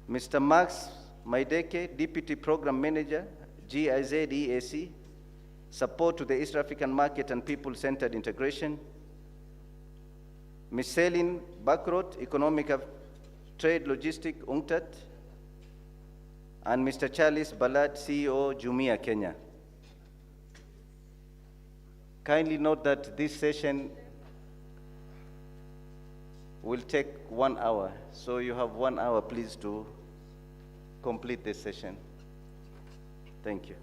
Mr. Max Maideke, Deputy Program Manager, GIZ-EAC, Support to the East African Market and People-Centered Integration. Ms. Celine Bakrot, Economic Trade Logistic UNCTAD, and Mr. Charles Ballard, CEO, Jumia Kenya. Kindly note that this session will take 1 hour, so you have 1 hour, please, to complete this session. Thank you.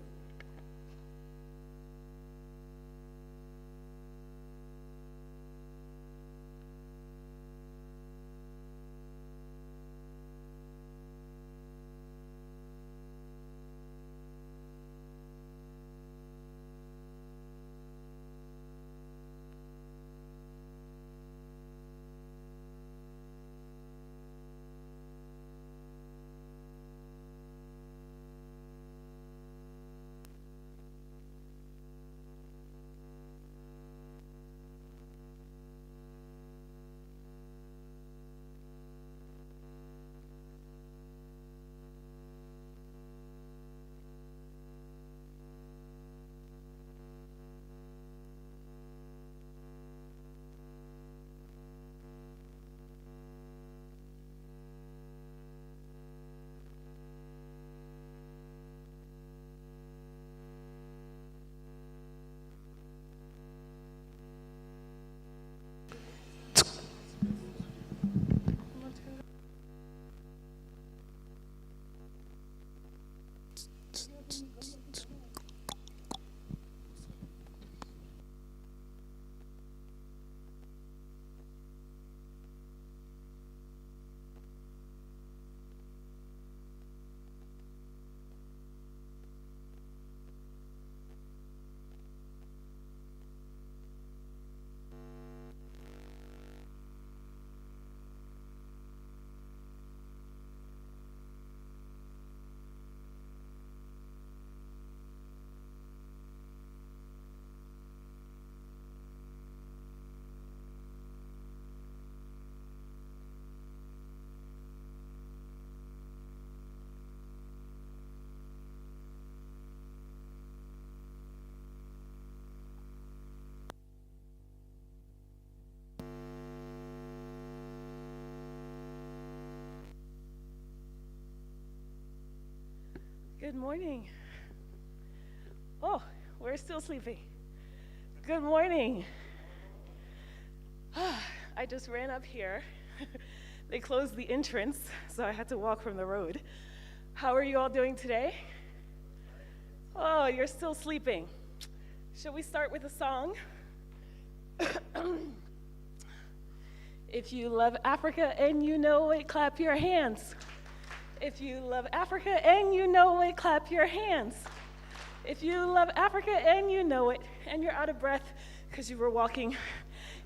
Good morning. Oh, we're still sleeping. Good morning. I just ran up here. They closed the entrance, so I had to walk from the road. How are you all doing today? Oh, you're still sleeping. Shall we start with a song? If you love Africa and you know it, clap your hands. If you love Africa and you know it, clap your hands. If you love Africa and you know it, and you're out of breath because you were walking.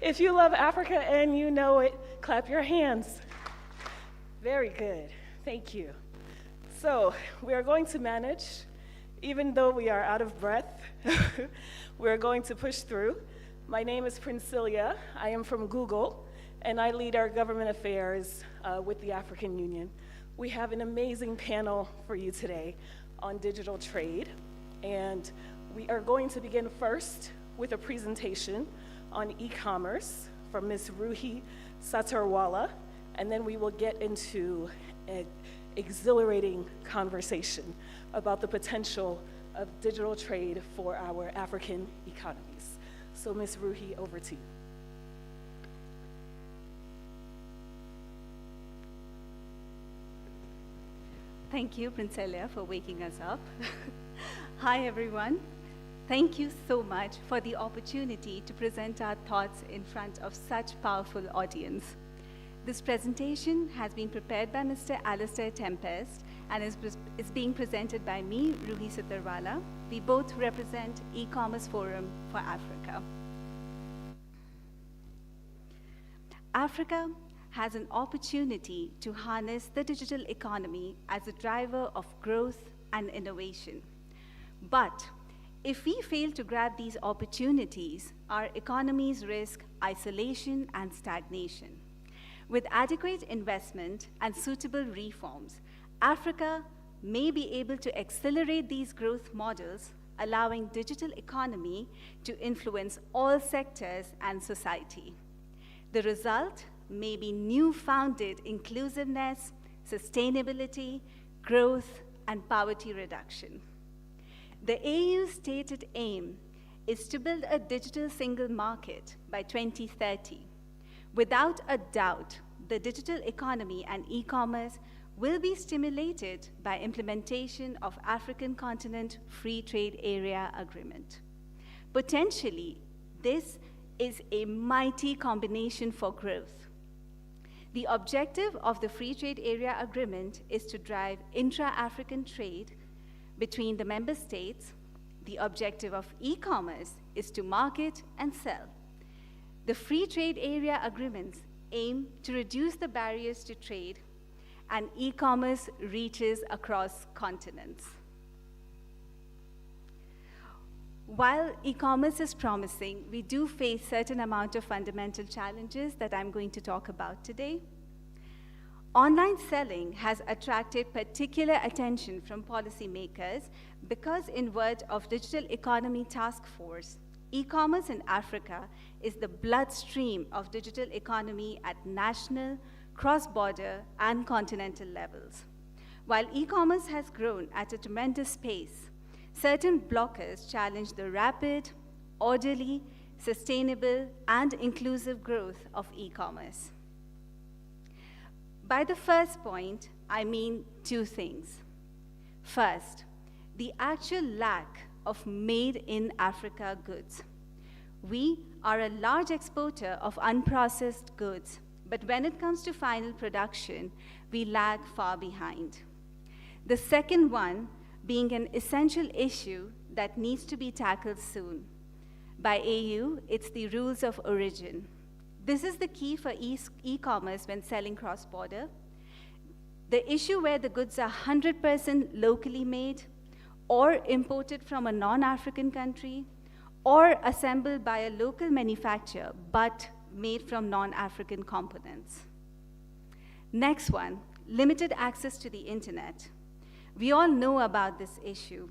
If you love Africa and you know it, clap your hands. Very good, thank you. So we are going to manage, even though we are out of breath, we're going to push through. My name is 🭌🯘🗧 I am from Google, and I lead our government affairs with the African Union. We have an amazing panel for you today on digital trade, and we are going to begin first with a presentation on e-commerce from Ms.🭭🯧🗧 and then we will get into an exhilarating conversation about the potential of digital trade for our African economies. So Ms. Ruhi, over to you. Thank you, 🭌🯘🯧 for waking us up. Hi, everyone. Thank you so much for the opportunity to present our thoughts in front of such powerful audience. This presentation has been prepared by Mr. Alistair Tempest and is being presented by me,🭭🯧🗧. We both represent E-Commerce Forum for Africa. Africa has an opportunity to harness the digital economy as a driver of growth and innovation. But if we fail to grab these opportunities, our economies risk isolation and stagnation. With adequate investment and suitable reforms, Africa may be able to accelerate these growth models, allowing digital economy to influence all sectors and society. The result may be new-founded inclusiveness, sustainability, growth, and poverty reduction. The AU's stated aim is to build a digital single market by 2030. Without a doubt, the digital economy and e-commerce will be stimulated by implementation of African Continent Free Trade Area Agreement. Potentially, this is a mighty combination for growth. The objective of the Free Trade Area Agreement is to drive intra-African trade between the member states. The objective of e-commerce is to market and sell. The Free Trade Area Agreements aim to reduce the barriers to trade, and e-commerce reaches across continents. While e-commerce is promising, we do face certain amount of fundamental challenges that I'm going to talk about today. Online selling has attracted particular attention from policymakers because, in words of Digital Economy Task Force, e-commerce in Africa is the bloodstream of digital economy at national, cross-border, and continental levels. While e-commerce has grown at a tremendous pace, certain blockers challenge the rapid, orderly, sustainable, and inclusive growth of e-commerce. By the first point, I mean two things. First, the actual lack of made-in-Africa goods. We are a large exporter of unprocessed goods, but when it comes to final production, we lag far behind. The second one being an essential issue that needs to be tackled soon. By AU, it's the rules of origin. This is the key for e-commerce when selling cross-border. The issue where the goods are 100% locally made, or imported from a non-African country, or assembled by a local manufacturer, but made from non-African components. Next one, limited access to the internet. We all know about this issue.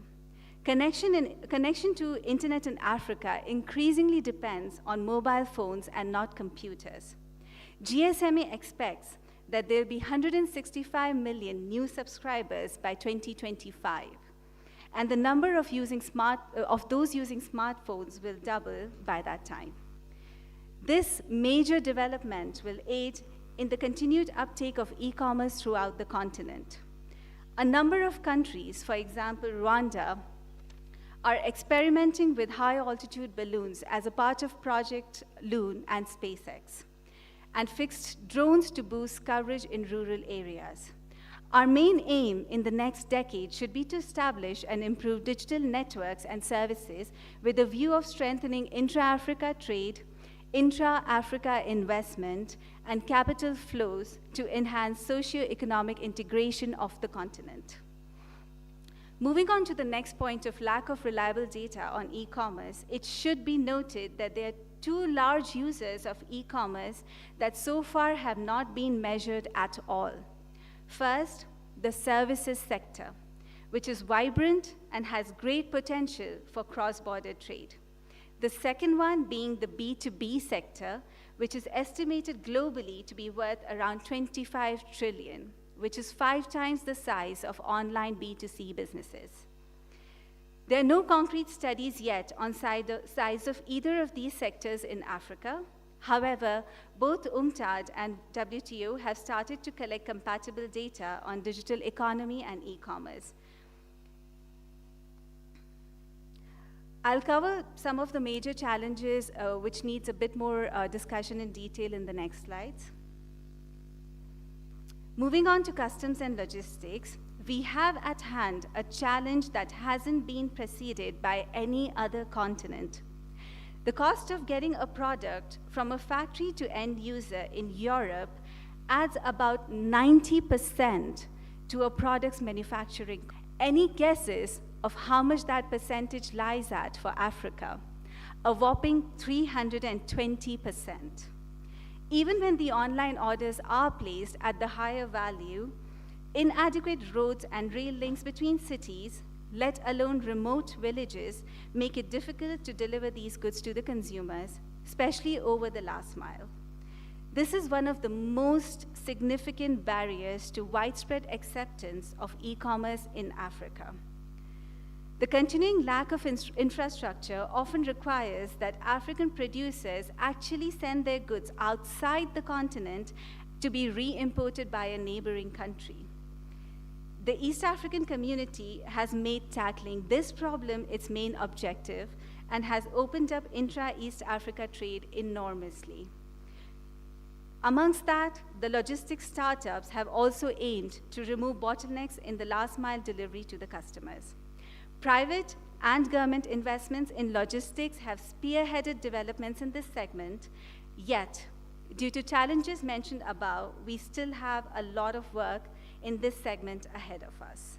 Connection to internet in Africa increasingly depends on mobile phones and not computers. GSMA expects that there will be 165 million new subscribers by 2025, and the number of those using smartphones will double by that time. This major development will aid in the continued uptake of e-commerce throughout the continent. A number of countries, for example, Rwanda, are experimenting with high-altitude balloons as a part of Project Loon and SpaceX, and fixed drones to boost coverage in rural areas. Our main aim in the next decade should be to establish and improve digital networks and services with a view of strengthening intra-Africa trade, intra-Africa investment, and capital flows to enhance socio-economic integration of the continent. Moving on to the next point of lack of reliable data on e-commerce, it should be noted that there are two large users of e-commerce that so far have not been measured at all. First, the services sector, which is vibrant and has great potential for cross-border trade. The second one being the B2B sector, which is estimated globally to be worth around 25 trillion, which is 5 times the size of online B2C businesses. There are no concrete studies yet on the size of either of these sectors in Africa. However, both UNCTAD and WTO have started to collect compatible data on digital economy and e-commerce. I'll cover some of the major challenges which needs a bit more discussion in detail in the next slides. Moving on to customs and logistics, we have at hand a challenge that hasn't been preceded by any other continent. The cost of getting a product from a factory to end user in Europe adds about 90% to a product's manufacturing. Any guesses of how much that percentage lies at for Africa? A whopping 320%. Even when the online orders are placed at the higher value, Inadequate roads and rail links between cities, let alone remote villages, make it difficult to deliver these goods to the consumers, especially over the last mile. This is one of the most significant barriers to widespread acceptance of e-commerce in Africa. The continuing lack of infrastructure often requires that African producers actually send their goods outside the continent to be re-imported by a neighboring country. The East African community has made tackling this problem its main objective and has opened up intra-East Africa trade enormously. Amongst that, the logistics startups have also aimed to remove bottlenecks in the last mile delivery to the customers. Private and government investments in logistics have spearheaded developments in this segment, yet, due to challenges mentioned above, we still have a lot of work in this segment ahead of us.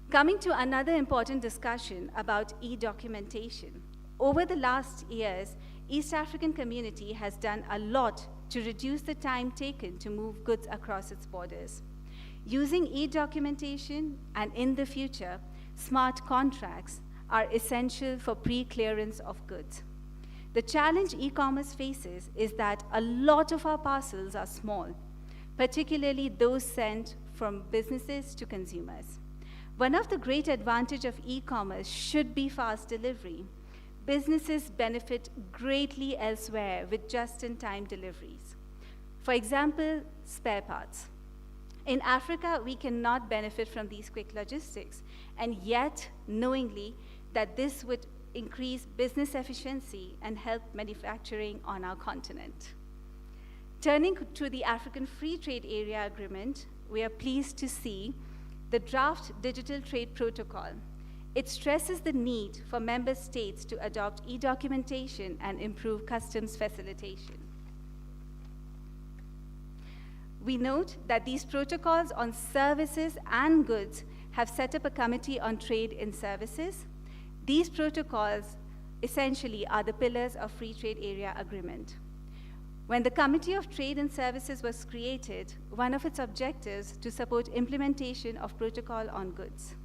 Coming to another important discussion about e-documentation. Over the last years, East African community has done a lot to reduce the time taken to move goods across its borders. Using e-documentation and in the future, smart contracts are essential for pre-clearance of goods. The challenge e-commerce faces is that a lot of our parcels are small, particularly those sent from businesses to consumers. One of the great advantages of e-commerce should be fast delivery. Businesses benefit greatly elsewhere with just-in-time deliveries. For example, spare parts. In Africa, we cannot benefit from these quick logistics, and yet, knowingly, that this would increase business efficiency and help manufacturing on our continent. Turning to the African Free Trade Area Agreement, we are pleased to see the draft Digital Trade Protocol. It stresses the need for member states to adopt e-documentation and improve customs facilitation. We note that these protocols on services and goods have set up a Committee on Trade in Services. These protocols essentially are the pillars of Free Trade Area Agreement. When the Committee of Trade and Services was created, one of its objectives to support implementation of protocol on goods.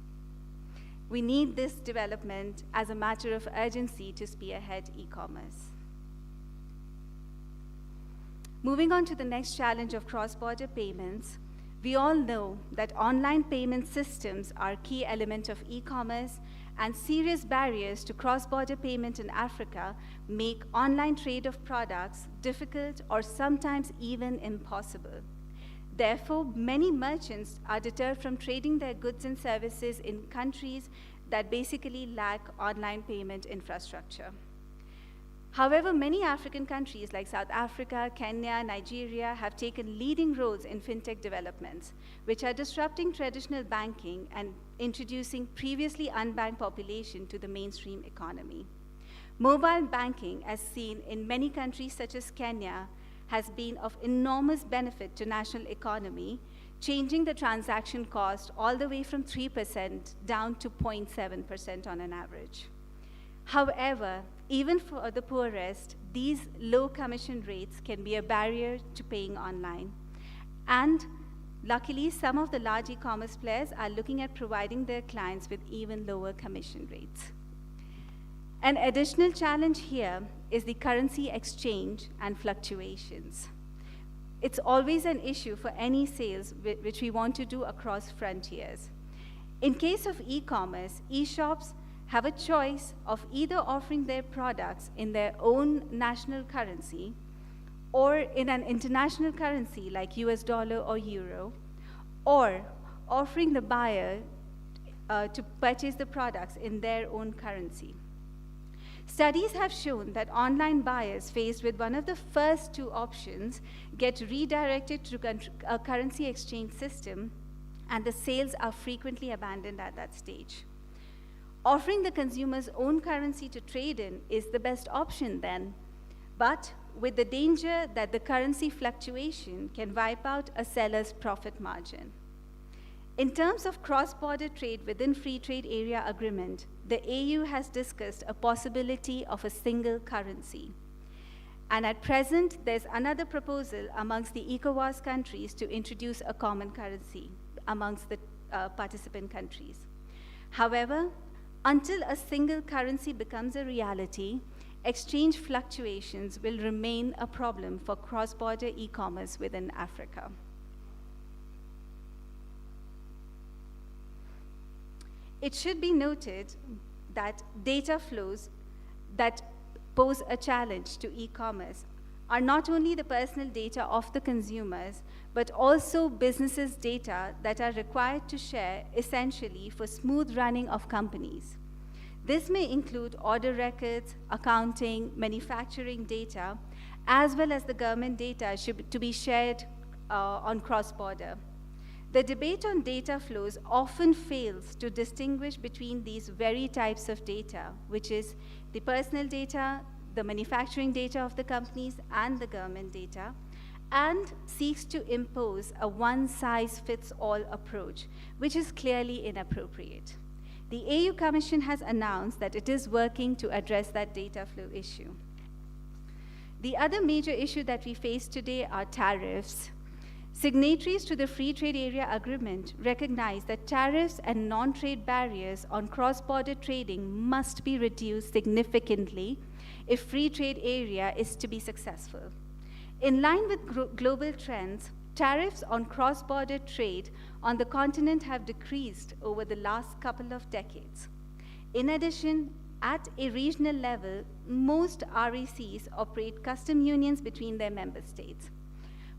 We need this development as a matter of urgency to spearhead e-commerce. Moving on to the next challenge of cross-border payments, we all know that online payment systems are a key element of e-commerce, and serious barriers to cross-border payment in Africa make online trade of products difficult or sometimes even impossible. Therefore, many merchants are deterred from trading their goods and services in countries that basically lack online payment infrastructure. However, many African countries like South Africa, Kenya, Nigeria have taken leading roles in fintech developments, which are disrupting traditional banking and introducing previously unbanked population to the mainstream economy. Mobile banking, as seen in many countries such as Kenya, has been of enormous benefit to national economy, changing the transaction cost all the way from 3% down to 0.7% on an average. However, even for the poorest, these low commission rates can be a barrier to paying online. And luckily, some of the large e-commerce players are looking at providing their clients with even lower commission rates. An additional challenge here is the currency exchange and fluctuations. It's always an issue for any sales which we want to do across frontiers. In case of e-commerce, e-shops have a choice of either offering their products in their own national currency or in an international currency like US dollar or euro, or offering the buyer to purchase the products in their own currency. Studies have shown that online buyers faced with one of the first two options get redirected to a currency exchange system, and the sales are frequently abandoned at that stage. Offering the consumer's own currency to trade in is the best option then, but with the danger that the currency fluctuation can wipe out a seller's profit margin. In terms of cross-border trade within Free Trade Area Agreement, the AU has discussed a possibility of a single currency. And at present, there's another proposal amongst the ECOWAS countries to introduce a common currency. amongst the participant countries. However, until a single currency becomes a reality, exchange fluctuations will remain a problem for cross-border e-commerce within Africa. It should be noted that data flows that pose a challenge to e-commerce are not only the personal data of the consumers, but also businesses' data that are required to share essentially for smooth running of companies. This may include order records, accounting, manufacturing data, as well as the government data to be shared on cross-border. The debate on data flows often fails to distinguish between these very types of data, which is the personal data, the manufacturing data of the companies, and the government data, and seeks to impose a one-size-fits-all approach, which is clearly inappropriate. The AU Commission has announced that it is working to address that data flow issue. The other major issue that we face today are tariffs. Signatories to the Free Trade Area Agreement recognize that tariffs and non-trade barriers on cross-border trading must be reduced significantly if free trade area is to be successful. In line with global trends, tariffs on cross-border trade on the continent have decreased over the last couple of decades. In addition, at a regional level, most RECs operate custom unions between their member states.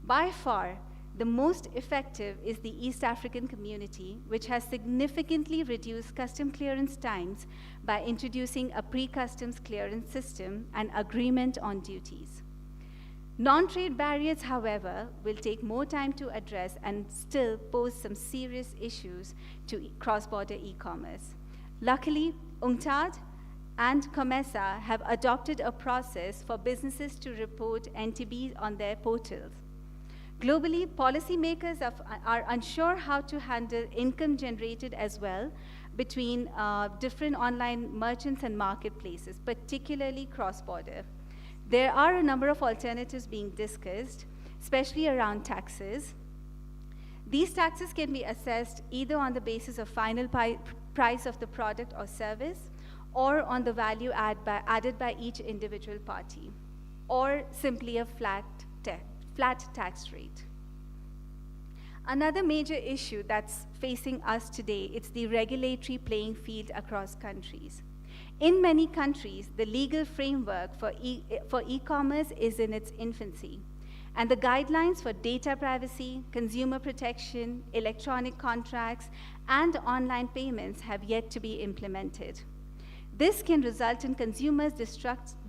By far, the most effective is the East African community, which has significantly reduced custom clearance times by introducing a pre-customs clearance system and agreement on duties. Non-trade barriers, however, will take more time to address and still pose some serious issues to cross-border e-commerce. Luckily, UNCTAD and COMESA have adopted a process for businesses to report NTBs on their portals. Globally, policymakers are unsure how to handle income generated as well between different online merchants and marketplaces, particularly cross-border. There are a number of alternatives being discussed, especially around taxes. These taxes can be assessed either on the basis of final price of the product or service, or on the value added by each individual party, or simply a flat tax rate. Another major issue that's facing us today is the regulatory playing field across countries. In many countries, the legal framework for e-commerce is in its infancy, and the guidelines for data privacy, consumer protection, electronic contracts, and online payments have yet to be implemented. This can result in consumers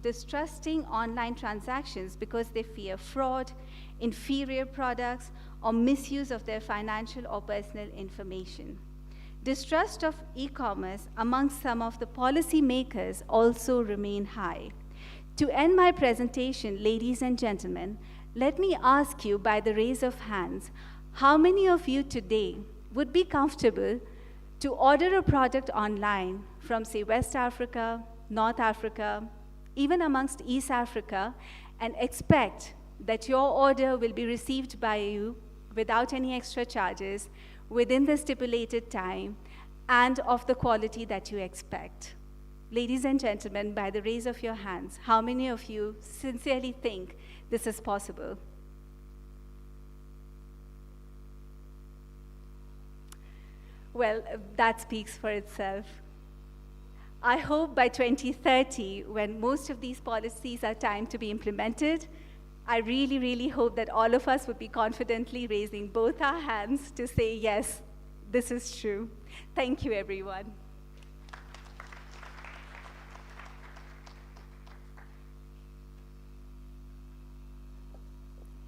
distrusting online transactions because they fear fraud, inferior products, or misuse of their financial or personal information. Distrust of e-commerce amongst some of the policymakers also remain high. To end my presentation, ladies and gentlemen, let me ask you by the raise of hands, how many of you today would be comfortable to order a product online from, say, West Africa, North Africa, even amongst East Africa, and expect that your order will be received by you without any extra charges, within the stipulated time, and of the quality that you expect? Ladies and gentlemen, by the raise of your hands, how many of you sincerely think this is possible? Well, that speaks for itself. I hope by 2030, when most of these policies are timed to be implemented, I really, really hope that all of us would be confidently raising both our hands to say, yes, this is true. Thank you, everyone.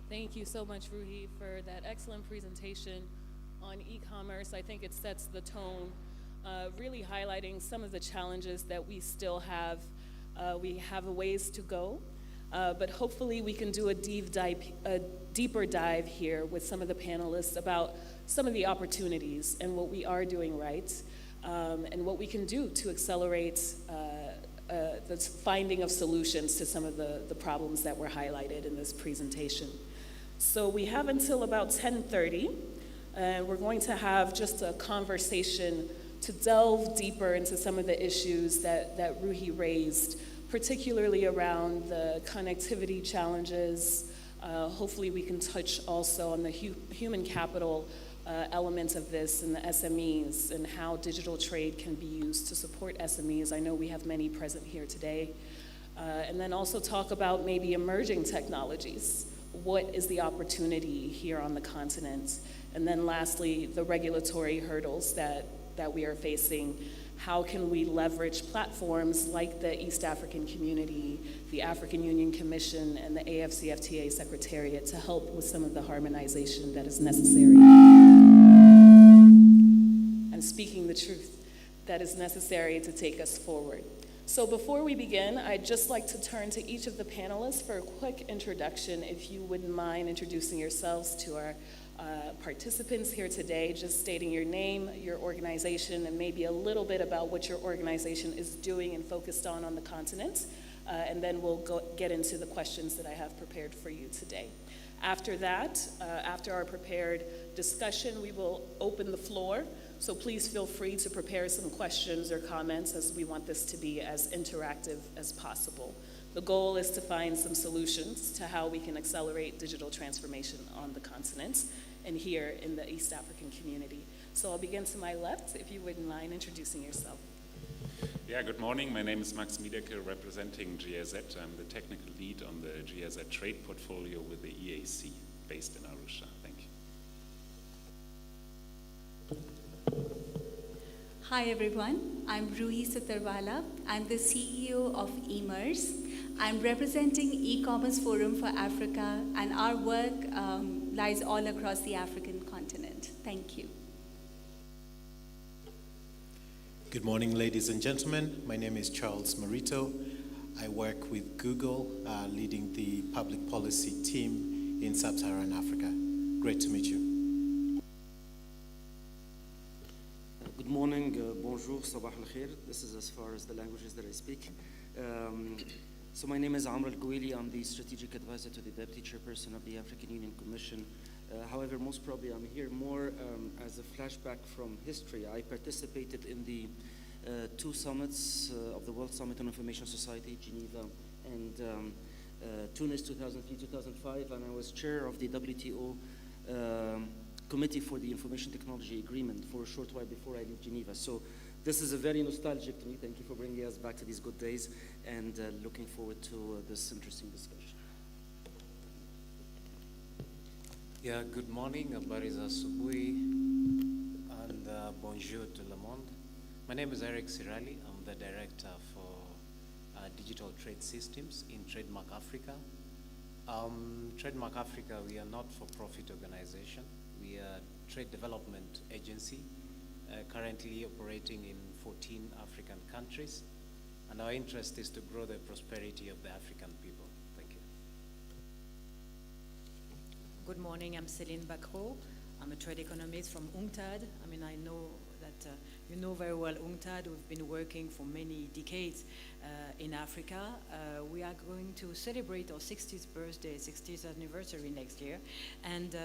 Thank you so much, Ruhi, for that excellent presentation on e-commerce. I think it sets the tone, really highlighting some of the challenges that we still have. We have a ways to go. But hopefully we can do a deeper dive here with some of the panelists about some of the opportunities and what we are doing right, and what we can do to accelerate the finding of solutions to some of the problems that were highlighted in this presentation. So we have until about 10:30 And we're going to have just a conversation to delve deeper into some of the issues that Ruhi raised, particularly around the connectivity challenges. Hopefully we can touch also on the human capital elements of this and the SMEs and how digital trade can be used to support SMEs. I know we have many present here today. And then also talk about maybe emerging technologies. What is the opportunity here on the continent? And then lastly, the regulatory hurdles that we are facing. How can we leverage platforms like the East African Community, the African Union Commission, and the AFCFTA Secretariat to help with some of the harmonization that is necessary? And speaking the truth that is necessary to take us forward. So before we begin, I'd just like to turn to each of the panelists for a quick introduction, if you wouldn't mind introducing yourselves to our participants here today, just stating your name, your organization, and maybe a little bit about what your organization is doing and focused on the continent. And then we'll get into the questions that I have prepared for you today. After that, after our prepared discussion, we will open the floor. So please feel free to prepare some questions or comments, as we want this to be as interactive as possible. The goal is to find some solutions to how we can accelerate digital transformation on the continent and here in the East African community. So I'll begin to my left, if you wouldn't mind introducing yourself. Yeah, good morning. My name is Max Miedeke, representing GIZ. I'm the technical lead on the GIZ trade portfolio with the EAC, based in Arusha. Thank you. Hi everyone, I'm 🭭🰧 𝗧𝗛𝗛𝗧 I'm the CEO of 𝗭𝟑𝟰 I'm representing E-Commerce Forum for Africa, and our work lies all across the African continent. Thank you. Good morning, ladies and gentlemen. My name is Charles Marito. I work with Google, leading the public policy team in Sub-Saharan Africa. Great to meet you. Good morning, bonjour, sabah al-khair. This is as far as the languages that I speak. So my name is Amr al-Gouili. I'm the strategic advisor to the Deputy Chairperson of the African Union Commission. However, most probably I'm here more as a flashback from history. I participated in the two summits of the World Summit on Information Society, Geneva and Tunis 2003-2005, and I was chair of the WTO Committee for the Information Technology Agreement for a short while before I leave Geneva. So this is a very nostalgic to me. Thank you for bringing us back to these good days, and looking forward to this interesting discussion. Yeah, good morning, habari za asubuhi, and bonjour tout le monde. My name is 𝗭𝟰🰧 I'm the director for digital trade systems in Trademark Africa. Trademark Africa, we are not for-profit organization. We are a trade development agency, currently operating in 14 African countries, and our interest is to grow the prosperity of the African people. Thank you. Good morning, I'm Céline Bacro. I'm a trade economist from UNCTAD. I mean, I know that you know very well UNCTAD. We've been working for many decades in Africa. We are going to celebrate our 60th birthday, 60th anniversary next year. And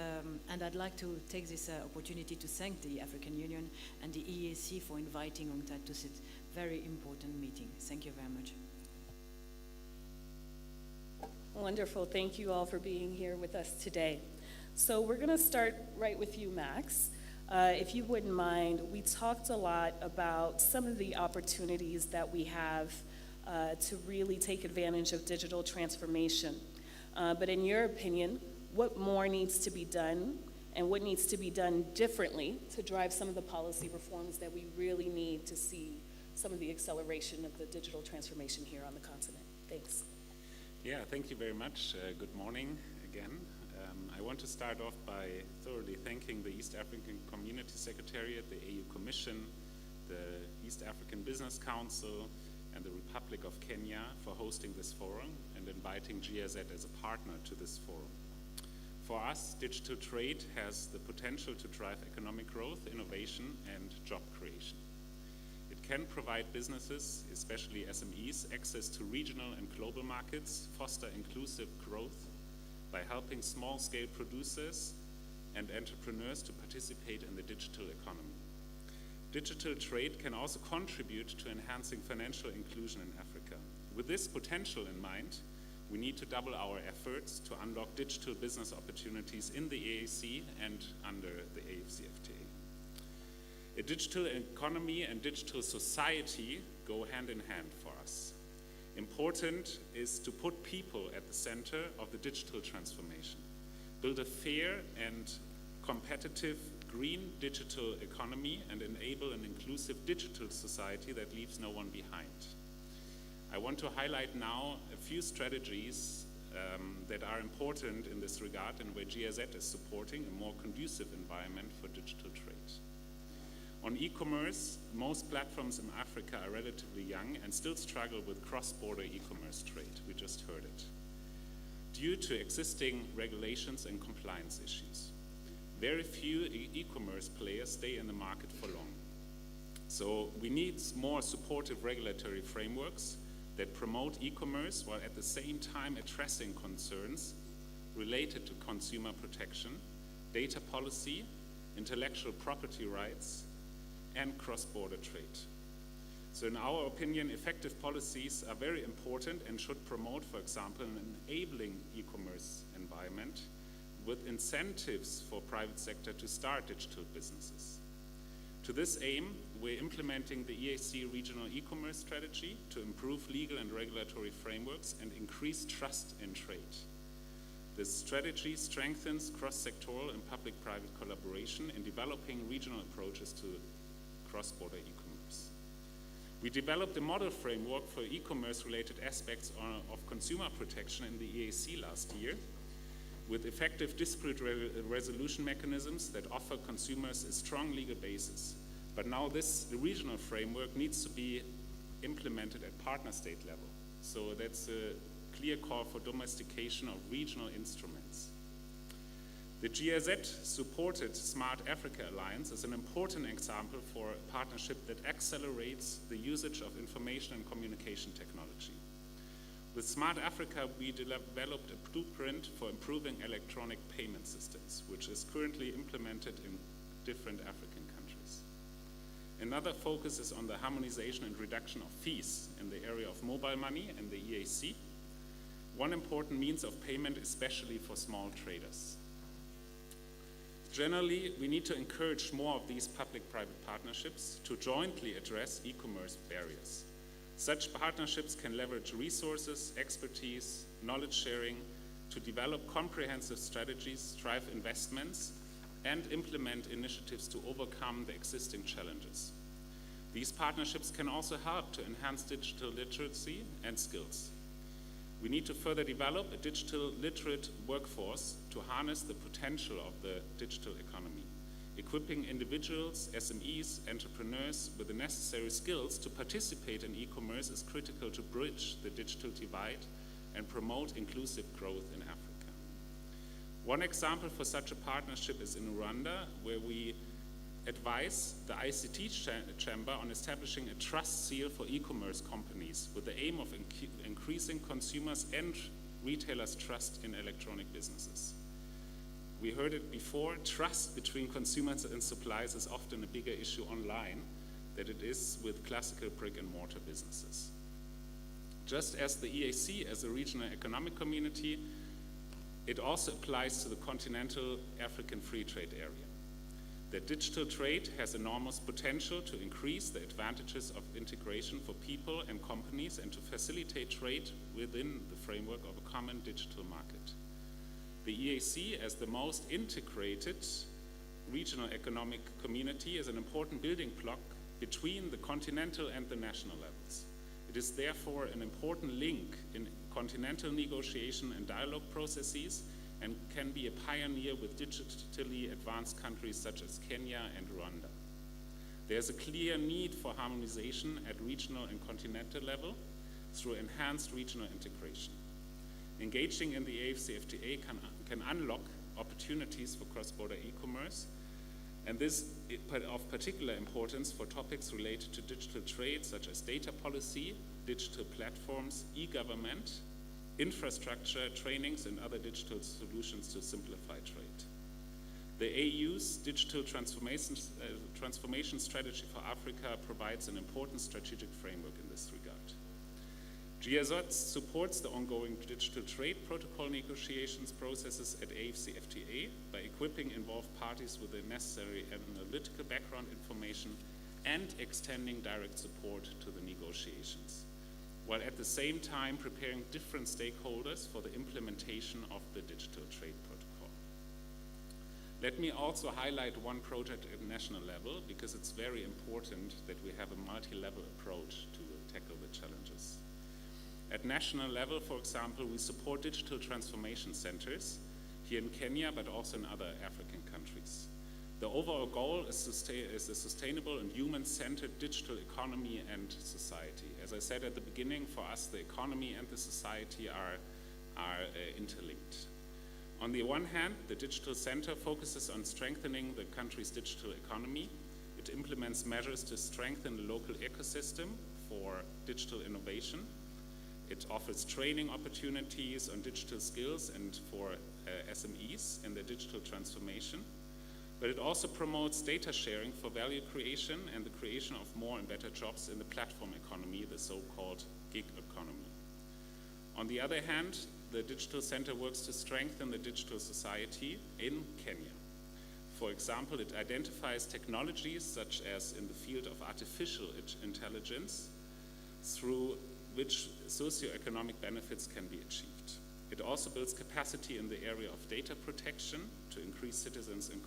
I'd like to take this opportunity to thank the African Union and the EAC for inviting UNCTAD to this very important meeting. Thank you very much. Wonderful. Thank you all for being here with us today. So we're going to start right with you, Max. If you wouldn't mind, we talked a lot about some of the opportunities that we have to really take advantage of digital transformation. But in your opinion, what more needs to be done, and what needs to be done differently to drive some of the policy reforms that we really need to see some of the acceleration of the digital transformation here on the continent? Thanks. Yeah, thank you very much. Good morning again. I want to start off by thoroughly thanking the East African Community Secretariat, the AU Commission, the East African Business Council, and the Republic of Kenya for hosting this forum and inviting GIZ as a partner to this forum. For us, digital trade has the potential to drive economic growth, innovation, and job creation. It can provide businesses, especially SMEs, access to regional and global markets, foster inclusive growth by helping small-scale producers and entrepreneurs to participate in the digital economy. Digital trade can also contribute to enhancing financial inclusion in Africa. With this potential in mind, we need to double our efforts to unlock digital business opportunities in the EAC and under the AFCFTA. A digital economy and digital society go hand in hand for us. Important is to put people at the center of the digital transformation, build a fair and competitive green digital economy, and enable an inclusive digital society that leaves no one behind. I want to highlight now a few strategies that are important in this regard and where GIZ is supporting a more conducive environment for digital trade. On e-commerce, most platforms in Africa are relatively young and still struggle with cross-border e-commerce trade. We just heard it. Due to existing regulations and compliance issues, very few e-commerce players stay in the market for long. So we need more supportive regulatory frameworks that promote e-commerce while at the same time addressing concerns related to consumer protection, data policy, intellectual property rights, and cross-border trade. So in our opinion, effective policies are very important and should promote, for example, an enabling e-commerce environment with incentives for private sector to start digital businesses. To this aim, we're implementing the EAC regional e-commerce strategy to improve legal and regulatory frameworks and increase trust in trade. This strategy strengthens cross-sectoral and public-private collaboration in developing regional approaches to cross-border e-commerce. We developed a model framework for e-commerce related aspects of consumer protection in the EAC last year, with effective dispute resolution mechanisms that offer consumers a strong legal basis. But now this regional framework needs to be implemented at partner state level. So that's a clear call for domestication of regional instruments. The GIZ-supported Smart Africa Alliance is an important example for a partnership that accelerates the usage of information and communication technology. With Smart Africa, we developed a blueprint for improving electronic payment systems, which is currently implemented in different African countries. Another focus is on the harmonization and reduction of fees in the area of mobile money and the EAC, one important means of payment, especially for small traders. Generally, we need to encourage more of these public-private partnerships to jointly address e-commerce barriers. Such partnerships can leverage resources, expertise, knowledge sharing to develop comprehensive strategies, drive investments, and implement initiatives to overcome the existing challenges. These partnerships can also help to enhance digital literacy and skills. We need to further develop a digital literate workforce to harness the potential of the digital economy. Equipping individuals, SMEs, entrepreneurs with the necessary skills to participate in e-commerce is critical to bridge the digital divide and promote inclusive growth in Africa. One example for such a partnership is in Rwanda, where we advise the ICT Chamber on establishing a trust seal for e-commerce companies with the aim of increasing consumers' and retailers' trust in electronic businesses. We heard it before, trust between consumers and suppliers is often a bigger issue online than it is with classical brick and mortar businesses. Just as the EAC as a regional economic community, it also applies to the continental African free trade area. The digital trade has enormous potential to increase the advantages of integration for people and companies and to facilitate trade within the framework of a common digital market. The EAC, as the most integrated regional economic community, is an important building block between the continental and the national levels. It is therefore an important link in continental negotiation and dialogue processes and can be a pioneer with digitally advanced countries such as Kenya and Rwanda. There's a clear need for harmonization at regional and continental level through enhanced regional integration. Engaging in the AFCFTA can unlock opportunities for cross-border e-commerce, and this is of particular importance for topics related to digital trade such as data policy, digital platforms, e-government, infrastructure, trainings, and other digital solutions to simplify trade. The AU's digital transformation strategy for Africa provides an important strategic framework in this regard. GIZ supports the ongoing digital trade protocol negotiations processes at AFCFTA by equipping involved parties with the necessary analytical background information and extending direct support to the negotiations, while at the same time preparing different stakeholders for the implementation of the digital trade protocol. Let me also highlight one project at national level, because it's very important that we have a multi-level approach to tackle the challenges. At national level, for example, we support digital transformation centers here in Kenya, but also in other African countries. The overall goal is a sustainable and human-centered digital economy and society. As I said at the beginning, for us, the economy and the society are interlinked. On the one hand, the Digital Center focuses on strengthening the country's digital economy. It implements measures to strengthen the local ecosystem for digital innovation. It offers training opportunities on digital skills and for SMEs in their digital transformation. But it also promotes data sharing for value creation and the creation of more and better jobs in the platform economy, the so-called gig economy. On the other hand, the Digital Center works to strengthen the digital society in Kenya. For example, it identifies technologies such as in the field of artificial intelligence through which socioeconomic benefits can be achieved. It also builds capacity in the area of data protection to increase citizens' and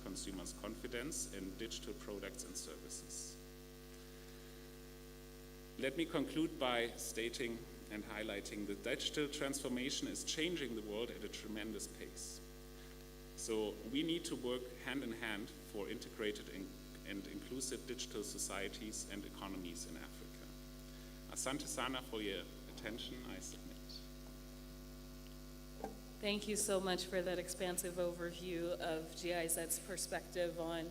consumers' confidence in digital products and services. Let me conclude by stating and highlighting that digital transformation is changing the world at a tremendous pace. So we need to work hand in hand for integrated and inclusive digital societies and economies in Africa. Asante sana for your attention. I submit. Thank you so much for that expansive overview of GIZ's perspective on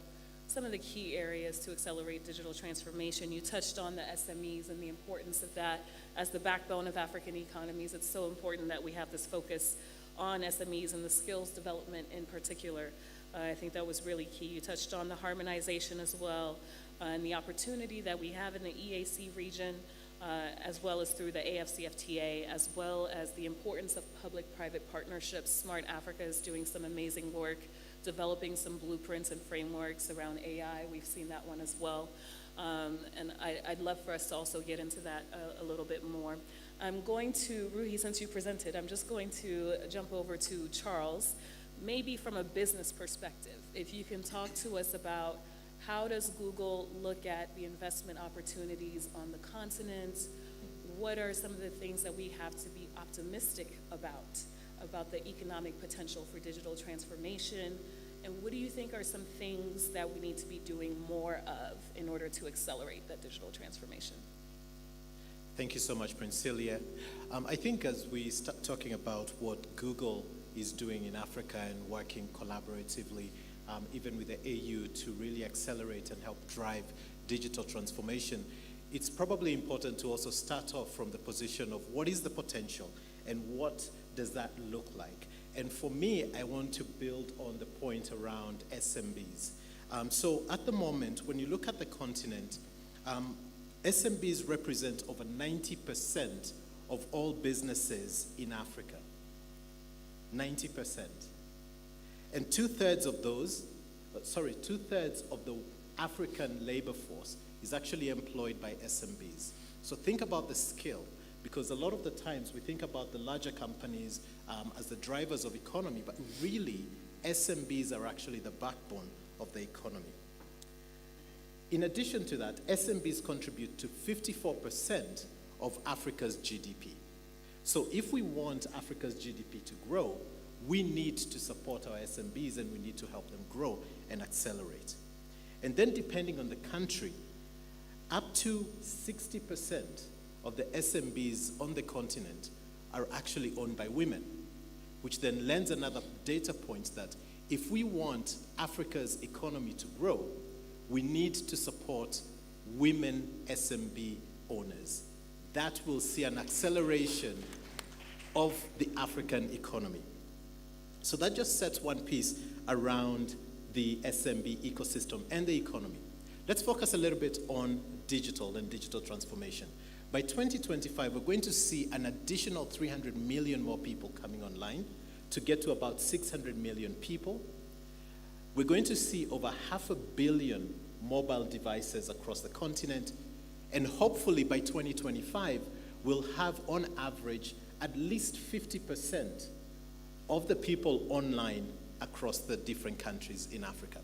some of the key areas to accelerate digital transformation. You touched on the SMEs and the importance of that as the backbone of African economies. It's so important that we have this focus on SMEs and the skills development in particular. I think that was really key. You touched on the harmonization as well, and the opportunity that we have in the EAC region, as well as through the AFCFTA, as well as the importance of public-private partnerships. Smart Africa is doing some amazing work, developing some blueprints and frameworks around AI. We've seen that one as well. And I'd love for us to also get into that a little bit more. I'm going to, Ruhi, since you presented, I'm just going to jump over to Charles, maybe from a business perspective. If you can talk to us about how does Google look at the investment opportunities on the continent? What are some of the things that we have to be optimistic about the economic potential for digital transformation? And what do you think are some things that we need to be doing more of in order to accelerate that digital transformation? Thank you so much, Princelia. I think as we start talking about what Google is doing in Africa and working collaboratively, even with the AU to really accelerate and help drive digital transformation, it's probably important to also start off from the position of what is the potential and what does that look like. And for me, I want to build on the point around SMBs. So at the moment, when you look at the continent, SMBs represent over 90% of all businesses in Africa. 90%. And two-thirds of the African labor force is actually employed by SMBs. So think about the scale, because a lot of the times we think about the larger companies as the drivers of economy, but really SMBs are actually the backbone of the economy. In addition to that, SMBs contribute to 54% of Africa's GDP. So if we want Africa's GDP to grow, we need to support our SMBs and we need to help them grow and accelerate. And then depending on the country, up to 60% of the SMBs on the continent are actually owned by women, which then lends another data point that if we want Africa's economy to grow, we need to support women SMB owners. That will see an acceleration of the African economy. So that just sets one piece around the SMB ecosystem and the economy. Let's focus a little bit on digital and digital transformation. By 2025, we're going to see an additional 300 million more people coming online to get to about 600 million people. We're going to see over 500 million mobile devices across the continent, and hopefully by 2025, we'll have on average at least 50% of the people online across the different countries in Africa.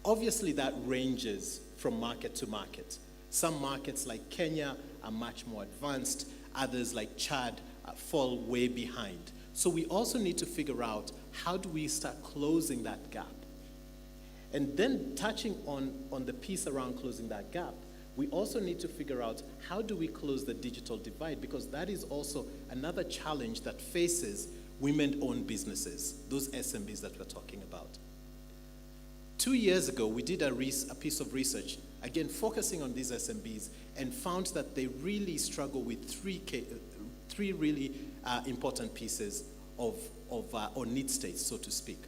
Obviously, that ranges from market to market. Some markets like Kenya are much more advanced, others like Chad fall way behind. So we also need to figure out how do we start closing that gap. And then touching on the piece around closing that gap, we also need to figure out how do we close the digital divide, because that is also another challenge that faces women-owned businesses, those SMBs that we're talking about. 2 years ago, we did a piece of research, again, focusing on these SMBs, and found that they really struggle with three really important pieces or need states, so to speak.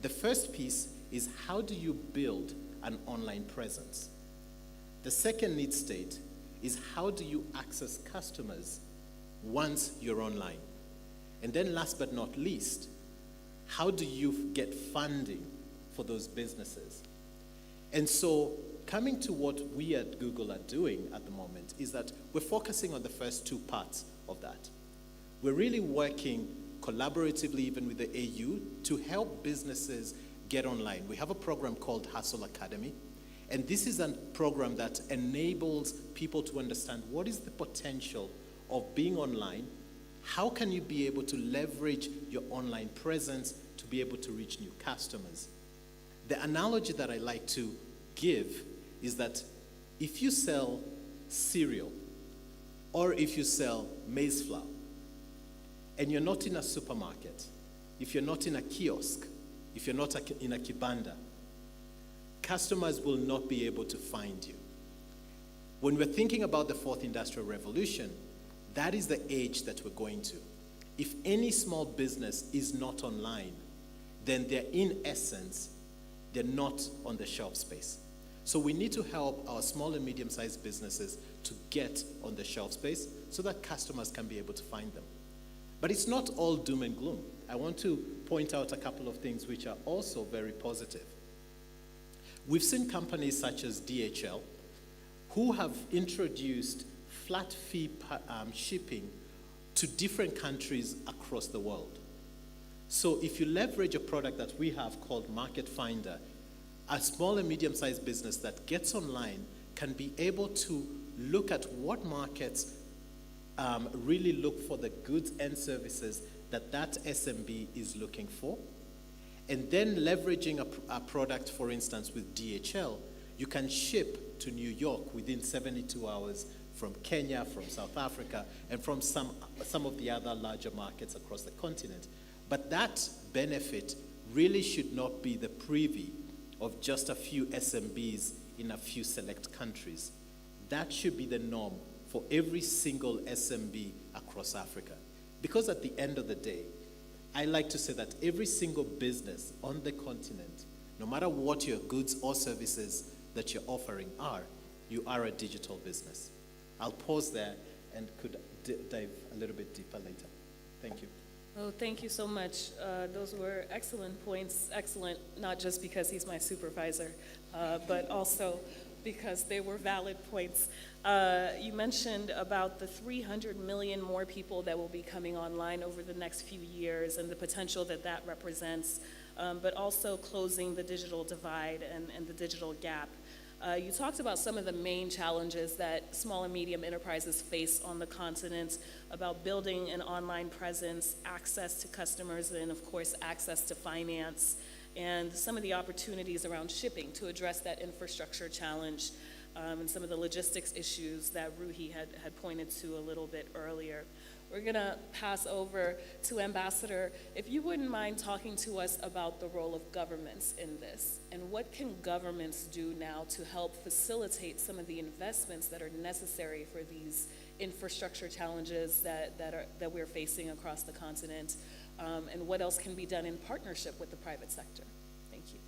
The first piece is how do you build an online presence? The second need state is how do you access customers once you're online? And then last but not least, how do you get funding for those businesses? And so coming to what we at Google are doing at the moment is that we're focusing on the first two parts of that. We're really working collaboratively even with the AU to help businesses get online. We have a program called Hustle Academy, and this is a program that enables people to understand what is the potential of being online, how can you be able to leverage your online presence to be able to reach new customers. The analogy that I like to give is that if you sell cereal or if you sell maize flour and you're not in a supermarket, if you're not in a kiosk, if you're not in a kibanda, customers will not be able to find you. When we're thinking about the fourth industrial revolution, that is the age that we're going to. If any small business is not online, then they're in essence, they're not on the shelf space. So we need to help our small and medium-sized businesses to get on the shelf space so that customers can be able to find them. But it's not all doom and gloom. I want to point out a couple of things which are also very positive. We've seen companies such as DHL who have introduced flat fee shipping to different countries across the world. So if you leverage a product that we have called Market Finder, a small and medium-sized business that gets online can be able to look at what markets really look for the goods and services that SMB is looking for. And then leveraging a product, for instance, with DHL, you can ship to New York within 72 hours from Kenya, from South Africa, and from some of the other larger markets across the continent. But that benefit really should not be the privy of just a few SMBs in a few select countries. That should be the norm for every single SMB across Africa. Because at the end of the day, I like to say that every single business on the continent, no matter what your goods or services that you're offering are, you are a digital business. I'll pause there and could dive a little bit deeper later. Thank you. Oh, thank you so much. Those were excellent points. Excellent, not just because he's my supervisor, but also because they were valid points. You mentioned about the 300 million more people that will be coming online over the next few years and the potential that that represents, but also closing the digital divide and the digital gap. You talked about some of the main challenges that small and medium enterprises face on the continent, about building an online presence, access to customers, and of course access to finance, and some of the opportunities around shipping to address that infrastructure challenge, and some of the logistics issues that Ruhi had pointed to a little bit earlier. We're gonna pass over to Ambassador. If you wouldn't mind talking to us about the role of governments in this, and what can governments do now to help facilitate some of the investments that are necessary for these infrastructure challenges that we're facing across the continent, and what else can be done in partnership with the private sector? Thank you.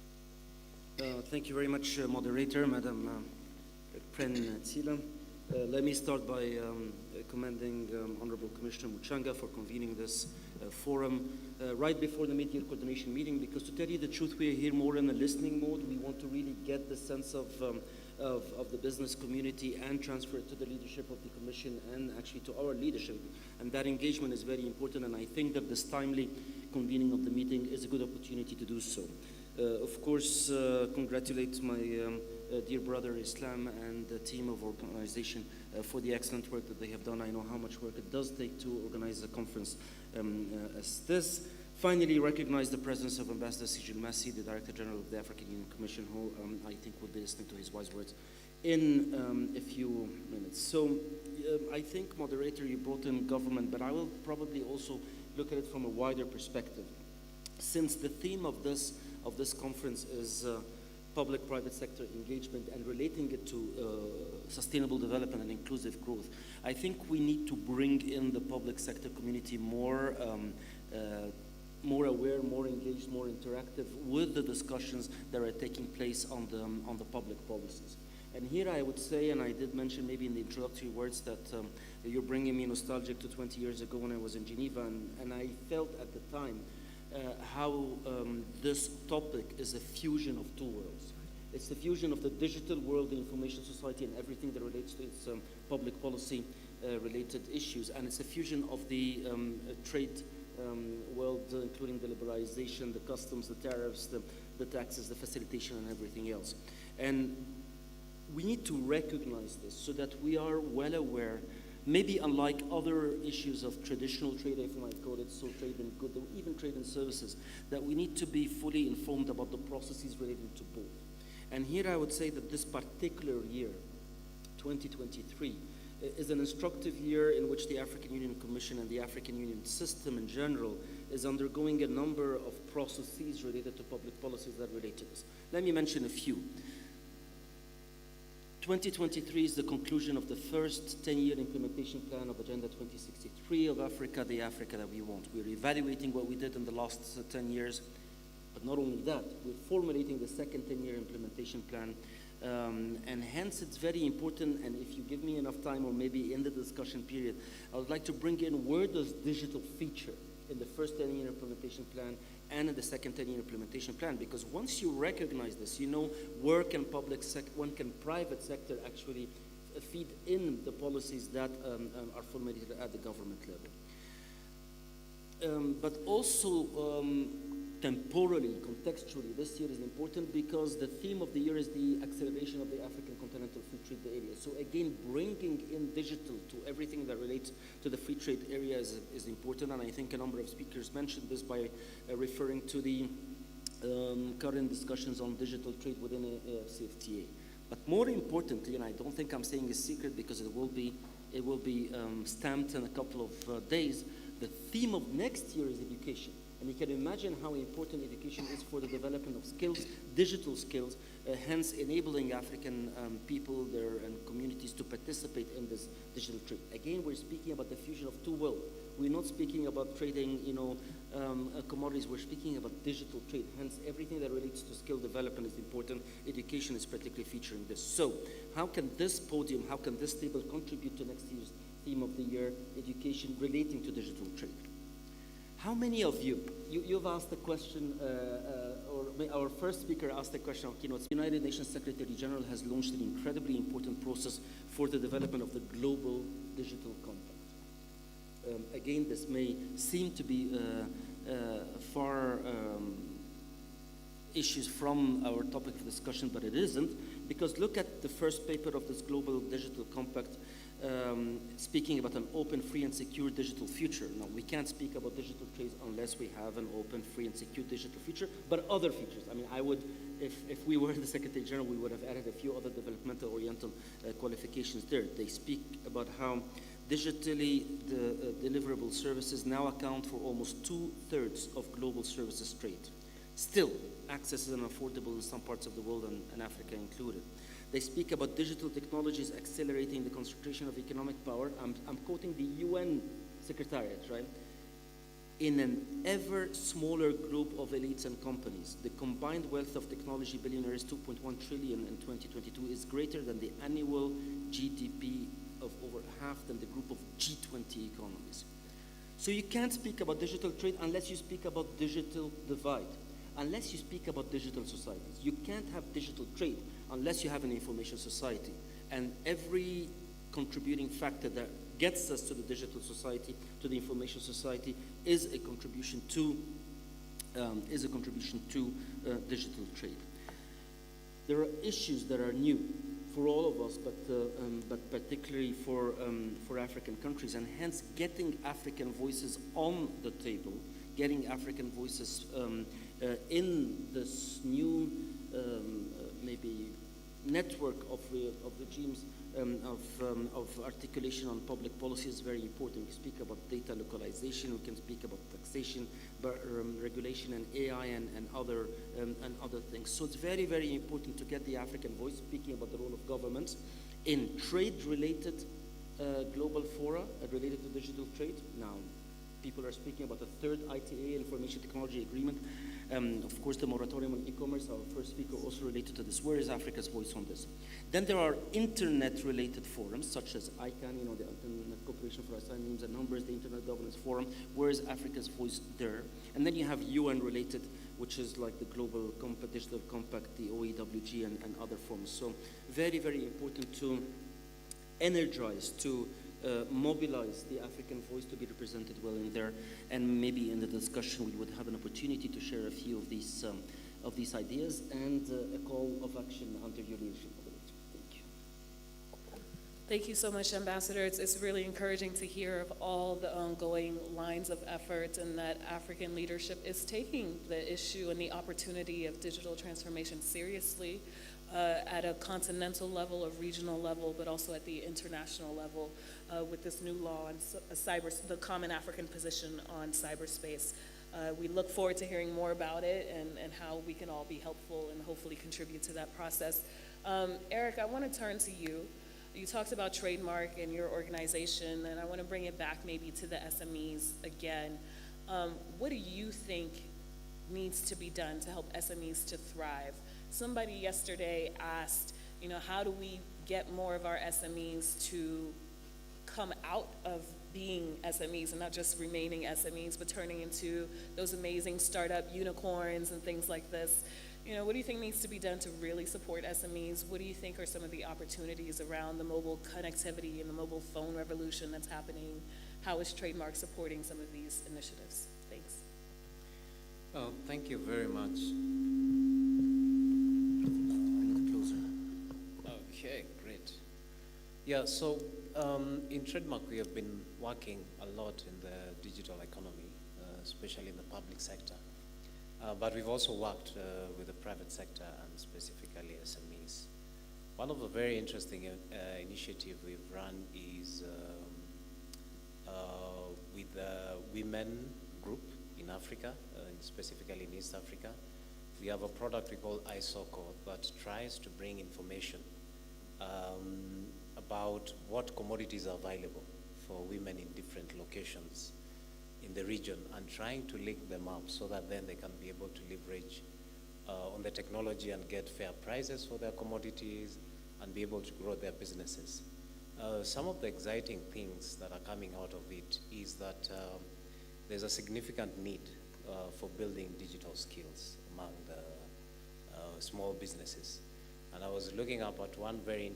Thank you very much, moderator, Madam 𝟭𝟰 𝗧𝗛𝗛. Let me start by commending Honorable Commissioner Muchanga for convening this forum right before the mid-year coordination meeting, because to tell you the truth, we are here more in a listening mode. We want to really get the sense of the business community and transfer it to the leadership of the Commission and actually to our leadership. And that engagement is very important, and I think that this timely convening of the meeting is a good opportunity to do so. Of course, congratulate my dear brother Islam and the team of organization for the excellent work that they have done. I know how much work it does take to organize a conference as this. Finally, recognize the presence of Ambassador 𝗭𝟰💧 𝗧𝗛, the Director General of the African Union Commission, who I think will be listening to his wise words in a few minutes. So I think, moderator, you brought in government, but I will probably also look at it from a wider perspective. Since the theme of this conference is public-private sector engagement and relating it to sustainable development and inclusive growth, I think we need to bring in the public sector community more aware, more engaged, more interactive with the discussions that are taking place on the public policies. And here I would say, and I did mention maybe in the introductory words, that you're bringing me nostalgic to 20 years ago when I was in Geneva, and I felt at the time how this topic is a fusion of two worlds. It's the fusion of the digital world, the information society, and everything that relates to its public policy related issues. And it's a fusion of the trade world, including the liberalization, the customs, the tariffs, the taxes, the facilitation, and everything else. And we need to recognize this so that we are well aware, maybe unlike other issues of traditional trade, if I might call it so, trade in goods, or even trade in services, that we need to be fully informed about the processes related to both. And here I would say that this particular year, 2023, is an instructive year in which the African Union Commission and the African Union system in general is undergoing a number of processes related to public policies that relate to this. Let me mention a few. 2023 is the conclusion of the first 10-year implementation plan of Agenda 2063 of Africa, the Africa that we want. We're evaluating what we did in the last 10 years, but not only that, we're formulating the second 10-year implementation plan, and hence it's very important, and if you give me enough time or maybe in the discussion period, I would like to bring in where does digital feature in the first 10-year implementation plan and in the second 10-year implementation plan, because once you recognize this, you know where can private sector actually feed in the policies that are formulated at the government level. But also temporally, contextually, this year is important because the theme of the year is the acceleration of the African continental free trade area. So again, bringing in digital to everything that relates to the free trade area is important, and I think a number of speakers mentioned this by referring to the current discussions on digital trade within AFCFTA. But more importantly, and I don't think I'm saying a secret because it will be stamped in a couple of days, the theme of next year is education. And you can imagine how important education is for the development of skills, digital skills, hence enabling African people and communities to participate in this digital trade. Again, we're speaking about the fusion of two worlds. We're not speaking about trading, commodities. We're speaking about digital trade. Hence, everything that relates to skill development is important. Education is particularly featuring this. So, how can this podium, how can this table contribute to next year's theme of the year, education relating to digital trade? How many of you've asked the question, or our first speaker asked the question of keynotes. The United Nations Secretary General has launched an incredibly important process for the development of the global digital compact. Again, this may seem to be far issues from our topic of discussion, but it isn't, because look at the first paper of this global digital compact, speaking about an open, free, and secure digital future. Now, we can't speak about digital trade unless we have an open, free, and secure digital future, but other features. I mean, I would, if we were the Secretary General, we would have added a few other developmental oriental qualifications there. They speak about how digitally deliverable services now account for almost 2/3 of global services trade. Still, access is unaffordable in some parts of the world, and Africa included. They speak about digital technologies accelerating the concentration of economic power. I'm quoting the UN Secretariat, right? in an ever smaller group of elites and companies. The combined wealth of technology billionaires, 2.1 trillion in 2022, is greater than the annual GDP of over half than the group of G20 economies. So you can't speak about digital trade unless you speak about digital divide, unless you speak about digital societies. You can't have digital trade unless you have an information society. And every contributing factor that gets us to the digital society, to the information society, is a contribution to digital trade. There are issues that are new for all of us, but particularly for African countries, and hence getting African voices on the table, getting African voices in this new maybe network of regimes of articulation on public policy is very important. We speak about data localization, we can speak about taxation, but regulation and AI and other things. So it's very, very important to get the African voice, speaking about the role of governments in trade-related global fora related to digital trade. Now, people are speaking about the third ITA, Information Technology Agreement. Of course, the moratorium on e-commerce, our first speaker also related to this. Where is Africa's voice on this? Then there are internet-related forums, such as ICANN, the Internet Corporation for Assigned Names and Numbers, the Internet Governance Forum. Where is Africa's voice there? And then you have UN-related, which is like the Global Digital Compact, the OEWG, and other forums. So very, very important to energize, to mobilize the African voice to be represented well in there, and maybe in the discussion we would have an opportunity to share a few of these ideas and a call of action under your leadership. Thank you. Thank you so much, Ambassador. It's really encouraging to hear of all the ongoing lines of effort, and that African leadership is taking the issue and the opportunity of digital transformation seriously at a continental level, a regional level, but also at the international level with this new law on the Common African Position on cyberspace. We look forward to hearing more about it and how we can all be helpful and hopefully contribute to that process. Eric, I want to turn to you. You talked about trademark and your organization, and I want to bring it back maybe to the SMEs again. What do you think needs to be done to help SMEs to thrive? Somebody yesterday asked, how do we get more of our SMEs to come out of being SMEs and not just remaining SMEs, but turning into those amazing startup unicorns and things like this? What do you think needs to be done to really support SMEs? What do you think are some of the opportunities around the mobile connectivity and the mobile phone revolution that's happening? How is Trademark supporting some of these initiatives? Thanks. Oh, thank you very much. Okay, great. Yeah, so in Trademark, we have been working a lot in the digital economy, especially in the public sector. But we've also worked with the private sector and specifically SMEs. One of the very interesting initiatives we've run is with the women group in Africa, specifically in East Africa. We have a product we call iSoko that tries to bring information about what commodities are available for women in different locations in the region, and trying to link them up so that then they can be able to leverage on the technology and get fair prices for their commodities and be able to grow their businesses. Some of the exciting things that are coming out of it is that there's a significant need for building digital skills among the small businesses. And I was looking up at one very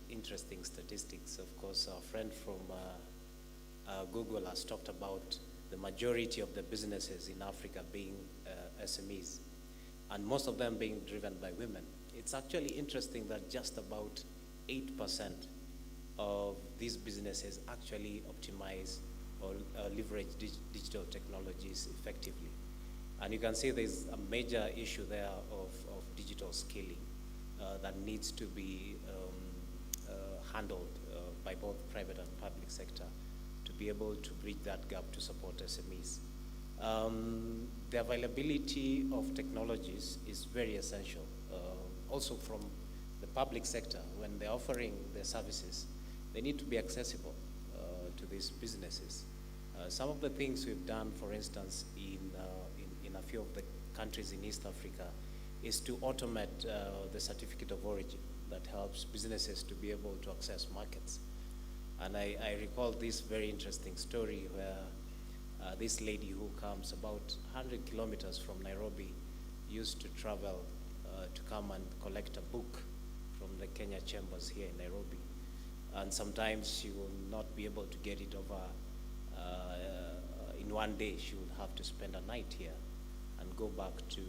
interesting statistics. Of course, our friend from Google has talked about the majority of the businesses in Africa being SMEs, and most of them being driven by women. It's actually interesting that just about 8% of these businesses actually optimize or leverage digital technologies effectively. And you can see there's a major issue there of digital skilling that needs to be handled by both private and public sector to be able to bridge that gap to support SMEs. The availability of technologies is very essential. Also from the public sector, when they're offering their services, they need to be accessible to these businesses. Some of the things we've done, for instance, in a few of the countries in East Africa, is to automate the certificate of origin that helps businesses to be able to access markets. And I recall this very interesting story where this lady who comes about 100 kilometers from Nairobi used to travel to come and collect a book from the Kenya chambers here in Nairobi. And sometimes she will not be able to get it over in one day. She will have to spend a night here and go back to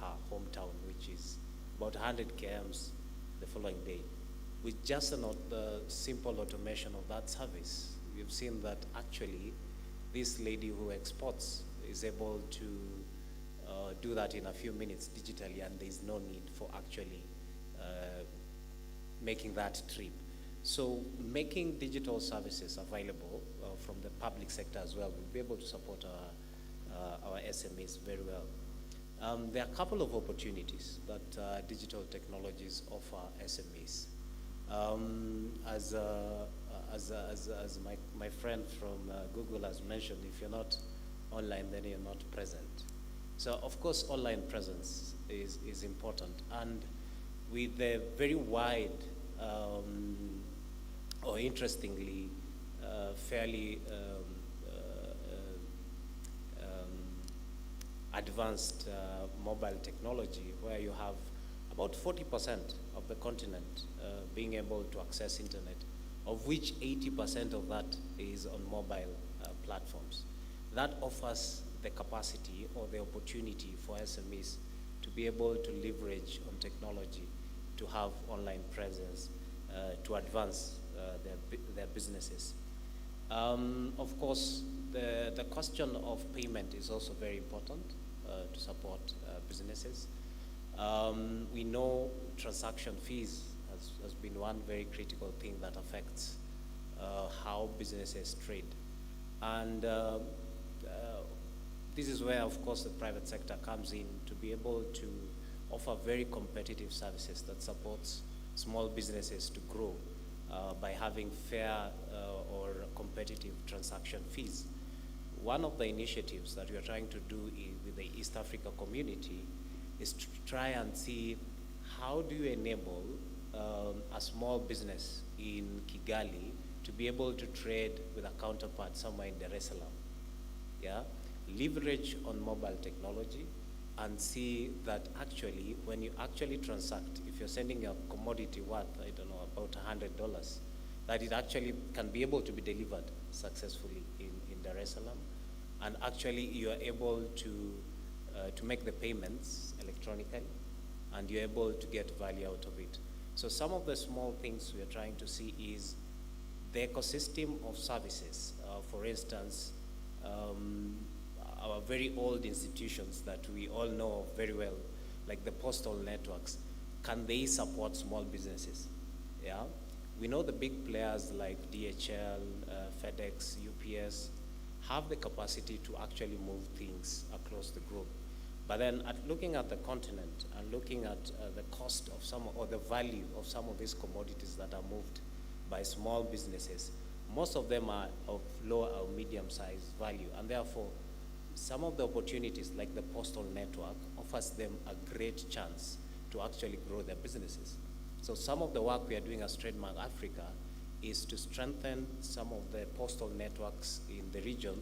her hometown, which is about 100 kms the following day. With just the simple automation of that service, we've seen that actually this lady who exports is able to do that in a few minutes digitally, and there's no need for actually making that trip. So making digital services available from the public sector as well will be able to support our SMEs very well. There are a couple of opportunities that digital technologies offer SMEs. As my friend from Google has mentioned, if you're not online, then you're not present. So of course, online presence is important. And with the very wide, or interestingly, fairly advanced mobile technology, where you have about 40% of the continent being able to access internet, of which 80% of that is on mobile platforms. That offers the capacity or the opportunity for SMEs to be able to leverage on technology, to have online presence, to advance their businesses. Of course, the question of payment is also very important to support businesses. We know transaction fees has been one very critical thing that affects how businesses trade. And this is where, of course, the private sector comes in to be able to offer very competitive services that supports small businesses to grow by having fair or competitive transaction fees. One of the initiatives that we are trying to do with the East Africa community is to try and see how do you enable a small business in Kigali to be able to trade with a counterpart somewhere in Dar es Salaam. Yeah? Leverage on mobile technology and see that actually when you actually transact, if you're sending a commodity worth, I don't know, about $100, that it actually can be able to be delivered successfully in Dar es Salaam. And actually you are able to make the payments electronically, and you're able to get value out of it. So some of the small things we are trying to see is the ecosystem of services. For instance, our very old institutions that we all know very well, like the postal networks, can they support small businesses? Yeah, we know the big players like DHL, FedEx, UPS have the capacity to actually move things across the globe. But then looking at the continent and looking at the cost of some, or the value of some of these commodities that are moved by small businesses, most of them are of low or medium-sized value, and therefore some of the opportunities like the postal network offers them a great chance to actually grow their businesses. So some of the work we are doing as Trademark Africa is to strengthen some of the postal networks in the region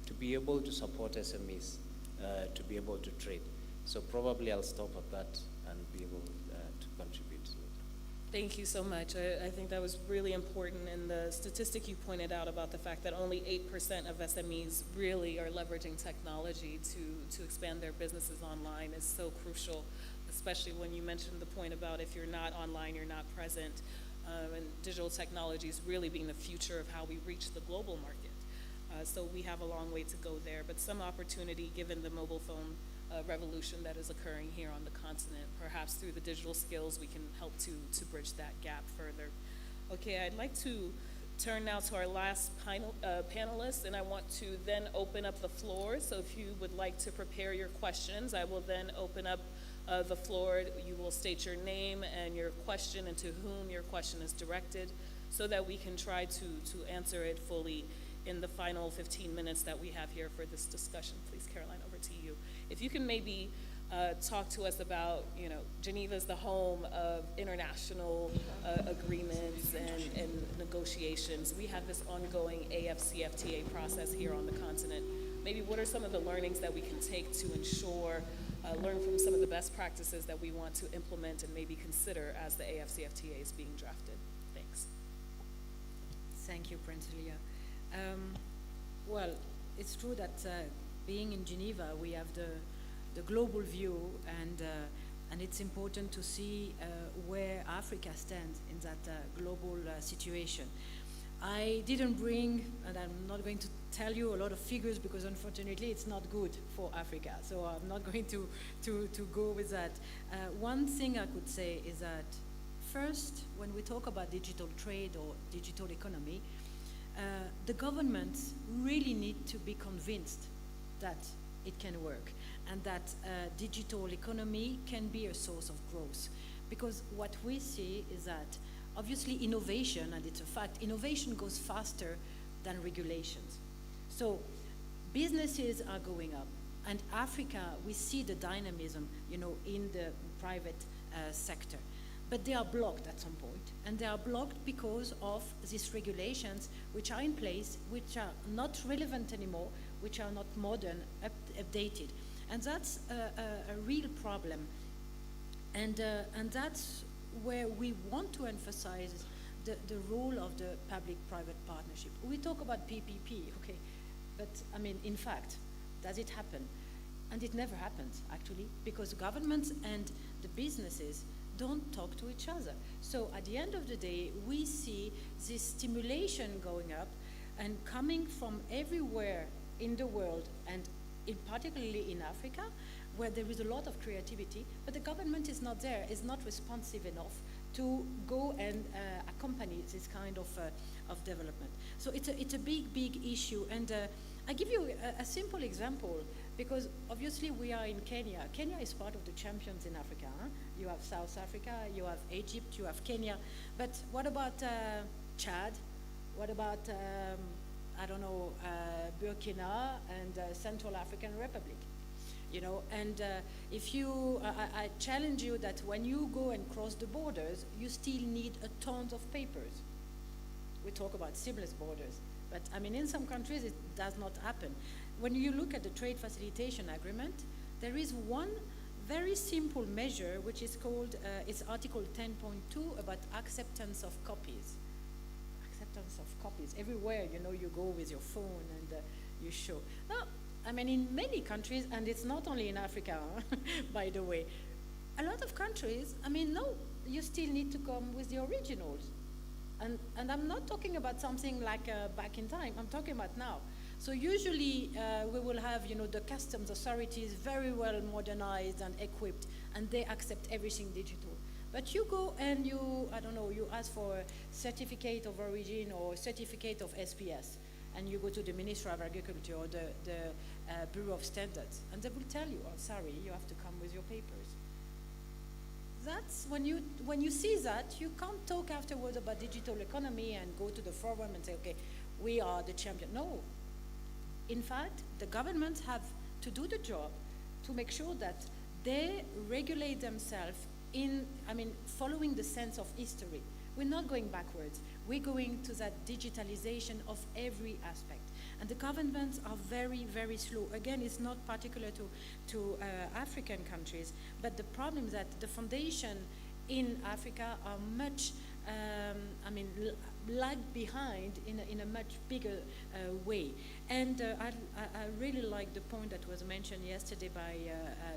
to be able to support SMEs, to be able to trade. So probably I'll stop at that and be able to contribute to it. Thank you so much. I think that was really important, and the statistic you pointed out about the fact that only 8% of SMEs really are leveraging technology to expand their businesses online is so crucial, especially when you mentioned the point about if you're not online, you're not present, and digital technologies really being the future of how we reach the global market. So we have a long way to go there, but some opportunity given the mobile phone revolution that is occurring here on the continent. Perhaps through the digital skills we can help to bridge that gap further. Okay, I'd like to turn now to our last panelist, and I want to then open up the floor. So if you would like to prepare your questions, I will then open up the floor. You will state your name and your question and to whom your question is directed so that we can try to answer it fully in the final 15 minutes that we have here for this discussion. Please, Caroline, over to you. If you can maybe talk to us about, Geneva is the home of international agreements and negotiations. We have this ongoing AFCFTA process here on the continent. Maybe what are some of the learnings that we can take to ensure, learn from some of the best practices that we want to implement and maybe consider as the AFCFTA is being drafted? Thanks. Thank you, Princelia. Well, it's true that being in Geneva, we have the global view, and it's important to see where Africa stands in that global situation. I didn't bring, and I'm not going to tell you a lot of figures because unfortunately it's not good for Africa, so I'm not going to go with that. One thing I could say is that first, when we talk about digital trade or digital economy, the governments really need to be convinced that it can work and that digital economy can be a source of growth. Because what we see is that obviously innovation, and it's a fact, innovation goes faster than regulations. So businesses are going up, and Africa, we see the dynamism, in the private sector. But they are blocked at some point, and they are blocked because of these regulations which are in place, which are not relevant anymore, which are not modern, updated. And that's a real problem. And that's where we want to emphasize the role of the public-private partnership. We talk about PPP, okay, but I mean, in fact, does it happen? And it never happens, actually, because governments and the businesses don't talk to each other. So at the end of the day, we see this stimulation going up and coming from everywhere in the world, and particularly in Africa, where there is a lot of creativity, but the government is not there, is not responsive enough to go and accompany this kind of development. So it's a big issue. And I give you a simple example, because obviously we are in Kenya. Kenya is part of the champions in Africa. Huh? You have South Africa, you have Egypt, you have Kenya. But what about Chad? What about, I don't know, Burkina and Central African Republic? And if you, I challenge you that when you go and cross the borders, you still need a ton of papers. We talk about seamless borders, but I mean, in some countries it does not happen. When you look at the trade facilitation agreement, there is one very simple measure which is called, it's Article 10.2 about acceptance of copies. Acceptance of copies. Everywhere, you go with your phone and you show. Now, I mean, in many countries, and it's not only in Africa, by the way, a lot of countries, I mean, no, you still need to come with the originals. And I'm not talking about something like back in time, I'm talking about now. So usually we will have, the customs authorities very well modernized and equipped, and they accept everything digital. But you go and you ask for a certificate of origin or certificate of SPS, and you go to the Ministry of Agriculture or the Bureau of Standards, and they will tell you, oh, sorry, you have to come with your papers. That's when you see that, you can't talk afterwards about digital economy and go to the forum and say, okay, we are the champion. No. In fact, the governments have to do the job to make sure that they regulate themselves following the sense of history. We're not going backwards. We're going to that digitalization of every aspect. And the governments are very, very slow. Again, it's not particular to African countries, but the problem is that the foundation in Africa are much, lag behind in a much bigger way. And I really like the point that was mentioned yesterday by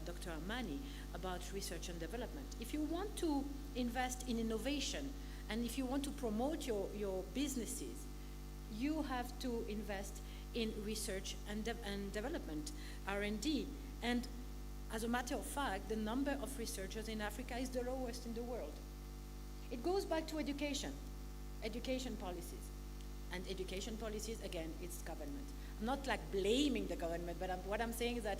Dr. Amani about research and development. If you want to invest in innovation, and if you want to promote your businesses, you have to invest in research and development, R&D. And as a matter of fact, the number of researchers in Africa is the lowest in the world. It goes back to education policies. And education policies, again, it's government. I'm not like blaming the government, but what I'm saying is that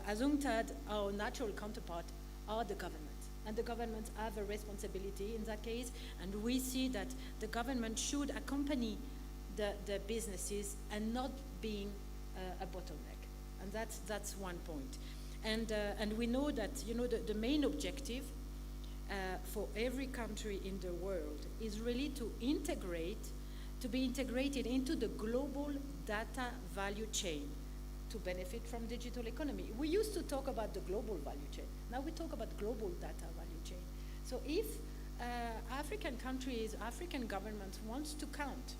as UNCTAD, our natural counterpart are the government. And the governments have a responsibility in that case, and we see that the government should accompany the businesses and not being a bottleneck. And that's one point. And we know that, you know, the main objective for every country in the world is really to be integrated into the global data value chain to benefit from digital economy. We used to talk about the global value chain. Now we talk about global data value chain. So if African countries, African governments wants to count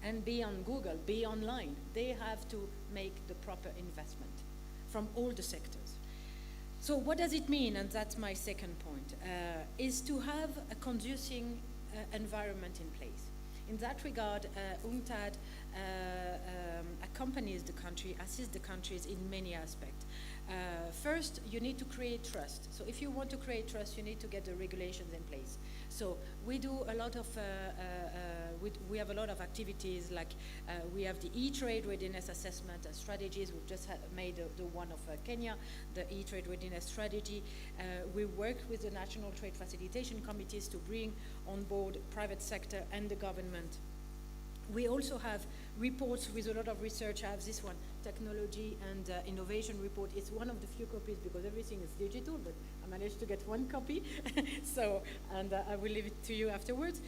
and be on Google, be online, they have to make the proper investment from all the sectors. So what does it mean? And that's my second point, is to have a conducive environment in place. In that regard, UNCTAD accompanies the country, assists the countries in many aspects. First, you need to create trust. So if you want to create trust, you need to get the regulations in place. So we do a lot of, we have a lot of activities, like we have the e-trade readiness assessment and strategies. We've just made the one of Kenya, the e-trade readiness strategy. We work with the national trade facilitation committees to bring on board private sector and the government. We also have reports with a lot of research. I have this one, technology and innovation report. It's one of the few copies because everything is digital, but I managed to get one copy. So, and I will leave it to you afterwards.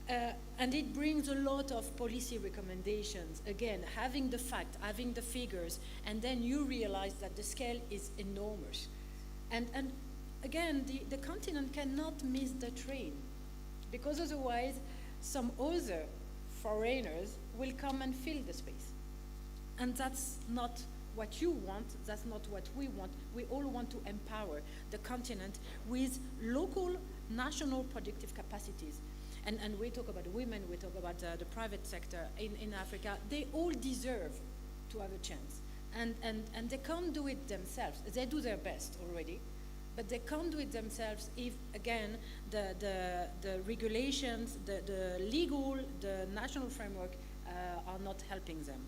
And it brings a lot of policy recommendations. Again, having the fact, having the figures, and then you realize that the scale is enormous. And again, the continent cannot miss the train, because otherwise some other foreigners will come and fill the space. And that's not what you want, that's not what we want. We all want to empower the continent with local, national productive capacities. And we talk about women, we talk about the private sector in Africa. They all deserve to have a chance. And they can't do it themselves. They do their best already, but they can't do it themselves if, again, the regulations, the legal, the national framework are not helping them.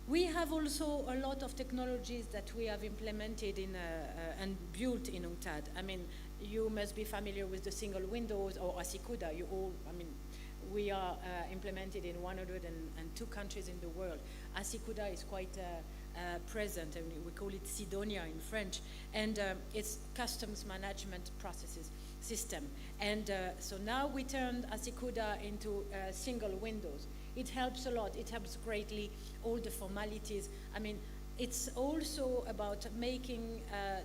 We have also a lot of technologies that we have implemented in and built in UNCTAD. I mean, you must be familiar with the single windows or ASICUDA. You all, I mean, we are implemented in 102 countries in the world. ASICUDA is quite present, and we call it Sidonia in French, and it's customs management processes system. And so now we turned ASICUDA into single windows. It helps a lot, it helps greatly, all the formalities. I mean, it's also about making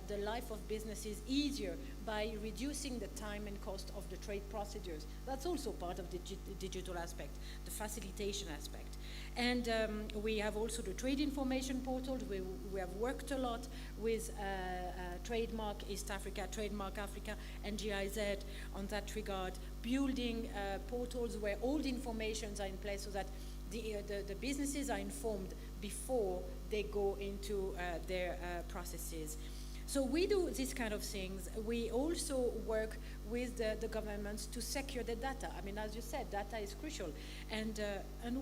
the life of businesses easier by reducing the time and cost of the trade procedures. That's also part of the digital aspect, the facilitation aspect. And we have also the trade information portals. We have worked a lot with Trademark East Africa, Trademark Africa, and GIZ on that regard, building portals where all the informations are in place so that the businesses are informed before they go into their processes. So we do these kind of things. We also work with the governments to secure the data. I mean, as you said, data is crucial. And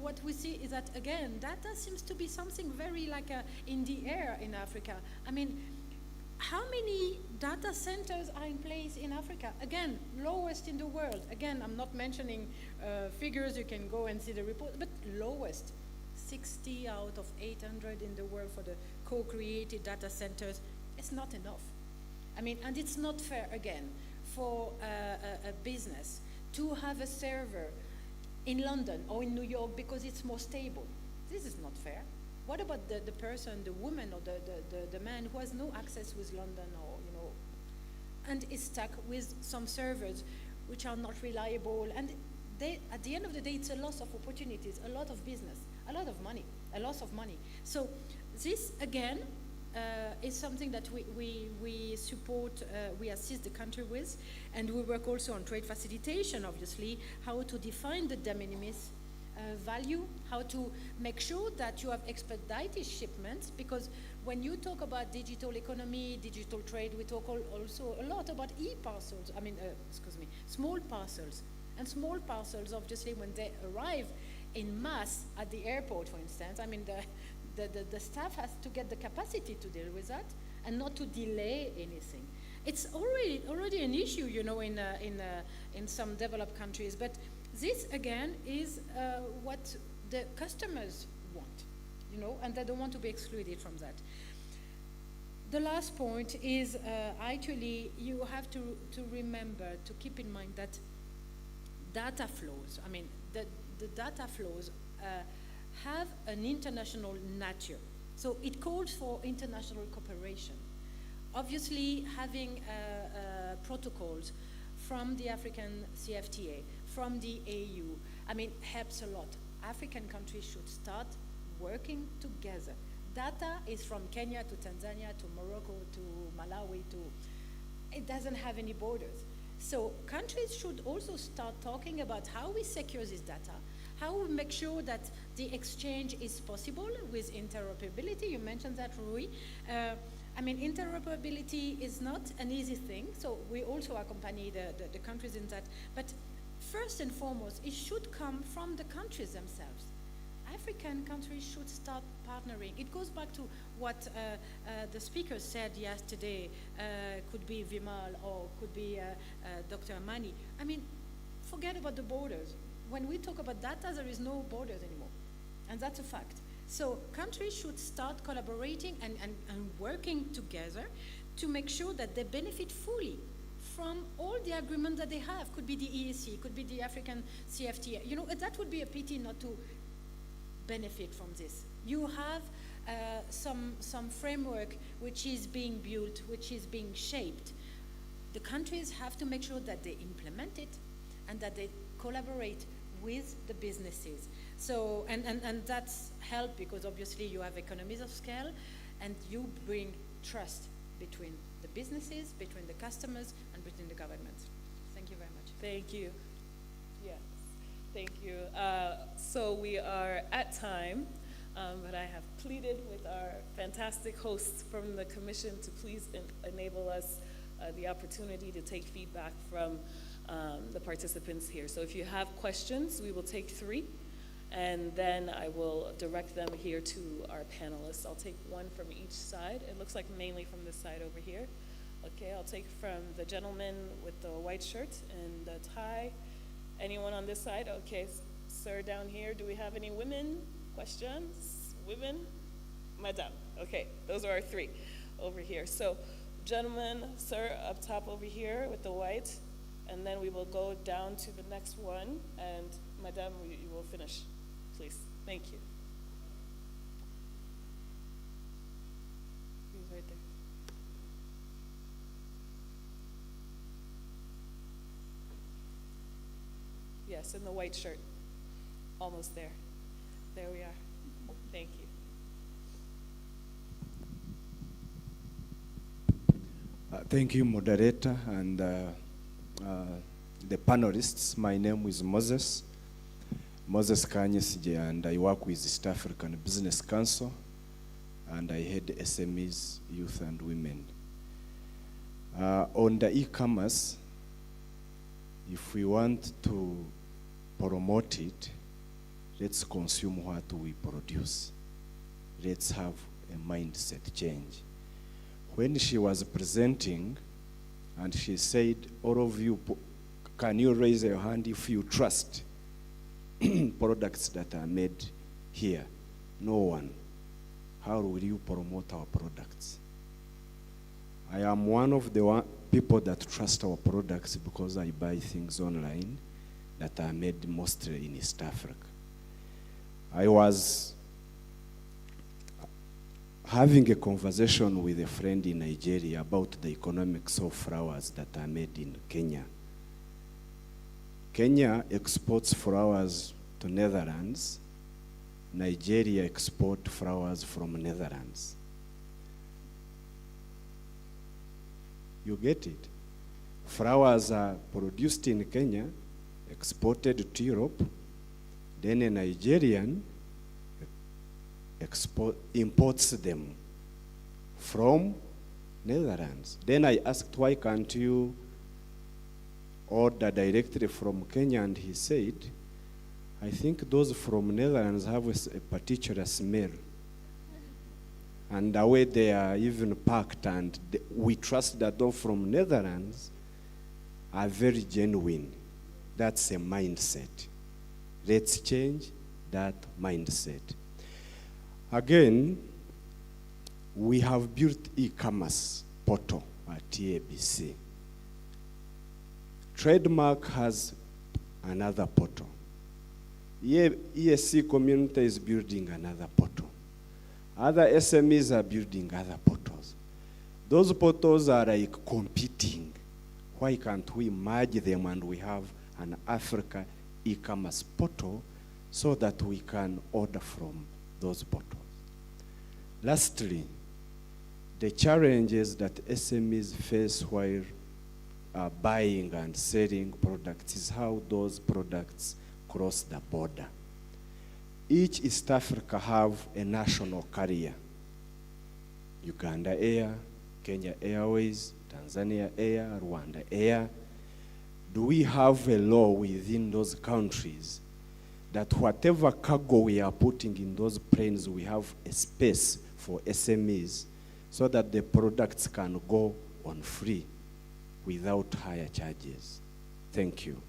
what we see is that, again, data seems to be something very like in the air in Africa. I mean, how many data centers are in place in Africa? Again, lowest in the world. Again, I'm not mentioning figures, you can go and see the report, but lowest. 60 out of 800 in the world for the co-created data centers. It's not enough. I mean, and it's not fair, again, for a business to have a server in London or in New York because it's more stable. This is not fair. What about the person, the woman or the man who has no access with London or, you know, and is stuck with some servers which are not reliable, and at the end of the day, it's a loss of opportunities, a lot of business, a lot of money, a loss of money. So this, again, is something that we support, we assist the country with, and we work also on trade facilitation, obviously, how to define the de minimis value, how to make sure that you have expedited shipments, because when you talk about digital economy, digital trade, we talk also a lot about e-parcels, I mean, small parcels. And small parcels, obviously, when they arrive in mass at the airport, for instance, I mean, the staff has to get the capacity to deal with that and not to delay anything. It's already an issue, you know, in some developed countries. But this again is what the customers want, you know, and they don't want to be excluded from that. The last point is actually you have to remember, to keep in mind that data flows, I mean, the data flows have an international nature. So it calls for international cooperation. Obviously, having protocols from the African CFTA, from the AU, I mean, helps a lot. African countries should start working together. Data is from Kenya to Tanzania to Morocco to Malawi it doesn't have any borders. So countries should also start talking about how we secure this data, how we make sure that the exchange is possible with interoperability. You mentioned that, Rui. I mean, interoperability is not an easy thing, so we also accompany the countries in that. But first and foremost, it should come from the countries themselves. African countries should start partnering. It goes back to what the speaker said yesterday, could be Vimal or could be Dr. Amani. I mean, forget about the borders. When we talk about data, there is no borders anymore, and that's a fact. So countries should start collaborating and working together to make sure that they benefit fully from all the agreements that they have. Could be the EAC, could be the African CFTA. You know, that would be a pity not to benefit from this. You have some framework which is being built, which is being shaped. The countries have to make sure that they implement it and that they collaborate with the businesses. So, and that's helped because obviously you have economies of scale and you bring trust between the businesses, between the customers, and between the governments. Thank you very much. Thank you. Yes, thank you. So we are at time, but I have pleaded with our fantastic hosts from the Commission to please enable us the opportunity to take feedback from the participants here. So if you have questions, we will take 3, and then I will direct them here to our panelists. I'll take one from each side. It looks like mainly from this side over here. Okay, I'll take from the gentleman with the white shirt and the tie. Anyone on this side? Okay, sir down here. Do we have any women questions? Women? Madame. Okay, those are our 3 over here. So, gentleman, sir, up top over here with the white, and then we will go down to the next one, and Madame, you will finish, please. Thank you. He's right there. Yes, in the white shirt. Almost there. There we are. Thank you. Thank you, moderator, and the panelists. My name is Moses Kanyesije, and I work with East African Business Council, and I head SMEs, Youth and Women. On the e-commerce, if we want to promote it, let's consume what we produce. Let's have a mindset change. When she was presenting, and she said, all of you, can you raise your hand if you trust products that are made here? No one. How will you promote our products? I am one of the people that trust our products because I buy things online that are made mostly in East Africa. I was having a conversation with a friend in Nigeria about the economics of flowers that are made in Kenya. Kenya exports flowers to Netherlands. Nigeria exports flowers from Netherlands. You get it? Flowers are produced in Kenya, exported to Europe, then a Nigerian imports them from Netherlands. Then I asked, why can't you order directly from Kenya? And he said, I think those from Netherlands have a particular smell. And the way they are even packed, and we trust that those from Netherlands are very genuine. That's a mindset. Let's change that mindset. Again, we have built e-commerce portal at TABC. Trademark has another portal. ESC community is building another portal. Other SMEs are building other portals. Those portals are like competing. Why can't we merge them and we have an Africa e-commerce portal so that we can order from those portals? Lastly, the challenges that SMEs face while buying and selling products is how those products cross the border. Each East Africa have a national carrier. Uganda Air, Kenya Airways, Tanzania Air, Rwanda Air. Do we have a law within those countries that whatever cargo we are putting in those planes, we have a space for SMEs so that the products can go on free without higher charges? Thank you.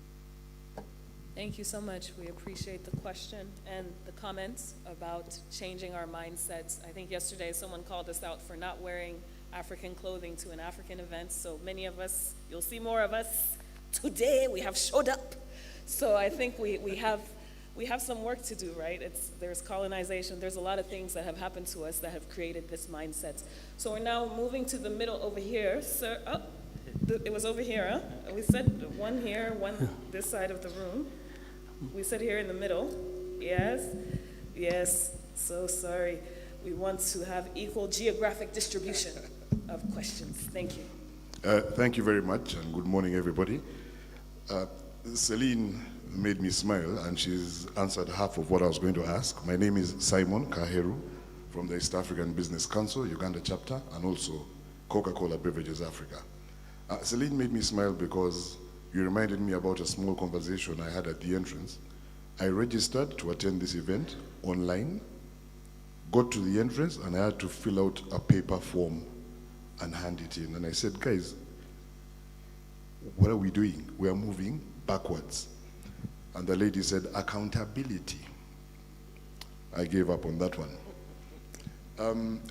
Thank you so much. We appreciate the question and the comments about changing our mindsets. I think yesterday someone called us out for not wearing African clothing to an African event. So many of us, you'll see more of us today. We have showed up. So I think we have some work to do, right? There's colonization. There's a lot of things that have happened to us that have created this mindset. So we're now moving to the middle over here. Sir, it was over here, huh? We said one here, one this side of the room. We said here in the middle. Yes? Yes. So sorry. We want to have equal geographic distribution of questions. Thank you. Thank you very much, and good morning, everybody. Celine made me smile, and she's answered half of what I was going to ask. My name is Simon Kaheru from the East African Business Council, Uganda chapter, and also Coca-Cola Beverages Africa. Celine made me smile because you reminded me about a small conversation I had at the entrance. I registered to attend this event online, got to the entrance, and I had to fill out a paper form and hand it in. And I said, guys, what are we doing? We are moving backwards. And the lady said, accountability. I gave up on that one.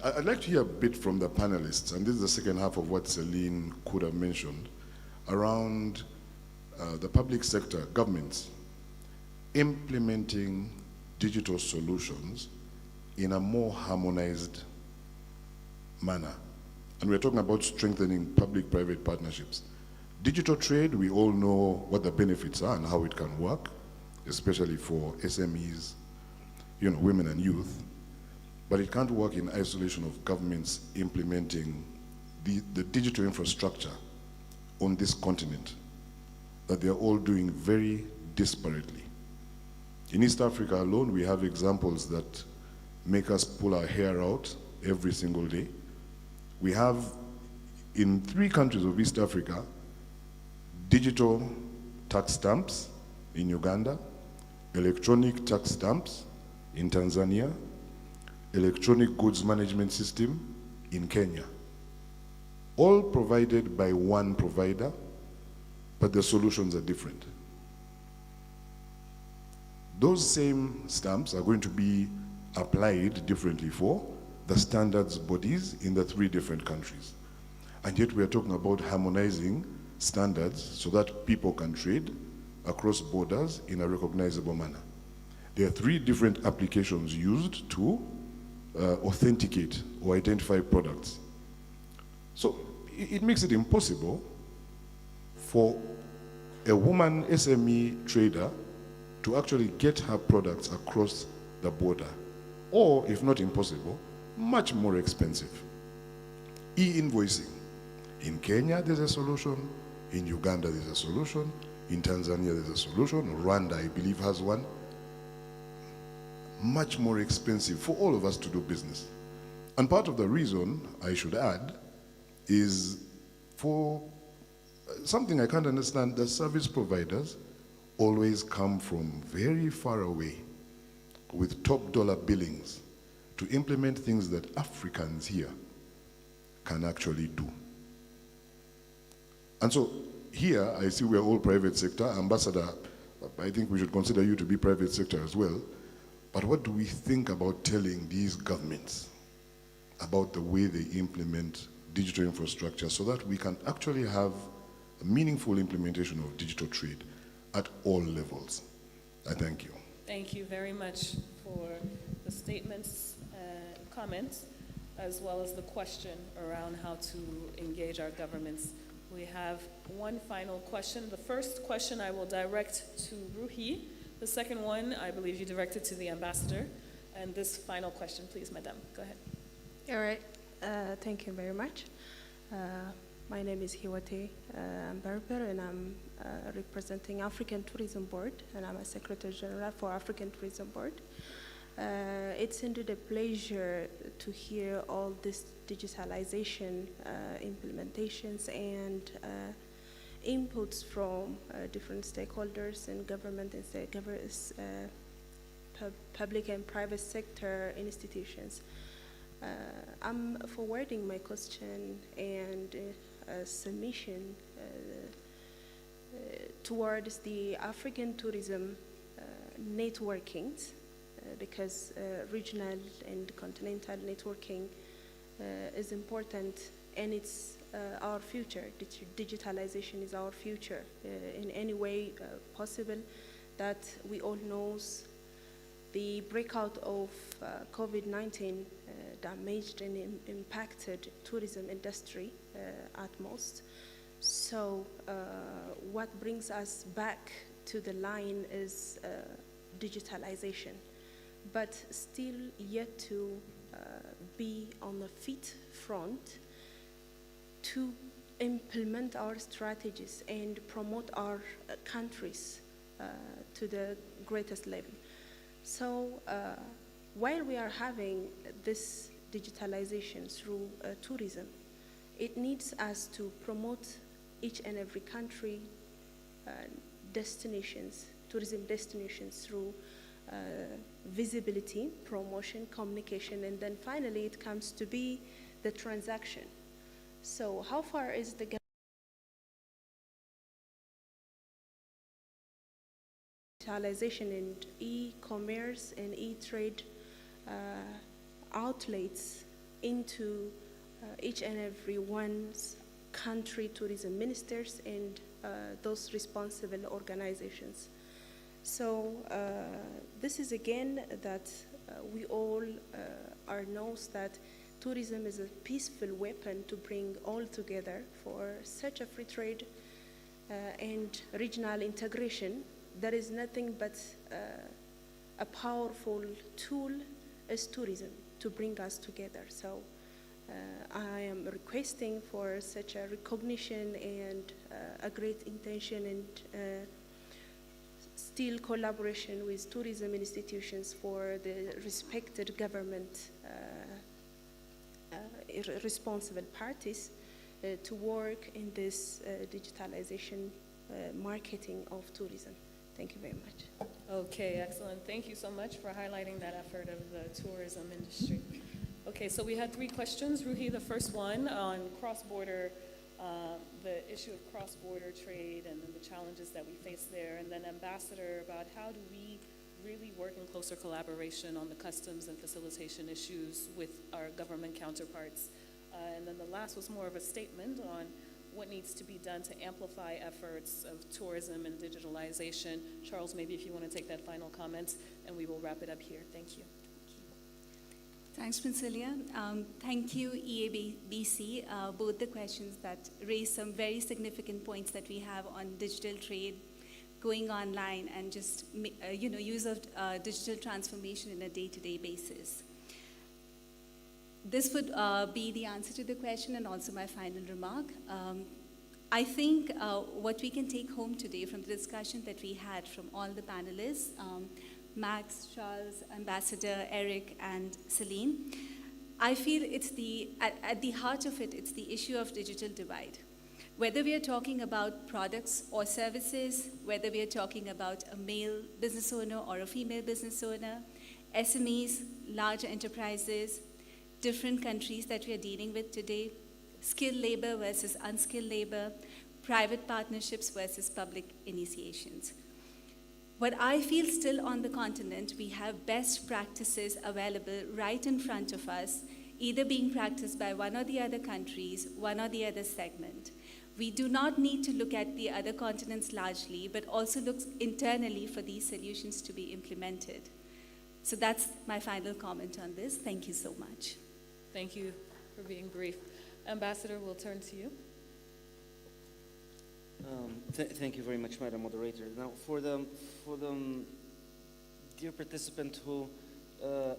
I'd like to hear a bit from the panelists, and this is the second half of what Celine could have mentioned, around the public sector, governments, implementing digital solutions in a more harmonized manner. And we're talking about strengthening public-private partnerships. Digital trade, we all know what the benefits are and how it can work, especially for SMEs, women and youth. But it can't work in isolation of governments implementing the digital infrastructure on this continent that they're all doing very disparately. In East Africa alone, we have examples that make us pull our hair out every single day. We have, in 3 countries of East Africa, digital tax stamps in Uganda, electronic tax stamps in Tanzania, electronic goods management system in Kenya. All provided by one provider, but the solutions are different. Those same stamps are going to be applied differently for the standards bodies in the 3 different countries. And yet we are talking about harmonizing standards so that people can trade across borders in a recognizable manner. There are 3 different applications used to authenticate or identify products. So it makes it impossible for a woman SME trader to actually get her products across the border. Or, if not impossible, much more expensive. E-invoicing. In Kenya, there's a solution. In Uganda, there's a solution. In Tanzania, there's a solution. Rwanda, I believe, has one. Much more expensive for all of us to do business. And part of the reason, I should add, is for something I can't understand. The service providers always come from very far away with top dollar billings to implement things that Africans here can actually do. And so here, I see we're all private sector. Ambassador, I think we should consider you to be private sector as well. But what do we think about telling these governments about the way they implement digital infrastructure so that we can actually have a meaningful implementation of digital trade at all levels? I thank you. Thank you very much for the statements, comments, as well as the question around how to engage our governments. We have one final question. The first question I will direct to Ruhi. The second one, I believe you directed to the ambassador. And this final question, please, madam, go ahead. All right, thank you very much. My name is 𝗭𝗧𝗧 𝗪𝗪𝗪, and I'm representing African Tourism Board, and I'm a Secretary General for African Tourism Board. It's indeed a pleasure to hear all this digitalization implementations and inputs from different stakeholders in government and public and private sector institutions. I'm forwarding my question and submission towards the African tourism networkings, because regional and continental networking is important, and it's our future. Digitalization is our future in any way possible. That we all know the breakout of COVID-19 damaged and impacted tourism industry at most. So what brings us back to the line is digitalization, but still yet to be on the fit front to implement our strategies and promote our countries to the greatest level. So while we are having this digitalization through tourism, it needs us to promote each and every country destinations, tourism destinations through visibility, promotion, communication, and then finally it comes to be the transaction. So how far is the digitalization and e-commerce and e-trade outlets into each and every one's country tourism ministers and those responsible organizations? So this is again that we all knows that tourism is a peaceful weapon to bring all together for such a free trade and regional integration. There is nothing but a powerful tool is tourism to bring us together. So I am requesting for such a recognition and a great intention and still collaboration with tourism institutions for the respected government responsible parties to work in this digitalization marketing of tourism. Thank you very much. Okay, excellent. Thank you so much for highlighting that effort of the tourism industry. Okay, so we had three questions. Ruhi, the first one on cross-border, the issue of cross-border trade and the challenges that we face there, and then Ambassador about how do we really work in closer collaboration on the customs and facilitation issues with our government counterparts. And then the last was more of a statement on what needs to be done to amplify efforts of tourism and digitalization. Charles, maybe if you want to take that final comment, and we will wrap it up here. Thank you. Thanks, Princelia. Thank you, EABC. Both the questions that raised some very significant points that we have on digital trade, going online, and just use of digital transformation in a day-to-day basis. This would be the answer to the question and also my final remark. I think what we can take home today from the discussion that we had from all the panelists, Max, Charles, Ambassador, Eric, and Celine, I feel it's at the heart of it, it's the issue of digital divide. Whether we are talking about products or services, whether we are talking about a male business owner or a female business owner, SMEs, large enterprises, different countries that we are dealing with today, skilled labor versus unskilled labor, private partnerships versus public initiations. What I feel still on the continent, we have best practices available right in front of us, either being practiced by one or the other countries, one or the other segment. We do not need to look at the other continents largely, but also look internally for these solutions to be implemented. So that's my final comment on this. Thank you so much. Thank you for being brief. Ambassador, we'll turn to you. Thank you very much, Madam Moderator. Now, for the dear participant who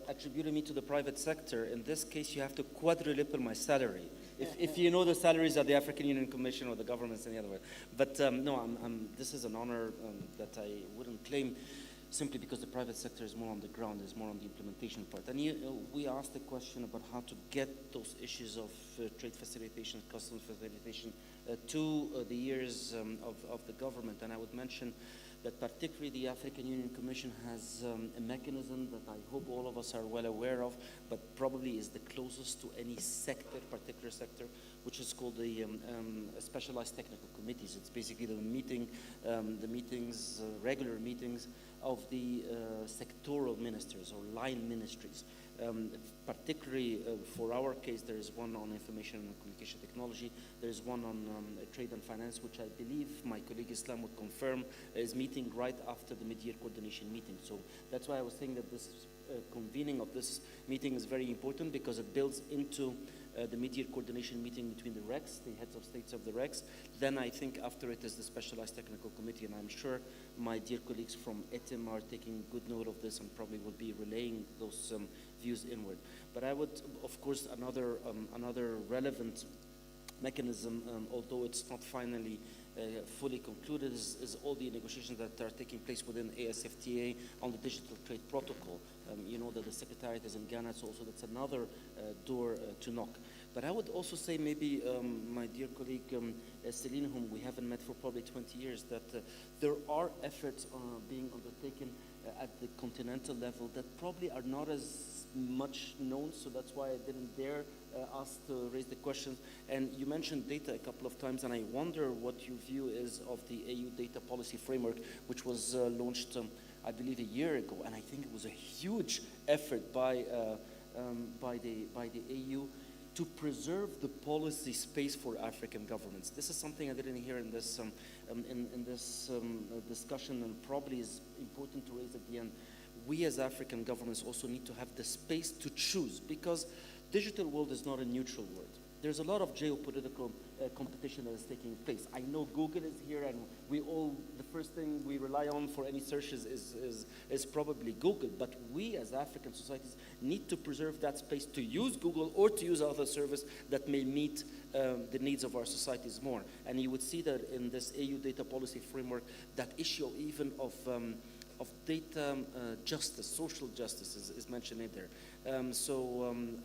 attributed me to the private sector, in this case, you have to quadruple my salary. If you know the salaries of the African Union Commission or the governments any other way. But no, this is an honor that I wouldn't claim simply because the private sector is more on the ground, is more on the implementation part. And we asked the question about how to get those issues of trade facilitation, customs facilitation to the ears of the government. And I would mention that particularly the African Union Commission has a mechanism that I hope all of us are well aware of, but probably is the closest to any sector, particular sector, which is called the specialized technical committees. It's basically the meetings, regular meetings of the sectoral ministers or line ministries. Particularly for our case, there is one on information and communication technology. There is one on trade and finance, which I believe my colleague Islam would confirm is meeting right after the mid-year coordination meeting. So that's why I was saying that this convening of this meeting is very important, because it builds into the mid-year coordination meeting between the RECs, the heads of states of the RECs. Then I think after it is the specialized technical committee, and I'm sure my dear colleagues from ETIM are taking good note of this and probably will be relaying those views inward. But I would, of course, another relevant mechanism, although it's not finally fully concluded, is all the negotiations that are taking place within ASFTA on the digital trade protocol. You know that the Secretariat is in Ghana, so also that's another door to knock. But I would also say maybe, my dear colleague Celine, whom we haven't met for probably 20 years, that there are efforts being undertaken at the continental level that probably are not as much known, so that's why I didn't dare ask to raise the questions. And you mentioned data a couple of times, and I wonder what your view is of the AU data policy framework, which was launched, I believe, a year ago, and I think it was a huge effort by the AU to preserve the policy space for African governments. This is something I didn't hear in this discussion, and probably is important to raise at the end. We as African governments also need to have the space to choose, because digital world is not a neutral world. There's a lot of geopolitical competition that is taking place. I know Google is here, and the first thing we rely on for any searches is probably Google, but we as African societies need to preserve that space to use Google or to use other service that may meet the needs of our societies more. And you would see that in this AU data policy framework, that issue even of data justice, social justice is mentioned in there.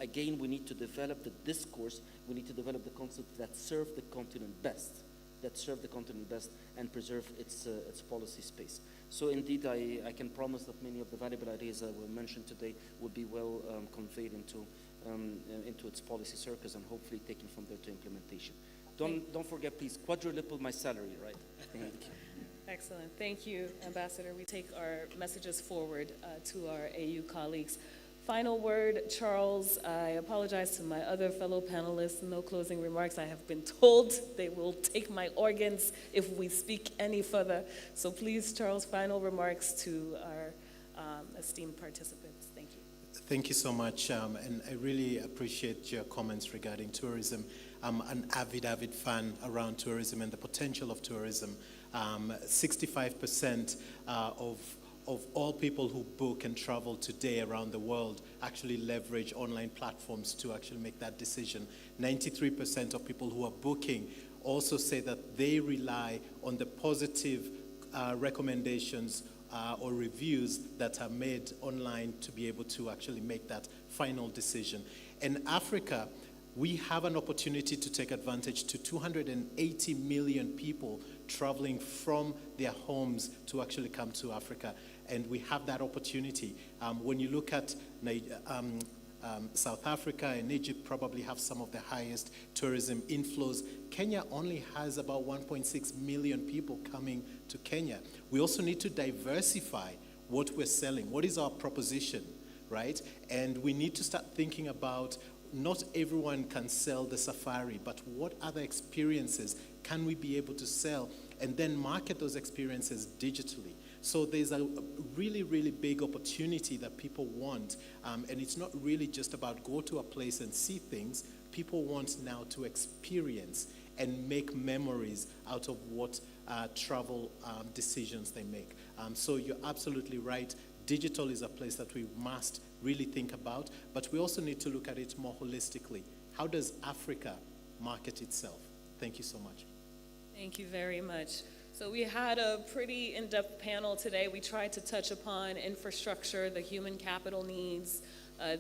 Again, we need to develop the discourse, we need to develop the concepts that serve the continent best, and preserve its policy space. So indeed, I can promise that many of the valuable ideas that were mentioned today will be well conveyed into its policy circles and hopefully taken from there to implementation. Don't forget, please, quadruple my salary, right? Thank you. Excellent. Thank you, Ambassador. We take our messages forward to our AU colleagues. Final word, Charles. I apologize to my other fellow panelists. No closing remarks. I have been told they will take my organs if we speak any further. So please, Charles, final remarks to our esteemed participants. Thank you. Thank you so much, and I really appreciate your comments regarding tourism. I'm an avid fan around tourism and the potential of tourism. 65% of all people who book and travel today around the world actually leverage online platforms to actually make that decision. 93% of people who are booking also say that they rely on the positive recommendations or reviews that are made online to be able to actually make that final decision. In Africa, we have an opportunity to take advantage to 280 million people traveling from their homes to actually come to Africa. And we have that opportunity. When you look at South Africa and Egypt probably have some of the highest tourism inflows. Kenya only has about 1.6 million people coming to Kenya. We also need to diversify what we're selling. What is our proposition, right? And we need to start thinking about not everyone can sell the safari, but what other experiences can we be able to sell and then market those experiences digitally? So there's a really, really big opportunity that people want, and it's not really just about go to a place and see things. People want now to experience and make memories out of what travel decisions they make. So you're absolutely right. Digital is a place that we must really think about, but we also need to look at it more holistically. How does Africa market itself? Thank you so much. Thank you very much. So we had a pretty in-depth panel today. We tried to touch upon infrastructure, the human capital needs,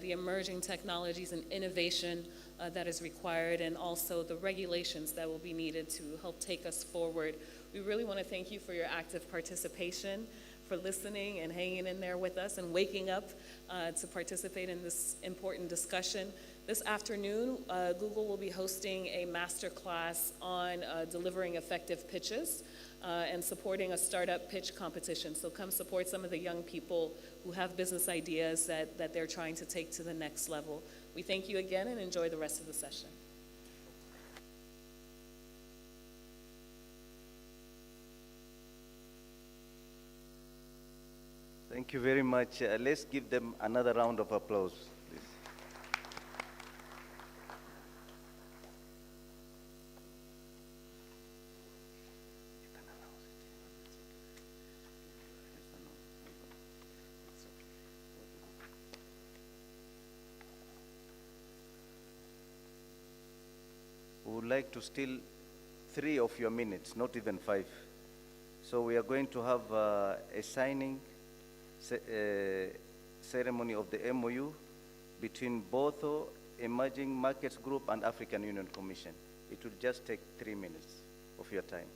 the emerging technologies and innovation that is required, and also the regulations that will be needed to help take us forward. We really want to thank you for your active participation, for listening and hanging in there with us and waking up to participate in this important discussion. This afternoon, Google will be hosting a masterclass on delivering effective pitches and supporting a startup pitch competition. So come support some of the young people who have business ideas that they're trying to take to the next level. We thank you again and enjoy the rest of the session. Thank you very much. Let's give them another round of applause, please. We would like to steal 3 of your minutes, not even 5. So we are going to have a signing ceremony of the MOU between both Emerging Markets Group and African Union Commission. It will just take 3 minutes of your time.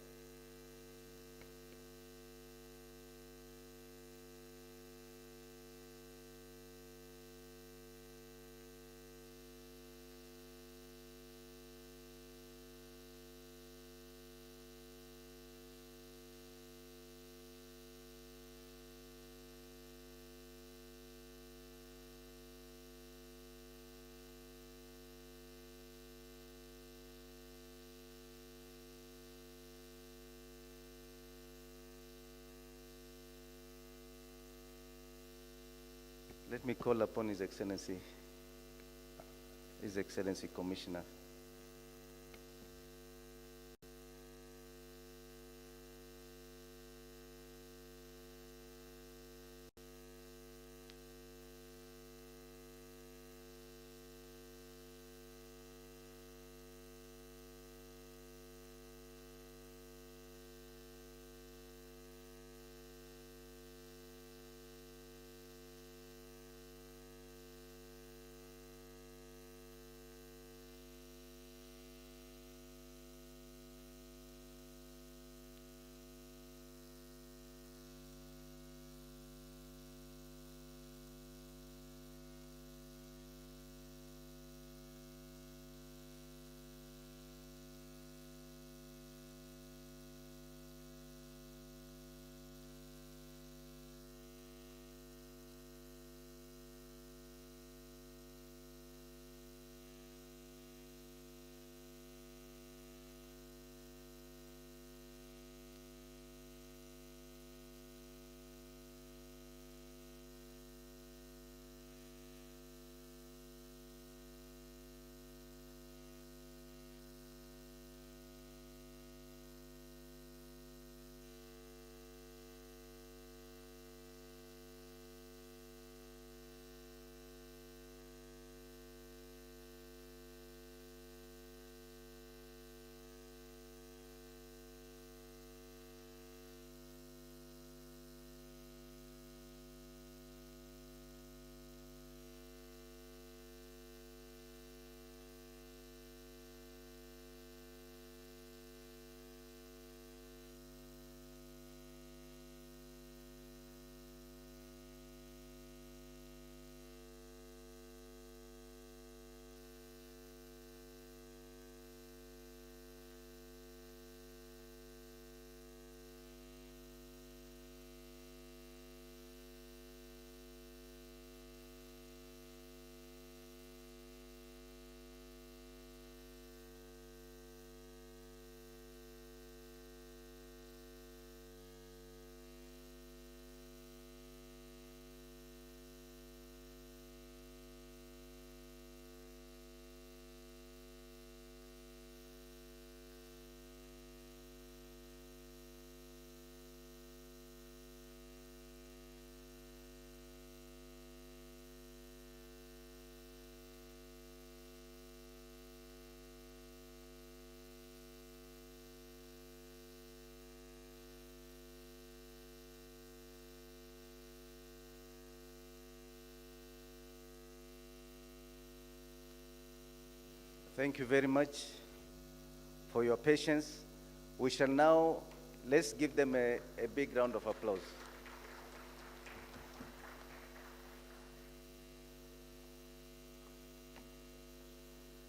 Let me call upon His Excellency Commissioner. Thank you very much for your patience. We shall now, let's give them a big round of applause.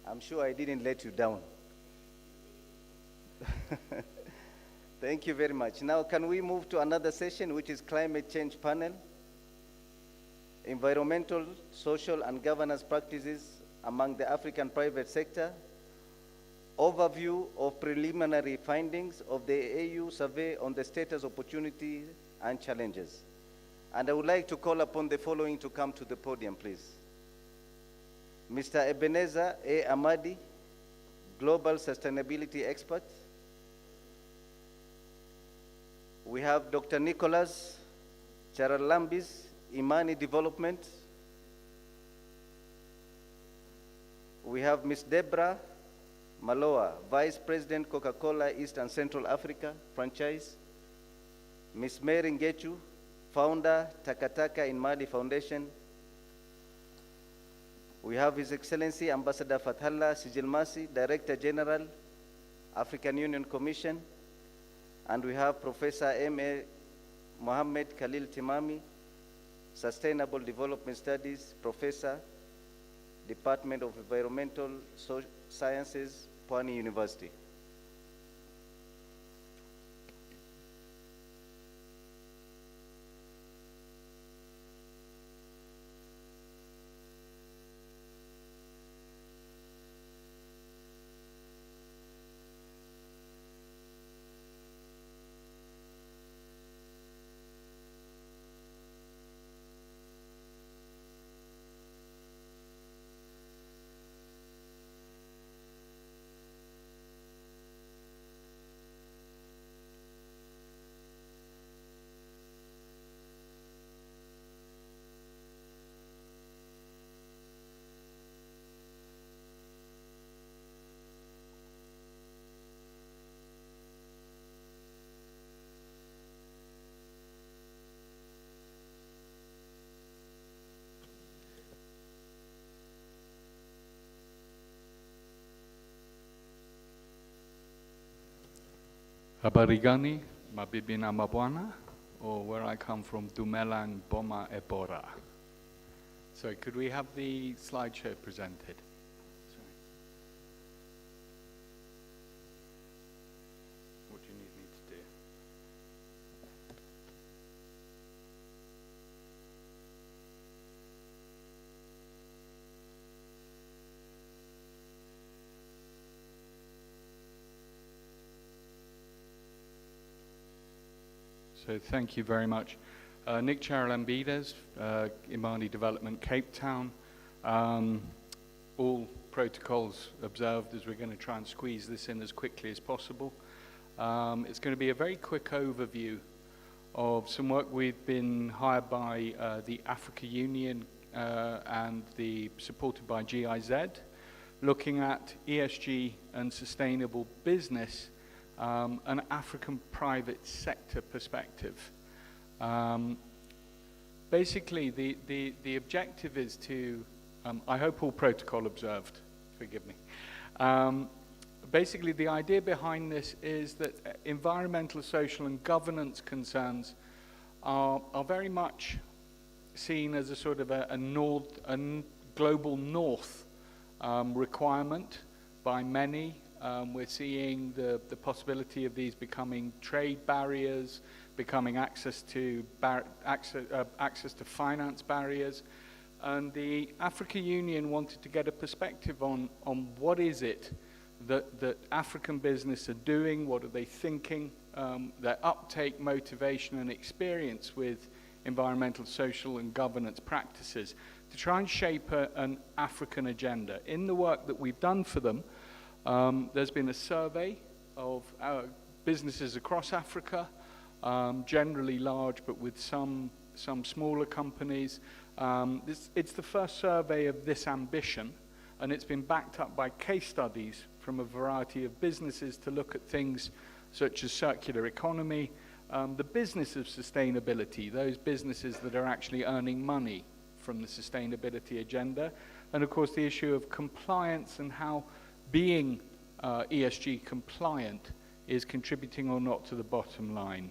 I'm sure I didn't let you down. Thank you very much. Now, can we move to another session, which is climate change panel, environmental, social, and governance practices among the African private sector, overview of preliminary findings of the AU survey on the status, opportunities, and challenges. And I would like to call upon the following to come to the podium, please. Mr. 𝗭𝗰𝗖𝗓𝗧𝗛𝗛, Global Sustainability Expert. We have Dr. Nicholas Charalambis, Imani Development. We have Ms. Deborah Maloa, Vice President, Coca-Cola East and Central Africa franchise. Ms. Mary Ngechu, Founder, Takataka in Mali Foundation. We have His Excellency Ambassador 𝗭𝟑𝗪 𝗧𝗛 Director General, African Union Commission. And we have Professor M.A. Mohammed Khalil Timami, Sustainable Development Studies Professor, Department of Environmental Sciences, Pwani University. Habari gani, mabibi na mabwana, or where I come from, Dumelang Boma Ebora. So could we have the slideshow presented? Sorry. What do you need me to do? So thank you very much. Nick Charalambis, Imani Development, Cape Town. All protocols observed as we're going to try and squeeze this in as quickly as possible. It's going to be a very quick overview of some work we've been hired by the Africa Union and supported by GIZ, looking at ESG and sustainable business, an African private sector perspective. Basically, the objective is to, I hope all protocol observed, forgive me. Basically, the idea behind this is that environmental, social, and governance concerns are very much seen as a sort of a global north requirement by many. We're seeing the possibility of these becoming trade barriers, becoming access to finance barriers. And the Africa Union wanted to get a perspective on what is it that African business are doing, what are they thinking, their uptake, motivation, and experience with environmental, social, and governance practices to try and shape an African agenda. In the work that we've done for them, there's been a survey of businesses across Africa, generally large, but with some smaller companies. It's the first survey of this ambition, and it's been backed up by case studies from a variety of businesses to look at things such as circular economy, the business of sustainability, those businesses that are actually earning money from the sustainability agenda, and of course the issue of compliance and how being ESG compliant is contributing or not to the bottom line.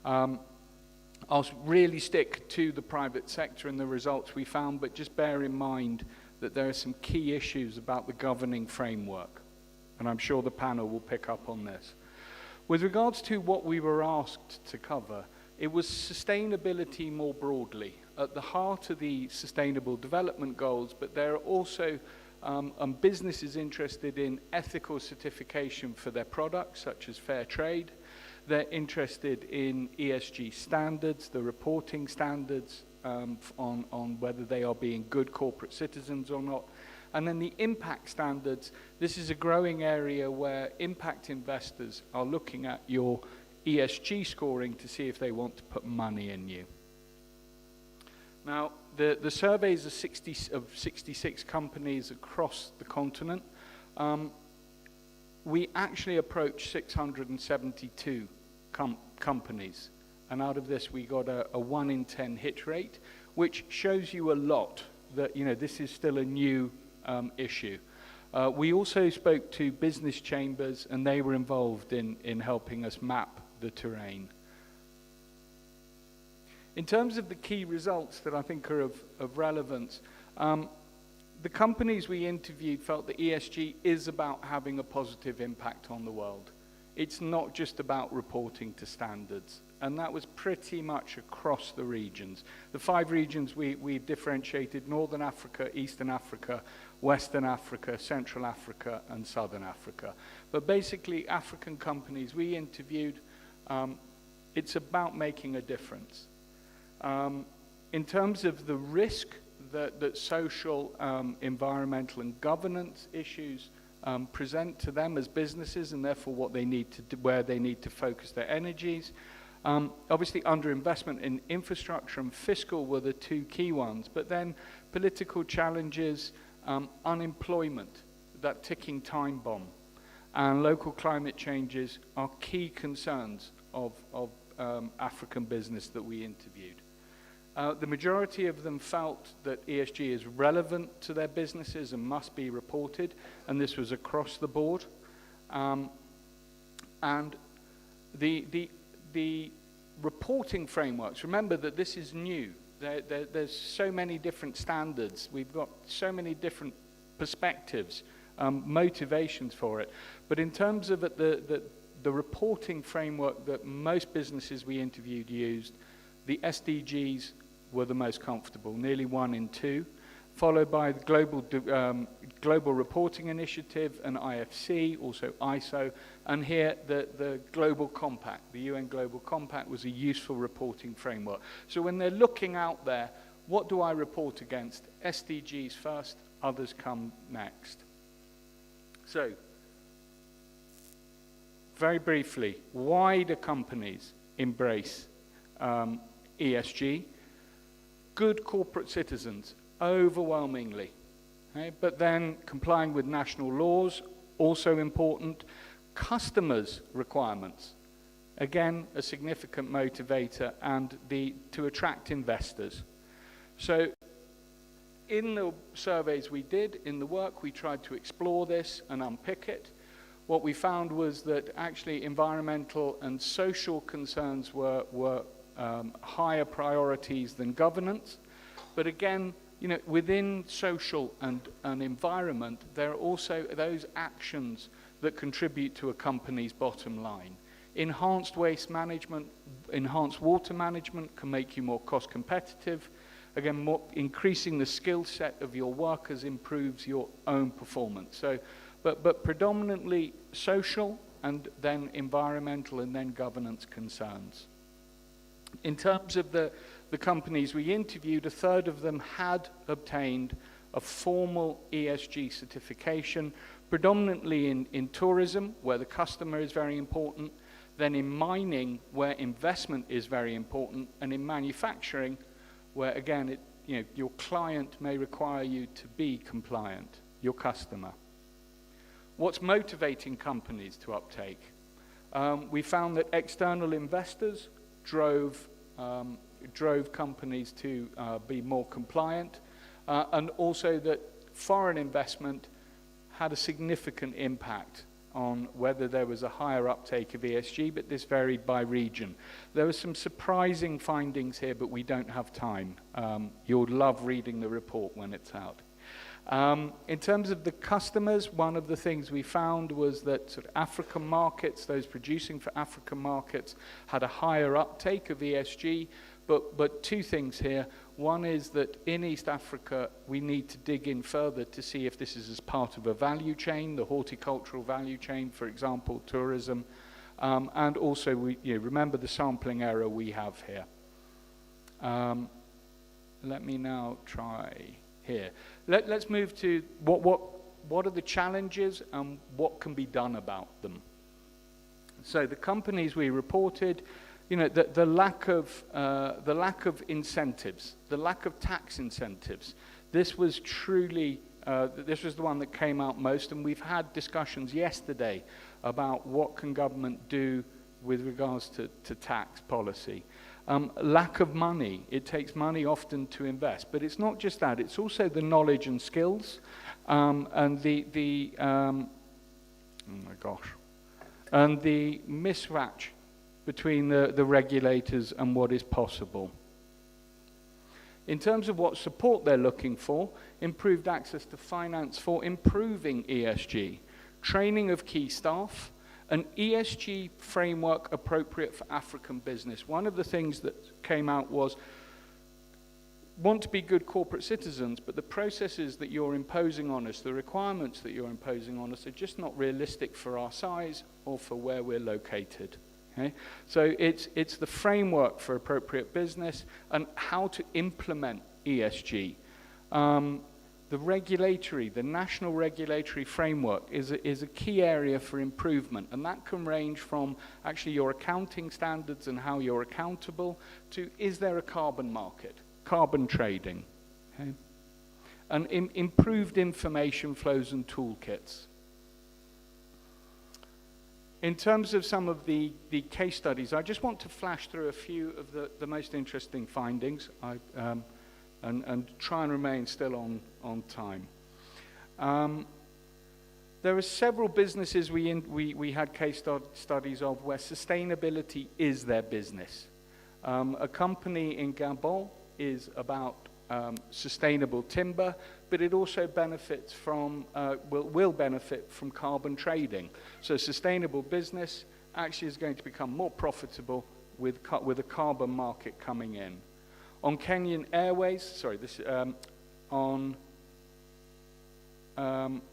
I'll really stick to the private sector and the results we found, but just bear in mind that there are some key issues about the governing framework, and I'm sure the panel will pick up on this. With regards to what we were asked to cover, it was sustainability more broadly, at the heart of the Sustainable Development Goals, but there are also businesses interested in ethical certification for their products, such as fair trade. They're interested in ESG standards, the reporting standards on whether they are being good corporate citizens or not. And then the impact standards, this is a growing area where impact investors are looking at your ESG scoring to see if they want to put money in you. Now, the surveys of 66 companies across the continent. We actually approached 672 companies, and out of this we got a 1 in 10 hit rate, which shows you a lot that, you know, this is still a new issue. We also spoke to business chambers, and they were involved in helping us map the terrain. In terms of the key results that I think are of relevance, the companies we interviewed felt that ESG is about having a positive impact on the world. It's not just about reporting to standards, and that was pretty much across the regions. The 5 regions we've differentiated: Northern Africa, Eastern Africa, Western Africa, Central Africa, and Southern Africa. But basically, African companies we interviewed, it's about making a difference. In terms of the risk that social, environmental, and governance issues present to them as businesses, and therefore what they need to do, where they need to focus their energies. Obviously, underinvestment in infrastructure and fiscal were the 2 key ones, but then political challenges, unemployment, that ticking time bomb, and local climate changes are key concerns of African business that we interviewed. The majority of them felt that ESG is relevant to their businesses and must be reported, and this was across the board. And the reporting frameworks, remember that this is new. There's so many different standards. We've got so many different perspectives, motivations for it. But in terms of the reporting framework that most businesses we interviewed used, the SDGs were the most comfortable, nearly 1 in 2, followed by the Global Reporting Initiative and IFC, also ISO, and here the Global Compact, the UN Global Compact was a useful reporting framework. So when they're looking out there, what do I report against? SDGs first, others come next. So, very briefly, why do companies embrace ESG? Good corporate citizens, overwhelmingly. Okay? But then complying with national laws, also important. Customers' requirements, again, a significant motivator, and to attract investors. So in the surveys we did, in the work, we tried to explore this and unpick it. What we found was that actually environmental and social concerns were higher priorities than governance. But again, you know, within social and environment, there are also those actions that contribute to a company's bottom line. Enhanced waste management, enhanced water management can make you more cost competitive. Again, increasing the skill set of your workers improves your own performance. So, but predominantly social, and then environmental, and then governance concerns. In terms of the companies we interviewed, 1/3 of them had obtained a formal ESG certification, predominantly in tourism, where the customer is very important, then in mining, where investment is very important, and in manufacturing, where again, your client may require you to be compliant, your customer. What's motivating companies to uptake? We found that external investors drove companies to be more compliant, and also that foreign investment had a significant impact on whether there was a higher uptake of ESG, but this varied by region. There were some surprising findings here, but we don't have time. You'll love reading the report when it's out. In terms of the customers, one of the things we found was that sort of African markets, those producing for African markets, had a higher uptake of ESG, but two things here. One is that in East Africa, we need to dig in further to see if this is as part of a value chain, the horticultural value chain, for example, tourism, and also remember the sampling error we have here. Let me now try here. Let's move to what are the challenges and what can be done about them. So the companies we reported, the lack of incentives, the lack of tax incentives. This was truly, this was the one that came out most, and we've had discussions yesterday about what can government do with regards to tax policy. Lack of money. It takes money often to invest, but it's not just that. It's also the knowledge and skills, and oh my gosh, and the mismatch between the regulators and what is possible. In terms of what support they're looking for, improved access to finance for improving ESG, training of key staff, an ESG framework appropriate for African business. One of the things that came out was, want to be good corporate citizens, but the processes that you're imposing on us, the requirements that you're imposing on us are just not realistic for our size or for where we're located. Okay? So it's the framework for appropriate business and how to implement ESG. The national regulatory framework is a key area for improvement, and that can range from actually your accounting standards and how you're accountable to, is there a carbon market, carbon trading, okay? And improved information flows and toolkits. In terms of some of the case studies, I just want to flash through a few of the most interesting findings and try and remain still on time. There are several businesses we had case studies of where sustainability is their business. A company in Gabon is about sustainable timber, but it also benefits from, will benefit from carbon trading. So sustainable business actually is going to become more profitable with a carbon market coming in. On Kenyan Airways, on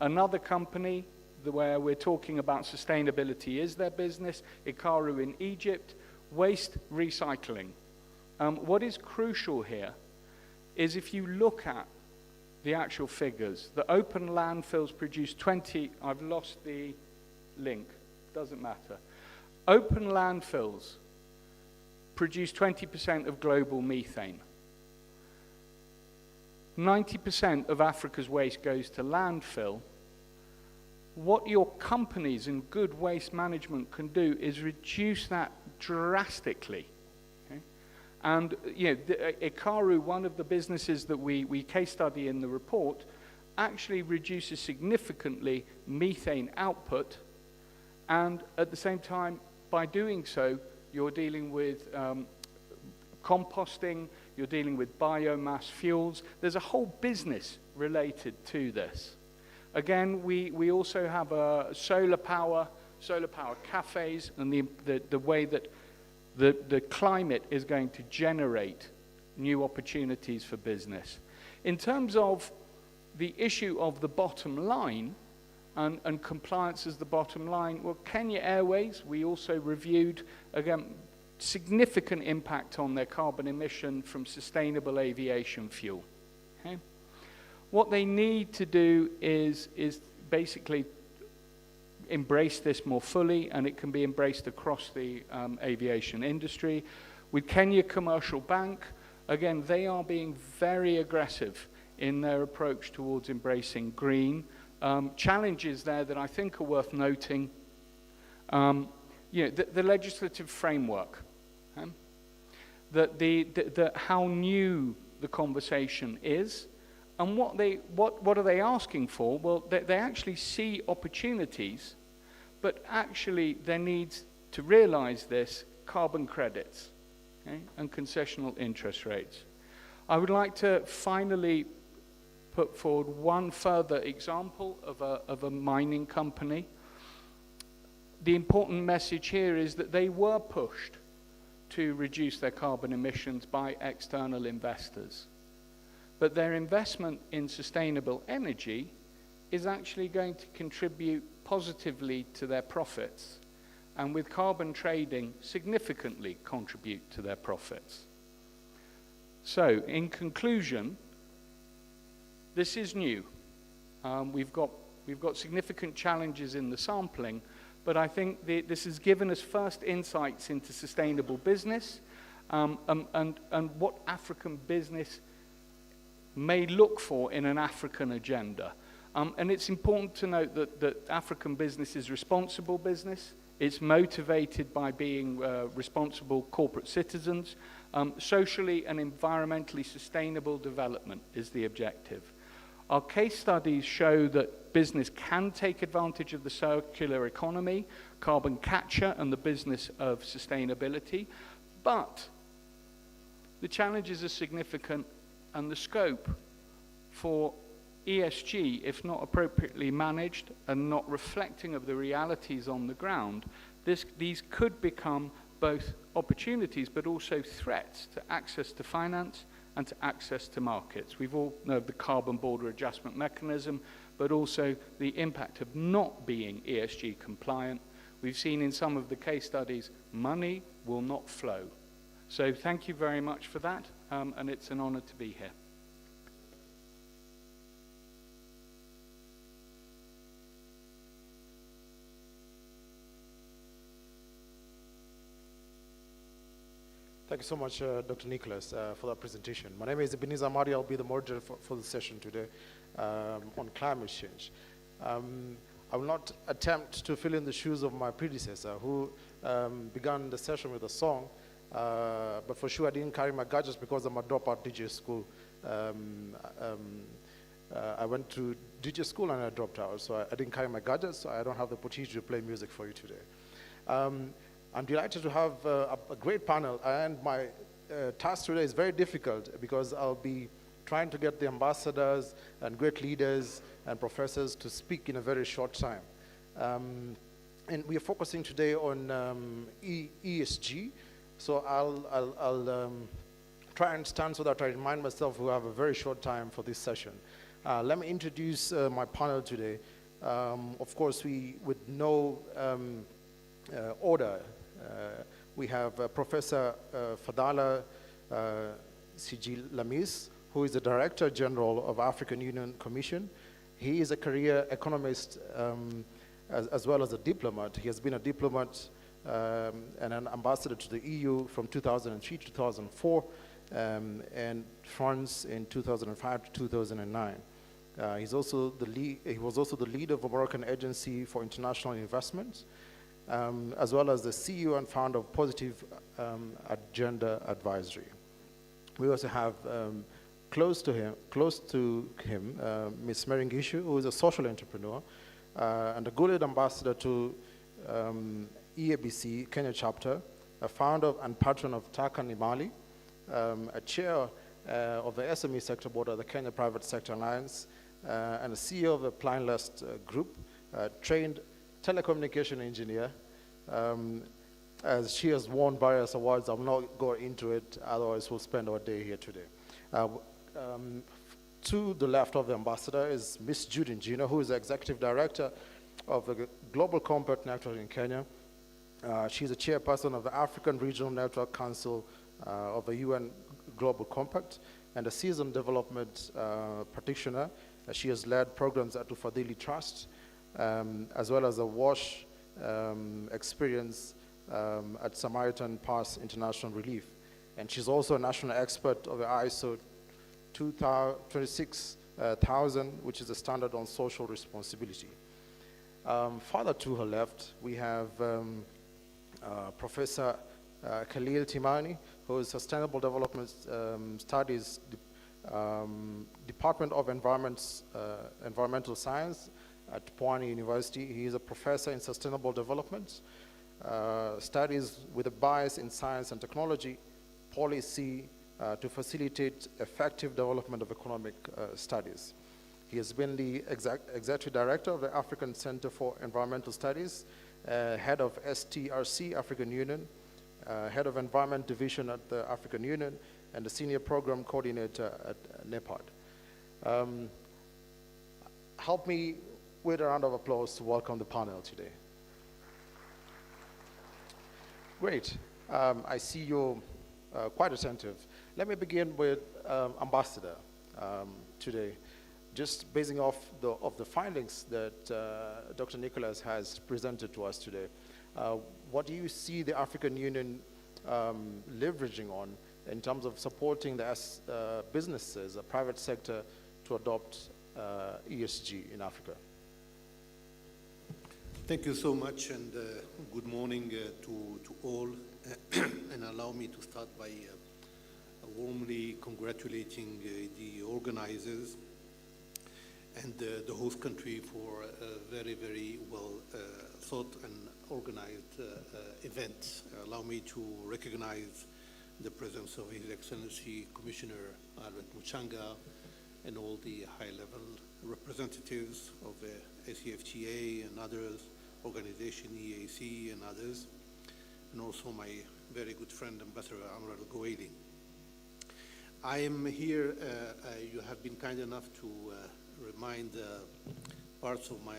another company where we're talking about sustainability is their business, 𝗭𝗏 in Egypt, waste recycling. What is crucial here is if you look at the actual figures, the open landfills produce 20, I've lost the link, doesn't matter. Open landfills produce 20% of global methane. 90% of Africa's waste goes to landfill. What your companies in good waste management can do is reduce that drastically. Okay? And 𝗭𝗏, one of the businesses that we case study in the report, actually reduces significantly methane output, and at the same time, by doing so, you're dealing with composting, you're dealing with biomass fuels. There's a whole business related to this. Again, we also have solar power cafes, and the way that the climate is going to generate new opportunities for business. In terms of the issue of the bottom line, and compliance as the bottom line, well, Kenya Airways, we also reviewed, again, significant impact on their carbon emission from sustainable aviation fuel. Okay? What they need to do is basically embrace this more fully, and it can be embraced across the aviation industry. With Kenya Commercial Bank, again, they are being very aggressive in their approach towards embracing green. Challenges there that I think are worth noting. The legislative framework, how new the conversation is, And what are they asking for? Well, they actually see opportunities, but actually there needs to realize this carbon credits, okay, and concessional interest rates. I would like to finally put forward one further example of a mining company. The important message here is that they were pushed to reduce their carbon emissions by external investors. But their investment in sustainable energy is actually going to contribute positively to their profits, and with carbon trading, significantly contribute to their profits. So, in conclusion, this is new. We've got significant challenges in the sampling, but I think this has given us first insights into sustainable business and what African business may look for in an African agenda. And it's important to note that African business is responsible business. It's motivated by being responsible corporate citizens. Socially and environmentally sustainable development is the objective. Our case studies show that business can take advantage of the circular economy, carbon capture, and the business of sustainability, but the challenges are significant, and the scope for ESG, if not appropriately managed and not reflecting of the realities on the ground, these could become both opportunities but also threats to access to finance and to access to markets. We've all know of the carbon border adjustment mechanism, but also the impact of not being ESG compliant. We've seen in some of the case studies, money will not flow. So thank you very much for that, and it's an honor to be here. Thank you so much, Dr. Nicholas, for that presentation. My name is Ebenezer Amadi. I'll be the moderator for the session today on climate change. I will not attempt to fill in the shoes of my predecessor, who began the session with a song, but for sure I didn't carry my gadgets because I'm a dropout DJ school. I went to DJ school and I dropped out, so I didn't carry my gadgets, so I don't have the opportunity to play music for you today. I'm delighted to have a great panel, and my task today is very difficult because I'll be trying to get the ambassadors and great leaders and professors to speak in a very short time. And we are focusing today on ESG, so I'll try and stand so that I remind myself we have a very short time for this session. Let me introduce my panel today. Of course, with no order. We have Professor 𝟭🰠 𝗧𝗛𝗪, who is the Director General of African Union Commission. He is a career economist as well as a diplomat. He has been a diplomat and an ambassador to the EU from 2003 to 2004 and France in 2005 to 2009. He was also the lead of American Agency for International Investment, as well as the CEO and founder of Positive Agenda Advisory. We also have close to him, Ms. Mary Ngishu, who is a social entrepreneur and a good ambassador to EABC Kenya chapter, a founder and patron of Taka Nimali, a chair of the SME sector board of the Kenya Private Sector Alliance, and a CEO of the Planlist Group, trained telecommunication engineer. As she has won various awards, I'll not go into it, otherwise we'll spend our day here today. To the left of the ambassador is Ms. Judy Njina, who is the Executive Director of the Global Compact Network in Kenya. She's a chairperson of the African Regional Network Council of the UN Global Compact and a seasoned development practitioner. She has led programs at the Fadhili Trust, as well as a WASH experience at Samaritan Pass International Relief. And she's also a national expert of the ISO 26000, which is a standard on social responsibility. Further to her left, we have Professor Khalil Timani, who is Sustainable Development Studies Department of Environmental Science at Pwani University. He is a professor in sustainable development, studies with a bias in science and technology, policy to facilitate effective development of economic studies. He has been the executive director of the African Center for Environmental Studies, head of STRC, African Union, head of Environment Division at the African Union, and the senior program coordinator at NEPAD. Help me with a round of applause to welcome the panel today. Great. I see you're quite attentive. Let me begin with Ambassador today. Just basing off the findings that Dr. Nicholas has presented to us today, what do you see the African Union leveraging on in terms of supporting the businesses, the private sector, to adopt ESG in Africa? Thank you so much, and good morning to all. And allow me to start by warmly congratulating the organizers and the host country for a very, very well thought and organized event. Allow me to recognize the presence of His Excellency Commissioner Albert Muchanga and all the high-level representatives of the SCFTA and others, organization EAC and others, and also my very good friend Ambassador 𝗭𝗪𝗪𝗏. I am here, you have been kind enough to remind parts of my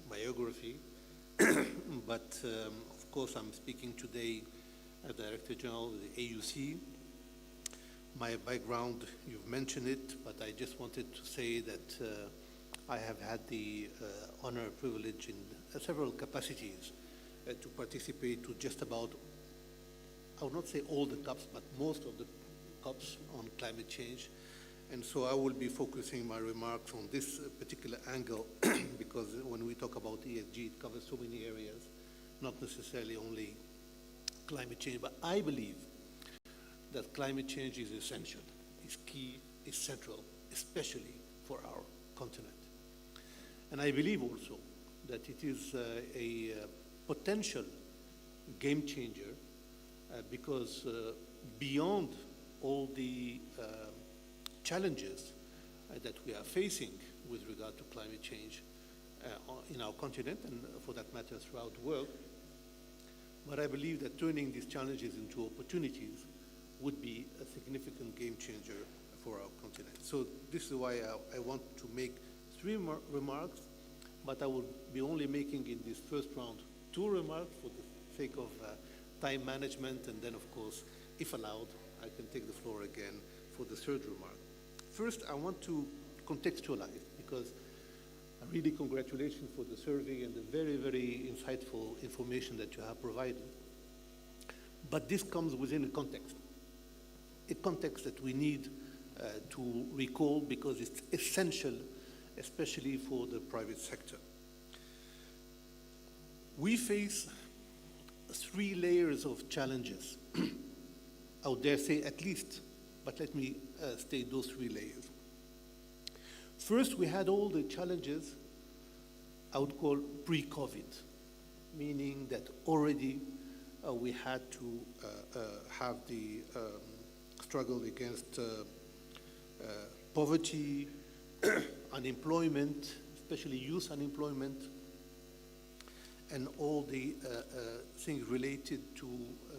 biography, but of course I'm speaking today as Director General of the AUC. My background, you've mentioned it, but I just wanted to say that I have had the honor and privilege in several capacities to participate to just about, I would not say all the COPs, but most of the COPs on climate change. And so I will be focusing my remarks on this particular angle because when we talk about ESG, it covers so many areas, not necessarily only climate change, but I believe that climate change is essential, is key, is central, especially for our continent. And I believe also that it is a potential game changer because beyond all the challenges that we are facing with regard to climate change in our continent and for that matter throughout the world, but I believe that turning these challenges into opportunities would be a significant game changer for our continent. So this is why I want to make three remarks, but I will be only making in this first round 2 remarks for the sake of time management, and then of course, if allowed, I can take the floor again for the third remark. First, I want to contextualize, because really congratulations for the survey and the very, very insightful information that you have provided. But this comes within a context that we need to recall because it's essential, especially for the private sector. We face 3 layers of challenges. I would dare say at least, but let me state those 3 layers. First, we had all the challenges I would call pre-COVID, meaning that already we had to have the struggle against poverty, unemployment, especially youth unemployment, and all the things related to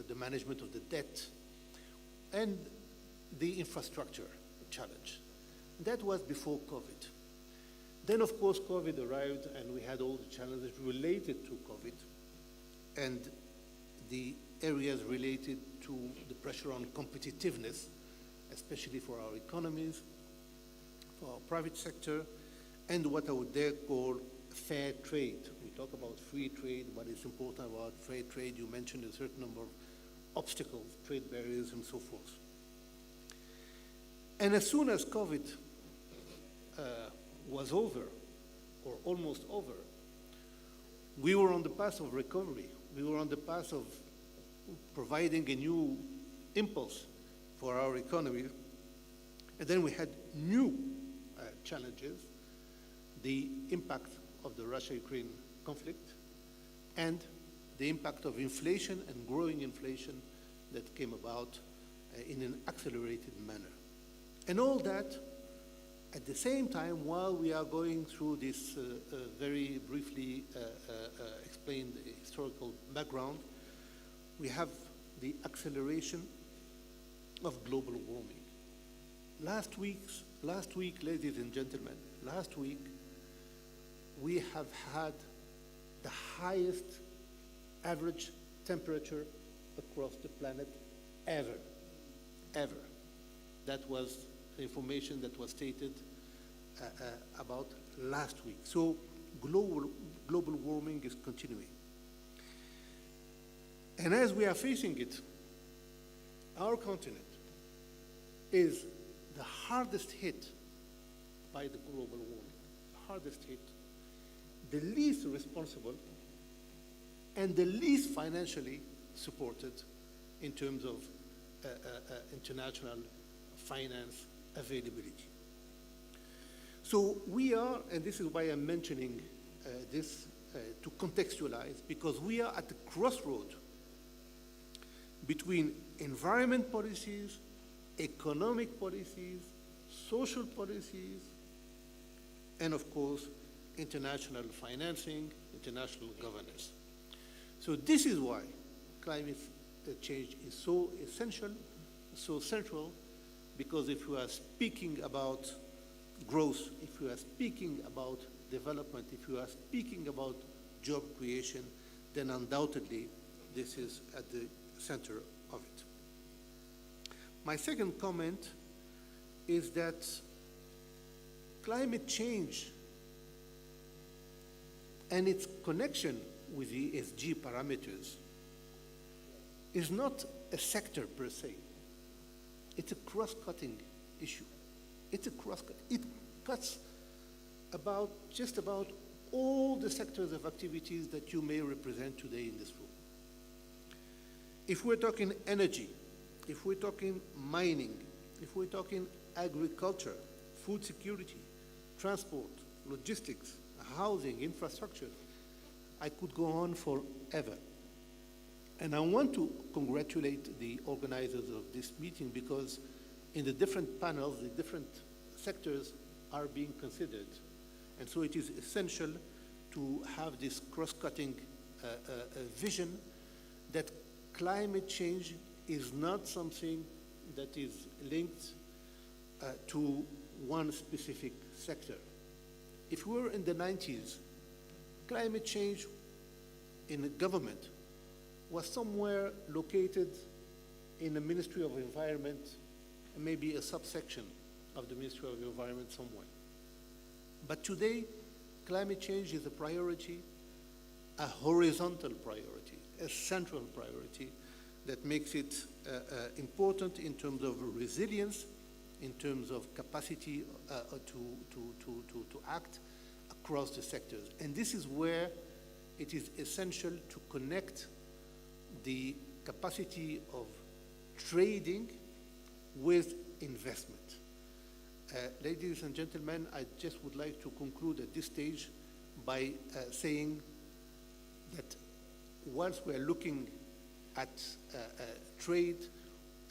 the management of the debt and the infrastructure challenge. That was before COVID. Then, of course, COVID arrived and we had all the challenges related to COVID and the areas related to the pressure on competitiveness, especially for our economies, for our private sector, and what I would dare call fair trade. We talk about free trade, but it's important about fair trade. You mentioned a certain number of obstacles, trade barriers, and so forth. And as soon as COVID was over, or almost over, we were on the path of recovery. We were on the path of providing a new impulse for our economy. And then we had new challenges, the impact of the Russia-Ukraine conflict, and the impact of inflation and growing inflation that came about in an accelerated manner. And all that at the same time, while we are going through this very briefly explained historical background, we have the acceleration of global warming. Last week, ladies and gentlemen, last week, we have had the highest average temperature across the planet ever. That was information that was stated about last week. So global warming is continuing. And as we are facing it, our continent is the hardest hit by the global warming, the hardest hit, the least responsible, and the least financially supported in terms of international finance availability. So we are, and this is why I'm mentioning this to contextualize, because we are at the crossroad between environment policies, economic policies, social policies, and of course, international financing, international governance. So this is why climate change is so essential, so central, because if we are speaking about growth, if we are speaking about development, if we are speaking about job creation, then undoubtedly this is at the center of it. My second comment is that climate change and its connection with the ESG parameters is not a sector per se. It's a cross-cutting issue. It's a cross-cut. It cuts just about all the sectors of activities that you may represent today in this room. If we're talking energy, if we're talking mining, if we're talking agriculture, food security, transport, logistics, housing, infrastructure, I could go on forever. And I want to congratulate the organizers of this meeting, because in the different panels, the different sectors are being considered. And so it is essential to have this cross-cutting vision that climate change is not something that is linked to one specific sector. If we were in the 90s, climate change in the government was somewhere located in the Ministry of Environment, and maybe a subsection of the Ministry of Environment somewhere. But today, climate change is a priority, a horizontal priority, a central priority that makes it important in terms of resilience, in terms of capacity to act across the sectors. And this is where it is essential to connect the capacity of trading with investment. Ladies and gentlemen, I just would like to conclude at this stage by saying that whilst we are looking at trade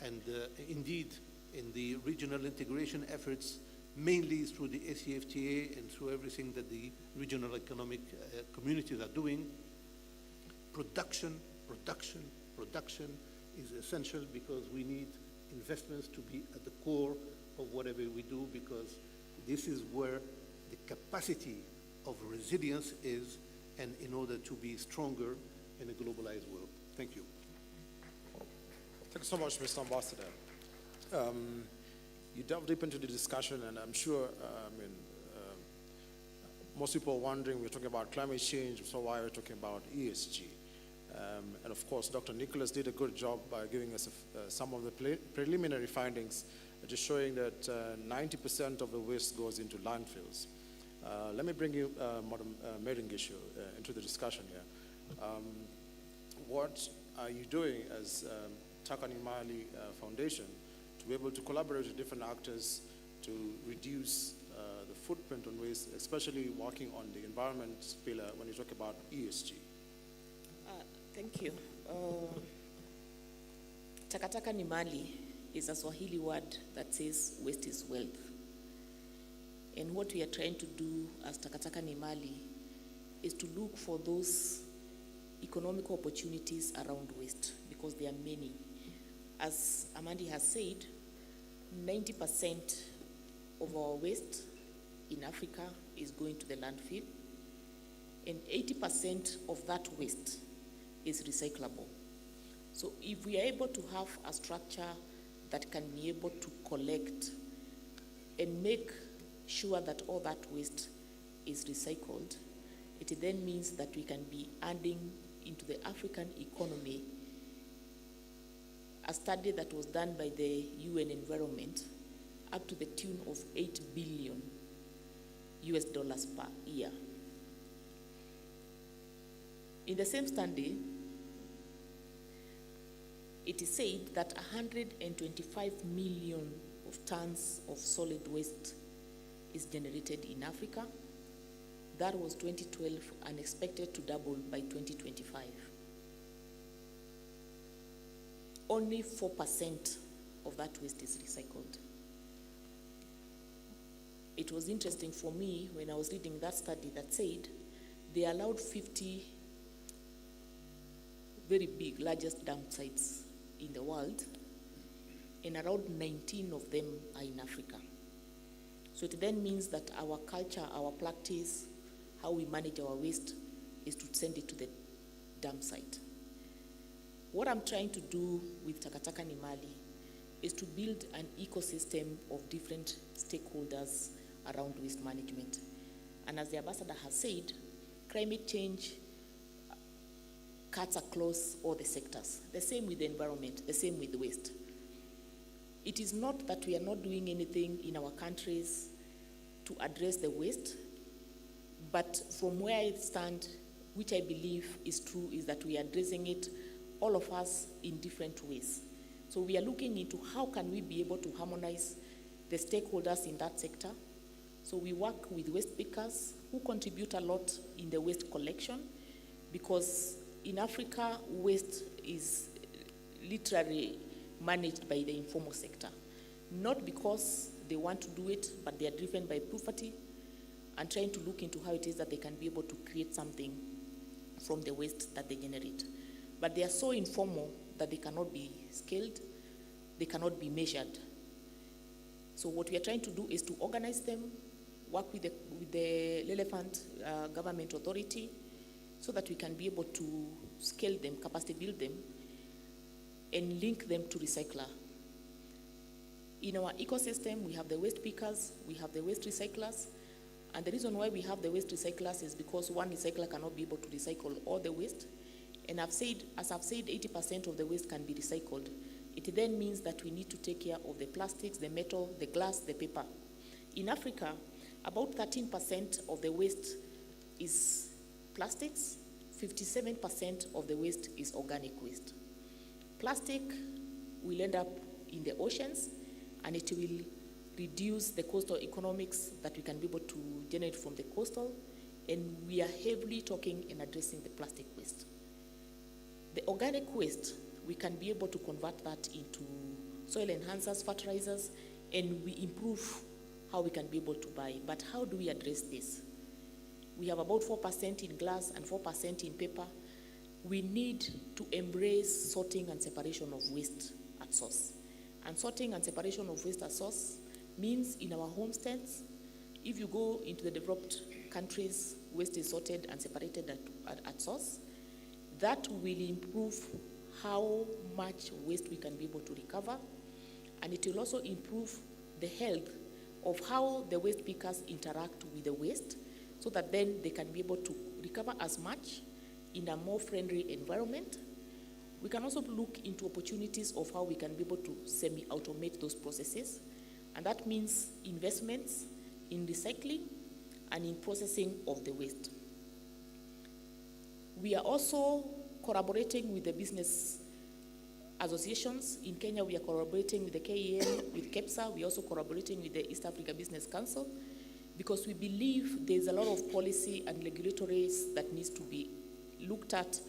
and indeed in the regional integration efforts, mainly through the ACFTA and through everything that the regional economic communities are doing, production is essential, because we need investments to be at the core of whatever we do, because this is where the capacity of resilience is, and in order to be stronger in a globalized world. Thank you. Thank you so much, Mr. Ambassador. You delved deep into the discussion, and I'm sure, most people are wondering, we're talking about climate change, so why are we talking about ESG? And of course, Dr. Nicholas did a good job by giving us some of the preliminary findings, just showing that 90% of the waste goes into landfills. Let me bring you, Madam Mpho-Gisho, into the discussion here. What are you doing as Takani Mali Foundation to be able to collaborate with different actors to reduce the footprint on waste, especially working on the environment pillar when you talk about ESG? Thank you. Takataka ni mali is a Swahili word that says waste is wealth. And what we are trying to do as Takataka ni mali is to look for those economic opportunities around waste, because there are many. As Amandi has said, 90% of our waste in Africa is going to the landfill, and 80% of that waste is recyclable. So if we are able to have a structure that can be able to collect and make sure that all that waste is recycled, it then means that we can be adding into the African economy a study that was done by the UN Environment up to the tune of $8 billion per year. In the same study, it is said that 125 million of tons of solid waste is generated in Africa. That was 2012 and expected to double by 2025. Only 4% of that waste is recycled. It was interesting for me when I was reading that study that said they allowed 50 very big, largest dump sites in the world, and around 19 of them are in Africa. So it then means that our culture, our practice, how we manage our waste is to send it to the dump site. What I'm trying to do with Takataka ni Mali is to build an ecosystem of different stakeholders around waste management. And as the ambassador has said, climate change cuts across all the sectors. The same with the environment, the same with waste. It is not that we are not doing anything in our countries to address the waste, but from where I stand, which I believe is true, is that we are addressing it, all of us, in different ways. So we are looking into how can we be able to harmonize the stakeholders in that sector. So we work with waste pickers who contribute a lot in the waste collection, because in Africa, waste is literally managed by the informal sector. Not because they want to do it, but they are driven by poverty and trying to look into how it is that they can be able to create something from the waste that they generate. But they are so informal that they cannot be scaled, they cannot be measured. So what we are trying to do is to organize them, work with the relevant government authority, so that we can be able to scale them, capacity build them, and link them to recycler. In our ecosystem, we have the waste pickers, we have the waste recyclers, and the reason why we have the waste recyclers is because one recycler cannot be able to recycle all the waste. And as I've said, 80% of the waste can be recycled. It then means that we need to take care of the plastics, the metal, the glass, the paper. In Africa, about 13% of the waste is plastics, 57% of the waste is organic waste. Plastic will end up in the oceans, and it will reduce the coastal economics that we can be able to generate from the coastal, and we are heavily talking and addressing the plastic waste. The organic waste, we can be able to convert that into soil enhancers, fertilizers, and we improve how we can be able to buy. But how do we address this? We have about 4% in glass and 4% in paper. We need to embrace sorting and separation of waste at source. And sorting and separation of waste at source means in our homesteads, if you go into the developed countries, waste is sorted and separated at source. That will improve how much waste we can be able to recover, and it will also improve the health of how the waste pickers interact with the waste, so that then they can be able to recover as much in a more friendly environment. We can also look into opportunities of how we can be able to semi-automate those processes, and that means investments in recycling and in processing of the waste. We are also collaborating with the business associations. In Kenya, we are collaborating with the KEN, with KEPSA. We're also collaborating with the East Africa Business Council, because we believe there's a lot of policy and regulatories that needs to be looked at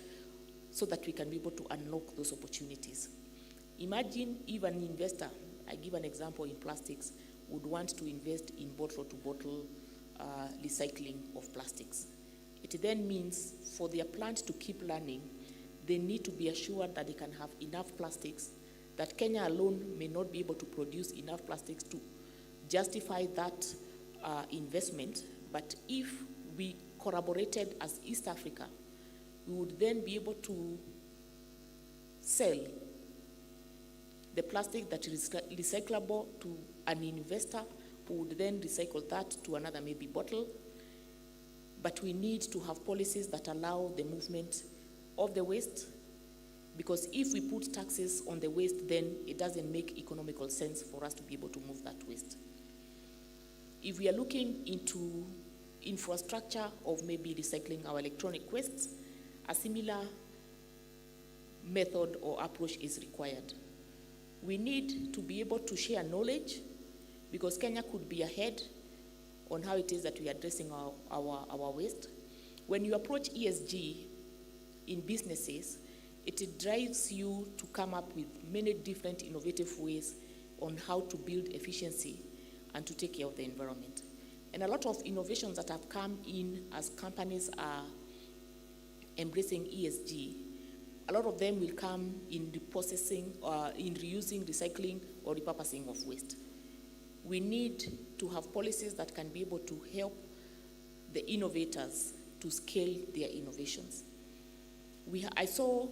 so that we can be able to unlock those opportunities. Imagine if an investor, I give an example in plastics, would want to invest in bottle-to-bottle recycling of plastics. It then means for their plant to keep learning, they need to be assured that they can have enough plastics, that Kenya alone may not be able to produce enough plastics to justify that investment. But if we collaborated as East Africa, we would then be able to sell the plastic that is recyclable to an investor who would then recycle that to another maybe bottle. But we need to have policies that allow the movement of the waste, because if we put taxes on the waste, then it doesn't make economical sense for us to be able to move that waste. If we are looking into infrastructure of maybe recycling our electronic wastes, a similar method or approach is required. We need to be able to share knowledge, because Kenya could be ahead on how it is that we are addressing our waste. When you approach ESG in businesses, it drives you to come up with many different innovative ways on how to build efficiency and to take care of the environment. And a lot of innovations that have come in as companies are embracing ESG, a lot of them will come in reprocessing, in reusing, recycling, or repurposing of waste. We need to have policies that can be able to help the innovators to scale their innovations. I saw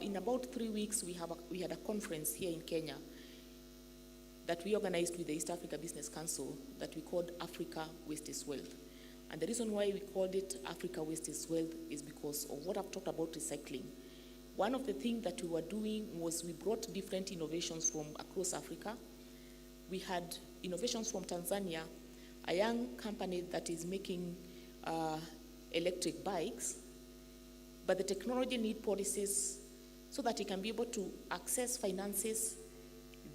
in about 3 weeks, we had a conference here in Kenya that we organized with the East Africa Business Council that we called Africa Waste is Wealth. And the reason why we called it Africa Waste is Wealth is because of what I've talked about recycling. One of the things that we were doing was we brought different innovations from across Africa. We had innovations from Tanzania, a young company that is making electric bikes, but the technology need policies so that he can be able to access finances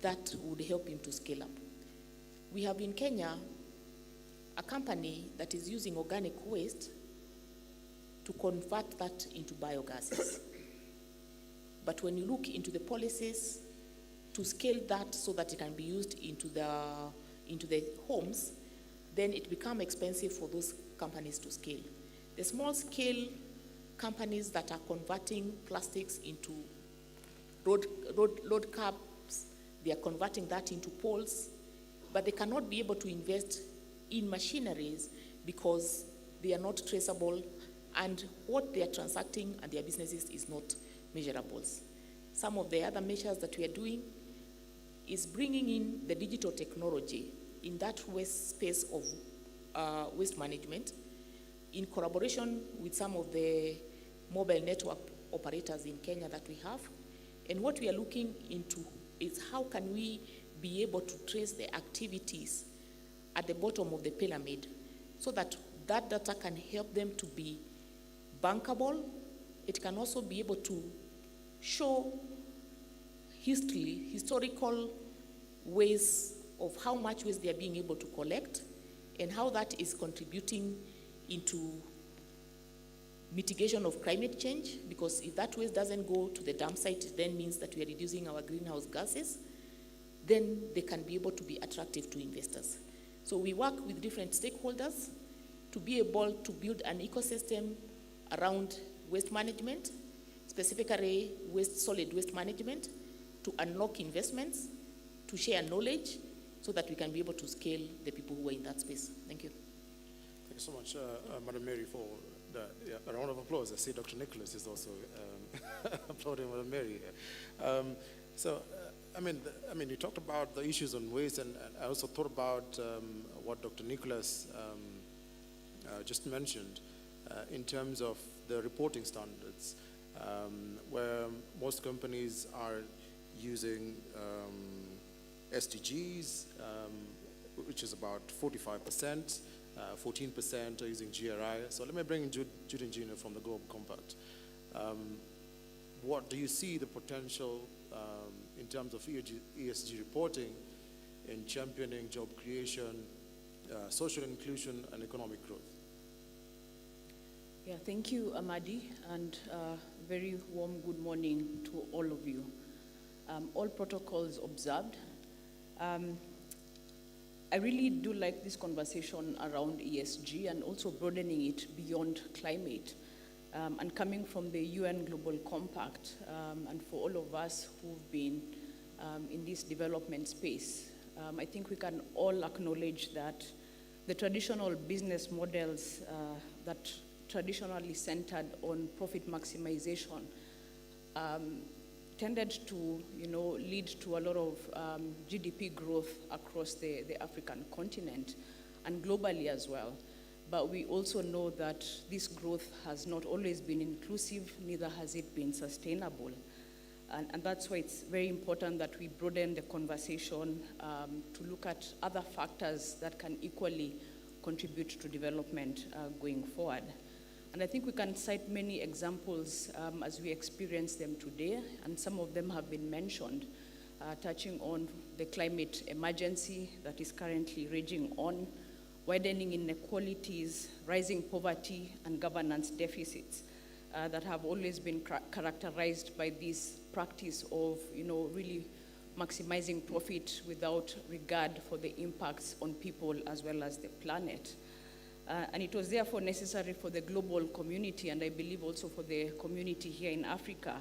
that would help him to scale up. We have in Kenya a company that is using organic waste to convert that into biogases. But when you look into the policies to scale that so that it can be used into the homes, then it becomes expensive for those companies to scale. The small scale companies that are converting plastics into road curbs, they are converting that into poles, but they cannot be able to invest in machineries because they are not traceable, and what they are transacting and their businesses is not measurables. Some of the other measures that we are doing is bringing in the digital technology in that waste space of waste management in collaboration with some of the mobile network operators in Kenya that we have. And what we are looking into is how can we be able to trace the activities at the bottom of the pyramid so that that data can help them to be bankable. It can also be able to show historical ways of how much waste they are being able to collect and how that is contributing into mitigation of climate change, because if that waste doesn't go to the dump site, it then means that we are reducing our greenhouse gases, then they can be able to be attractive to investors. So we work with different stakeholders to be able to build an ecosystem around waste management, specifically solid waste management, to unlock investments, to share knowledge, so that we can be able to scale the people who are in that space. Thank you. Thank you so much, Madam Mary, for a round of applause. I see Dr. Nicholas is also applauding Madam Mary. You talked about the issues on waste, and I also thought about what Dr. Nicholas just mentioned in terms of the reporting standards, where most companies are using SDGs, which is about 45%, 14% are using GRI. So let me bring in Jude and Gina from the Global Compact. what do you see the potential in terms of ESG reporting in championing job creation, social inclusion, and economic growth? Yeah, thank you, Amadi, and very warm good morning to all of you. All protocols observed. I really do like this conversation around ESG and also broadening it beyond climate. And coming from the UN Global Compact, and for all of us who've been in this development space, I think we can all acknowledge that the traditional business models that traditionally centered on profit maximization tended to, lead to a lot of GDP growth across the African continent and globally as well. But we also know that this growth has not always been inclusive, neither has it been sustainable. And that's why it's very important that we broaden the conversation to look at other factors that can equally contribute to development going forward. And I think we can cite many examples as we experience them today, and some of them have been mentioned, touching on the climate emergency that is currently raging on, widening inequalities, rising poverty, and governance deficits that have always been characterized by this practice of, really maximizing profit without regard for the impacts on people as well as the planet. And it was therefore necessary for the global community, and I believe also for the community here in Africa,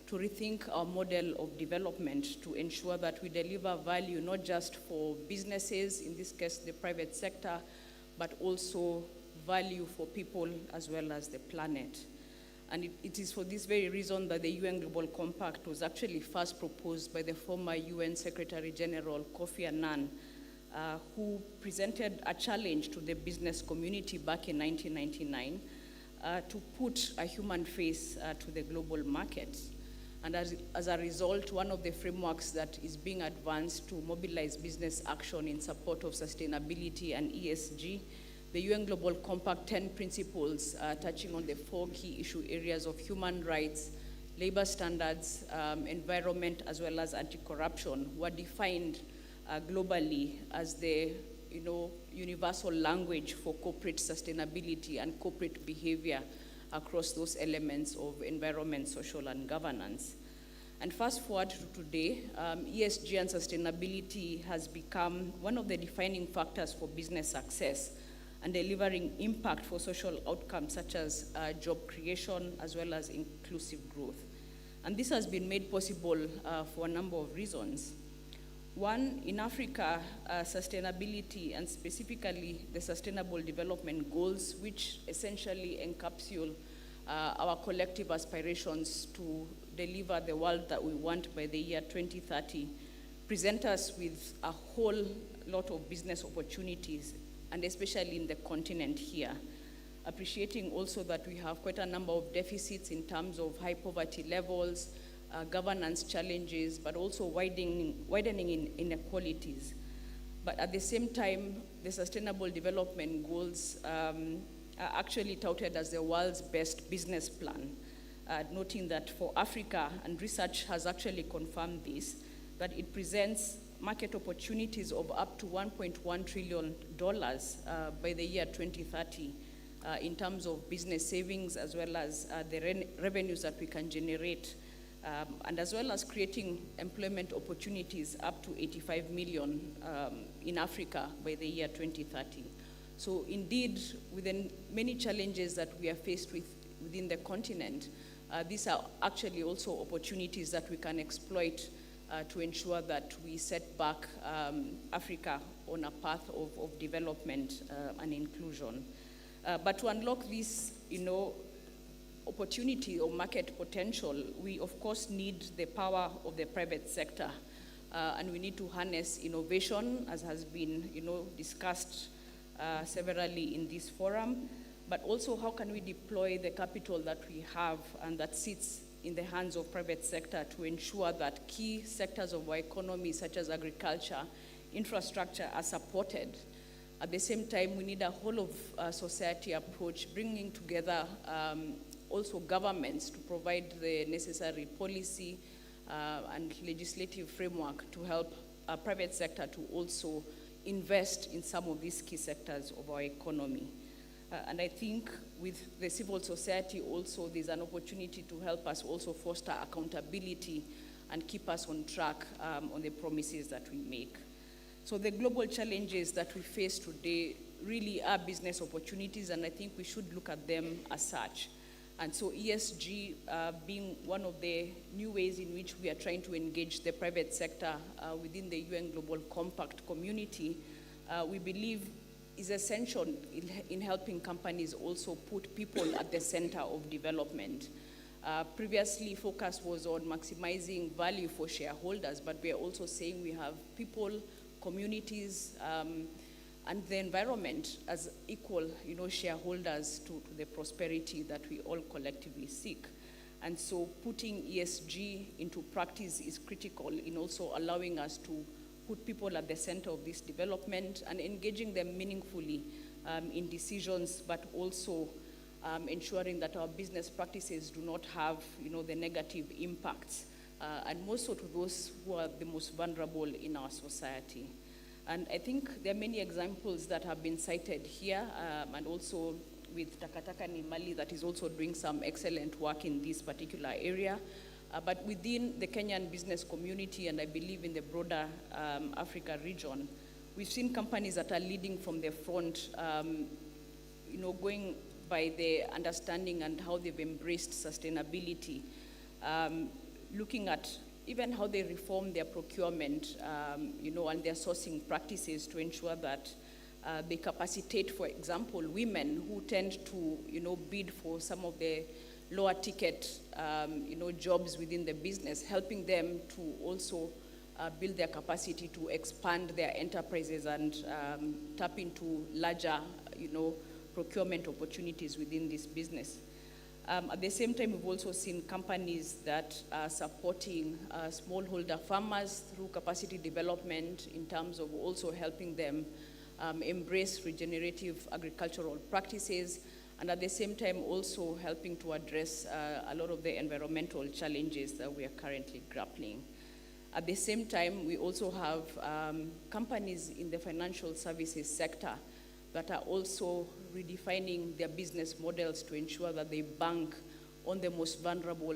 to rethink our model of development to ensure that we deliver value not just for businesses, in this case the private sector, but also value for people as well as the planet. And it is for this very reason that the UN Global Compact was actually first proposed by the former UN Secretary General Kofi Annan, who presented a challenge to the business community back in 1999 to put a human face to the global markets. And as a result, one of the frameworks that is being advanced to mobilize business action in support of sustainability and ESG, the UN Global Compact 10 principles touching on the 4 key issue areas of human rights, labor standards, environment, as well as anti-corruption, were defined globally as the universal language for corporate sustainability and corporate behavior across those elements of environment, social, and governance. And fast forward to today, ESG and sustainability has become one of the defining factors for business success and delivering impact for social outcomes such as job creation as well as inclusive growth. And this has been made possible for a number of reasons. One, in Africa, sustainability and specifically the Sustainable Development Goals, which essentially encapsulate our collective aspirations to deliver the world that we want by the year 2030, present us with a whole lot of business opportunities, and especially in the continent here. Appreciating also that we have quite a number of deficits in terms of high poverty levels, governance challenges, but also widening inequalities. But at the same time, the Sustainable Development Goals are actually touted as the world's best business plan, noting that for Africa, and research has actually confirmed this, that it presents market opportunities of up to $1.1 trillion by the year 2030 in terms of business savings as well as the revenues that we can generate, and as well as creating employment opportunities up to 85 million in Africa by the year 2030. So indeed, within many challenges that we are faced with within the continent, these are actually also opportunities that we can exploit to ensure that we set back Africa on a path of development and inclusion. But to unlock this, opportunity or market potential, we of course need the power of the private sector, and we need to harness innovation, as has been, discussed severally in this forum. But also, how can we deploy the capital that we have and that sits in the hands of private sector to ensure that key sectors of our economy, such as agriculture, infrastructure, are supported. At the same time, we need a whole of society approach, bringing together also governments to provide the necessary policy and legislative framework to help our private sector to also invest in some of these key sectors of our economy. And I think with the civil society also, there's an opportunity to help us also foster accountability and keep us on track on the promises that we make. So the global challenges that we face today really are business opportunities, and I think we should look at them as such. And so ESG being one of the new ways in which we are trying to engage the private sector within the UN Global Compact community, we believe is essential in helping companies also put people at the center of development. Previously, focus was on maximizing value for shareholders, but we are also saying we have people, communities, and the environment as equal, shareholders to the prosperity that we all collectively seek. And so putting ESG into practice is critical in also allowing us to put people at the center of this development and engaging them meaningfully in decisions, but also ensuring that our business practices do not have, the negative impacts, and more so to those who are the most vulnerable in our society. And I think there are many examples that have been cited here, and also with 𝗪𝗪𝗧𝗪 𝗪𝗪𝗪𝗪 that is also doing some excellent work in this particular area. But within the Kenyan business community, and I believe in the broader Africa region, we've seen companies that are leading from the front, going by the understanding and how they've embraced sustainability, looking at even how they reform their procurement, and their sourcing practices to ensure that they capacitate, for example, women who tend to, bid for some of the lower ticket, jobs within the business, helping them to also build their capacity to expand their enterprises and tap into larger, procurement opportunities within this business. At the same time, we've also seen companies that are supporting smallholder farmers through capacity development in terms of also helping them embrace regenerative agricultural practices, and at the same time also helping to address a lot of the environmental challenges that we are currently grappling. At the same time, we also have companies in the financial services sector that are also redefining their business models to ensure that they bank on the most vulnerable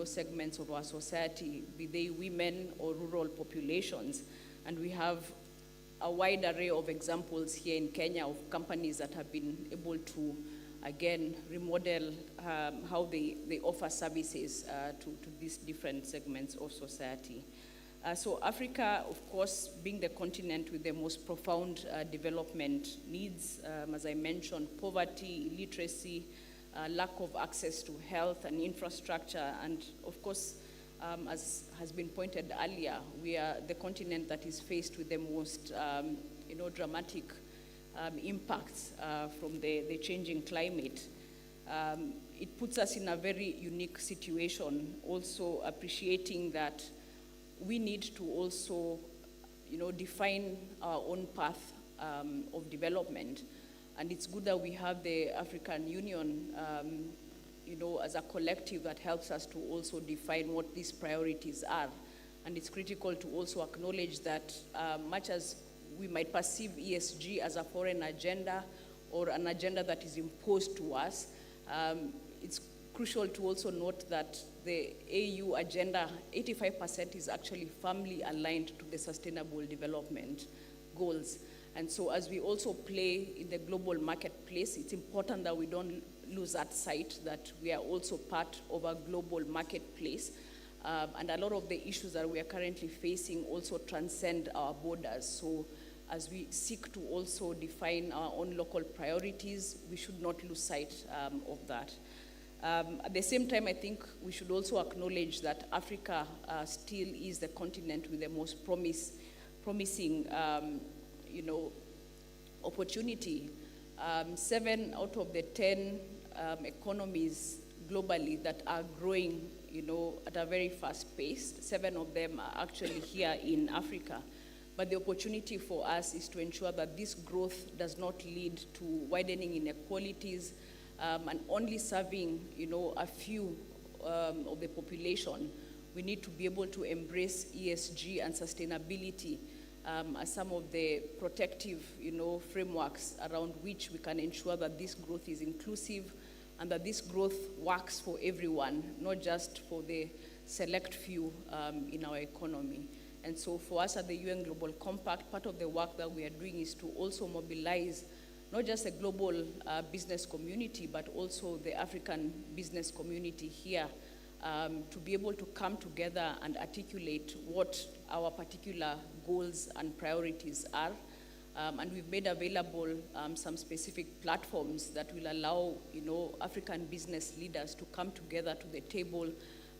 segments of our society, be they women or rural populations. And we have a wide array of examples here in Kenya of companies that have been able to, again, remodel how they offer services to these different segments of society. So Africa, of course, being the continent with the most profound development needs, as I mentioned, poverty, illiteracy, lack of access to health and infrastructure, and of course, as has been pointed earlier, we are the continent that is faced with the most dramatic impacts from the changing climate. It puts us in a very unique situation, also appreciating that we need to also, define our own path of development. And it's good that we have the African Union, as a collective that helps us to also define what these priorities are. And it's critical to also acknowledge that much as we might perceive ESG as a foreign agenda or an agenda that is imposed to us, it's crucial to also note that the AU agenda, 85% is actually firmly aligned to the Sustainable Development Goals. And so as we also play in the global marketplace, it's important that we don't lose that sight that we are also part of a global marketplace. And a lot of the issues that we are currently facing also transcend our borders. So as we seek to also define our own local priorities, we should not lose sight of that. At the same time, I think we should also acknowledge that Africa still is the continent with the most promising opportunity. 7 out of the 10 economies globally that are growing, at a very fast pace, 7 of them are actually here in Africa. But the opportunity for us is to ensure that this growth does not lead to widening inequalities, and only serving, a few of the population. We need to be able to embrace ESG and sustainability as some of the protective, frameworks around which we can ensure that this growth is inclusive and that this growth works for everyone, not just for the select few in our economy. And so for us at the UN Global Compact, part of the work that we are doing is to also mobilize not just the global business community, but also the African business community here to be able to come together and articulate what our particular goals and priorities are. And we've made available some specific platforms that will allow, African business leaders to come together to the table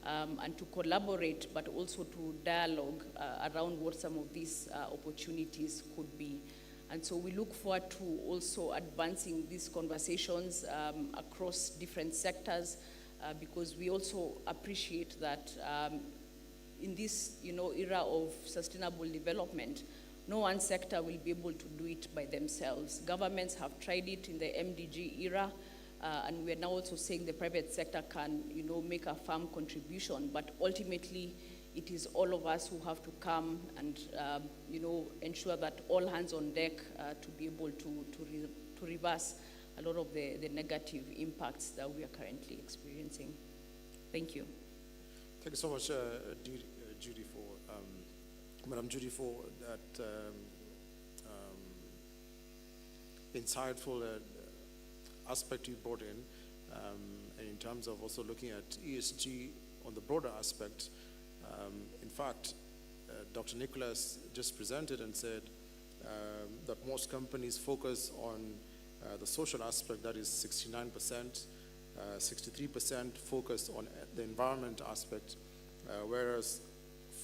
and to collaborate, but also to dialogue around what some of these opportunities could be. And so we look forward to also advancing these conversations across different sectors because we also appreciate that in this, era of sustainable development, no one sector will be able to do it by themselves. Governments have tried it in the MDG era, and we are now also saying the private sector can, make a firm contribution, but ultimately it is all of us who have to come and, ensure that all hands on deck to be able to reverse a lot of the negative impacts that we are currently experiencing. Thank you. Thank you so much, Judy, Madam Judy, for that insightful aspect you brought in, and in terms of also looking at ESG on the broader aspect. In fact, Dr. Nicholas just presented and said that most companies focus on the social aspect, that is 69%, 63% focus on the environment aspect, whereas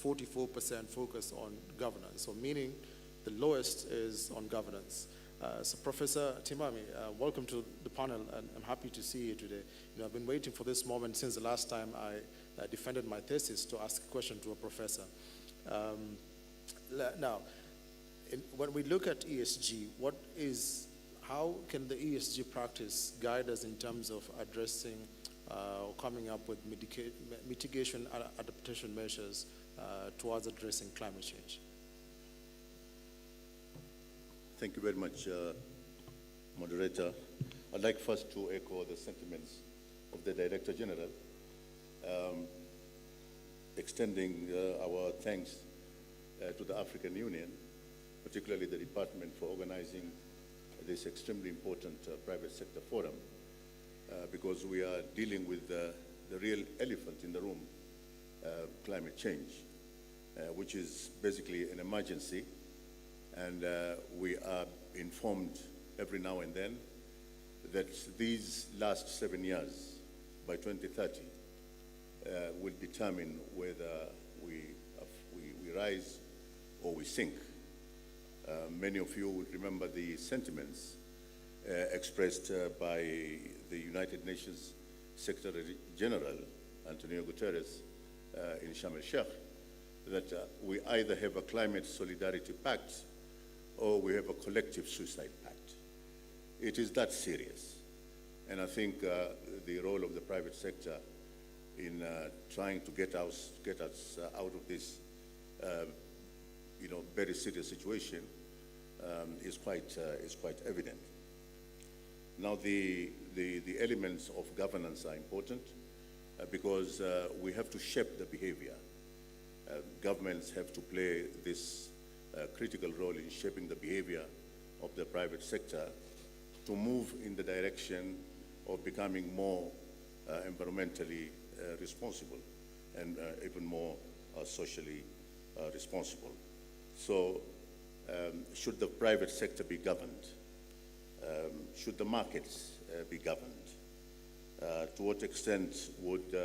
44% focus on governance. So meaning the lowest is on governance. So Professor Timami, welcome to the panel, and I'm happy to see you today. I've been waiting for this moment since the last time I defended my thesis to ask a question to a professor. Now, when we look at ESG, how can the ESG practice guide us in terms of addressing or coming up with mitigation adaptation measures towards addressing climate change? Thank you very much, Moderator. I'd like first to echo the sentiments of the Director General, extending our thanks to the African Union, particularly the Department, for organizing this extremely important private sector forum, because we are dealing with the real elephant in the room, climate change, which is basically an emergency. And we are informed every now and then that these last 7 years, by 2030, will determine whether we rise or we sink. Many of you would remember the sentiments expressed by the United Nations Secretary General, Antonio Guterres, in Sharm el-Sheikh, that we either have a climate solidarity pact or we have a collective suicide pact. It is that serious. And I think the role of the private sector in trying to get us out of this very serious situation is quite evident. Now the elements of governance are important because we have to shape the behavior. Governments have to play this critical role in shaping the behavior of the private sector to move in the direction of becoming more environmentally responsible and even more socially responsible. So should the private sector be governed? Should the markets be governed? To what extent would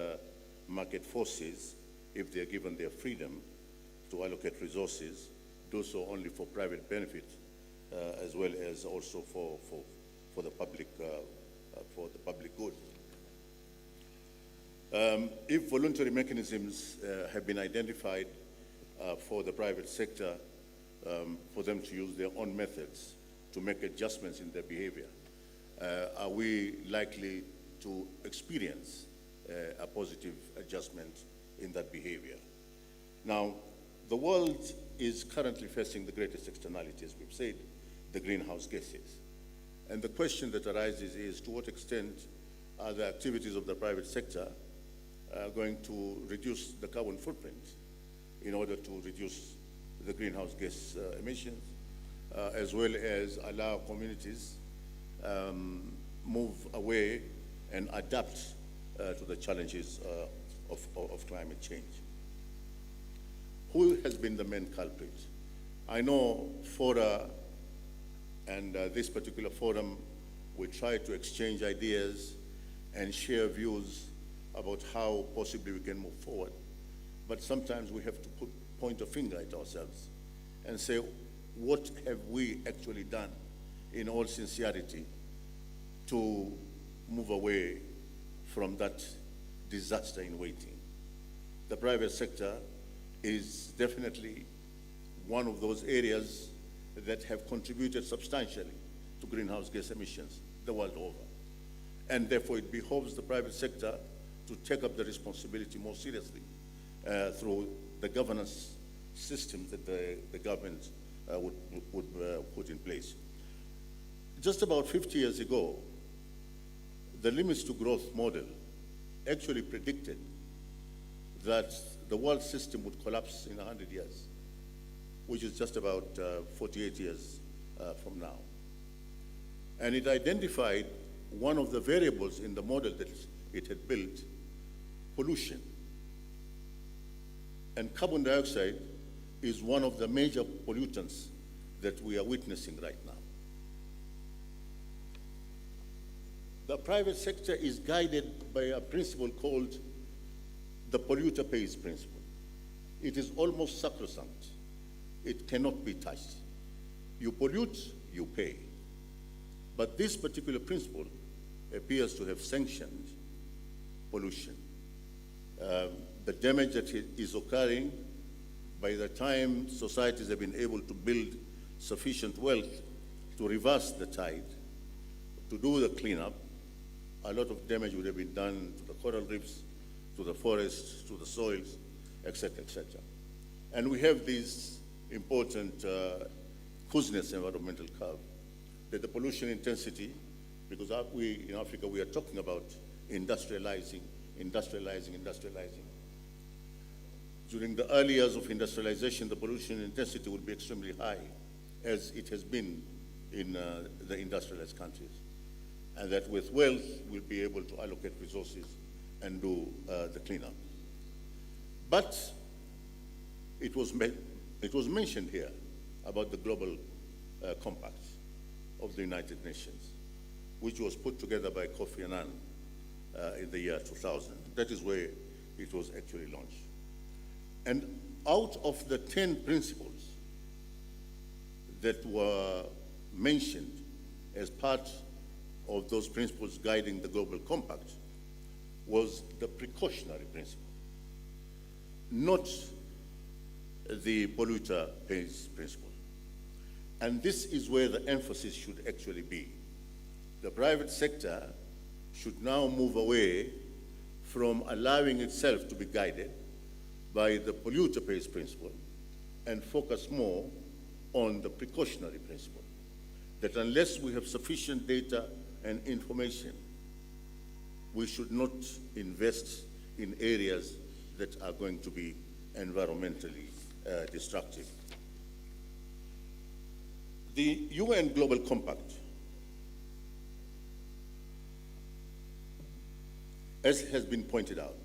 market forces, if they're given their freedom to allocate resources, do so only for private benefit, as well as also for the public good? If voluntary mechanisms have been identified for the private sector, for them to use their own methods to make adjustments in their behavior, are we likely to experience a positive adjustment in that behavior? Now, the world is currently facing the greatest externality, as we've said, the greenhouse gases. And the question that arises is, to what extent are the activities of the private sector going to reduce the carbon footprint in order to reduce the greenhouse gas emissions, as well as allow communities move away and adapt to the challenges of climate change. Who has been the main culprit? I know fora and this particular forum, we try to exchange ideas and share views about how possibly we can move forward. But sometimes we have to point a finger at ourselves and say, what have we actually done in all sincerity to move away from that disaster in waiting? The private sector is definitely one of those areas that have contributed substantially to greenhouse gas emissions the world over. And therefore it behoves the private sector to take up the responsibility more seriously through the governance systems that the government would put in place. Just about 50 years ago, the limits to growth model actually predicted that the world system would collapse in 100 years, which is just about 48 years from now. And it identified one of the variables in the model that it had built, pollution. And carbon dioxide is one of the major pollutants that we are witnessing right now. The private sector is guided by a principle called the polluter pays principle. It is almost sacrosanct. It cannot be touched. You pollute, you pay. But this particular principle appears to have sanctioned pollution. The damage that is occurring, by the time societies have been able to build sufficient wealth to reverse the tide, to do the cleanup, a lot of damage would have been done to the coral reefs, to the forests, to the soils, etc., etc. And we have this important Kuznets environmental curve, that the pollution intensity, because we in Africa, we are talking about industrializing. During the early years of industrialization, the pollution intensity would be extremely high, as it has been in the industrialized countries. And that with wealth, we'll be able to allocate resources and do the cleanup. But it was mentioned here about the Global Compact of the United Nations, which was put together by Kofi Annan in the year 2000. That is where it was actually launched. And out of the 10 principles that were mentioned as part of those principles guiding the Global Compact was the precautionary principle, not the polluter pays principle. And this is where the emphasis should actually be. The private sector should now move away from allowing itself to be guided by the polluter pays principle and focus more on the precautionary principle, that unless we have sufficient data and information, we should not invest in areas that are going to be environmentally destructive. The UN Global Compact, as has been pointed out,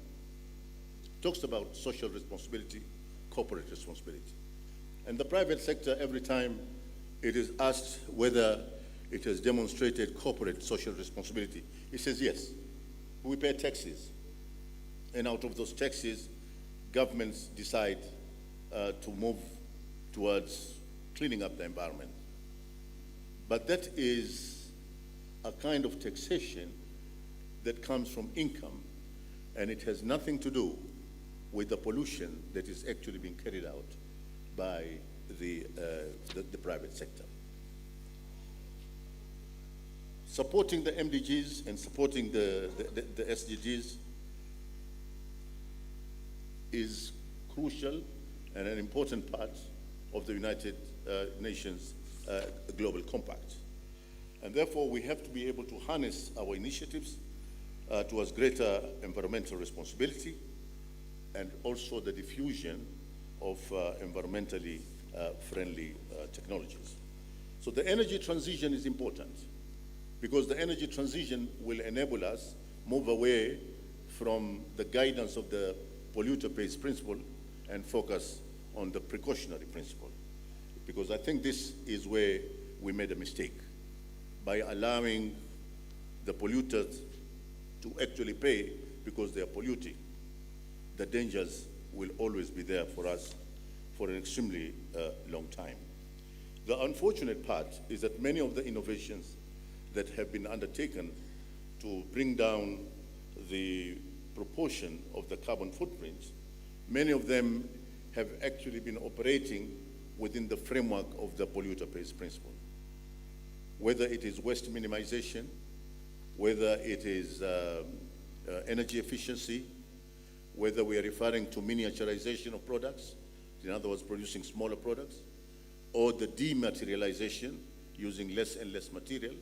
talks about social responsibility, corporate responsibility. And the private sector, every time it is asked whether it has demonstrated corporate social responsibility, it says yes. We pay taxes, and out of those taxes, governments decide to move towards cleaning up the environment. But that is a kind of taxation that comes from income, and it has nothing to do with the pollution that is actually being carried out by the private sector. supporting the MDGs and supporting the SDGs is crucial and an important part of the United Nations Global Compact. And therefore, we have to be able to harness our initiatives towards greater environmental responsibility and also the diffusion of environmentally friendly technologies. So the energy transition is important because the energy transition will enable us move away from the guidance of the polluter pays principle and focus on the precautionary principle. Because I think this is where we made a mistake by allowing the polluters to actually pay because they are polluting. The dangers will always be there for us for an extremely long time. The unfortunate part is that many of the innovations that have been undertaken to bring down the proportion of the carbon footprint, many of them have actually been operating within the framework of the polluter pays principle. Whether it is waste minimization, whether it is energy efficiency, whether we are referring to miniaturization of products, in other words, producing smaller products, or the dematerialization, using less and less material.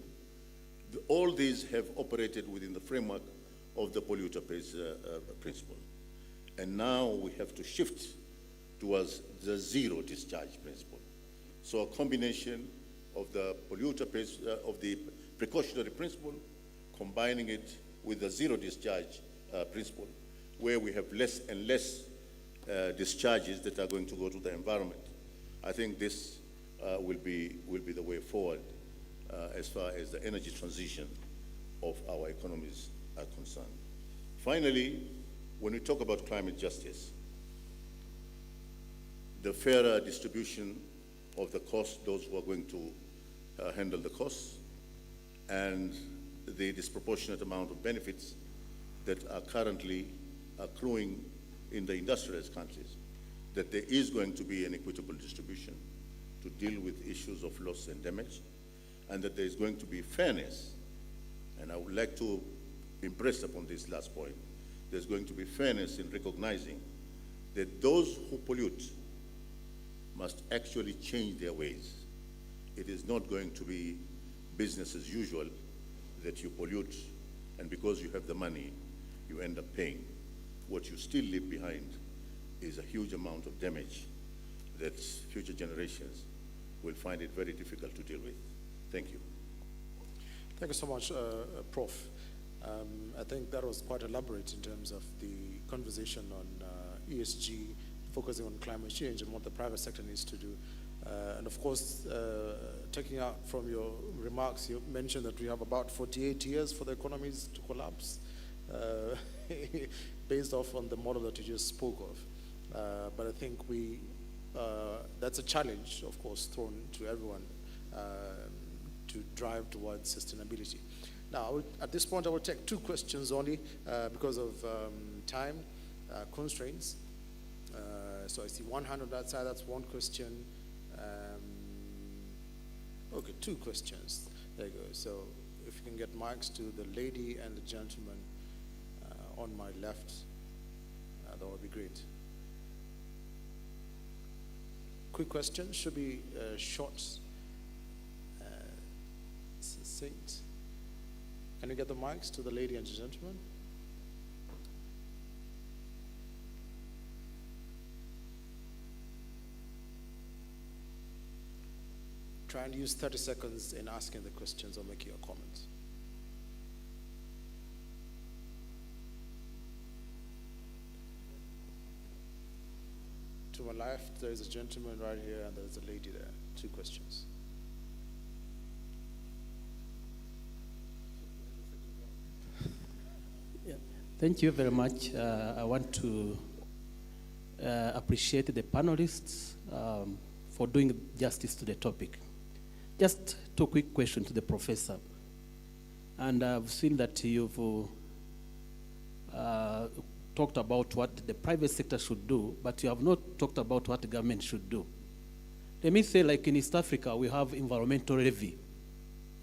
All these have operated within the framework of the polluter pays principle. And now we have to shift towards the zero discharge principle. So a combination of the polluter pays, of the precautionary principle, combining it with the zero discharge principle, where we have less and less discharges that are going to go to the environment. I think this will be the way forward as far as the energy transition of our economies are concerned. Finally, when we talk about climate justice, the fairer distribution of the cost, those who are going to handle the costs, and the disproportionate amount of benefits that are currently accruing in the industrialized countries, that there is going to be an equitable distribution to deal with issues of loss and damage, and that there is going to be fairness. And I would like to impress upon this last point. There's going to be fairness in recognizing that those who pollute must actually change their ways. It is not going to be business as usual that you pollute, and because you have the money, you end up paying. What you still leave behind is a huge amount of damage that future generations will find it very difficult to deal with. Thank you. Thank you so much, Prof. I think that was quite elaborate in terms of the conversation on ESG, focusing on climate change and what the private sector needs to do. And of course, taking out from your remarks, you mentioned that we have about 48 years for the economies to collapse, based off on the model that you just spoke of. But I think that's a challenge, of course, thrown to everyone to drive towards sustainability. Now, at this point, I will take two questions only because of time constraints. So I see one hand on that side, that's one question. Okay, two questions. There you go. So if you can get mics to the lady and the gentleman on my left, that would be great. Quick question, should be short, succinct. Can you get the mics to the lady and the gentleman? Try and use 30 seconds in asking the questions or making a comment. To my left, there is a gentleman right here, and there is a lady there. Two questions. Yeah. Thank you very much. I want to appreciate the panelists for doing justice to the topic. Just two quick questions to the professor. And I've seen that you've talked about what the private sector should do, but you have not talked about what the government should do. Let me say, like in East Africa, we have environmental levy.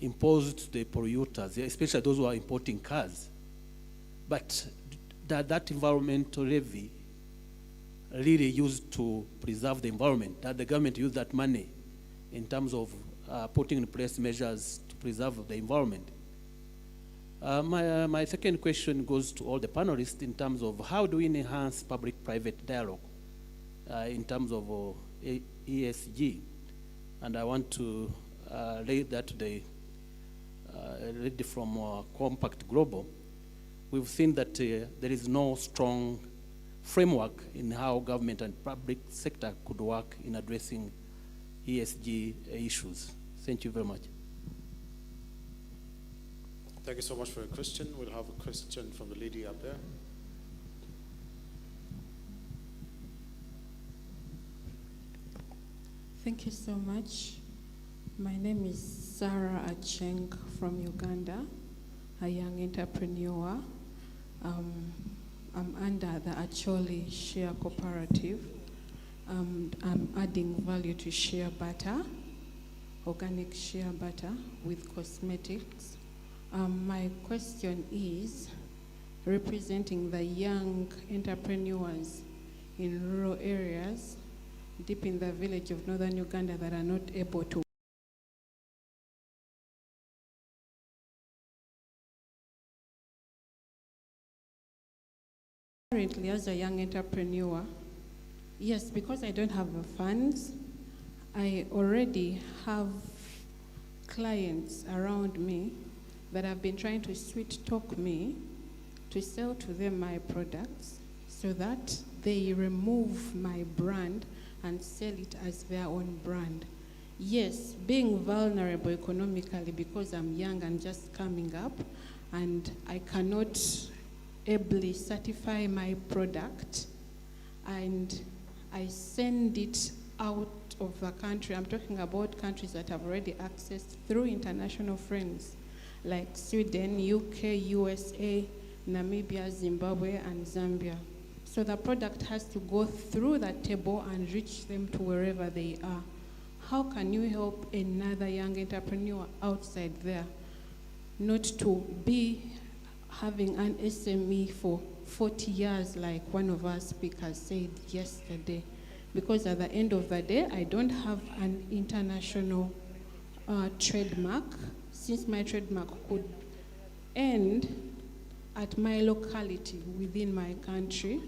imposed to the polluters, especially those who are importing cars. But that environmental levy really used to preserve the environment, that the government used that money in terms of putting in place measures to preserve the environment. My second question goes to all the panelists in terms of how do we enhance public-private dialogue in terms of ESG. And I want to relate that to the lady from Compact Global. We've seen that there is no strong framework in how government and public sector could work in addressing ESG issues. Thank you very much. Thank you so much for your question. We'll have a question from the lady up there. Thank you so much. My name is 𝗭𝟰🰬 from Uganda, a young entrepreneur. I'm under the Acholi Share Cooperative. I'm adding value to shea butter, organic shea butter with cosmetics. My question is, representing the young entrepreneurs in rural areas, deep in the village of northern Uganda that are not able to currently as a young entrepreneur, yes, because I don't have the funds, I already have clients around me that have been trying to sweet talk me to sell to them my products so that they remove my brand and sell it as their own brand. Yes, being vulnerable economically because I'm young and just coming up and I cannot ably certify my product and I send it out of the country. I'm talking about countries that have already accessed through international friends like Sweden, UK, USA, Namibia, Zimbabwe, and Zambia. So the product has to go through that table and reach them to wherever they are. How can you help another young entrepreneur outside there not to be having an SME for 40 years like one of our speakers said yesterday? Because at the end of the day, I don't have an international trademark, since my trademark could end at my locality within my country,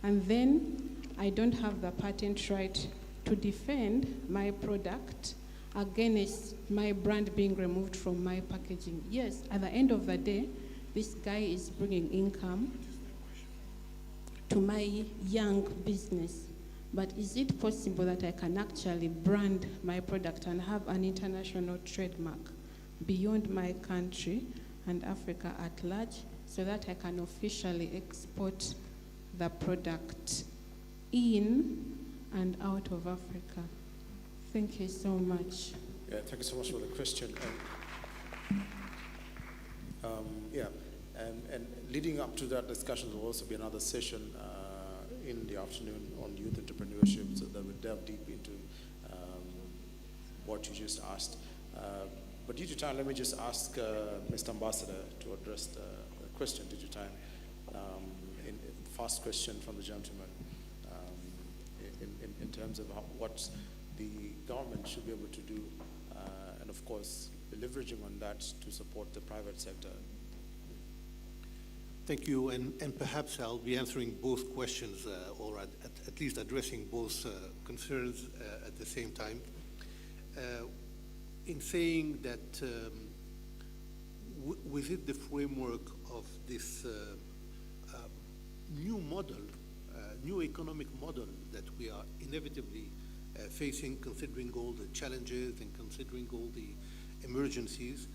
and then I don't have the patent right to defend my product against my brand being removed from my packaging. Yes, at the end of the day, this guy is bringing income to my young business. But is it possible that I can actually brand my product and have an international trademark beyond my country and Africa at large so that I can officially export the product in and out of Africa? Thank you so much. Yeah, thank you so much for the question. And leading up to that discussion, there will also be another session in the afternoon on youth entrepreneurship, so that we'll delve deep into what you just asked. But due to time, let me just ask Mr. Ambassador to address the question due to time. In first question from the gentleman, in terms of what the government should be able to do, and of course, leveraging on that to support the private sector. Thank you, and perhaps I'll be answering both questions, or at least addressing both concerns at the same time. In saying that within the framework of this new model, new economic model that we are inevitably facing, considering all the challenges and considering all the emergencies,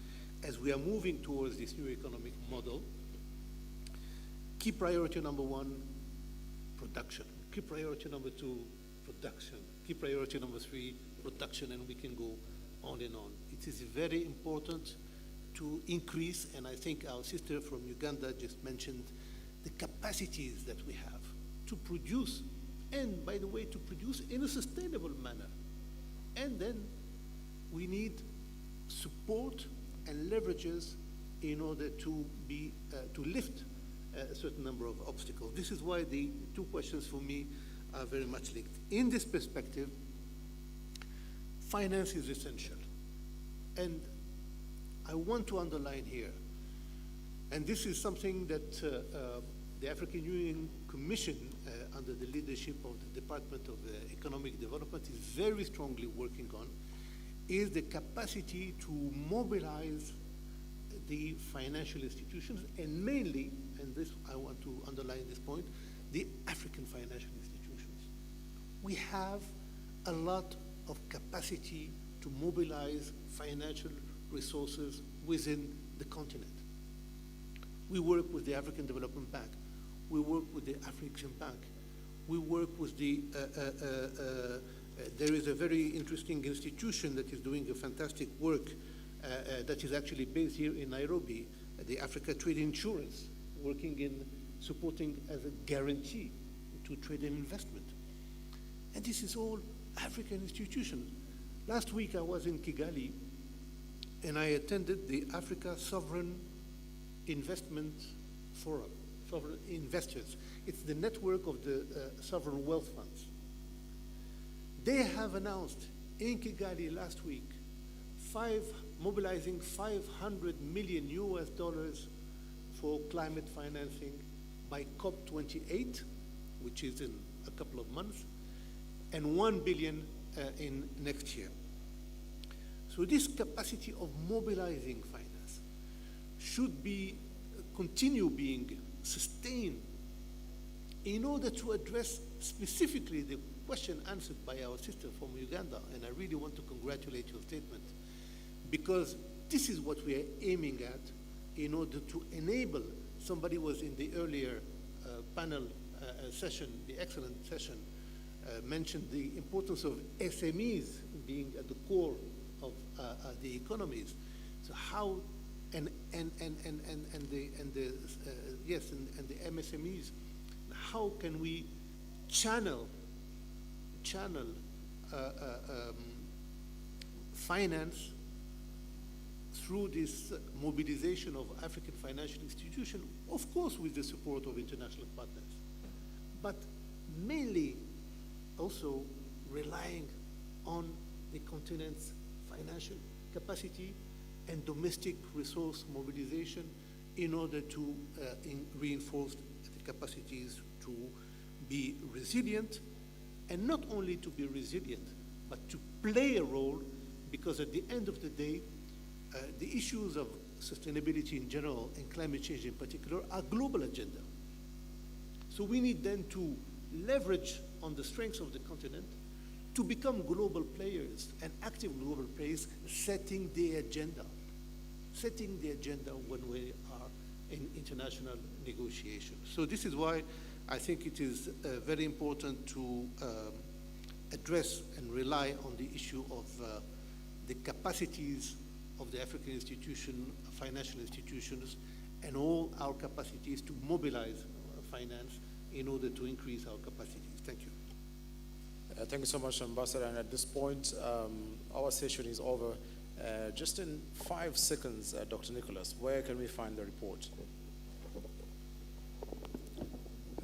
as we are moving towards this new economic model, key priority number one, production. Key priority number two, production. Key priority number three, production, and we can go on and on. It is very important to increase, and I think our sister from Uganda just mentioned the capacities that we have to produce, and by the way, to produce in a sustainable manner. And then we need support and leverages in order to lift a certain number of obstacles. This is why the two questions for me are very much linked. In this perspective, finance is essential. And I want to underline here, and this is something that the African Union Commission, under the leadership of the Department of Economic Development, is very strongly working on, is the capacity to mobilize the financial institutions, and mainly, and this I want to underline this point, the African financial institutions. We have a lot of capacity to mobilize financial resources within the continent. We work with the African Development Bank. We work with the African Bank. We work with the, there is a very interesting institution that is doing a fantastic work that is actually based here in Nairobi, the Africa Trade Insurance, working in supporting as a guarantee to trade and investment. And this is all African institutions. Last week I was in Kigali and I attended the Africa Sovereign Investment Forum, Sovereign Investors. It's the network of the sovereign wealth funds. They have announced in Kigali last week mobilizing $500 million for climate financing by COP28, which is in a couple of months, and $1 billion in next year. So this capacity of mobilizing finance should continue being sustained in order to address specifically the question answered by our sister from Uganda, and I really want to congratulate your statement, because this is what we are aiming at in order to enable, somebody was in the earlier panel session, the excellent session, mentioned the importance of SMEs being at the core of the economies. So how, and the MSMEs, how can we channel finance through this mobilization of African financial institutions, of course with the support of international partners, but mainly also relying on the continent's financial capacity and domestic resource mobilization in order to reinforce the capacities to be resilient, and not only to be resilient, but to play a role, because at the end of the day, the issues of sustainability in general and climate change in particular are global agenda. So we need then to leverage on the strengths of the continent to become global players and active global players, setting the agenda when we are in international negotiations. So this is why I think it is very important to address and rely on the issue of the capacities of the African financial institutions, and all our capacities to mobilize finance in order to increase our capacities. Thank you. Thank you so much, Ambassador. And at this point, our session is over. Just in 5 seconds, Dr. Nicholas, where can we find the report?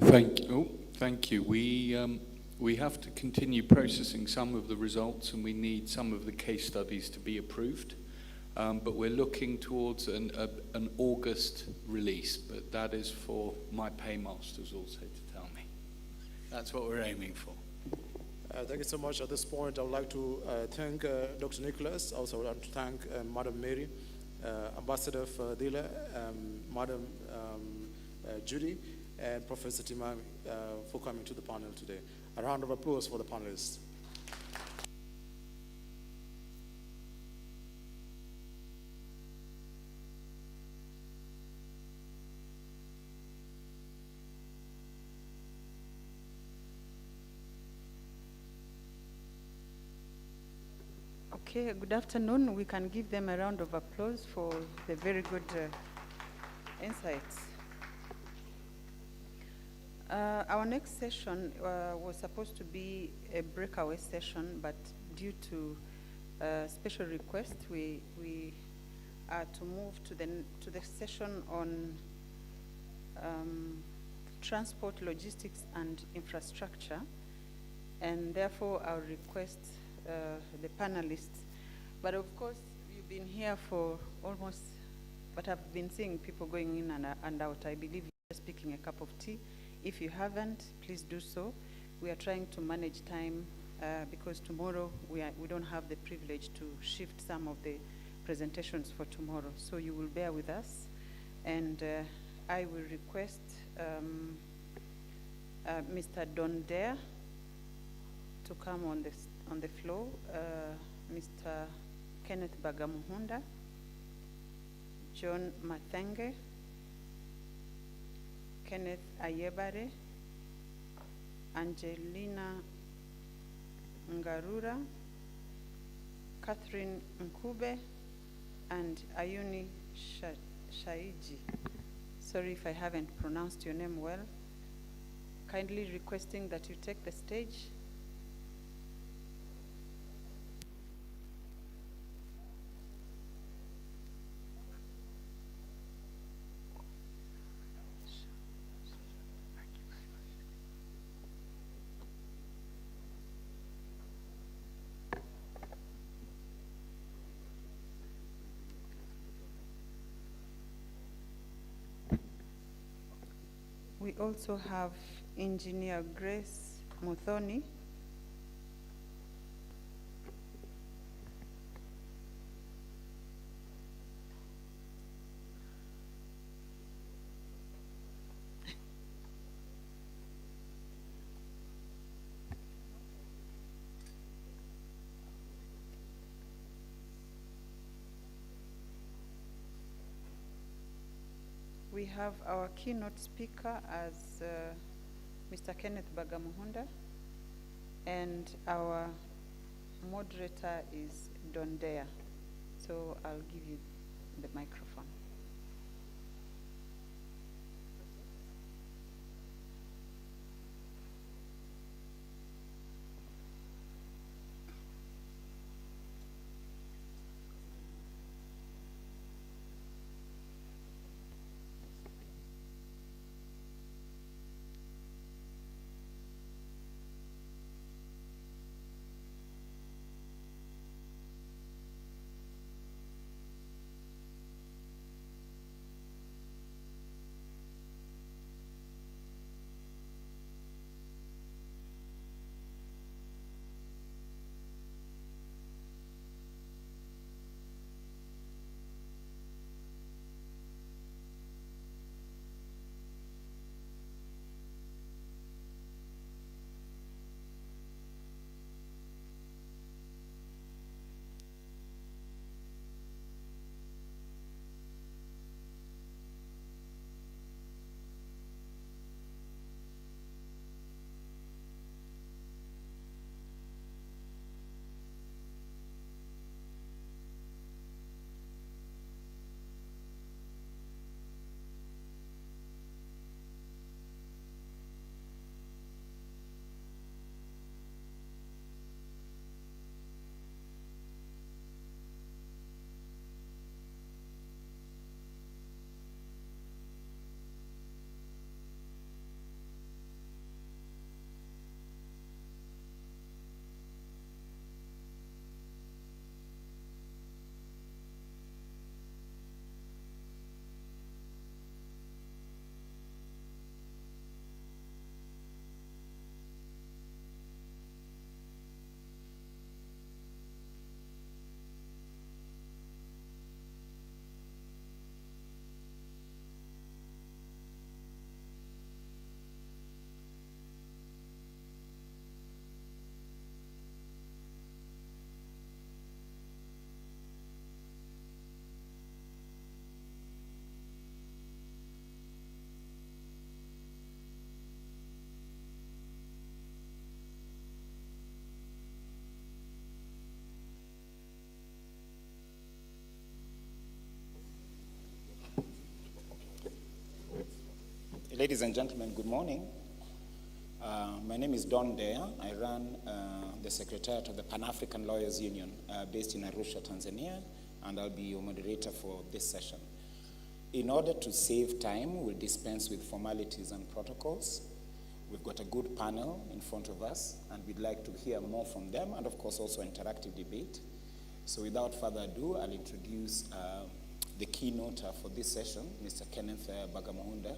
Thank you. We have to continue processing some of the results, and we need some of the case studies to be approved. But we're looking towards an August release, but that is for my paymasters also to tell me. That's what we're aiming for. Thank you so much. At this point, I would like to thank Dr. Nicholas. Also, I would like to thank Madam Mary, Ambassador Fadila, Madam Judy, and Professor Timami for coming to the panel today. A round of applause for the panelists. Okay, good afternoon. We can give them a round of applause for the very good insights. Our next session was supposed to be a breakaway session, but due to special request, we to move to the session on transport, logistics, and infrastructure. And therefore, I'll request the panelists. But of course, you've been here for almost, but I've been seeing people going in and out. I believe you're just picking a cup of tea. If you haven't, please do so. We are trying to manage time because tomorrow we don't have the privilege to shift some of the presentations for tomorrow. So you will bear with us. And I will request Mr. Don Dare to come on the floor, Mr. Kenneth Bagamuhunda, John Mathenge, Kenneth Ayebare, Angelina Ngarura, Catherine Nkube, and Ayuni Shaiji. Sorry if I haven't pronounced your name well. Kindly requesting that you take the stage. We also have Engineer Grace Muthoni. We have our keynote speaker as Mr. Kenneth Bagamuhunda, and our moderator is Don Dare. So I'll give you the microphone. Ladies and gentlemen, good morning. My name is Don Dare. I run the Secretariat of the Pan-African Lawyers Union based in Arusha, Tanzania, and I'll be your moderator for this session. In order to save time, we'll dispense with formalities and protocols. We've got a good panel in front of us, and we'd like to hear more from them, and of course also interactive debate. So without further ado, I'll introduce the keynoter for this session, Mr. 𝟭🰤🗧𝗛𝗛,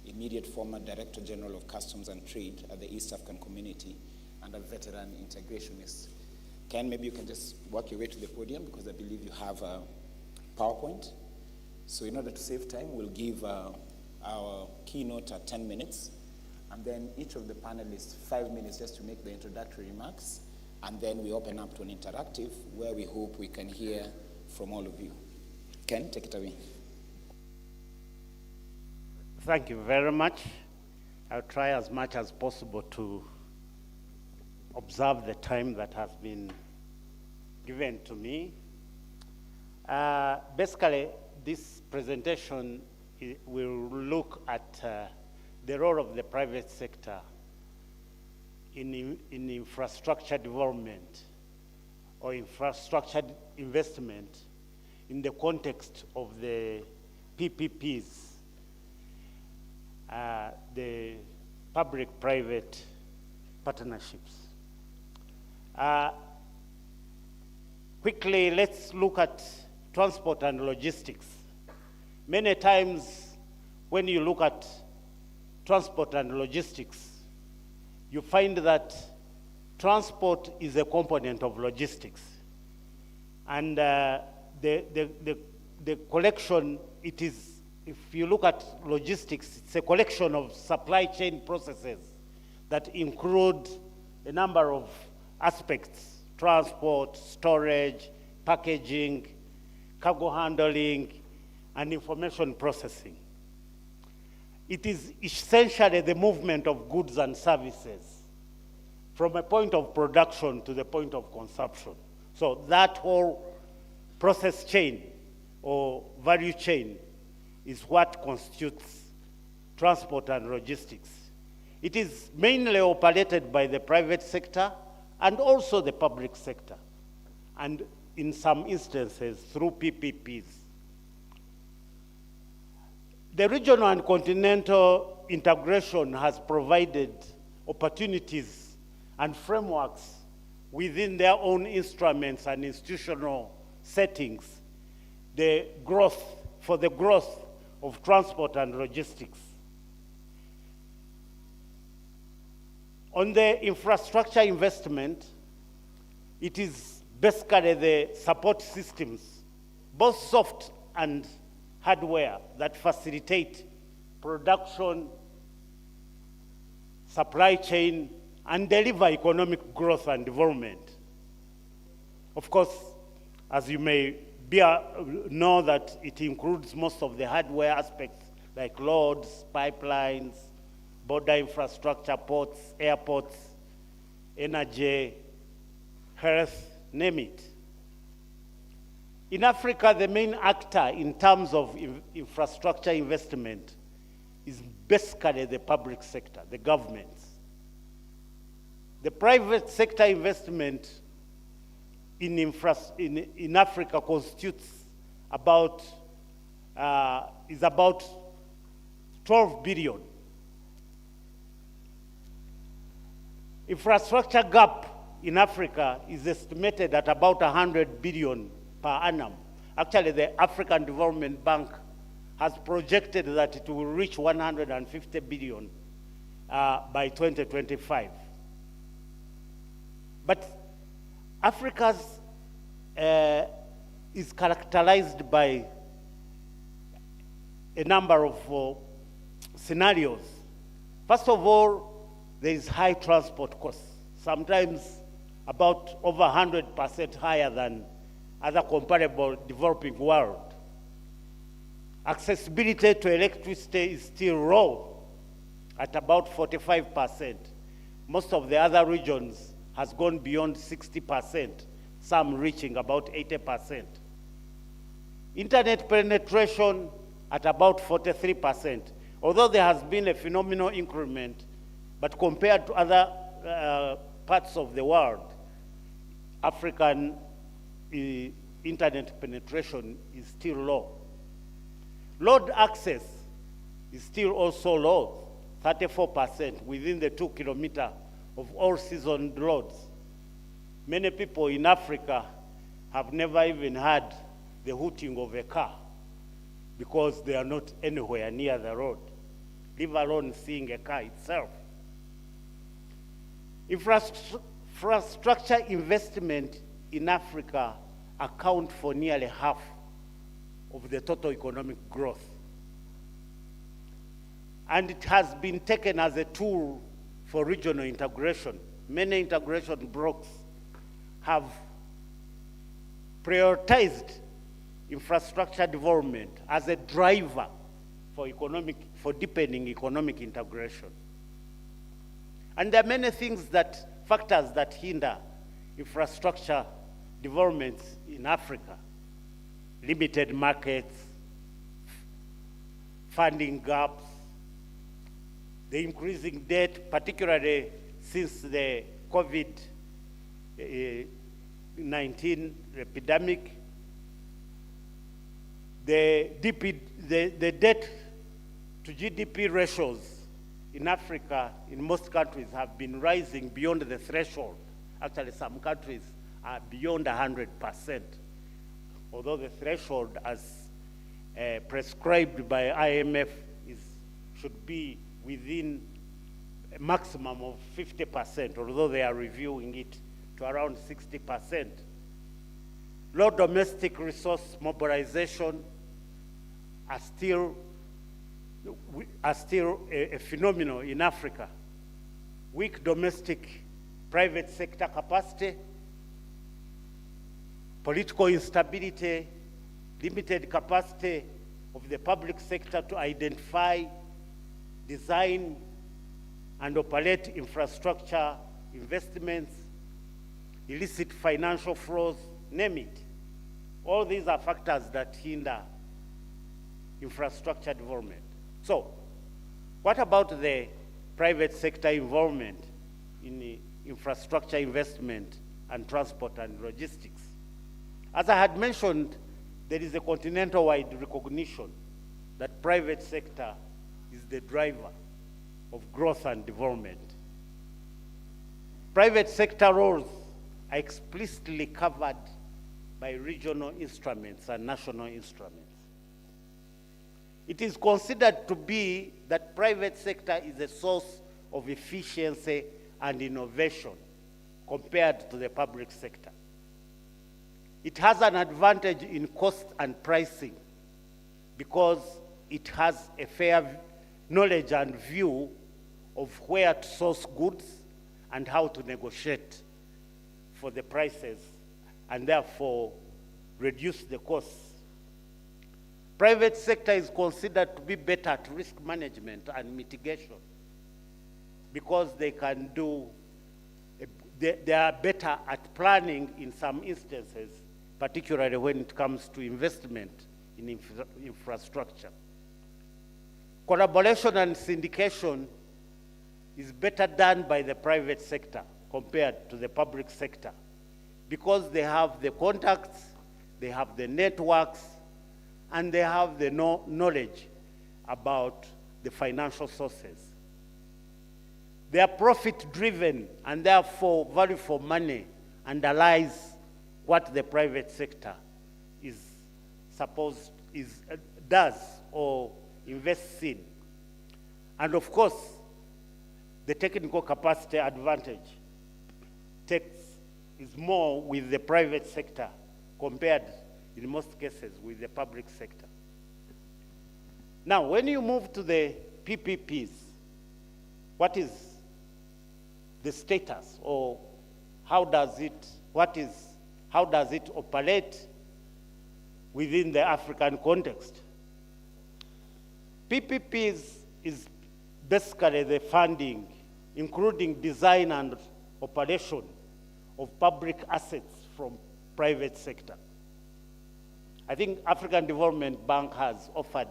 immediate former Director General of Customs and Trade at the East African Community and a veteran integrationist. Ken, maybe you can just work your way to the podium because I believe you have a PowerPoint. So in order to save time, we'll give our keynote 10 minutes, and then each of the panelists 5 minutes just to make the introductory remarks, and then we open up to an interactive where we hope we can hear from all of you. Ken, take it away. Thank you very much. I'll try as much as possible to observe the time that has been given to me. Basically, this presentation will look at the role of the private sector in infrastructure development or infrastructure investment in the context of the PPPs, the public-private partnerships. Quickly, let's look at transport and logistics. Many times when you look at transport and logistics, you find that transport is a component of logistics. And the collection, it is, if you look at logistics, it's a collection of supply chain processes that include a number of aspects: transport, storage, packaging, cargo handling, and information processing. It is essentially the movement of goods and services from a point of production to the point of consumption. So that whole process chain or value chain is what constitutes transport and logistics. It is mainly operated by the private sector and also the public sector, and in some instances through PPPs. The regional and continental integration has provided opportunities and frameworks within their own instruments and institutional settings, the growth of transport and logistics. On the infrastructure investment, it is basically the support systems, both soft and hardware, that facilitate production, supply chain, and deliver economic growth and development. Of course, as you may know, that it includes most of the hardware aspects like roads, pipelines, border infrastructure, ports, airports, energy, health, name it. In Africa, the main actor in terms of infrastructure investment is basically the public sector, the governments. The private sector investment in Africa constitutes about, is about 12 billion. Infrastructure gap in Africa is estimated at about 100 billion per annum. Actually, the African Development Bank has projected that it will reach 150 billion by 2025. But Africa's is characterized by a number of scenarios. First of all, there is high transport costs, sometimes about over 100% higher than other comparable developing world. Accessibility to electricity is still low at about 45%. Most of the other regions has gone beyond 60%, some reaching about 80%. Internet penetration at about 43%, although there has been a phenomenal increment, but compared to other parts of the world, African internet penetration is still low. Road access is still also low, 34% within the 2 kilometers of all seasoned roads. Many people in Africa have never even had the hooting of a car because they are not anywhere near the road, leave alone seeing a car itself. Infrastructure investment in Africa account for nearly half of the total economic growth. And it has been taken as a tool for regional integration. Many integration blocs have prioritized infrastructure development as a driver for deepening economic integration. And there are many factors that hinder infrastructure developments in Africa. Limited markets, funding gaps, the increasing debt, particularly since the COVID-19 epidemic. The debt to GDP ratios in Africa, in most countries, have been rising beyond the threshold. Actually, some countries are beyond 100%. Although the threshold as prescribed by IMF should be within a maximum of 50%, although they are reviewing it to around 60%. Low domestic resource mobilization are still a phenomenon in Africa. Weak domestic private sector capacity, political instability, limited capacity of the public sector to identify, design, and operate infrastructure investments, illicit financial flows, name it. All these are factors that hinder infrastructure development. So, what about the private sector involvement in the infrastructure investment and transport and logistics? As I had mentioned, there is a continental-wide recognition that private sector is the driver of growth and development. Private sector roles are explicitly covered by regional instruments and national instruments. It is considered to be that private sector is a source of efficiency and innovation compared to the public sector. It has an advantage in cost and pricing because it has a fair knowledge and view of where to source goods and how to negotiate for the prices and therefore reduce the costs. Private sector is considered to be better at risk management and mitigation because they can do, they are better at planning in some instances, particularly when it comes to investment in infrastructure. Collaboration and syndication is better done by the private sector compared to the public sector because they have the contacts, they have the networks, and they have the knowledge about the financial sources. They are profit-driven and therefore value for money underlies what the private sector does or invests in. And of course, the technical capacity advantage is more with the private sector compared, in most cases, with the public sector. Now, when you move to the PPPs, what is the status, or how does it operate within the African context? PPPs is basically the funding, including design and operation of public assets from private sector. I think African Development Bank has offered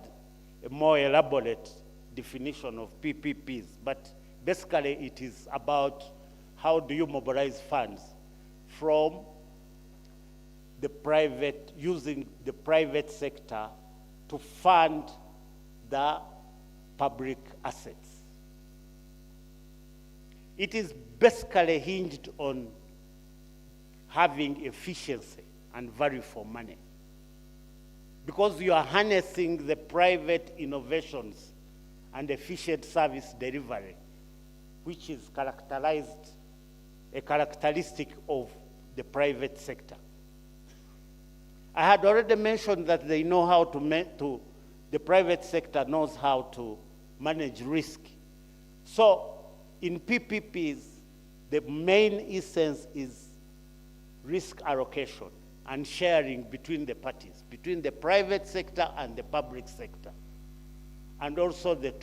a more elaborate definition of PPPs, but basically it is about how do you mobilize funds from using the private sector to fund the public assets. It is basically hinged on having efficiency and value for money, because you are harnessing the private innovations and efficient service delivery, which is a characteristic of the private sector. I had already mentioned that they know how the private sector knows how to manage risk. So in PPPs, the main essence is risk allocation and sharing between the parties, between the private sector and the public sector, and also the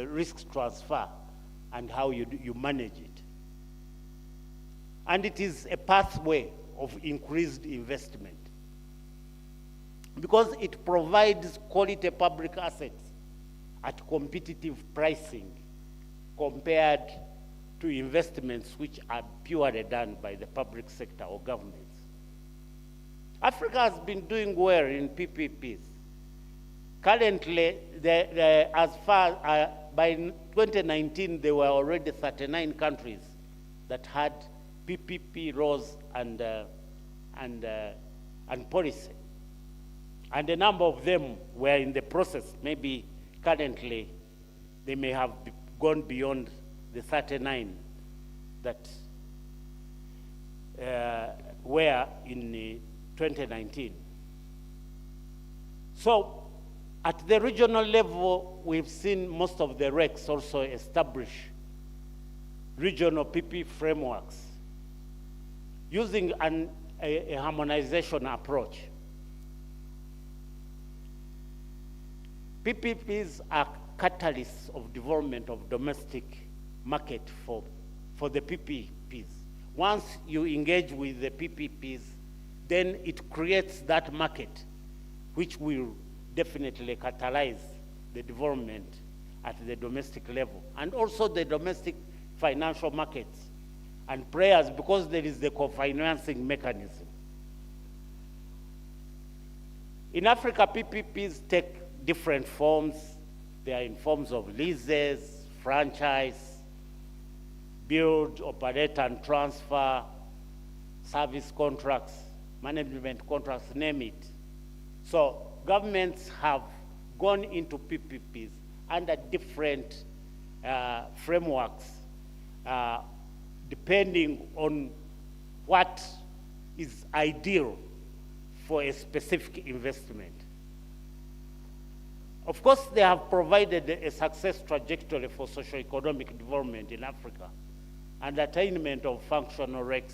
risk transfer and how you manage it. And it is a pathway of increased investment, because it provides quality public assets at competitive pricing compared to investments which are purely done by the public sector or governments. Africa has been doing well in PPPs. Currently, by 2019, there were already 39 countries that had PPP laws and policy. And a number of them were in the process. Maybe currently they may have gone beyond the 39 that were in 2019. So at the regional level, we've seen most of the RECs also establish regional PP frameworks using a harmonization approach. PPPs are catalysts of development of domestic market for the PPPs. Once you engage with the PPPs, then it creates that market, which will definitely catalyze the development at the domestic level, and also the domestic financial markets and players, because there is the co-financing mechanism. In Africa, PPPs take different forms. They are in forms of leases, franchise, build, operate and transfer, service contracts, management contracts, name it. So governments have gone into PPPs under different frameworks, depending on what is ideal for a specific investment. Of course, they have provided a success trajectory for socio-economic development in Africa and attainment of functional RECs,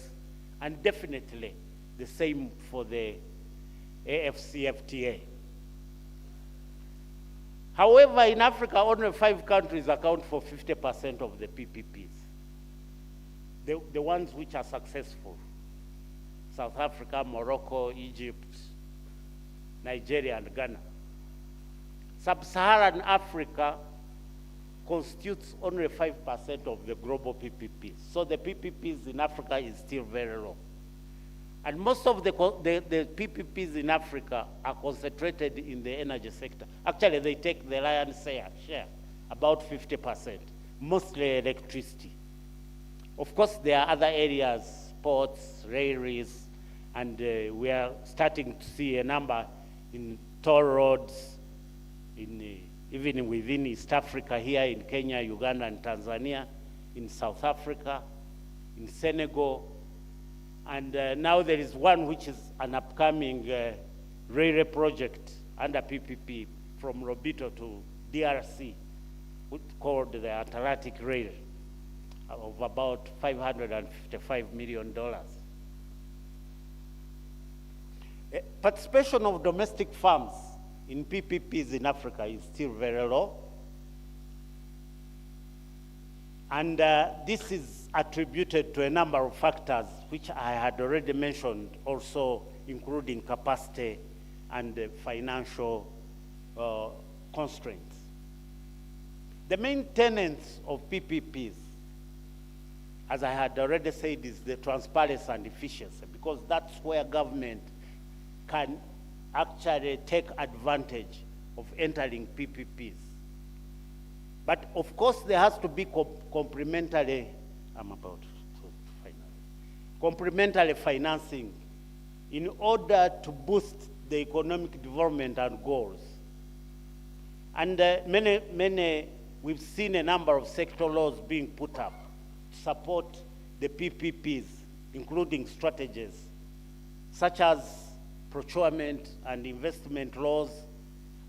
and definitely the same for the AFCFTA. However, in Africa, only 5 countries account for 50% of the PPPs, the ones which are successful: South Africa, Morocco, Egypt, Nigeria, and Ghana. Sub-Saharan Africa constitutes only 5% of the global PPPs. So the PPPs in Africa is still very low. And most of the PPPs in Africa are concentrated in the energy sector. Actually, they take the lion's share, about 50%, mostly electricity. Of course, there are other areas, ports, railways, and we are starting to see a number in toll roads, even within East Africa, here in Kenya, Uganda, and Tanzania, in South Africa, in Senegal. And now there is one which is an upcoming railway project under PPP from Lobito to DRC, called the Atlantic Rail, of about $555 million. Participation of domestic firms in PPPs in Africa is still very low. And this is attributed to a number of factors, which I had already mentioned, also including capacity and financial constraints. The main tenets of PPPs, as I had already said, is the transparency and efficiency, because that's where government can actually take advantage of entering PPPs. But of course, there has to be complementary financing in order to boost the economic development and goals. And we've seen a number of sector laws being put up to support the PPPs, including strategies such as procurement and investment laws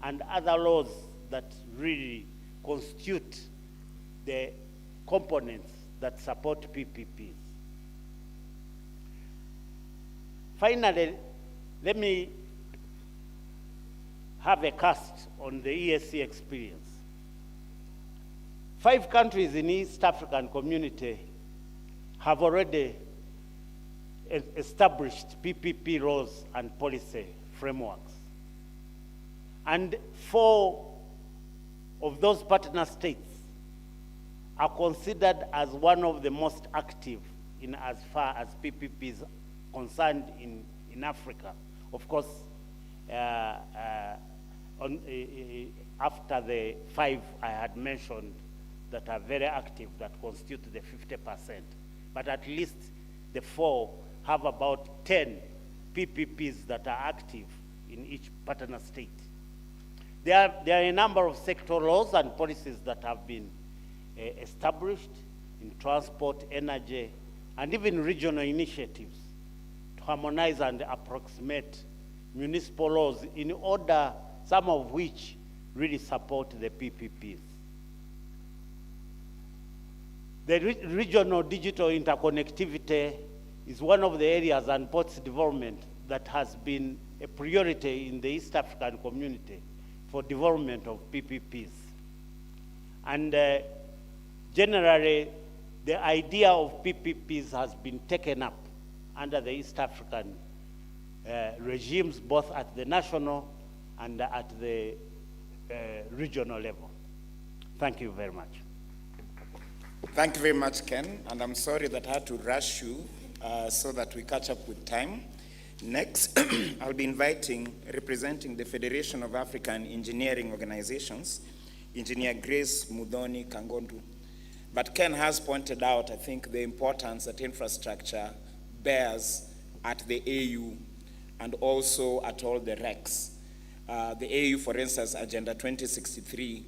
and other laws that really constitute the components that support PPPs. Finally, let me have a cast on the ESC experience. 5 countries in East African community have already established PPP laws and policy frameworks. And 4 of those partner states are considered as one of the most active in as far as PPP is concerned in Africa. Of course, after the 5 I had mentioned that are very active, that constitute the 50%. But at least the 4 have about 10 PPPs that are active in each partner state. There are a number of sector laws and policies that have been established in transport, energy, and even regional initiatives to harmonize and approximate municipal laws in order, some of which really support the PPPs. The regional digital interconnectivity is one of the areas and ports development that has been a priority in the East African community for development of PPPs. And generally, the idea of PPPs has been taken up under the East African regimes, both at the national and at the regional level. Thank you very much. Thank you very much, Ken, and I'm sorry that I had to rush you so that we catch up with time. Next, I'll be inviting, representing the Federation of African Engineering Organizations, Engineer Grace Muthoni Kangondu. But Ken has pointed out, I think, the importance that infrastructure bears at the AU and also at all the RECs. The AU, for instance, Agenda 2063,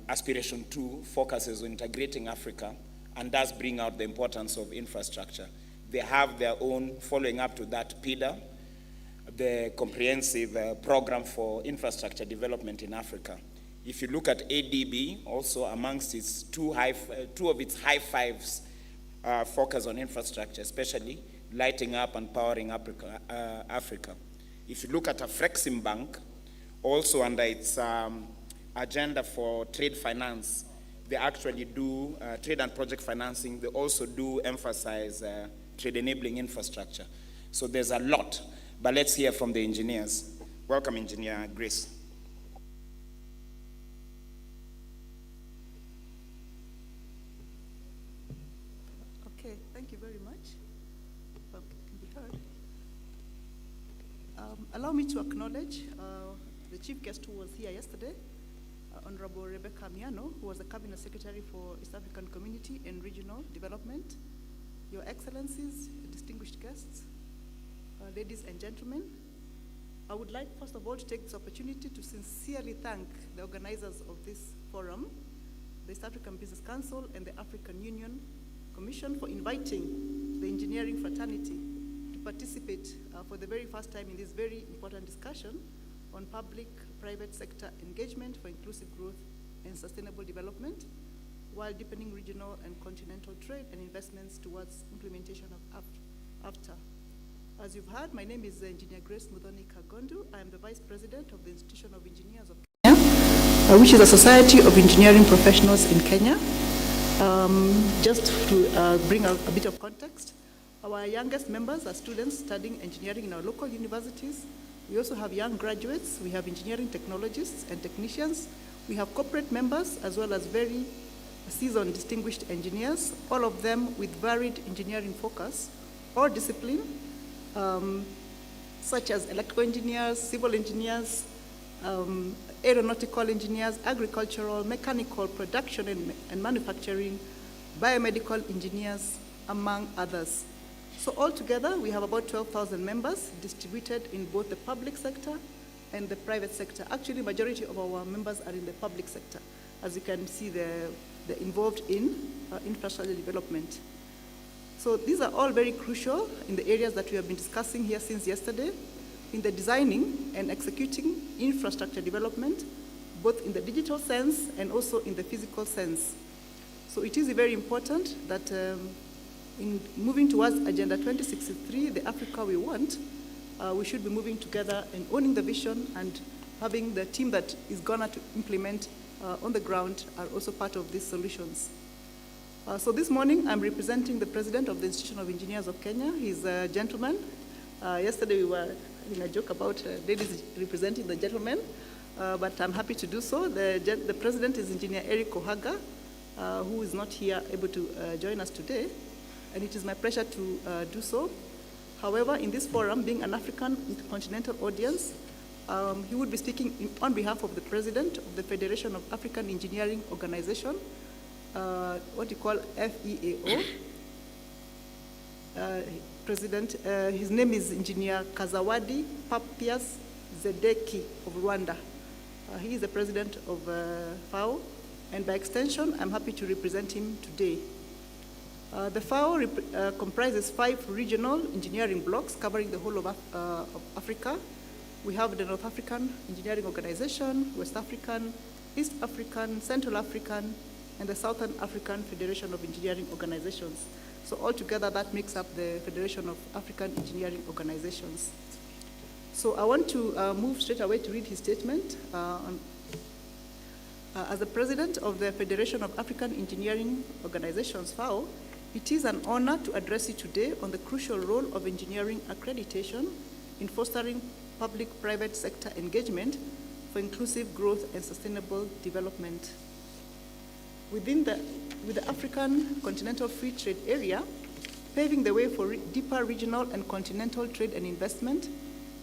Aspiration 2 focuses on integrating Africa and does bring out the importance of infrastructure. They have their own, following up to that, PIDA, the Comprehensive Program for Infrastructure Development in Africa. If you look at ADB, also amongst its two of its high fives focus on infrastructure, especially lighting up and powering Africa. If you look at Afreximbank, also under its agenda for trade finance, they actually do trade and project financing. They also do emphasize trade enabling infrastructure. So there's a lot, but let's hear from the engineers. Welcome, Engineer Grace. Okay, thank you very much. Can be heard. Allow me to acknowledge the chief guest who was here yesterday, Honorable Rebecca Miano, who was the Cabinet Secretary for East African Community and Regional Development, Your Excellencies, distinguished guests, ladies and gentlemen. I would like, first of all, to take this opportunity to sincerely thank the organizers of this forum, the East African Business Council and the African Union Commission, for inviting the engineering fraternity to participate for the very first time in this very important discussion on public-private sector engagement for inclusive growth and sustainable development, while deepening regional and continental trade and investments towards implementation of AFTA. As you've heard, my name is Engineer Grace Muthoni Kangondu. I am the Vice President of the Institution of Engineers of Kenya, which is a society of engineering professionals in Kenya. Just to bring a bit of context, our youngest members are students studying engineering in our local universities. We also have young graduates. We have engineering technologists and technicians. We have corporate members as well as very seasoned distinguished engineers, all of them with varied engineering focus or discipline. such as electrical engineers, civil engineers, aeronautical engineers, agricultural, mechanical, production and manufacturing, biomedical engineers, among others. So altogether, we have about 12,000 members distributed in both the public sector and the private sector. Actually, majority of our members are in the public sector. As you can see, they're involved in infrastructure development. So these are all very crucial in the areas that we have been discussing here since yesterday, in the designing and executing infrastructure development, both in the digital sense and also in the physical sense. So it is very important that in moving towards Agenda 2063, the Africa we want, we should be moving together and owning the vision, and having the team that is gonna to implement on the ground are also part of these solutions. So this morning, I'm representing the president of the Institution of Engineers of Kenya. He's a gentleman. Yesterday, we were having a joke about ladies representing the gentlemen, but I'm happy to do so. The president is Engineer 𝗟𝗑𝗏 𝗏, who is not here able to join us today, and it is my pleasure to do so. However, in this forum, being an African intercontinental audience, he would be speaking on behalf of the president of the Federation of African Engineering Organization, what you call FEAO. President, his name is Engineer 𝗭𝗏𝗏𝗏 𝗧𝗏 of Rwanda. He is the president of FAO, and by extension, I'm happy to represent him today. The FAO comprises 5 regional engineering blocks covering the whole of Africa. We have the North African Engineering Organization, West African, East African, Central African, and the Southern African Federation of Engineering Organizations. So altogether, that makes up the Federation of African Engineering Organizations. So I want to move straight away to read his statement. As the president of the Federation of African Engineering Organizations, FAO, it is an honor to address you today on the crucial role of engineering accreditation in fostering public-private sector engagement for inclusive growth and sustainable development. With the African Continental Free Trade Area, paving the way for deeper regional and continental trade and investment,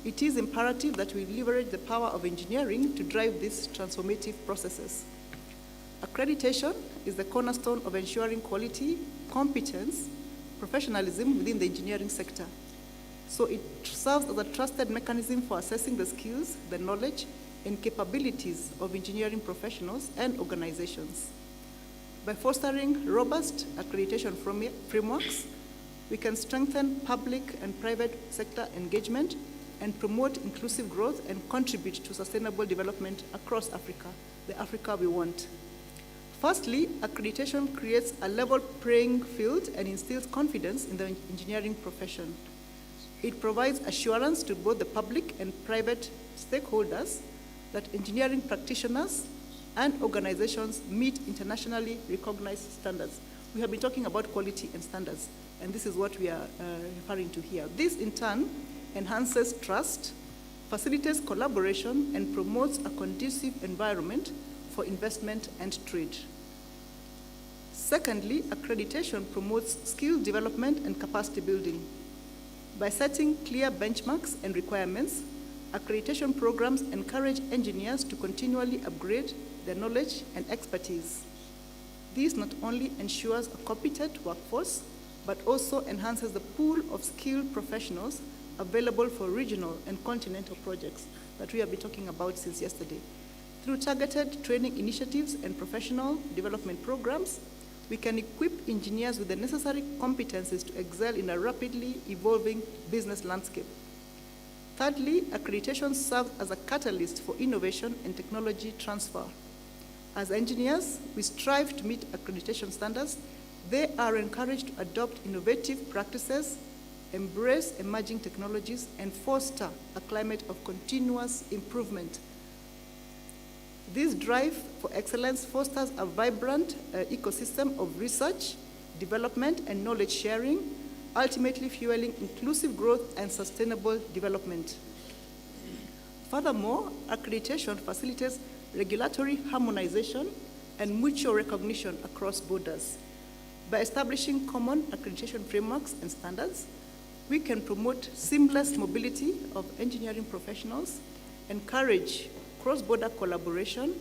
it is imperative that we leverage the power of engineering to drive these transformative processes. Accreditation is the cornerstone of ensuring quality, competence, professionalism within the engineering sector. So it serves as a trusted mechanism for assessing the skills, the knowledge, and capabilities of engineering professionals and organizations. By fostering robust accreditation frameworks, we can strengthen public and private sector engagement and promote inclusive growth and contribute to sustainable development across Africa, the Africa we want. Firstly, accreditation creates a level playing field and instills confidence in the engineering profession. It provides assurance to both the public and private stakeholders that engineering practitioners and organizations meet internationally recognized standards. We have been talking about quality and standards, and this is what we are referring to here. This, in turn, enhances trust, facilitates collaboration, and promotes a conducive environment for investment and trade. Secondly, accreditation promotes skill development and capacity building. By setting clear benchmarks and requirements, accreditation programs encourage engineers to continually upgrade their knowledge and expertise. This not only ensures a competent workforce, but also enhances the pool of skilled professionals available for regional and continental projects that we have been talking about since yesterday. Through targeted training initiatives and professional development programs, we can equip engineers with the necessary competencies to excel in a rapidly evolving business landscape. Thirdly, accreditation serves as a catalyst for innovation and technology transfer. As engineers, we strive to meet accreditation standards. They are encouraged to adopt innovative practices, embrace emerging technologies, and foster a climate of continuous improvement. This drive for excellence fosters a vibrant ecosystem of research, development, and knowledge sharing, ultimately fueling inclusive growth and sustainable development. Furthermore, accreditation facilitates regulatory harmonization and mutual recognition across borders. By establishing common accreditation frameworks and standards, we can promote seamless mobility of engineering professionals, encourage cross-border collaboration,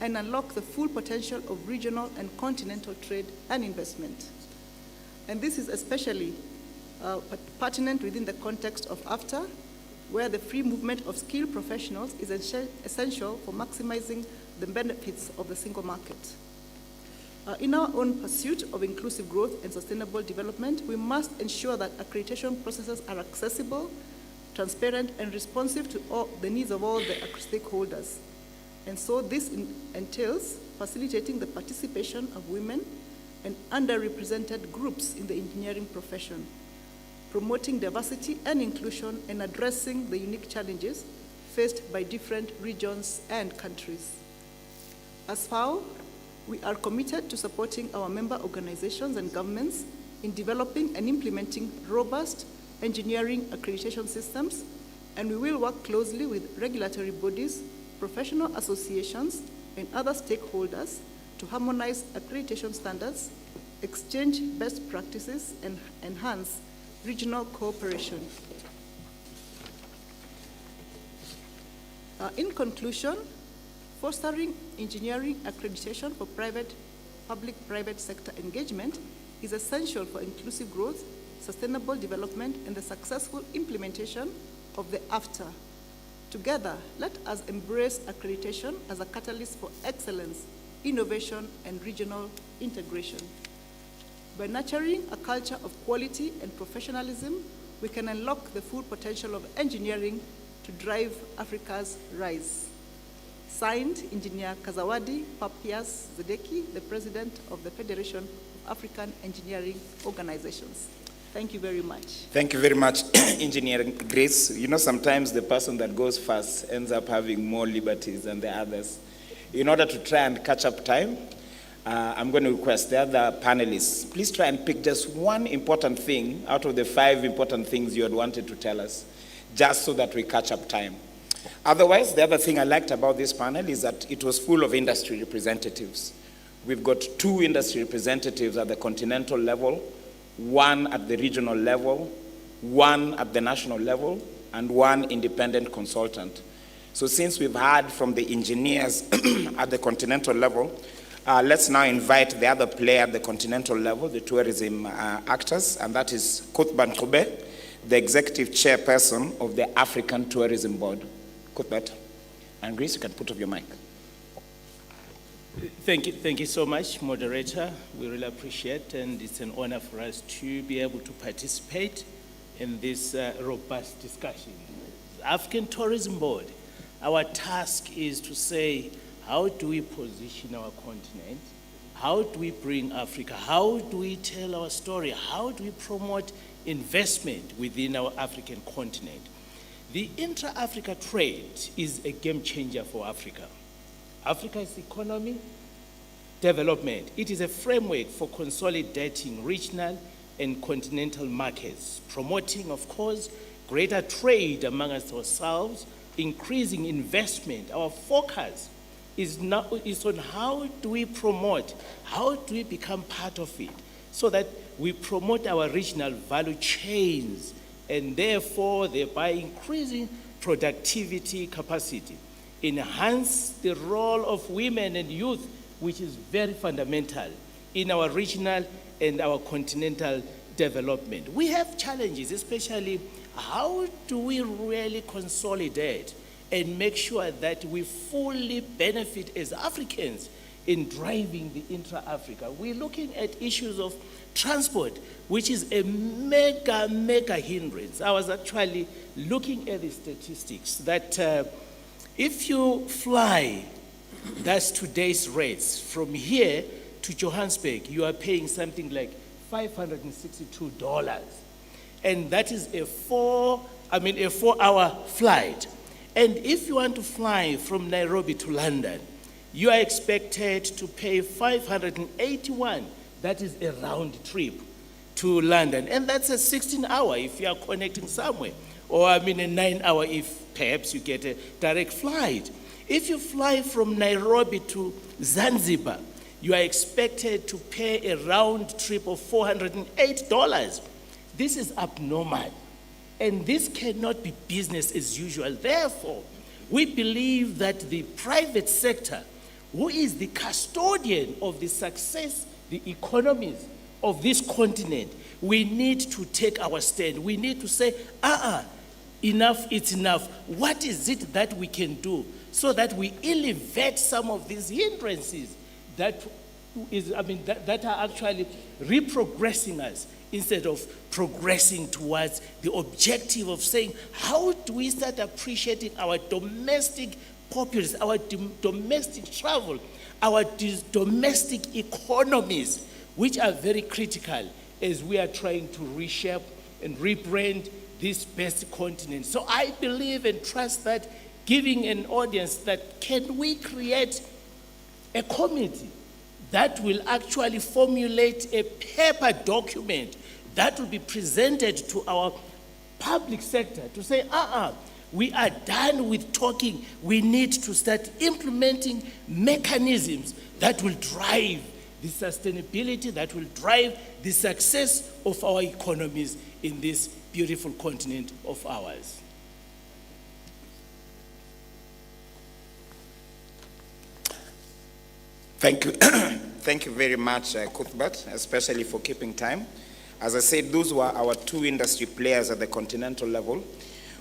and unlock the full potential of regional and continental trade and investment. And this is especially pertinent within the context of AFTA, where the free movement of skilled professionals is essential for maximizing the benefits of the single market. In our own pursuit of inclusive growth and sustainable development, we must ensure that accreditation processes are accessible, transparent, and responsive to all the needs of all the stakeholders. And so this entails facilitating the participation of women and underrepresented groups in the engineering profession, promoting diversity and inclusion, and addressing the unique challenges faced by different regions and countries. As FAO, we are committed to supporting our member organizations and governments in developing and implementing robust engineering accreditation systems, and we will work closely with regulatory bodies, professional associations, and other stakeholders to harmonize accreditation standards, exchange best practices, and enhance regional cooperation. In conclusion, fostering engineering accreditation for public-private sector engagement is essential for inclusive growth, sustainable development, and the successful implementation of the AFTA. Together, let us embrace accreditation as a catalyst for excellence, innovation, and regional integration. By nurturing a culture of quality and professionalism, we can unlock the full potential of engineering to drive Africa's rise. Signed, Engineer Kazawadi Papias Zedeki, the President of the Federation of African Engineering Organizations. Thank you very much. Thank you very much, Engineer Grace. You know, sometimes the person that goes first ends up having more liberties than the others. In order to try and catch up time, I'm going to request the other panelists, please try and pick just one important thing out of the 5 important things you had wanted to tell us, just so that we catch up time. Otherwise, the other thing I liked about this panel is that it was full of industry representatives. We've got 2 industry representatives at the continental level, 1 at the regional level, 1 at the national level, and 1 independent consultant. So since we've heard from the engineers at the continental level, let's now invite the other player at the continental level, the tourism actors, and that is Cuthbert Ncube, the executive chairperson of the African Tourism Board. Cuthbert, and Grace, you can put up your mic. Thank you so much, moderator. We really appreciate, and it's an honor for us to be able to participate in this robust discussion. The African Tourism Board, our task is to say, how do we position our continent? How do we bring Africa? How do we tell our story? How do we promote investment within our African continent? The intra-Africa trade is a game changer for Africa. Africa's economy, development. It is a framework for consolidating regional and continental markets, promoting, of course, greater trade among ourselves, increasing investment. Our focus is on how do we promote, how do we become part of it, so that we promote our regional value chains, and therefore thereby increasing productivity capacity. Enhance the role of women and youth, which is very fundamental in our regional and our continental development. We have challenges, especially how do we really consolidate and make sure that we fully benefit as Africans in driving the intra-Africa. We're looking at issues of transport, which is a mega hindrance. I was actually looking at the statistics that if you fly, that's today's rates, from here to Johannesburg, you are paying something like $562. And that is a 4-hour flight. And if you want to fly from Nairobi to London, you are expected to pay $581. That is a round trip to London. And that's a 16-hour if you are connecting somewhere. Or a 9-hour if perhaps you get a direct flight. If you fly from Nairobi to Zanzibar, you are expected to pay a round trip of $408. This is abnormal. And this cannot be business as usual. Therefore, we believe that the private sector, who is the custodian of the success, the economies of this continent, we need to take our stand. We need to say, enough, it's enough. What is it that we can do so that we elevate some of these hindrances that are actually reprogressing us instead of progressing towards the objective of saying, how do we start appreciating our domestic populace, our domestic travel, our domestic economies, which are very critical as we are trying to reshape and rebrand this best continent. So I believe and trust that giving an audience that can we create a committee that will actually formulate a paper document that will be presented to our public sector to say, we are done with talking. We need to start implementing mechanisms that will drive the sustainability, that will drive the success of our economies in this beautiful continent of ours. Thank you. Thank you very much, Cuthbert, especially for keeping time. As I said, those were our two industry players at the continental level.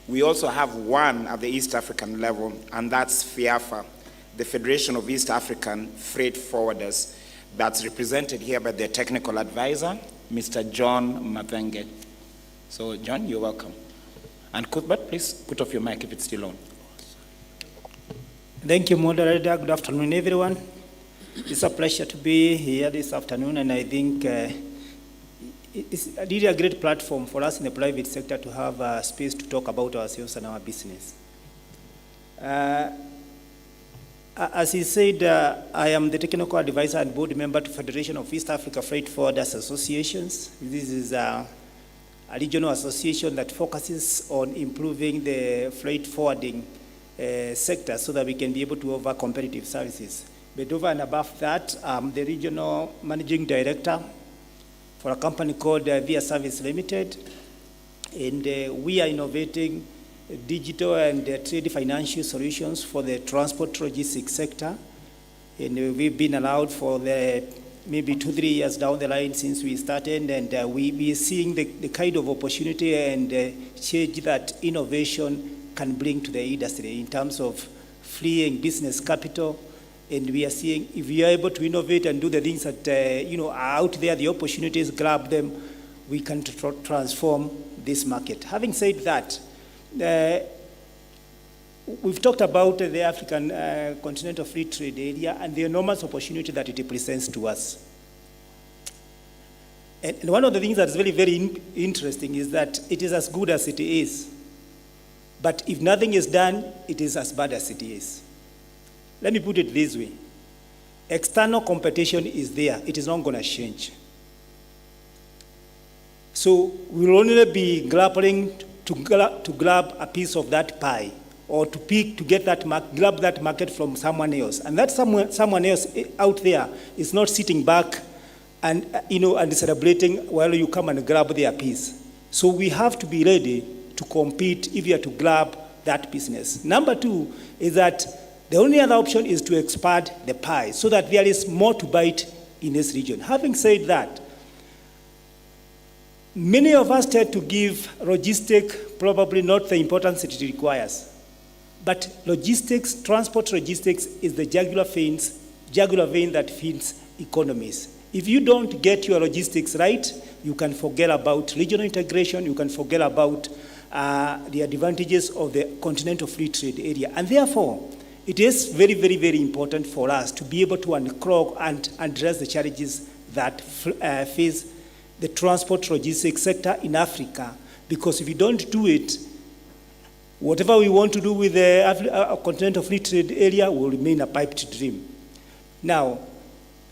We also have one at the East African level, and that's FIAFA, the Federation of East African Freight Forwarders, that's represented here by their technical advisor, Mr. John Mathenge. So, John, you're welcome. And Cuthbert, please put off your mic if it's still on. Thank you, moderator. Good afternoon, everyone. It's a pleasure to be here this afternoon, and I think it's really a great platform for us in the private sector to have a space to talk about ourselves and our business. As he said, I am the technical advisor and board member to Federation of East Africa Freight Forwarders Associations. This is a regional association that focuses on improving the freight forwarding sector so that we can be able to offer competitive services. But over and above that, I'm the regional managing director for a company called Via Service Limited, and we are innovating digital and trade financial solutions for the transport logistics sector. And we've been allowed for maybe 2-3 years down the line since we started, and we are seeing the kind of opportunity and change that innovation can bring to the industry in terms of freeing business capital. And we are seeing if we are able to innovate and do the things that are out there, the opportunities, grab them, we can transform this market. Having said that, we've talked about the African Continental Free Trade Area and the enormous opportunity that it presents to us. And one of the things that is very, very interesting is that it is as good as it is. But if nothing is done, it is as bad as it is. Let me put it this way. External competition is there. It is not going to change. So we'll only be grappling to grab a piece of that pie, or to get that grab that market from someone else. And that someone else out there is not sitting back and and celebrating while you come and grab their piece. So we have to be ready to compete if you are to grab that business. Number two is that the only other option is to expand the pie so that there is more to bite in this region. Having said that, many of us tend to give logistics probably not the importance it requires. But logistics, transport logistics, is the jugular vein that feeds economies. If you don't get your logistics right, you can forget about regional integration, you can forget about the advantages of the continental free trade area. And therefore, it is very, very, very important for us to be able to unclog and address the challenges that face the transport logistics sector in Africa. Because if we don't do it, whatever we want to do with the continental free trade area will remain a piped dream. Now,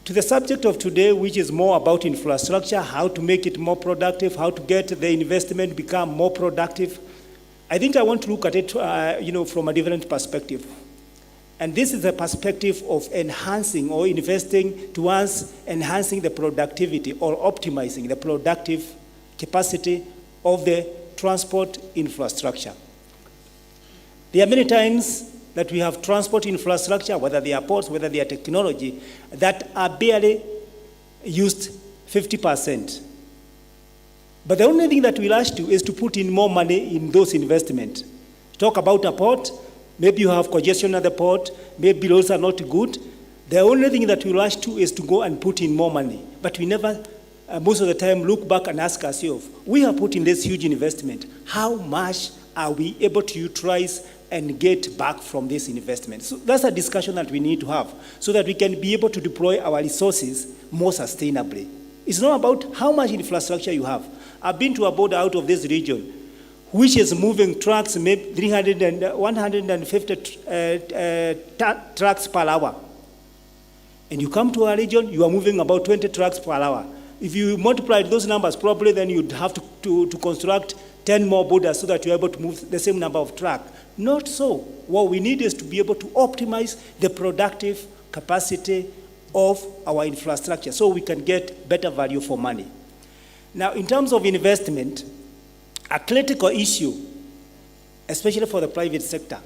to the subject of today, which is more about infrastructure, how to make it more productive, how to get the investment become more productive, I think I want to look at it from a different perspective. And this is a perspective of enhancing or investing towards enhancing the productivity or optimizing the productive capacity of the transport infrastructure. There are many times that we have transport infrastructure, whether they are ports, whether they are technology, that are barely used 50%. But the only thing that we'll ask to is to put in more money in those investments. Talk about a port, maybe you have congestion at the port, maybe roads are not good. The only thing that we'll ask to is to go and put in more money. But we never, most of the time, look back and ask ourselves, we have put in this huge investment. How much are we able to utilize and get back from this investment? So that's a discussion that we need to have so that we can be able to deploy our resources more sustainably. It's not about how much infrastructure you have. I've been to a border out of this region, which is moving trucks, maybe 150 trucks per hour. And you come to a region, you are moving about 20 trucks per hour. If you multiply those numbers, probably then you'd have to construct 10 more borders so that you're able to move the same number of trucks. Not so. What we need is to be able to optimize the productive capacity of our infrastructure so we can get better value for money. Now, in terms of investment, a critical issue, especially for the private sector,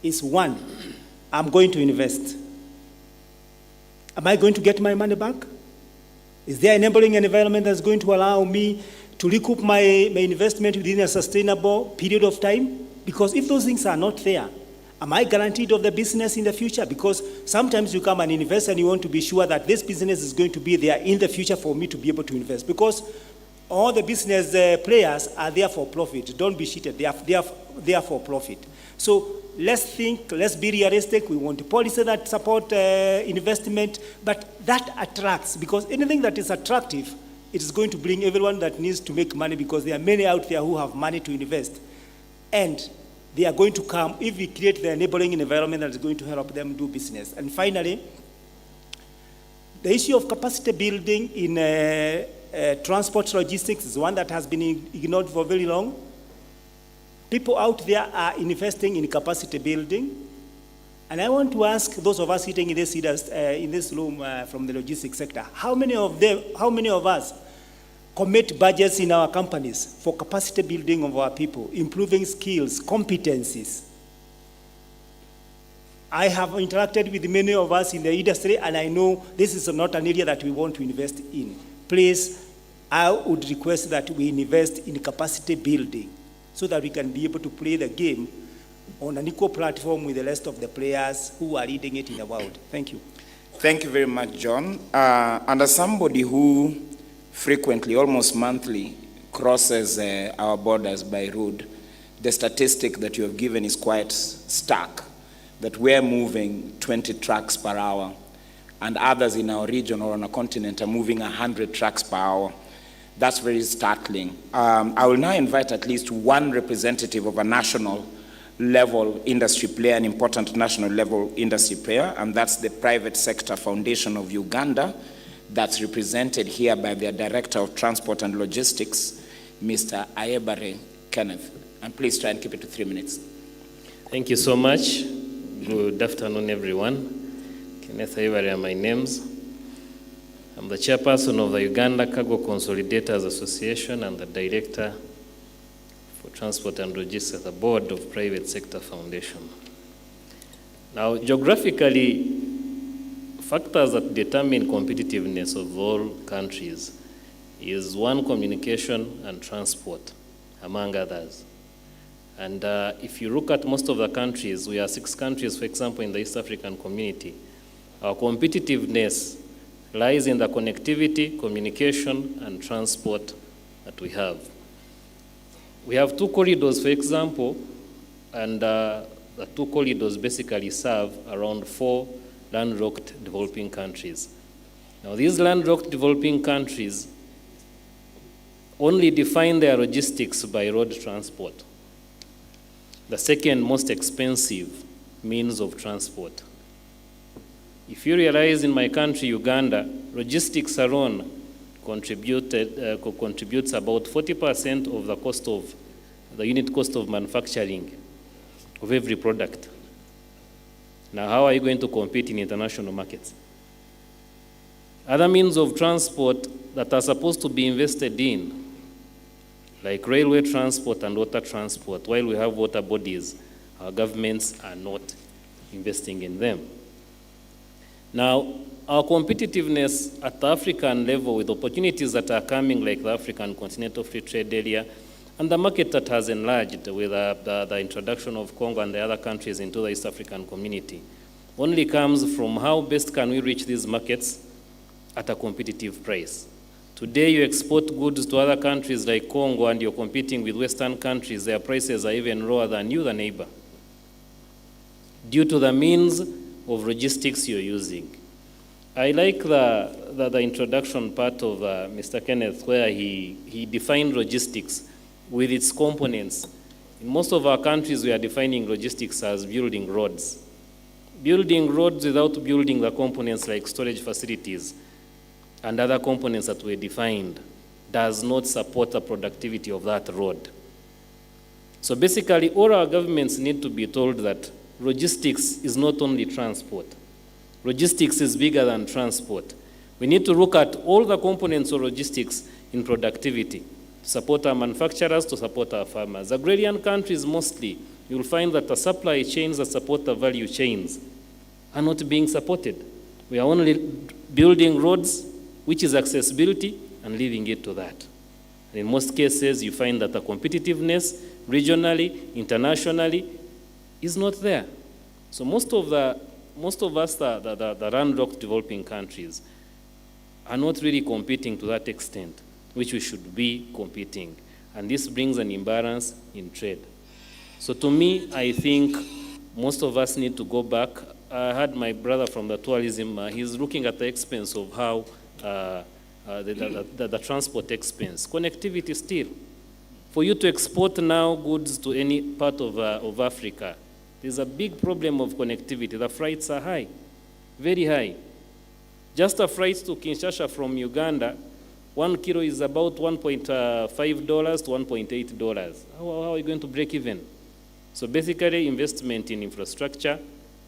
is one, I'm going to invest. Am I going to get my money back? Is there enabling an environment that's going to allow me to recoup my investment within a sustainable period of time? Because if those things are not there, am I guaranteed of the business in the future? Because sometimes you come and invest and you want to be sure that this business is going to be there in the future for me to be able to invest. Because all the business players are there for profit. Don't be cheated. They are there for profit. So let's think, let's be realistic. We want a policy that support investment, but that attracts, because anything that is attractive, it is going to bring everyone that needs to make money, because there are many out there who have money to invest. And they are going to come if we create the enabling environment that is going to help them do business. And finally, the issue of capacity building in transport logistics is one that has been ignored for very long. People out there are investing in capacity building. And I want to ask those of us sitting in this room from the logistics sector, how many of us commit budgets in our companies for capacity building of our people, improving skills, competencies? I have interacted with many of us in the industry, and I know this is not an area that we want to invest in. Please, I would request that we invest in capacity building so that we can be able to play the game on an equal platform with the rest of the players who are leading it in the world. Thank you. Thank you very much, John. And as somebody who frequently, almost monthly, crosses our borders by road, the statistic that you have given is quite stark, that we're moving 20 trucks per hour, and others in our region or on a continent are moving 100 trucks per hour. That's very startling. I will now invite at least one representative of a national level industry player, an important national level industry player, and that's the Private Sector Foundation of Uganda. That's represented here by their Director of Transport and Logistics, Mr.𝗭𝗰𝗪 And please try and keep it to 3 minutes. Thank you so much. Good afternoon, everyone. Kenneth Ayebare are my names. I'm the chairperson of the Uganda Cargo Consolidators Association and the Director for Transport and Logistics at the Board of Private Sector Foundation. Now, geographically, factors that determine competitiveness of all countries is one, communication and transport, among others. And if you look at most of the countries, we are 6 countries, for example, in the East African community, our competitiveness lies in the connectivity, communication, and transport that we have. We have 2 corridors, for example, and the 2 corridors basically serve around 4 land-locked developing countries. Now, these land-locked developing countries only define their logistics by road transport, the second most expensive means of transport. If you realize in my country, Uganda, logistics alone contributes about 40% of the cost of the unit cost of manufacturing of every product. Now, how are you going to compete in international markets? Other means of transport that are supposed to be invested in, like railway transport and water transport. While we have water bodies, our governments are not investing in them. Now, our competitiveness at the African level with opportunities that are coming like the African Continental Free Trade Area and the market that has enlarged with the introduction of Congo and the other countries into the East African community only comes from how best can we reach these markets at a competitive price. Today you export goods to other countries like Congo and you're competing with Western countries, their prices are even lower than you, the neighbor, due to the means of logistics you're using. I like the introduction part of Mr. Kenneth where he defined logistics with its components. In most of our countries, we are defining logistics as building roads. Building roads without building the components like storage facilities and other components that were defined does not support the productivity of that road. So basically, all our governments need to be told that logistics is not only transport. Logistics is bigger than transport. We need to look at all the components of logistics in productivity, to support our manufacturers, to support our farmers. Agrarian countries mostly, you'll find that the supply chains that support the value chains are not being supported. We are only building roads, which is accessibility, and leaving it to that. And in most cases, you find that the competitiveness, regionally, internationally, is not there. So most of us, the landlocked developing countries, are not really competing to that extent, which we should be competing. And this brings an imbalance in trade. So to me, I think most of us need to go back. I had my brother from the tourism, he's looking at the expense of how the transport expense. Connectivity still. For you to export now goods to any part of Africa, there's a big problem of connectivity. The flights are high, very high. Just a flight to Kinshasa from Uganda, 1 kilo is about $1.5 to $1.8. How are you going to break even? So basically, investment in infrastructure,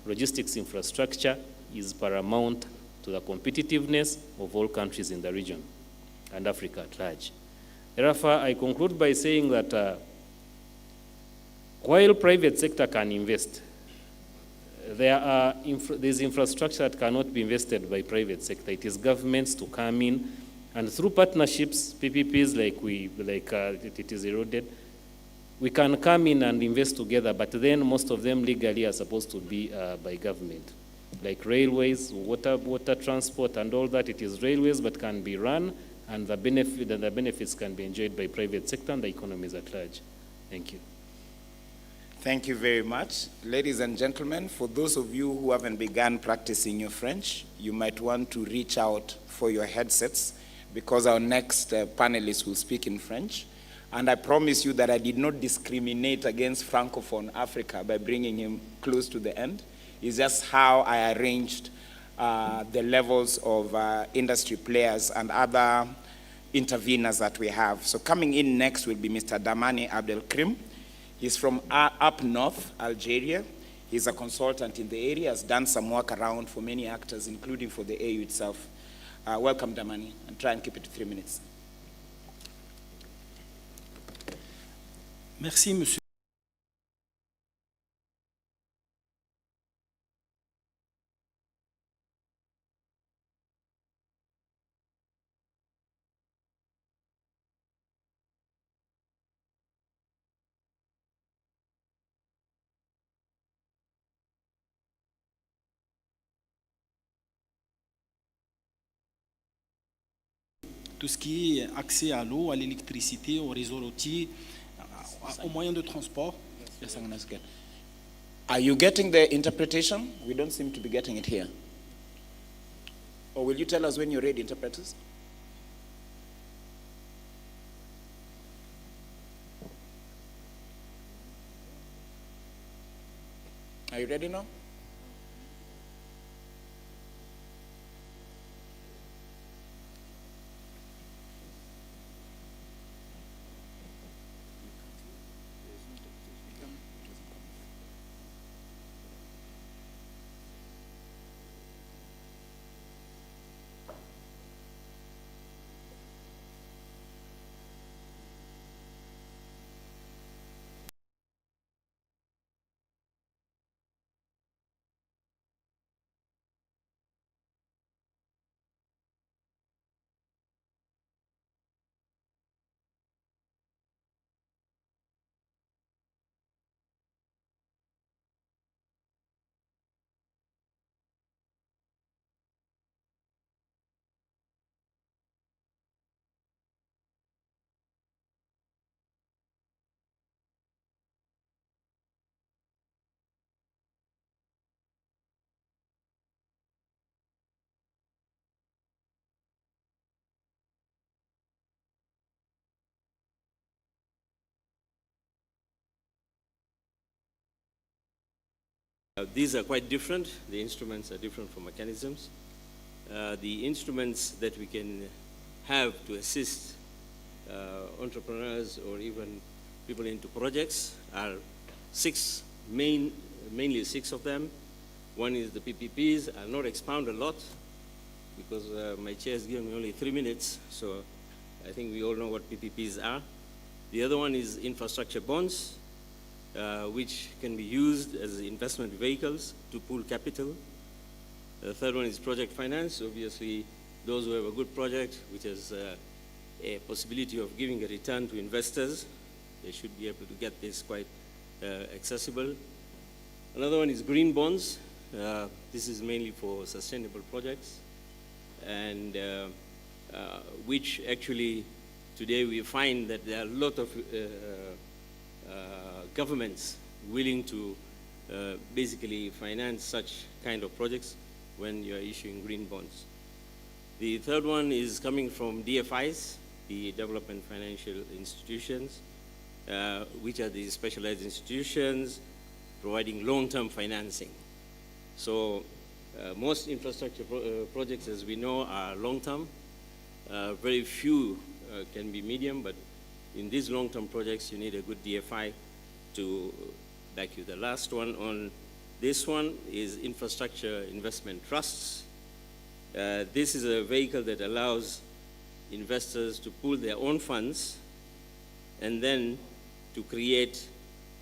logistics infrastructure is paramount to the competitiveness of all countries in the region and Africa at large. Therefore, I conclude by saying that while private sector can invest, there's infrastructure that cannot be invested by private sector. It is governments to come in, and through partnerships, PPPs it is eroded, we can come in and invest together, but then most of them legally are supposed to be by government. Like railways, water transport and all that, it is railways but can be run, and the benefits can be enjoyed by private sector and the economies at large. Thank you. Thank you very much. Ladies and gentlemen, for those of you who haven't begun practicing your French, you might want to reach out for your headsets because our next panelist will speak in French. And I promise you that I did not discriminate against Francophone Africa by bringing him close to the end. It's just how I arranged the levels of industry players and other interveners that we have. So coming in next will be Mr. Dramane Abdelkrim. He's from up north, Algeria. He's a consultant in the area, has done some work around for many actors, including for the AU itself. Welcome, Dramane, and try and keep it to 3 minutes. Merci, monsieur. Tout ce qui est accès à l'eau, à l'électricité, au réseau routier, aux moyens de transport. Yes, I'm gonna get. Are you getting the interpretation? We don't seem to be getting it here. Or will you tell us when you're ready, interpreters? Are you ready now? These are quite different. The instruments are different from mechanisms. The instruments that we can have to assist entrepreneurs or even people into projects are mainly six of them. One is the PPPs. I'll not expound a lot because my chair has given me only 3 minutes, so I think we all know what PPPs are. The other one is infrastructure bonds, which can be used as investment vehicles to pool capital. The third one is project finance. Obviously, those who have a good project, which has a possibility of giving a return to investors, they should be able to get this quite accessible. Another one is green bonds. This is mainly for sustainable projects, and which actually today we find that there are a lot of governments willing to basically finance such kind of projects when you are issuing green bonds. The third one is coming from DFIs, the Development Financial Institutions, which are the specialized institutions providing long-term financing. So most infrastructure projects, as we know, are long-term. Very few can be medium, but in these long-term projects, you need a good DFI to back you. The last one on this one is infrastructure investment trusts. This is a vehicle that allows investors to pool their own funds and then to create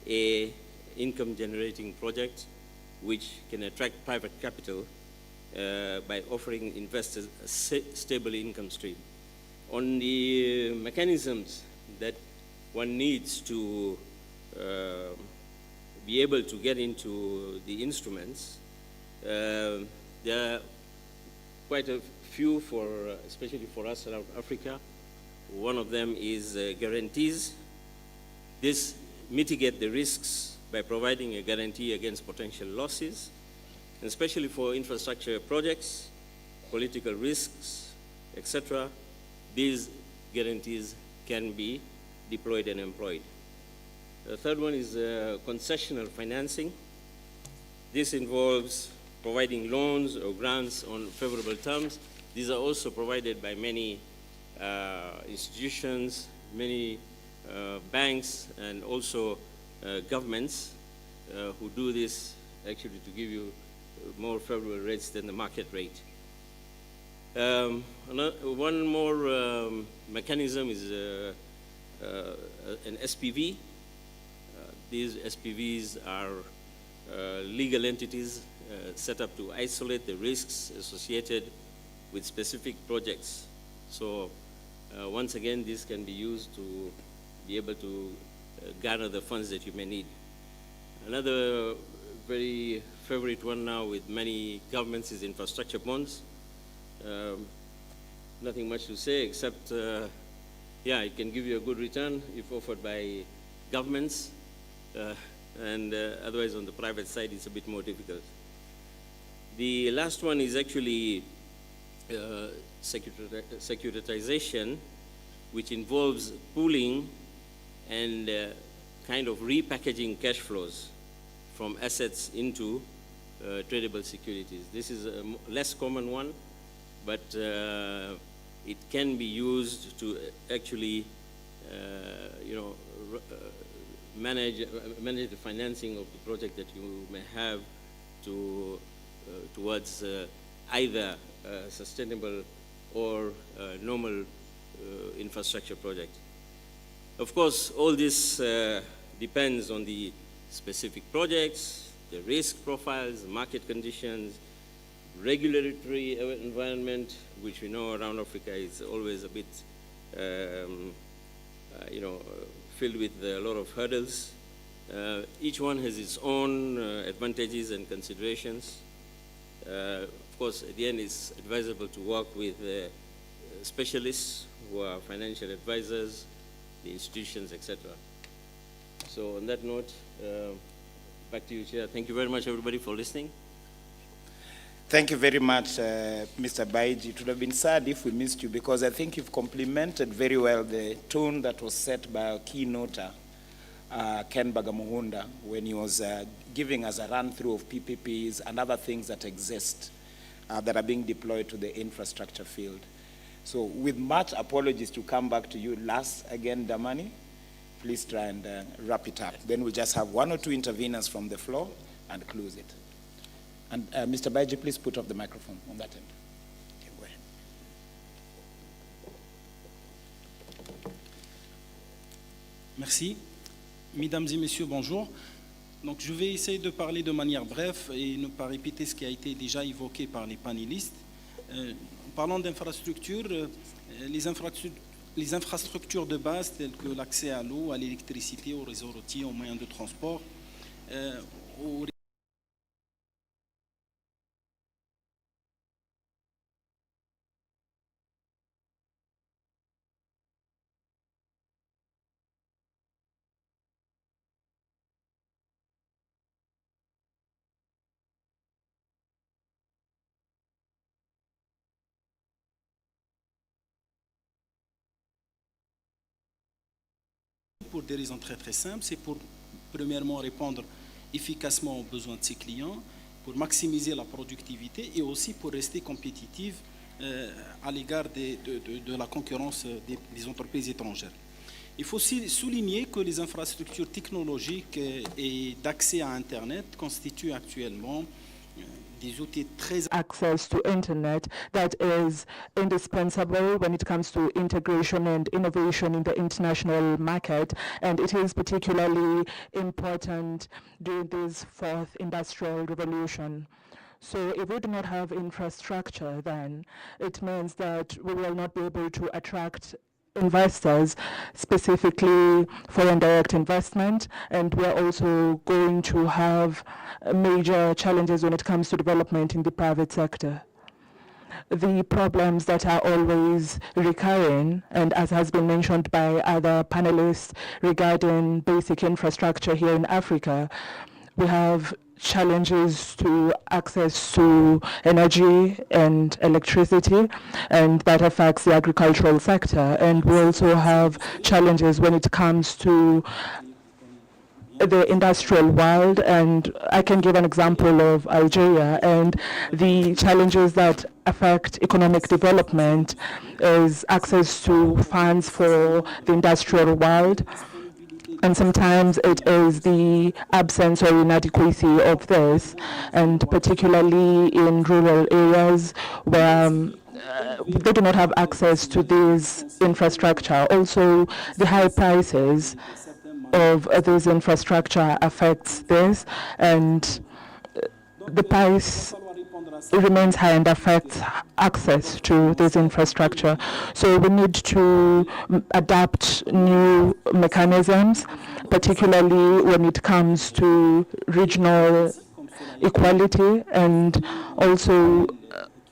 a income-generating project which can attract private capital by offering investors a stable income stream. On the mechanisms that one needs to be able to get into the instruments, there are quite a few, especially for us around Africa. One of them is guarantees. This mitigates the risks by providing a guarantee against potential losses, and especially for infrastructure projects, political risks, etc. These guarantees can be deployed and employed. The third one is concessional financing. This involves providing loans or grants on favorable terms. These are also provided by many institutions, many banks, and also governments who do this actually to give you more favorable rates than the market rate. One more mechanism is an SPV. These SPVs are legal entities set up to isolate the risks associated with specific projects. So once again, this can be used to be able to garner the funds that you may need. Another very favorite one now with many governments is infrastructure bonds. Nothing much to say except, yeah, it can give you a good return if offered by governments, and otherwise on the private side it's a bit more difficult. The last one is actually securitization, which involves pooling and kind of repackaging cash flows from assets into tradable securities. This is a less common one, but it can be used to actually, manage the financing of the project that you may have towards either sustainable or normal infrastructure project. Of course, all this depends on the specific projects, the risk profiles, market conditions, regulatory environment, which we know around Africa is always a bit, filled with a lot of hurdles. Each one has its own advantages and considerations. Of course, at the end, it's advisable to work with specialists who are financial advisors, the institutions, etc. So on that note, back to you, Chair. Thank you very much, everybody, for listening. Thank you very much, Mr. Baiji. It would have been sad if we missed you, because I think you've complemented very well the tone that was set by our keynoter Ken Bagamuhunda when he was giving us a run-through of PPPs and other things that exist that are being deployed to the infrastructure field. So with much apologies to come back to you last again, Damani, please try and wrap it up. Then we'll just have one or two interveners from the floor and close it. And Mr. Baiji, please put off the microphone on that end. Okay, go ahead. Merci. Mesdames et messieurs, bonjour. Donc, je vais essayer de parler de manière brève et ne pas répéter ce qui a été déjà évoqué par les panélistes. En parlant d'infrastructures, les infrastructures de base telles que l'accès à l'eau, à l'électricité, au réseau routier, aux moyens de transport, aux pour des raisons très simples. C'est pour, premièrement, répondre efficacement aux besoins de ses clients, pour maximiser la productivité et aussi pour rester compétitive à l'égard de la concurrence des entreprises étrangères. Il faut aussi souligner que les infrastructures technologiques et d'accès à Internet constituent actuellement des outils très access to internet that is indispensable when it comes to integration and innovation in the international market, and it is particularly important during this fourth industrial revolution. So if we do not have infrastructure, then it means that we will not be able to attract investors, specifically foreign direct investment, and we are also going to have major challenges when it comes to development in the private sector. The problems that are always recurring, and as has been mentioned by other panelists regarding basic infrastructure here in Africa, we have challenges to access to energy and electricity, and that affects the agricultural sector. And we also have challenges when it comes to the industrial world, and I can give an example of Algeria, and the challenges that affect economic development is access to funds for the industrial world. And sometimes it is the absence or inadequacy of this, and particularly in rural areas where they do not have access to this infrastructure. Also, the high prices of this infrastructure affects this, and the price remains high and affects access to this infrastructure. So we need to adapt new mechanisms, particularly when it comes to regional equality, and also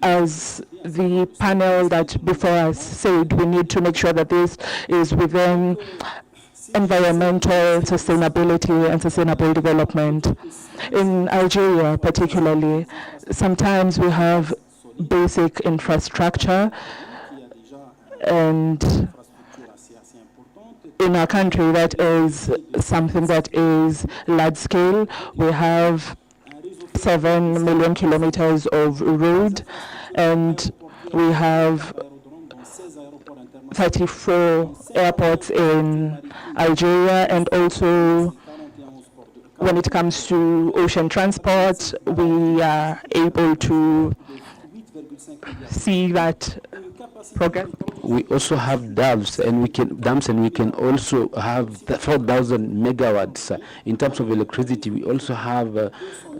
as the panel that before us said, we need to make sure that this is within environmental sustainability and sustainable development. In Algeria particularly, sometimes we have basic infrastructure, and in our country that is something that is large scale. We have 7 million kilometers of road, and we have 34 airports in Algeria, and also when it comes to ocean transport, we are able to see that progress. We also have dams, and we can also have 4,000 megawatts. In terms of electricity, we also have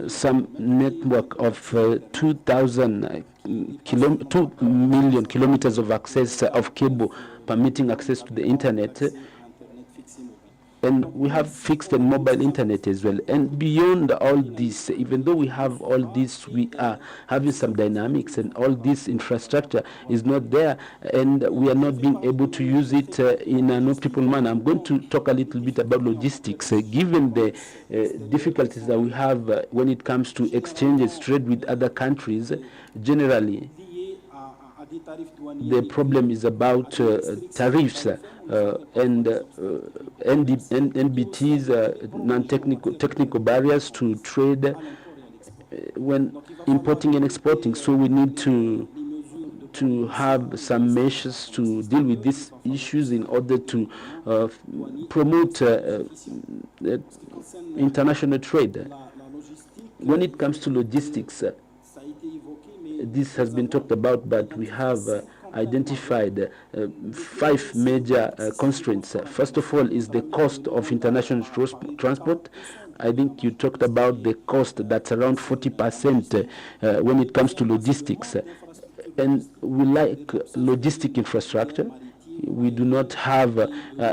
some network of 2 million kilometers of access of cable, permitting access to the internet. And we have fixed and mobile internet as well. And beyond all this, even though we have all this, we are having some dynamics, and all this infrastructure is not there, and we are not being able to use it in an optimal manner. I'm going to talk a little bit about logistics, given the difficulties that we have when it comes to exchanges, trade with other countries generally. the problem is about tariffs and NBTs, non-technical barriers to trade when importing and exporting. So we need to have some measures to deal with these issues in order to promote international trade. When it comes to logistics, this has been talked about, but we have identified 5 major constraints. First of all is the cost of international transport. I think you talked about the cost that's around 40% when it comes to logistics. And we like logistic infrastructure. We do not have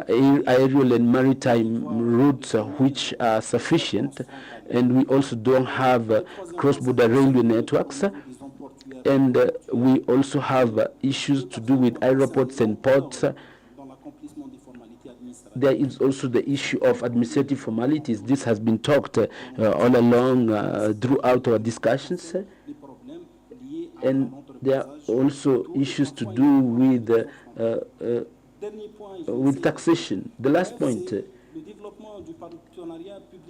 aerial and maritime routes which are sufficient, and we also don't have cross-border railway networks. And we also have issues to do with airports and ports. There is also the issue of administrative formalities. This has been talked all along throughout our discussions. And there are also issues to do with taxation. The last point,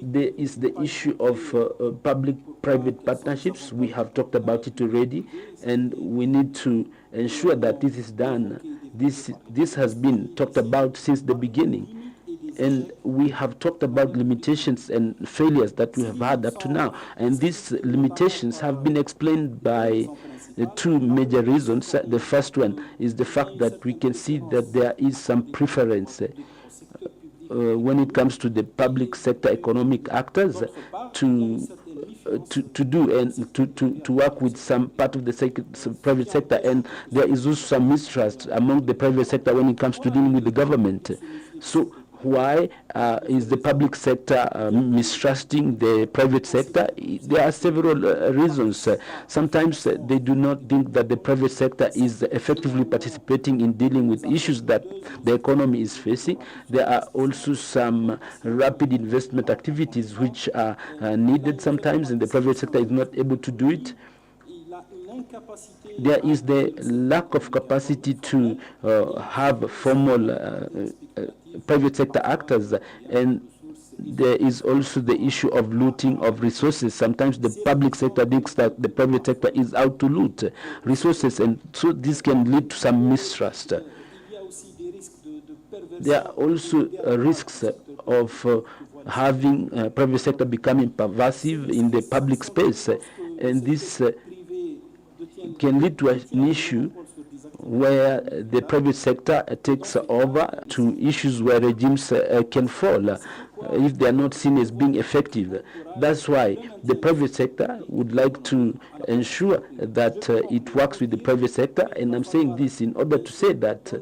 there is the issue of public-private partnerships. We have talked about it already, and we need to ensure that this is done. This has been talked about since the beginning, and we have talked about limitations and failures that we have had up to now, and these limitations have been explained by 2 major reasons. The first one is the fact that we can see that there is some preference when it comes to the public sector economic actors to do and to work with some part of the private sector, and there is also some mistrust among the private sector when it comes to dealing with the government. So why is the public sector mistrusting the private sector? There are several reasons. Sometimes they do not think that the private sector is effectively participating in dealing with issues that the economy is facing. There are also some rapid investment activities which are needed sometimes, and the private sector is not able to do it. There is the lack of capacity to have formal private sector actors, and there is also the issue of looting of resources. Sometimes the public sector thinks that the private sector is out to loot resources, and so this can lead to some mistrust. There are also risks of having private sector becoming pervasive in the public space, and this can lead to an issue where the private sector takes over to issues where regimes can fall if they are not seen as being effective. That's why the private sector would like to ensure that it works with the private sector, and I'm saying this in order to say that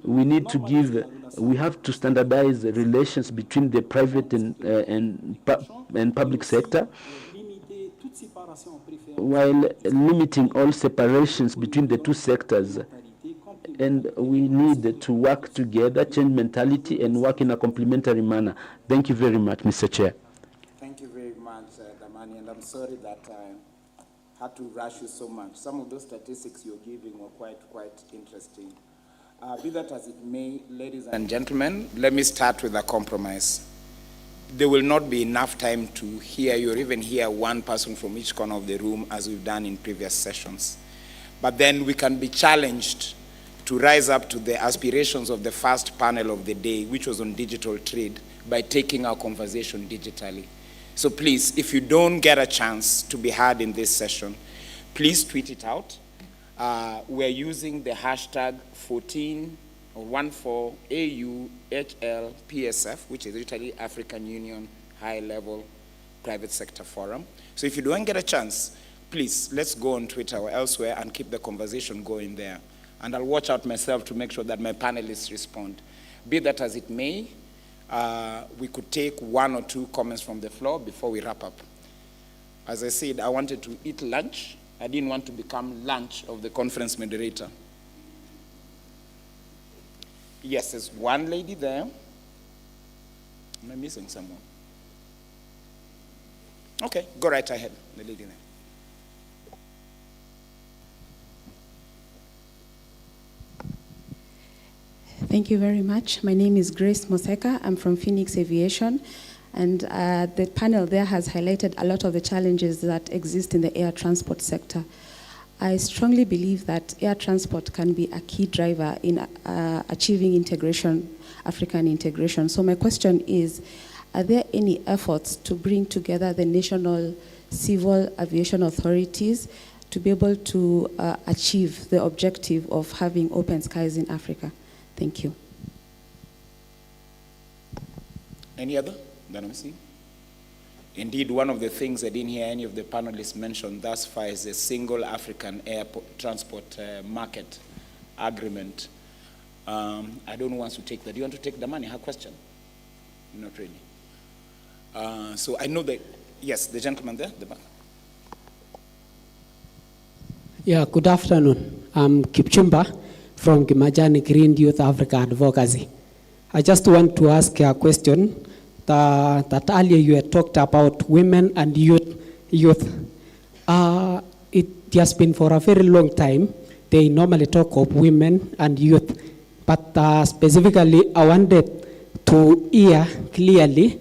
we have to standardize the relations between the private and public sector, while limiting all separations between the 2 sectors. And we need to work together, change mentality, and work in a complementary manner. Thank you very much, Mr. Chair. Thank you very much, Damani, and I'm sorry that I had to rush you so much. Some of those statistics you're giving were quite interesting. Be that as it may, ladies and gentlemen, let me start with a compromise. There will not be enough time to hear you or even hear one person from each corner of the room as we've done in previous sessions. But then we can be challenged to rise up to the aspirations of the first panel of the day, which was on digital trade, by taking our conversation digitally. So please, if you don't get a chance to be heard in this session, please tweet it out. We're using the hashtag 14AUHLPSF, which is literally African Union High Level Private Sector Forum. So if you don't get a chance, please, let's go on Twitter or elsewhere and keep the conversation going there. And I'll watch out myself to make sure that my panelists respond. Be that as it may, we could take 1 or 2 comments from the floor before we wrap up. As I said, I wanted to eat lunch. I didn't want to become lunch of the conference moderator. Yes, there's one lady there. Am I missing someone? Okay, go right ahead, the lady there. Thank you very much. My name is Grace Moseka. I'm from Phoenix Aviation. And the panel there has highlighted a lot of the challenges that exist in the air transport sector. I strongly believe that air transport can be a key driver in achieving integration, African integration. So my question is, are there any efforts to bring together the national civil aviation authorities to be able to achieve the objective of having open skies in Africa? Thank you. Any other? Let me see. Indeed, one of the things I didn't hear any of the panelists mention thus far is a single African air transport market agreement. I don't know who wants to take that. Do you want to take the money? Her question? Not really. So I know that, yes, the gentleman there, the back. Yeah, good afternoon. I'm Kipchumba from Kimajani Green Youth Africa Advocacy. I just want to ask a question that earlier you had talked about women and youth. It has been for a very long time. They normally talk of women and youth, but specifically I wanted to hear clearly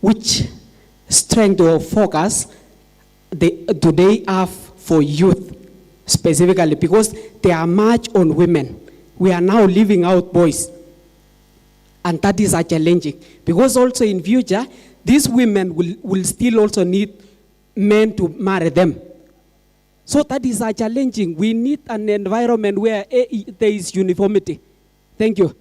which strength or focus do they have for youth specifically, because they are much on women. We are now leaving out boys. And that is a challenging, because also in future, these women will still also need men to marry them. So that is a challenging. We need an environment where there is uniformity. Thank you.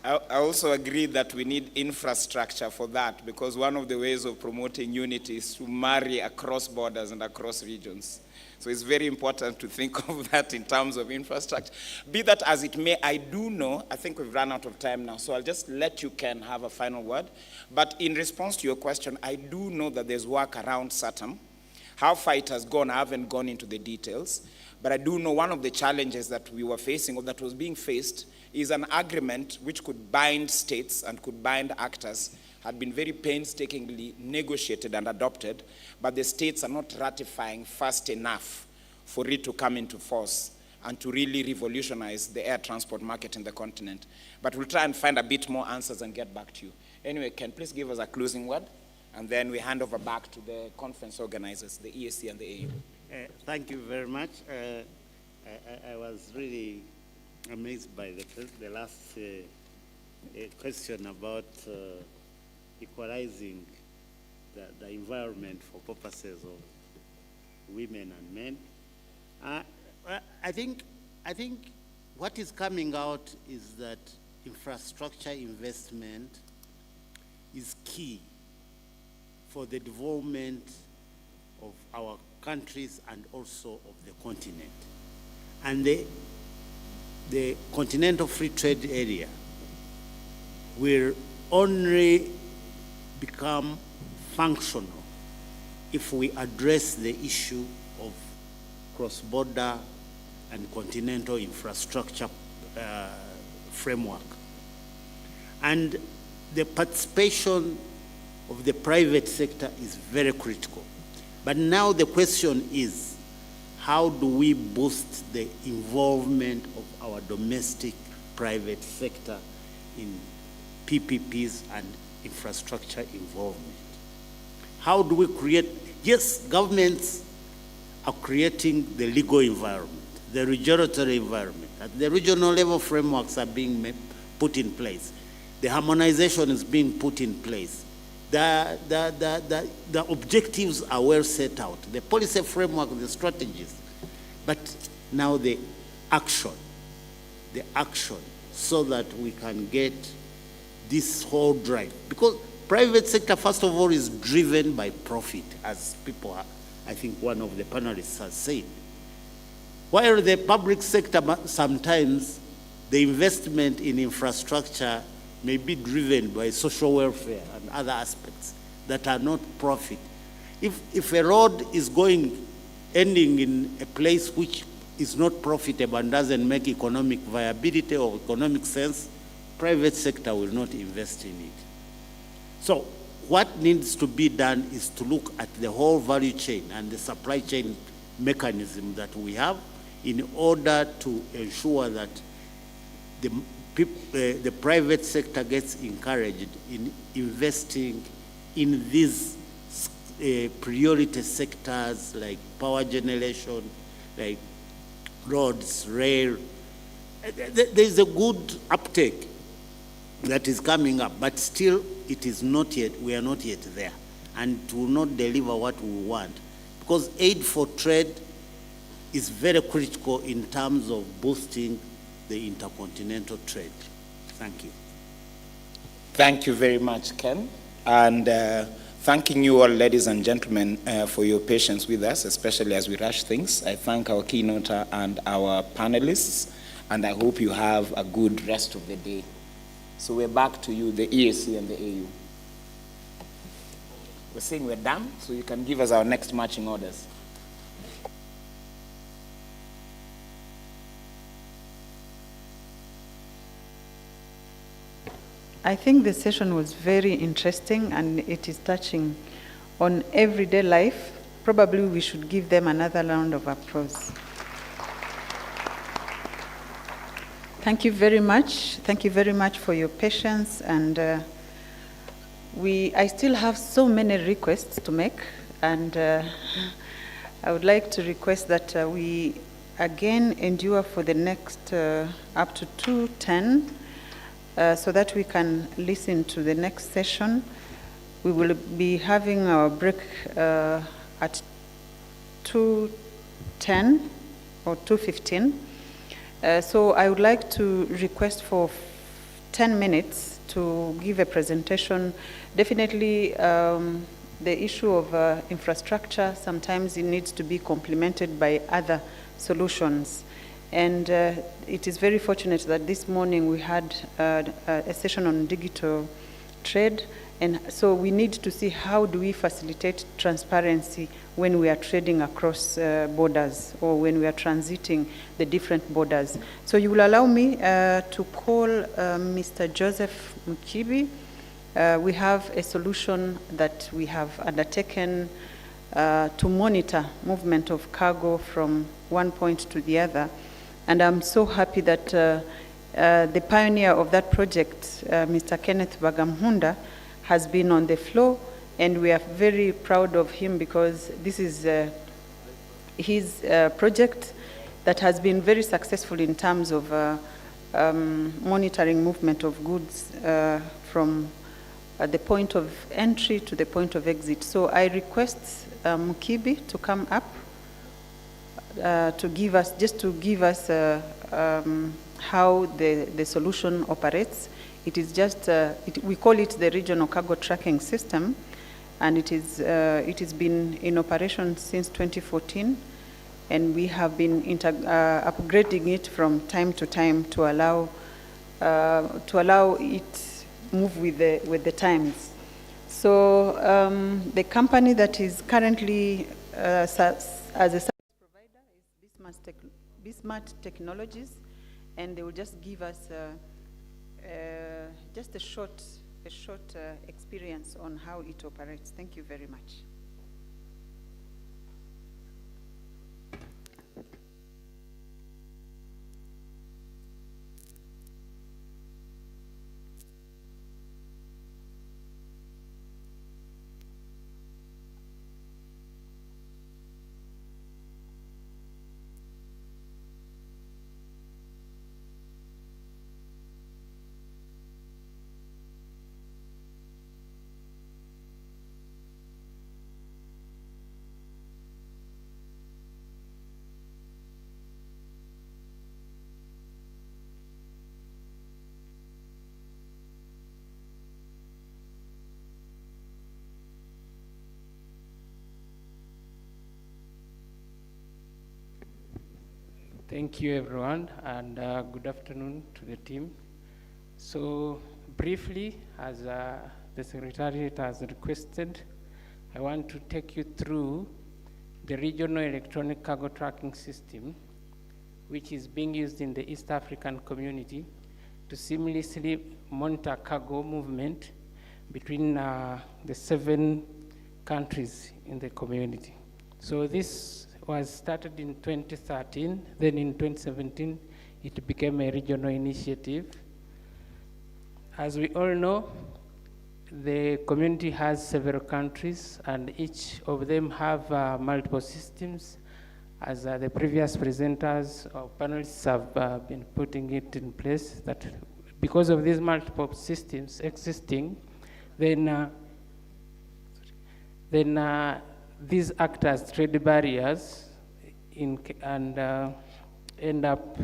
I also agree that we need infrastructure for that, because one of the ways of promoting unity is to marry across borders and across regions. So it's very important to think of that in terms of infrastructure. Be that as it may, I do know, I think we've run out of time now, so I'll just let you Ken have a final word. But in response to your question, I do know that there's work around SATAM. How far it has gone, I haven't gone into the details. But I do know one of the challenges that we were facing, or that was being faced, is an agreement which could bind states and could bind actors, had been very painstakingly negotiated and adopted, but the states are not ratifying fast enough for it to come into force and to really revolutionize the air transport market in the continent. But we'll try and find a bit more answers and get back to you. Anyway, Ken, please give us a closing word, and then we hand over back to the conference organizers, the ESC and the AU. Thank you very much. I was really amazed by the last question about equalizing the environment for purposes of women and men. I think what is coming out is that infrastructure investment is key for the development of our countries and also of the continent. And the continental free trade area will only become functional if we address the issue of cross-border and continental infrastructure framework. And the participation of the private sector is very critical. But now the question is, how do we boost the involvement of our domestic private sector in PPPs and infrastructure involvement? How do we create, yes, governments are creating the legal environment, the regulatory environment. At the regional level, frameworks are being put in place. The harmonization is being put in place. The objectives are well set out. The policy framework, the strategies. But now the action, so that we can get this whole drive. Because private sector, first of all, is driven by profit, as people are, I think one of the panelists has said. While the public sector, sometimes the investment in infrastructure may be driven by social welfare and other aspects that are not profit. If a road is ending in a place which is not profitable and doesn't make economic viability or economic sense, private sector will not invest in it. So what needs to be done is to look at the whole value chain and the supply chain mechanism that we have in order to ensure that the the private sector gets encouraged in investing in these priority sectors like power generation, like roads, rail. There's a good uptake that is coming up, but still it is not yet, we are not yet there, and it will not deliver what we want. Because aid for trade is very critical in terms of boosting the intercontinental trade. Thank you. Thank you very much, Ken. And thanking you all, ladies and gentlemen, for your patience with us, especially as we rush things. I thank our keynoter and our panelists, and I hope you have a good rest of the day. So we're back to you, the EAC and the AU. We're saying we're done, so you can give us our next marching orders. I think the session was very interesting, and it is touching on everyday life. Probably we should give them another round of applause. Thank you very much. Thank you very much for your patience. And I still have so many requests to make. And I would like to request that we again endure for the next up to 2:10 so that we can listen to the next session. We will be having our break at 2:10 or 2:15. So I would like to request for 10 minutes to give a presentation. Definitely the issue of infrastructure, sometimes it needs to be complemented by other solutions. And it is very fortunate that this morning we had a session on digital trade. And so we need to see how do we facilitate transparency when we are trading across borders or when we are transiting the different borders. So you will allow me to call Mr. Joseph Mukibi. We have a solution that we have undertaken to monitor movement of cargo from one point to the other. And I'm so happy that the pioneer of that project, Mr. Kenneth Bagamhunda, has been on the floor, and we are very proud of him because this is his project that has been very successful in terms of monitoring movement of goods from the point of entry to the point of exit. So I request Mukibi to come up to give us, how the solution operates. It is just, we call it the regional cargo tracking system, and it has been in operation since 2014, and we have been upgrading it from time to time to allow it move with the times. So the company that is currently as a service provider is Bismart Technologies, and they will just give us just a short experience on how it operates. Thank you very much. Thank you, everyone, and good afternoon to the team. So briefly, as the Secretariat has requested, I want to take you through the regional electronic cargo tracking system, which is being used in the East African community to seamlessly monitor cargo movement between the 7 countries in the community. So this was started in 2013, then in 2017, it became a regional initiative. As we all know, the community has several countries, and each of them have multiple systems. As the previous presenters or panelists have been putting it in place, that because of these multiple systems existing, then these act as trade barriers and end up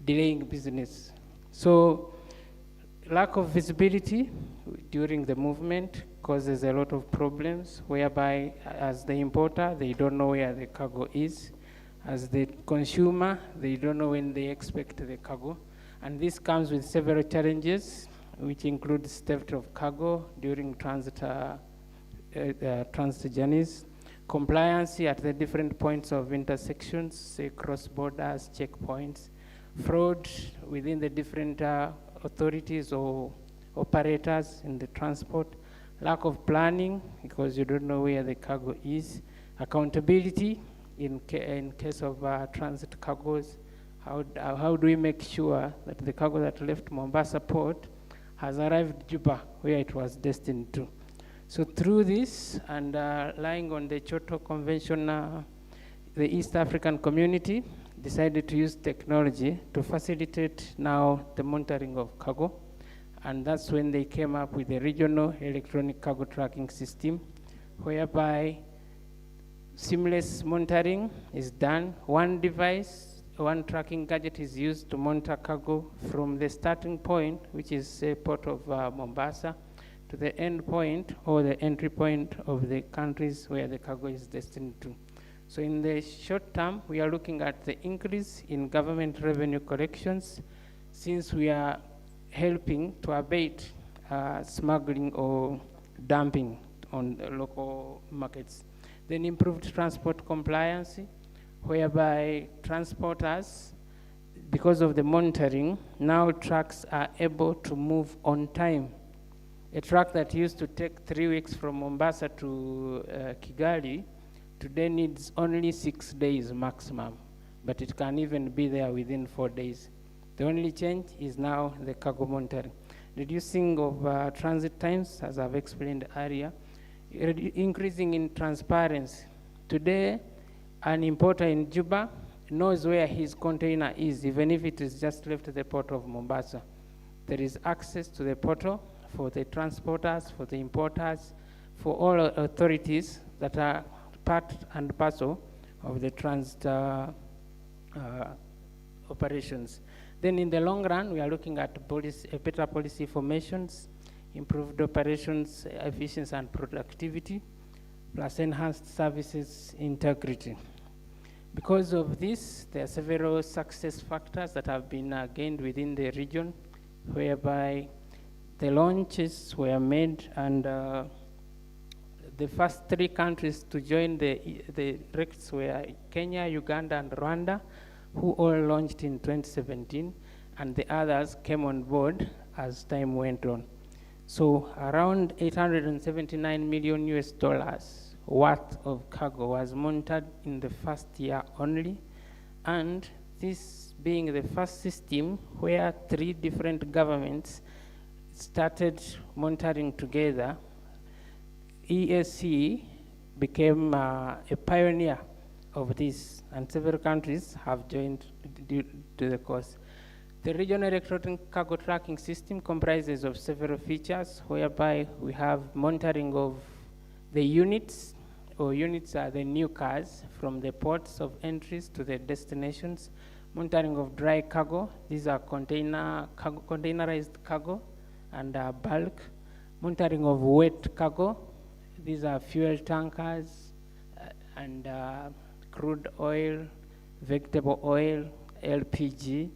delaying business. So lack of visibility during the movement causes a lot of problems, whereby as the importer, they don't know where the cargo is. As the consumer, they don't know when they expect the cargo. And this comes with several challenges, which includes theft of cargo during transit journeys, compliance at the different points of intersections, say cross borders, checkpoints, fraud within the different authorities or operators in the transport, lack of planning because you don't know where the cargo is, accountability in case of transit cargoes. How do we make sure that the cargo that left Mombasa port has arrived Juba where it was destined to? So through this and relying on the Kyoto Convention, the East African community decided to use technology to facilitate now the monitoring of cargo. And that's when they came up with the regional electronic cargo tracking system, whereby seamless monitoring is done. One device, one tracking gadget is used to monitor cargo from the starting point, which is a port of Mombasa, to the end point or the entry point of the countries where the cargo is destined to. So in the short term, we are looking at the increase in government revenue collections, since we are helping to abate smuggling or dumping on the local markets. Then improved transport compliance, whereby transporters, because of the monitoring, now trucks are able to move on time. A truck that used to take 3 weeks from Mombasa to Kigali today needs only 6 days maximum, but it can even be there within 4 days. The only change is now the cargo monitoring. Reducing of transit times, as I've explained earlier, increasing in transparency. Today, an importer in Juba knows where his container is, even if it is just left at the port of Mombasa. There is access to the portal for the transporters, for the importers, for all authorities that are part and parcel of the transit operations. Then in the long run, we are looking at better policy formations, improved operations efficiency and productivity, plus enhanced services integrity. Because of this, there are several success factors that have been gained within the region, whereby the launches were made, and the first 3 countries to join the RECTs were Kenya, Uganda, and Rwanda, who all launched in 2017, and the others came on board as time went on. So around $879 million worth of cargo was monitored in the first year only, and this being the first system where 3 different governments started monitoring together, EAC became a pioneer of this, and several countries have joined due to the cause. The regional electronic cargo tracking system comprises of several features, whereby we have monitoring of the units, or units are the new cars from the ports of entries to the destinations, monitoring of dry cargo, these are containerized cargo and bulk, monitoring of wet cargo, these are fuel tankers and crude oil, vegetable oil, LPG.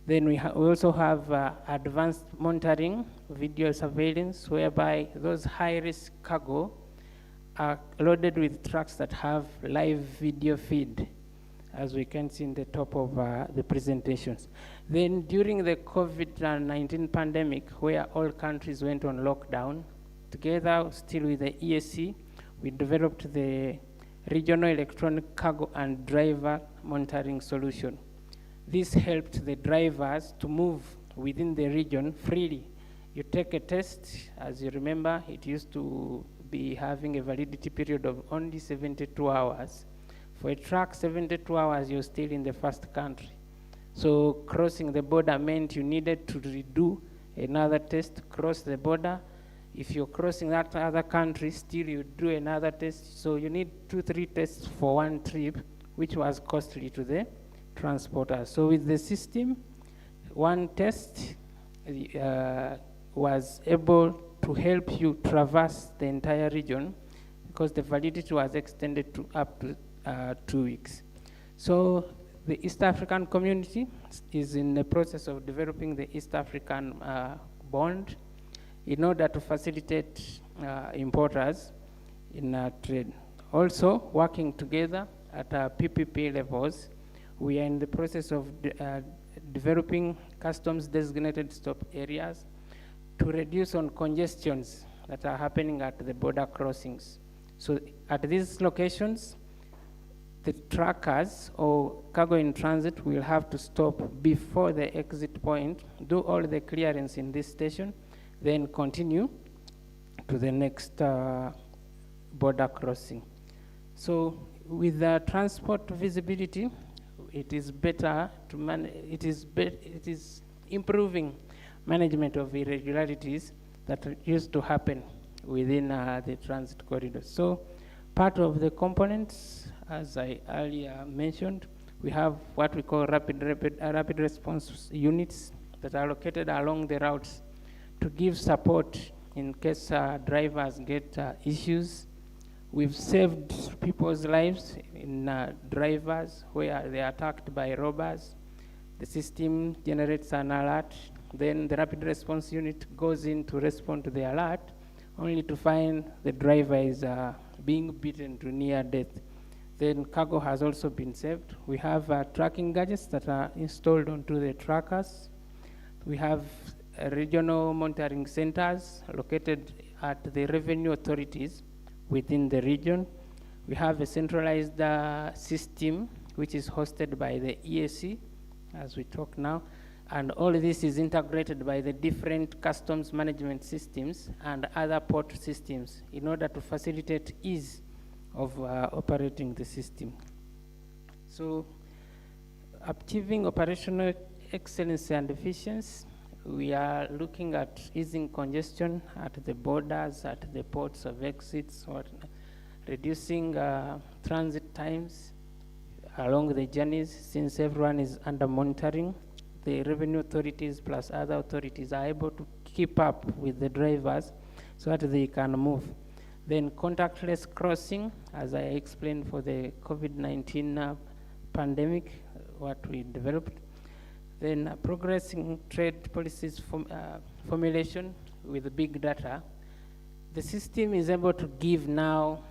Then we also have advanced monitoring, video surveillance, whereby those high-risk cargo are loaded with trucks that have live video feed, as we can see in the top of the presentations. Then during the COVID-19 pandemic, where all countries went on lockdown, together still with the EAC, we developed the regional electronic cargo and driver monitoring solution. This helped the drivers to move within the region freely You take a test, as you remember, it used to be having a validity period of only 72 hours. For a truck, 72 hours, you're still in the first country. So crossing the border meant you needed to redo another test to cross the border. If you're crossing that other country, still you do another test. So you need 2-3 tests for one trip, which was costly to the transporter. So with the system, one test was able to help you traverse the entire region because the validity was extended to up to 2 weeks. So the East African community is in the process of developing the East African bond in order to facilitate importers in trade. Also, working together at PPP levels, we are in the process of developing customs designated stop areas to reduce on congestions that are happening at the border crossings. So at these locations, the truckers or cargo in transit will have to stop before the exit point, do all the clearance in this station, then continue to the next border crossing. So with the transport visibility, it is better to it is improving management of irregularities that used to happen within the transit corridor. So part of the components, as I earlier mentioned, we have what we call rapid response units that are located along the routes to give support in case drivers get issues. We've saved people's lives in drivers where they are attacked by robbers. The system generates an alert, then the rapid response unit goes in to respond to the alert, only to find the driver is being beaten to near death. Then cargo has also been saved. We have tracking gadgets that are installed onto the trackers. We have regional monitoring centers located at the revenue authorities within the region. We have a centralized system which is hosted by the EAC as we talk now, and all this is integrated by the different customs management systems and other port systems in order to facilitate ease of operating the system. So achieving operational excellence and efficiency, we are looking at easing congestion at the borders, at the ports of exits, or reducing transit times along the journeys, since everyone is under monitoring. The revenue authorities plus other authorities are able to keep up with the drivers so that they can move. Then contactless crossing, as I explained for the COVID-19 pandemic, what we developed. Then progressing trade policies formulation with big data. The system is able to give now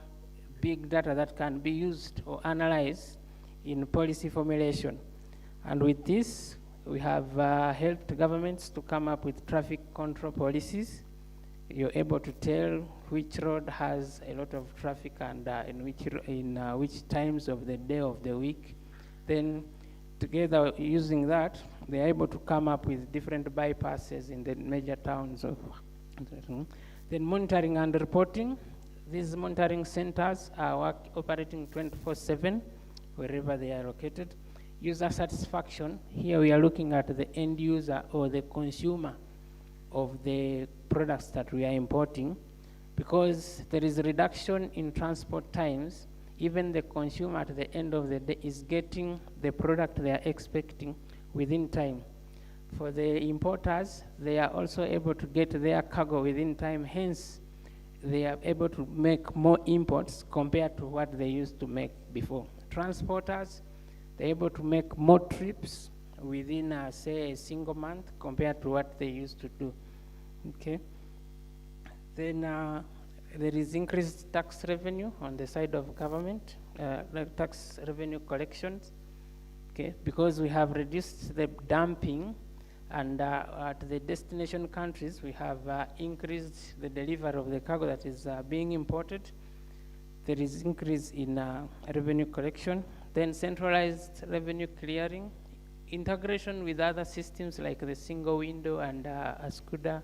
big data that can be used or analyzed in policy formulation. And with this, we have helped governments to come up with traffic control policies. You're able to tell which road has a lot of traffic and in which times of the day of the week. Then together using that, they're able to come up with different bypasses in the major towns of. Then monitoring and reporting. These monitoring centers are operating 24/7 wherever they are located. User satisfaction, here we are looking at the end user or the consumer of the products that we are importing. Because there is a reduction in transport times, even the consumer at the end of the day is getting the product they are expecting within time. For the importers, they are also able to get their cargo within time, hence they are able to make more imports compared to what they used to make before. Transporters, they're able to make more trips within, say, a single month compared to what they used to do. Okay. Then there is increased tax revenue on the side of government, tax revenue collections, okay, because we have reduced the dumping, and at the destination countries, we have increased the delivery of the cargo that is being imported. There is increase in revenue collection. Then centralized revenue clearing, integration with other systems like the single window and SCUDA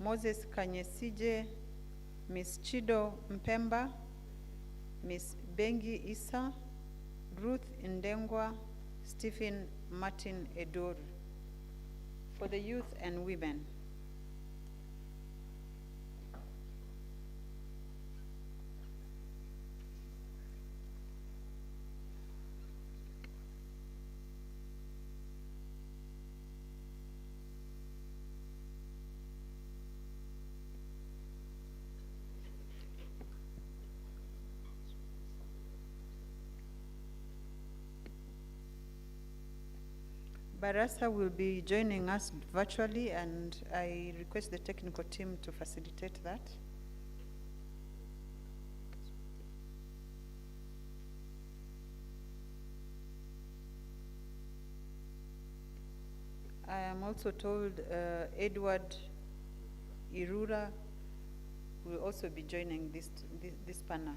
Moses Kanyesije, Ms. Chido Mpemba, Ms. Bengi Issa, Ruth Ndengwa, Stephen Martin Edor. For the youth and women. Barasa will be joining us virtually, and I request the technical team to facilitate that. I am also told Edward Irura will also be joining this panel.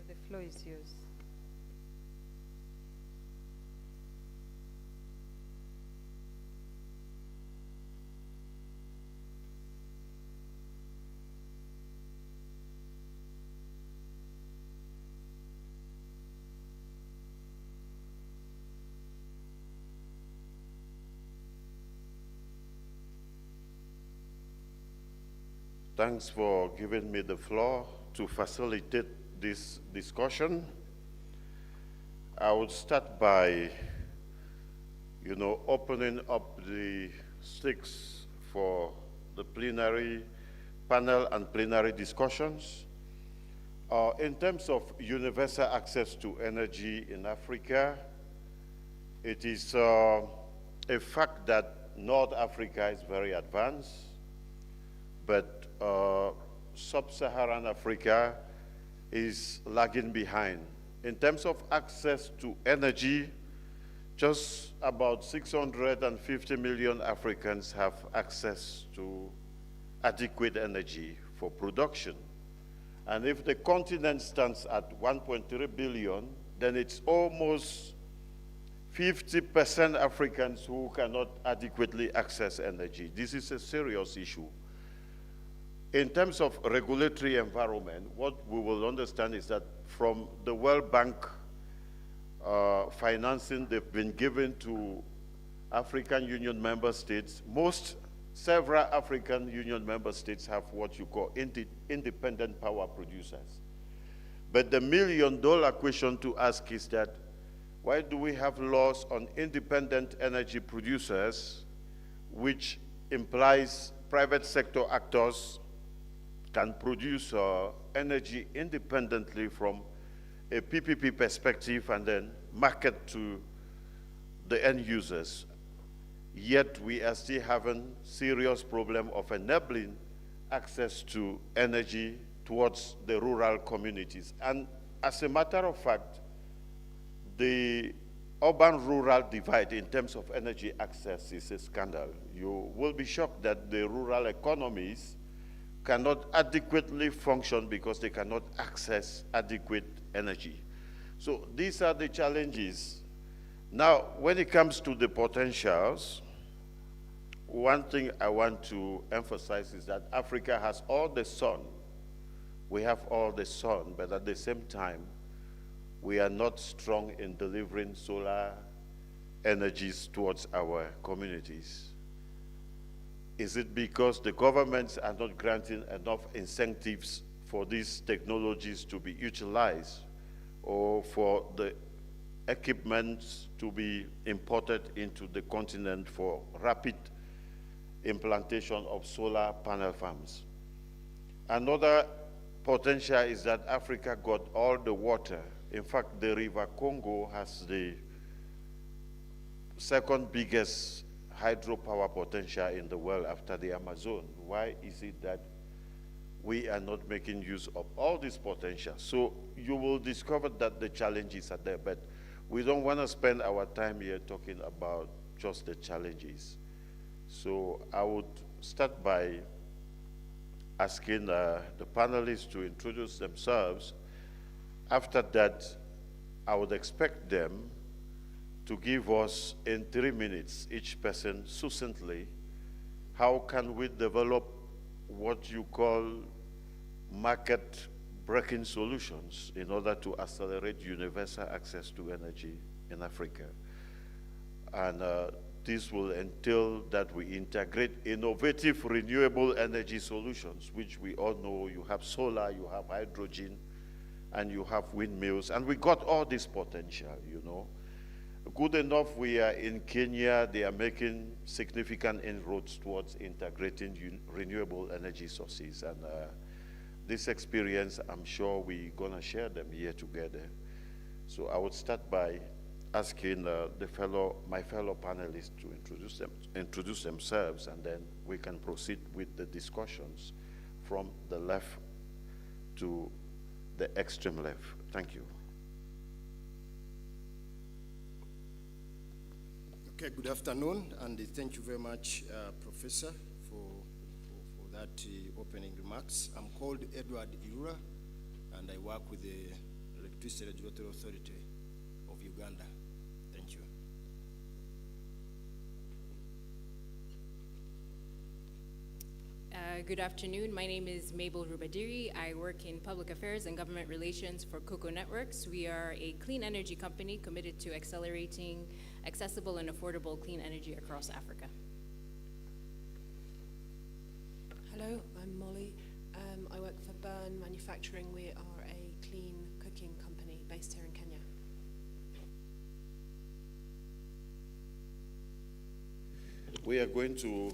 The floor is yours. Thanks for giving me the floor to facilitate this discussion. I would start by, opening up the stakes for the plenary panel and plenary discussions. In terms of universal access to energy in Africa, it is a fact that North Africa is very advanced, but sub-Saharan Africa is lagging behind. In terms of access to energy, just about 650 million Africans have access to adequate energy for production. And if the continent stands at 1.3 billion, then it's almost 50% Africans who cannot adequately access energy. This is a serious issue. In terms of regulatory environment, what we will understand is that from the World Bank financing they've been given to African Union member states, several African Union member states have what you call independent power producers. But the million-dollar question to ask is that, why do we have laws on independent energy producers, which implies private sector actors can produce energy independently from a PPP perspective and then market to the end users? Yet we are still having serious problem of enabling access to energy towards the rural communities. And as a matter of fact, the urban-rural divide in terms of energy access is a scandal. You will be shocked that the rural economies cannot adequately function because they cannot access adequate energy. So these are the challenges. Now, when it comes to the potentials, one thing I want to emphasize is that Africa has all the sun. We have all the sun, but at the same time, we are not strong in delivering solar energies towards our communities. Is it because the governments are not granting enough incentives for these technologies to be utilized, or for the equipment to be imported into the continent for rapid implantation of solar panel farms? Another potential is that Africa got all the water. In fact, the River Congo has the second biggest hydropower potential in the world after the Amazon. Why is it that we are not making use of all this potential? So you will discover that the challenges are there, but we don't want to spend our time here talking about just the challenges. So I would start by asking the panelists to introduce themselves After that, I would expect them to give us in 3 minutes, each person succinctly, how can we develop what you call market-breaking solutions in order to accelerate universal access to energy in Africa. And this will entail that we integrate innovative renewable energy solutions, which we all know. You have solar, you have hydrogen, and you have windmills, and we got all this potential, you know. Good enough, we are in Kenya, they are making significant inroads towards integrating renewable energy sources, and this experience, I'm sure we're gonna share them here together. So I would start by asking my fellow panelists to introduce themselves, and then we can proceed with the discussions from the left to the extreme left. Thank you. Okay, good afternoon, and thank you very much, Professor, for that opening remarks. I'm called 𝗭𝗏𝗧𝗛 𝗪𝗏, and I work with the Electricity Regulatory Authority of Uganda. Thank you. Good afternoon. My name is Mabel Rubadiri. I work in public affairs and government relations for Cocoa Networks. We are a clean energy company committed to accelerating accessible and affordable clean energy across Africa. Hello, I'm Molly. I work for Burn Manufacturing. We are a clean cooking company based here in Kenya. We are going to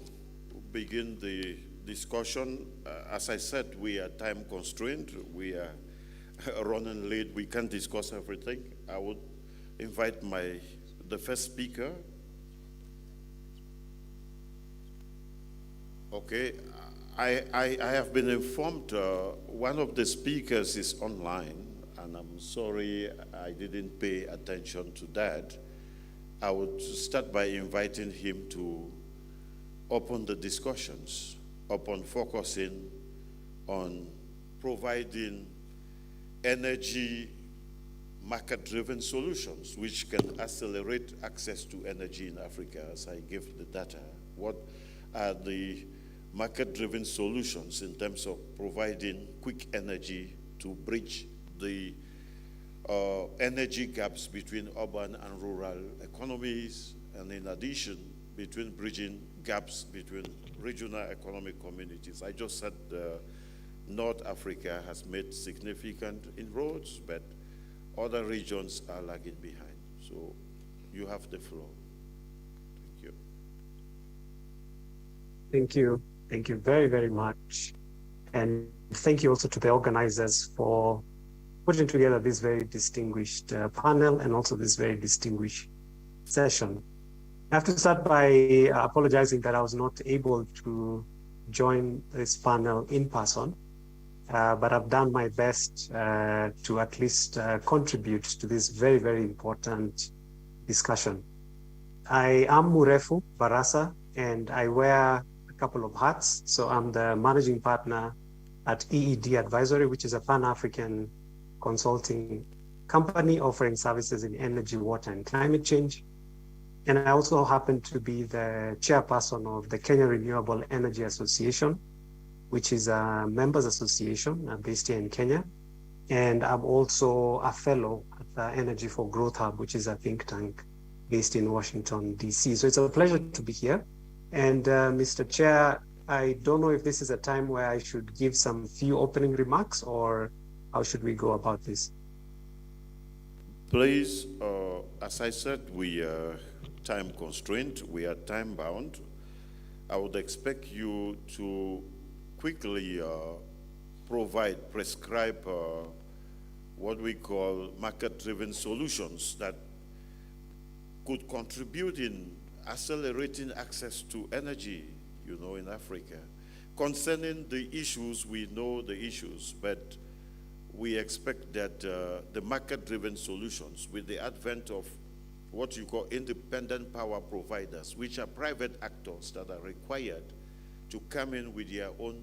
begin the discussion. As I said, we are time constrained. We are running late. We can't discuss everything. I would invite the first speaker. Okay, I have been informed one of the speakers is online, and I'm sorry I didn't pay attention to that. I would start by inviting him to open the discussions upon focusing on providing energy market-driven solutions which can accelerate access to energy in Africa. As I give the data, what are the market-driven solutions in terms of providing quick energy to bridge the energy gaps between urban and rural economies, and in addition, between bridging gaps between regional economic communities. I just said North Africa has made significant inroads, but other regions are lagging behind. So you have the floor. Thank you. Thank you. Thank you very, very much. And thank you also to the organizers for putting together this very distinguished panel and also this very distinguished session. I have to start by apologizing that I was not able to join this panel in person, but I've done my best to at least contribute to this very, very important discussion. I am Murefu Barasa, and I wear a couple of hats. So I'm the managing partner at EED Advisory, which is a Pan-African consulting company offering services in energy, water, and climate change. And I also happen to be the chairperson of the Kenya Renewable Energy Association, which is a members association based here in Kenya. And I'm also a fellow at the Energy for Growth Hub, which is a think tank based in Washington, DC. So it's a pleasure to be here. And Mr. Chair, I don't know if this is a time where I should give some few opening remarks, or how should we go about this? Please, as I said, we are time constrained, we are time bound. I would expect you to quickly prescribe what we call market-driven solutions that could contribute in accelerating access to energy, you know, in Africa. Concerning the issues, we know the issues, but we expect that the market-driven solutions, with the advent of what you call independent power providers, which are private actors that are required to come in with their own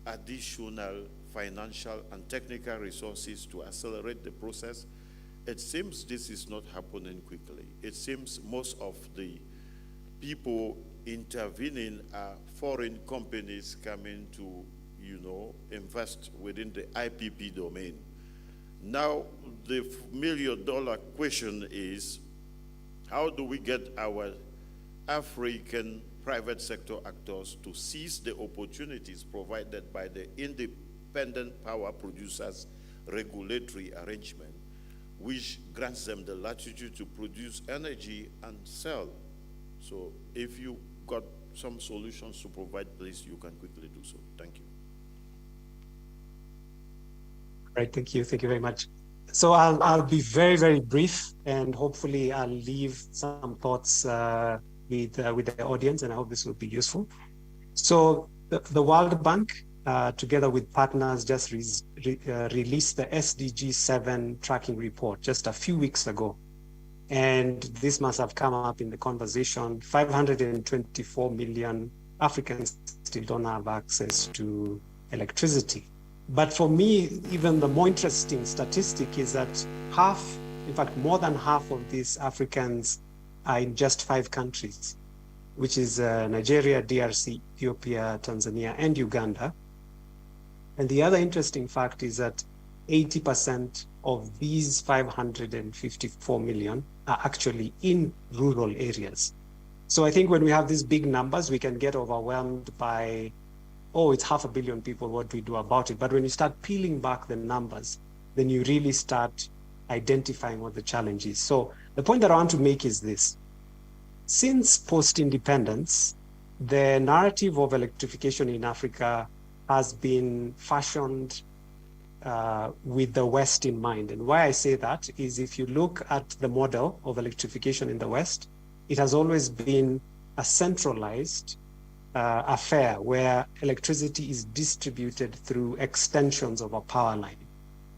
additional financial and technical resources to accelerate the process. It seems this is not happening quickly. It seems most of the people intervening are foreign companies coming to, invest within the IPP domain. Now, the million-dollar question is, how do we get our African private sector actors to seize the opportunities provided by the independent power producers regulatory arrangement, which grants them the latitude to produce energy and sell? So if you got some solutions to provide, please, you can quickly do so. Thank you. Right, thank you very much. So I'll be very, very brief, and hopefully I'll leave some thoughts with the audience, and I hope this will be useful. So the World Bank, together with partners, just released the SDG 7 tracking report just a few weeks ago. And this must have come up in the conversation. 524 million Africans still don't have access to electricity. But for me, even the more interesting statistic is that in fact, more than half of these Africans are in just 5 countries, which is Nigeria, DRC, Ethiopia, Tanzania, and Uganda. And the other interesting fact is that 80% of these 554 million are actually in rural areas. So I think when we have these big numbers, we can get overwhelmed by, oh, it's 500 million people, what do we do about it? But when you start peeling back the numbers, then you really start identifying what the challenge is. So the point that I want to make is this. Since post-independence, the narrative of electrification in Africa has been fashioned with the West in mind. And why I say that is, if you look at the model of electrification in the West, it has always been a centralized affair where electricity is distributed through extensions of a power line,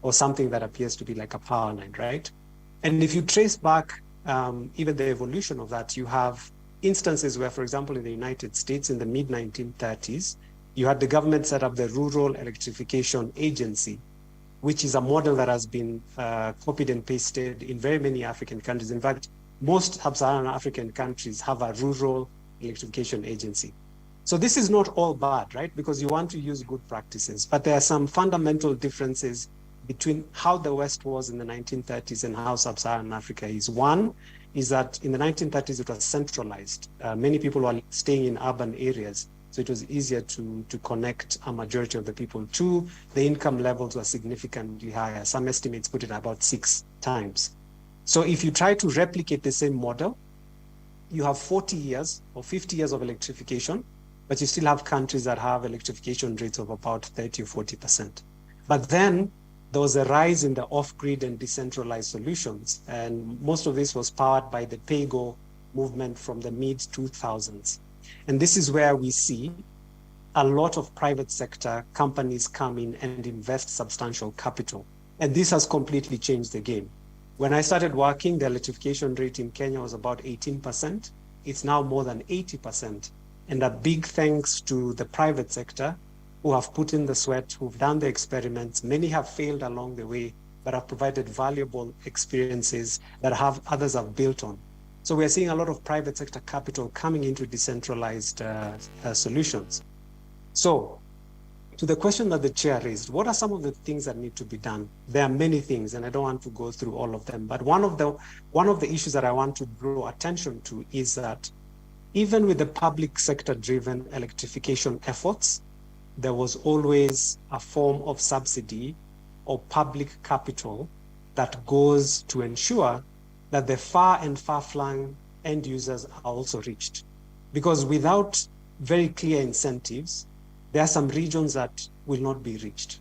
or something that appears to be like a power line, right? And if you trace back even the evolution of that, you have instances where, for example, in the United States in the mid-1930s, you had the government set up the Rural Electrification Agency, which is a model that has been copied and pasted in very many African countries. In fact, most sub-Saharan African countries have a Rural Electrification Agency. So this is not all bad, right? Because you want to use good practices, but there are some fundamental differences between how the West was in the 1930s and how sub-Saharan Africa is. One is that in the 1930s, it was centralized. Many people were staying in urban areas, so it was easier to connect a majority of the people. Two, the income levels were significantly higher. Some estimates put it about 6 times. So if you try to replicate the same model, you have 40 years or 50 years of electrification, but you still have countries that have electrification rates of about 30 or 40%. But then there was a rise in the off-grid and decentralized solutions. And most of this was powered by the pay-go movement from the mid-2000s. And this is where we see a lot of private sector companies come in and invest substantial capital. And this has completely changed the game. When I started working, the electrification rate in Kenya was about 18%. It's now more than 80%. And a big thanks to the private sector who have put in the sweat, who've done the experiments. Many have failed along the way, but have provided valuable experiences that others have built on. So we're seeing a lot of private sector capital coming into decentralized solutions. So to the question that the chair raised, what are some of the things that need to be done? There are many things, and I don't want to go through all of them, but one of the issues that I want to draw attention to is that even with the public sector driven electrification efforts, there was always a form of subsidy or public capital that goes to ensure that the far and far-flung end users are also reached. Because without very clear incentives, there are some regions that will not be reached.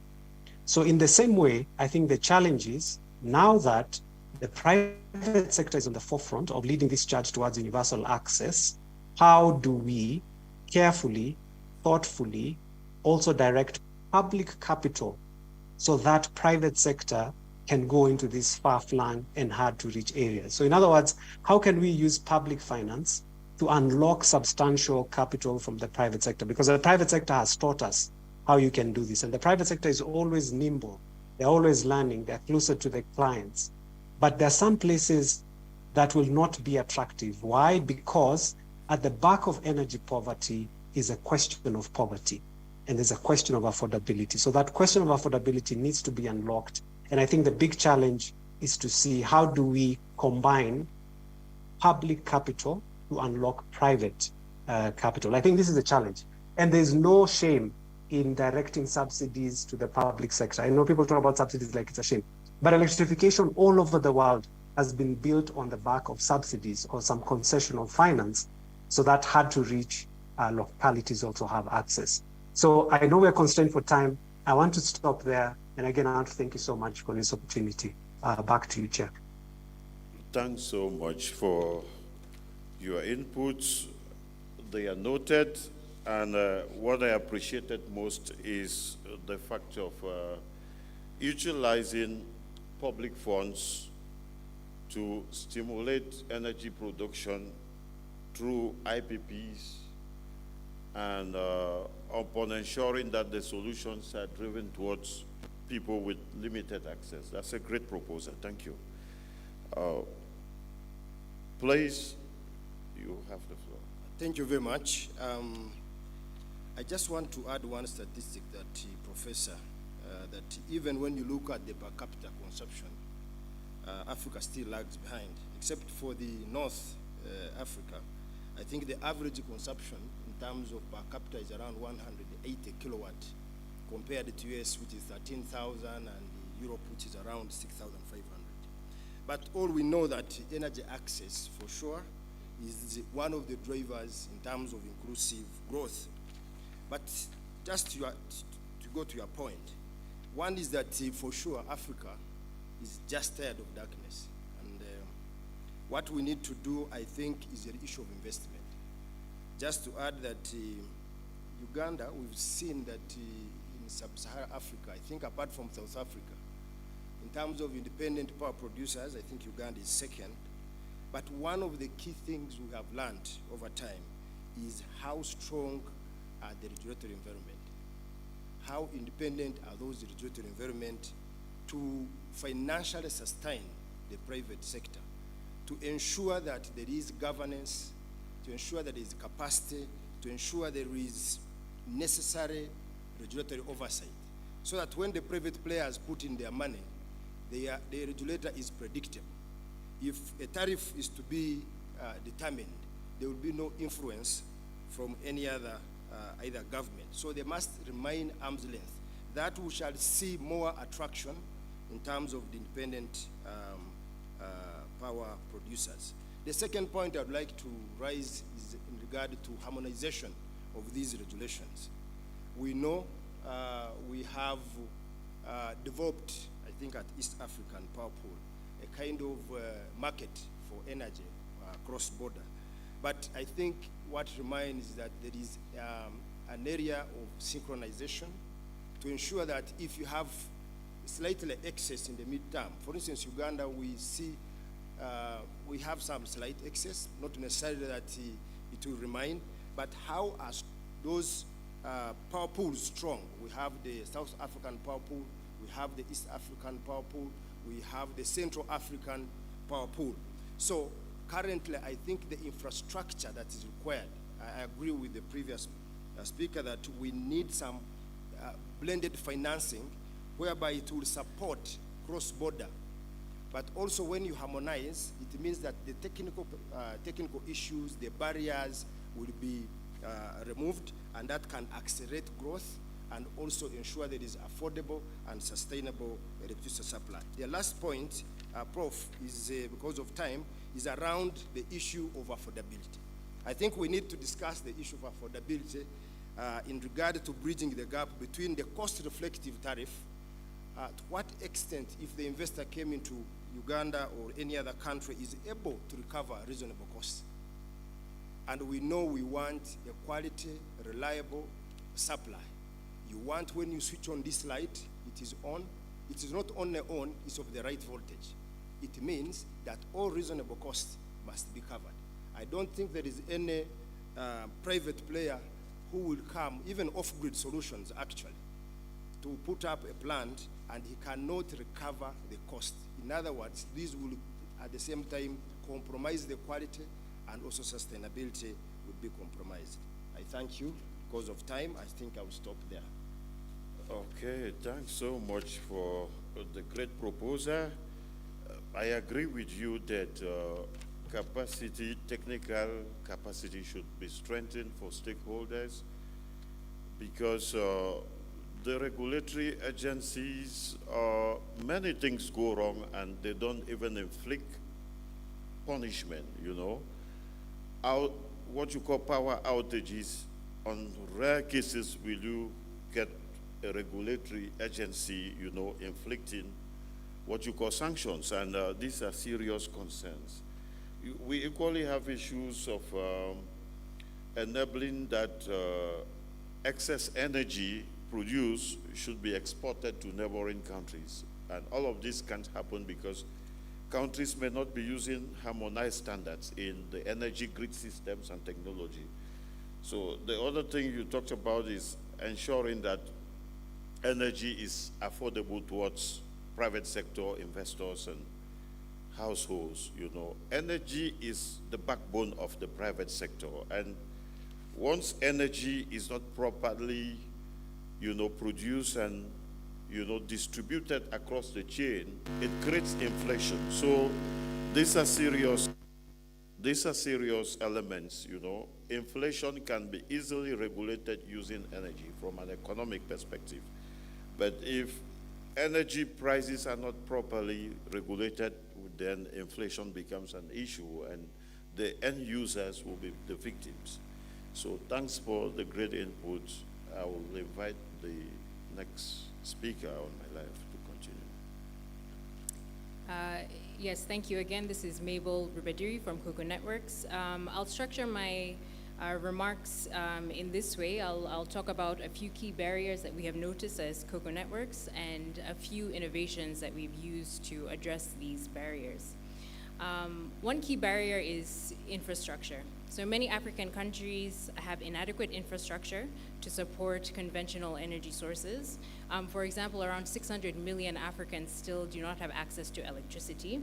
So in the same way, I think the challenge is, now that the private sector is on the forefront of leading this charge towards universal access, how do we carefully, thoughtfully, also direct public capital so that private sector can go into these far-flung and hard-to-reach areas? So in other words, how can we use public finance to unlock substantial capital from the private sector? Because the private sector has taught us how you can do this. And the private sector is always nimble. They're always learning. They're closer to the clients. But there are some places that will not be attractive. Why? Because at the back of energy poverty is a question of poverty, and there's a question of affordability. So that question of affordability needs to be unlocked. And I think the big challenge is to see how do we combine public capital to unlock private capital. I think this is a challenge. And there's no shame in directing subsidies to the public sector. I know people talk about subsidies like it's a shame, but electrification all over the world has been built on the back of subsidies or some concessional finance, so that hard to reach localities also have access. So I know we're constrained for time. I want to stop there. And again, I want to thank you so much for this opportunity. Back to you, Chair. Thanks so much for your inputs. They are noted. And what I appreciated most is the fact of utilizing public funds to stimulate energy production through IPPs and upon ensuring that the solutions are driven towards people with limited access. That's a great proposal. Thank you. Please, you have the floor. Thank you very much. I just want to add one statistic that Professor, that even when you look at the per capita consumption, Africa still lags behind, except for the North Africa. I think the average consumption in terms of per capita is around 180 kilowatt, compared to US, which is 13,000, and Europe, which is around 6,500. But all we know that energy access, for sure, is one of the drivers in terms of inclusive growth. But just to go to your point, one is that for sure Africa is just tired of darkness. And what we need to do, I think, is the issue of investment. Just to add that Uganda, we've seen that in sub-Saharan Africa, I think apart from South Africa, in terms of independent power producers, I think Uganda is second. But one of the key things we have learned over time is how strong are the regulatory environment. How independent are those regulatory environment to financially sustain the private sector, to ensure that there is governance, to ensure that there is capacity, to ensure there is necessary regulatory oversight, so that when the private players put in their money, the regulator is predictable. If a tariff is to be determined, there will be no influence from any other either government. So they must remain arm's length. That we shall see more attraction in terms of the independent power producers. The second point I'd like to raise is in regard to harmonization of these regulations. We know we have developed, I think at East African Power Pool, a kind of market for energy cross-border. But I think what remains is that there is an area of synchronization to ensure that if you have slightly excess in the midterm, for instance, Uganda, we see we have some slight excess, not necessarily that it will remain, but how are those power pools strong? We have the South African power pool, we have the East African power pool, we have the Central African power pool. So currently, I think the infrastructure that is required, I agree with the previous speaker that we need some blended financing whereby it will support cross-border. But also when you harmonize, it means that the technical issues, the barriers will be removed, and that can accelerate growth and also ensure that it is affordable and sustainable electricity supply. The last point, Prof, is because of time, is around the issue of affordability. I think we need to discuss the issue of affordability in regard to bridging the gap between the cost-reflective tariff, to what extent, if the investor came into Uganda or any other country, is able to recover reasonable costs. And we know we want a quality, reliable supply. You want when you switch on this light, it is on. It is not only on, it's of the right voltage. It means that all reasonable costs must be covered. I don't think there is any private player who will come, even off-grid solutions actually, to put up a plant and he cannot recover the cost. In other words, these will at the same time compromise the quality and also sustainability would be compromised. I thank you. Because of time, I think I will stop there. Okay, thanks so much for the great proposal. I agree with you that capacity, technical capacity should be strengthened for stakeholders because the regulatory agencies, many things go wrong and they don't even inflict punishment, you know. What you call power outages, on rare cases will you get a regulatory agency, you know, inflicting what you call sanctions, and these are serious concerns. We equally have issues of enabling that excess energy produced should be exported to neighboring countries. And all of this can't happen because countries may not be using harmonized standards in the energy grid systems and technology. So the other thing you talked about is ensuring that energy is affordable towards private sector investors and households, you know. Energy is the backbone of the private sector, and once energy is not properly, you know, produced and, you know, distributed across the chain, it creates inflation. So these are serious elements, you know. Inflation can be easily regulated using energy from an economic perspective. But if energy prices are not properly regulated, then inflation becomes an issue and the end users will be the victims. So thanks for the great input. I will invite the next speaker on my left to continue. Yes, thank you again. This is Mabel Rubadiri from Cocoa Networks. I'll structure my remarks in this way. I'll talk about a few key barriers that we have noticed as Cocoa Networks and a few innovations that we've used to address these barriers. One key barrier is infrastructure. So many African countries have inadequate infrastructure to support conventional energy sources. For example, around 600 million Africans still do not have access to electricity.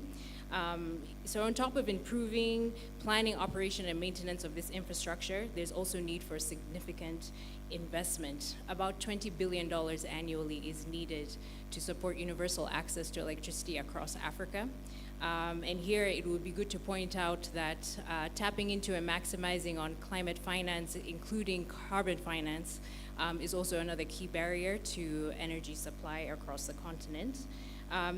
So on top of improving planning, operation, and maintenance of this infrastructure, there's also need for significant investment. About $20 billion annually is needed to support universal access to electricity across Africa. And here it would be good to point out that tapping into and maximizing on climate finance, including carbon finance, is also another key barrier to energy supply across the continent.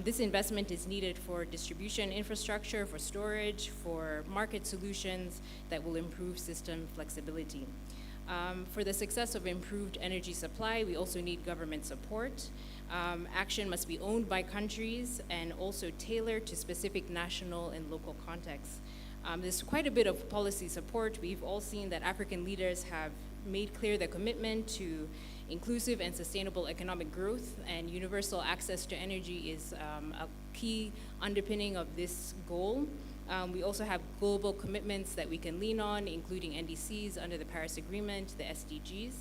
This investment is needed for distribution infrastructure, for storage, for market solutions that will improve system flexibility. For the success of improved energy supply, we also need government support. Action must be owned by countries and also tailored to specific national and local contexts. There's quite a bit of policy support. We've all seen that African leaders have made clear their commitment to inclusive and sustainable economic growth, and universal access to energy is a key underpinning of this goal. We also have global commitments that we can lean on, including NDCs under the Paris Agreement, the SDGs.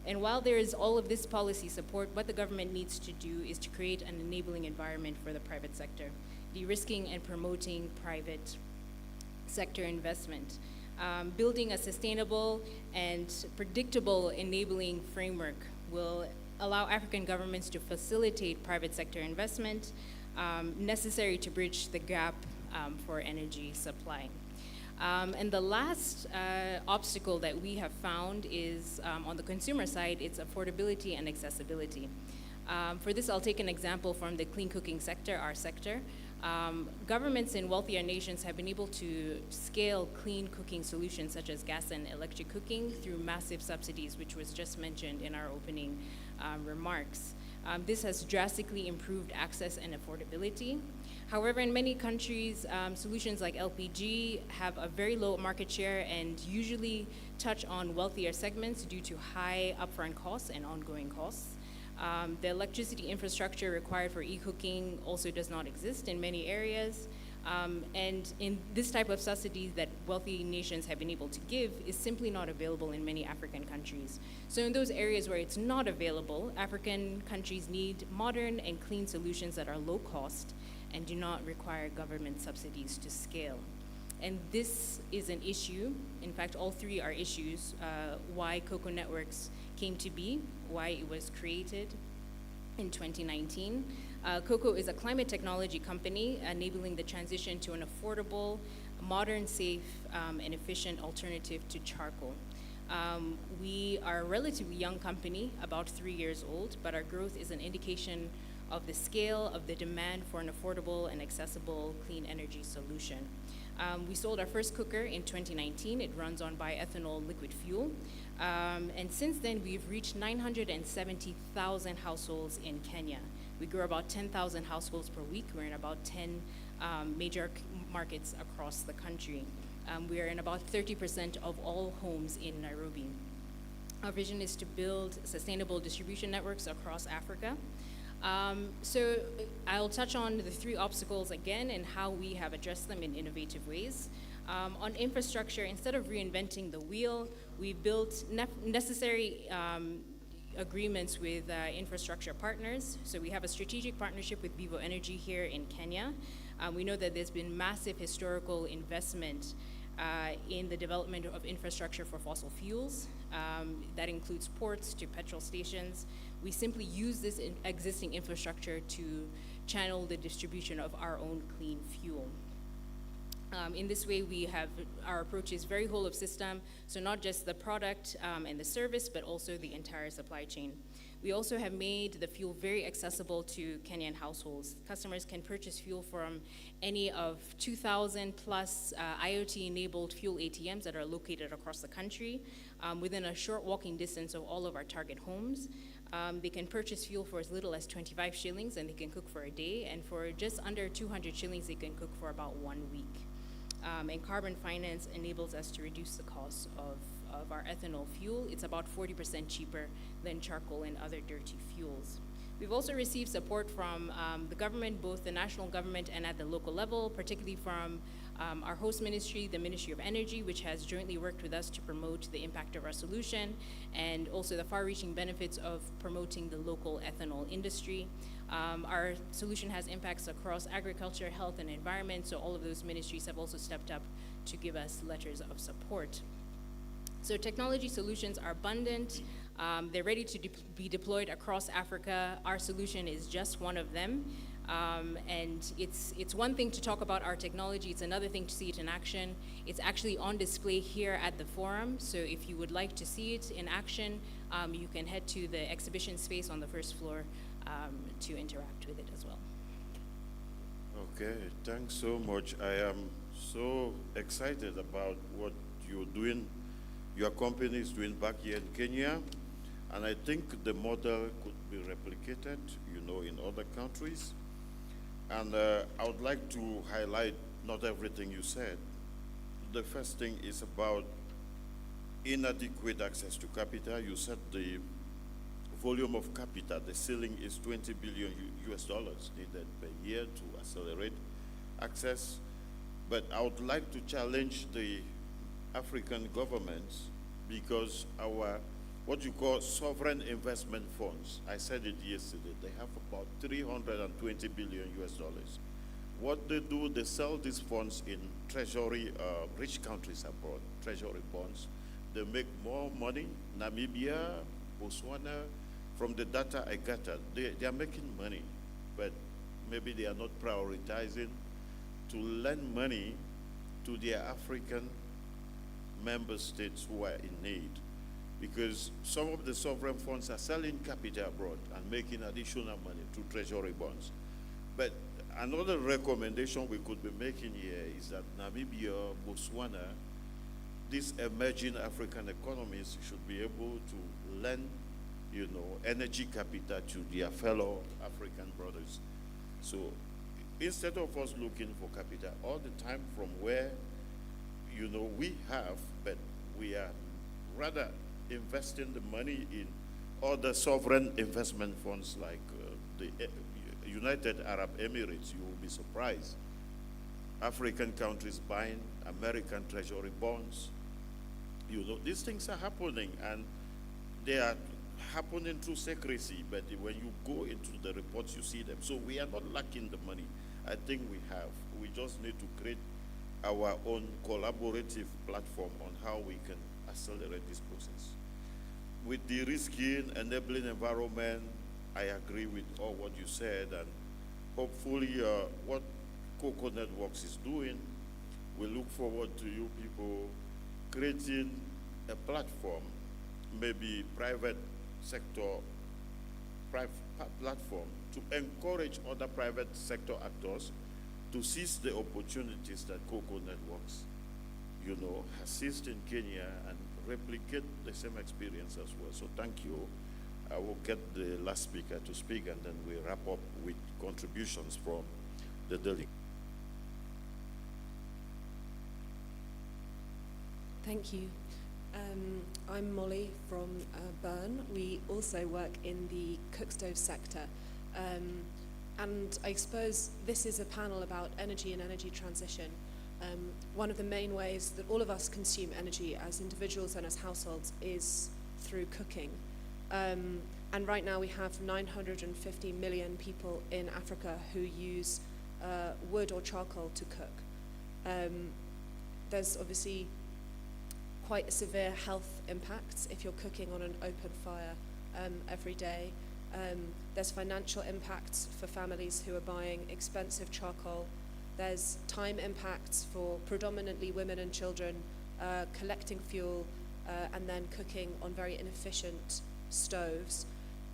And while there is all of this policy support, what the government needs to do is to create an enabling environment for the private sector, de-risking and promoting private sector investment. Building a sustainable and predictable enabling framework will allow African governments to facilitate private sector investment necessary to bridge the gap for energy supply. And the last obstacle that we have found is on the consumer side, it's affordability and accessibility. For this, I'll take an example from the clean cooking sector, our sector. Governments in wealthier nations have been able to scale clean cooking solutions such as gas and electric cooking through massive subsidies, which was just mentioned in our opening remarks. This has drastically improved access and affordability. However, in many countries, solutions like LPG have a very low market share and usually touch on wealthier segments due to high upfront costs and ongoing costs. The electricity infrastructure required for e-cooking also does not exist in many areas. And in this type of subsidies that wealthy nations have been able to give is simply not available in many African countries. So in those areas where it's not available, African countries need modern and clean solutions that are low cost and do not require government subsidies to scale. And this is an issue. In fact, all three are issues, why Cocoa Networks came to be, why it was created in 2019. Cocoa is a climate technology company enabling the transition to an affordable, modern, safe, and efficient alternative to charcoal. We are a relatively young company, about 3 years old, but our growth is an indication of the scale of the demand for an affordable and accessible clean energy solution. We sold our first cooker in 2019. It runs on bioethanol liquid fuel. And since then, we've reached 970,000 households in Kenya. We grow about 10,000 households per week. We're in about 10 major markets across the country. We are in about 30% of all homes in Nairobi. Our vision is to build sustainable distribution networks across Africa. So I'll touch on the three obstacles again and how we have addressed them in innovative ways. On infrastructure, instead of reinventing the wheel, we built necessary agreements with infrastructure partners. So we have a strategic partnership with Vivo Energy here in Kenya. We know that there's been massive historical investment in the development of infrastructure for fossil fuels. That includes ports to petrol stations. We simply use this existing infrastructure to channel the distribution of our own clean fuel. In this way, our approach is very whole of system, so not just the product and the service, but also the entire supply chain. We also have made the fuel very accessible to Kenyan households. Customers can purchase fuel from any of 2,000 plus IoT-enabled fuel ATMs that are located across the country within a short walking distance of all of our target homes. They can purchase fuel for as little as 25 shillings and they can cook for a day, and for just under 200 shillings, they can cook for about 1 week. And carbon finance enables us to reduce the cost of our ethanol fuel. It's about 40% cheaper than charcoal and other dirty fuels. We've also received support from the government, both the national government and at the local level, particularly from our host ministry, the Ministry of Energy, which has jointly worked with us to promote the impact of our solution, and also the far-reaching benefits of promoting the local ethanol industry. Our solution has impacts across agriculture, health, and environment, so all of those ministries have also stepped up to give us letters of support. So technology solutions are abundant. They're ready to be deployed across Africa. Our solution is just one of them. And it's one thing to talk about our technology, it's another thing to see it in action. It's actually on display here at the forum, so if you would like to see it in action, you can head to the exhibition space on the first floor to interact with it as well. Okay, thanks so much. I am so excited about what you're doing, your company is doing back here in Kenya, and I think the model could be replicated, in other countries. And I would like to highlight not everything you said. The first thing is about inadequate access to capital. You said the volume of capital, the ceiling is 20 billion US dollars needed per year to accelerate access. But I would like to challenge the African governments because our what you call sovereign investment funds, I said it yesterday, they have about 320 billion US dollars. What they do, they sell these funds in treasury, rich countries abroad, treasury bonds. They make more money. Namibia, Botswana, from the data I gathered, they are making money, but maybe they are not prioritizing to lend money to their African member states who are in need. Because some of the sovereign funds are selling capital abroad and making additional money through treasury bonds. But another recommendation we could be making here is that Namibia, Botswana, these emerging African economies should be able to lend, energy capital to their fellow African brothers. So instead of us looking for capital all the time from where, we have, but we are rather investing the money in other sovereign investment funds like the United Arab Emirates. You will be surprised. African countries buying American treasury bonds. You know, these things are happening, and they are happening through secrecy, but when you go into the reports, you see them. So we are not lacking the money. I think we have. We just need to create our own collaborative platform on how we can accelerate this process. With the risky enabling environment, I agree with all what you said, and hopefully what Cocoa Networks is doing, we look forward to you people creating a platform, maybe private sector platform, to encourage other private sector actors to seize the opportunities that Cocoa Networks, you know, has seized in Kenya and replicate the same experience as well. So thank you. I will get the last speaker to speak, and then we wrap up with contributions from the delegate. Thank you. I'm Molly from Bern. We also work in the cook stove sector. And I suppose this is a panel about energy and energy transition. One of the main ways that all of us consume energy as individuals and as households is through cooking. And right now we have 950 million people in Africa who use wood or charcoal to cook. There's obviously quite severe health impacts if you're cooking on an open fire every day. There's financial impacts for families who are buying expensive charcoal. There's time impacts for predominantly women and children collecting fuel and then cooking on very inefficient stoves.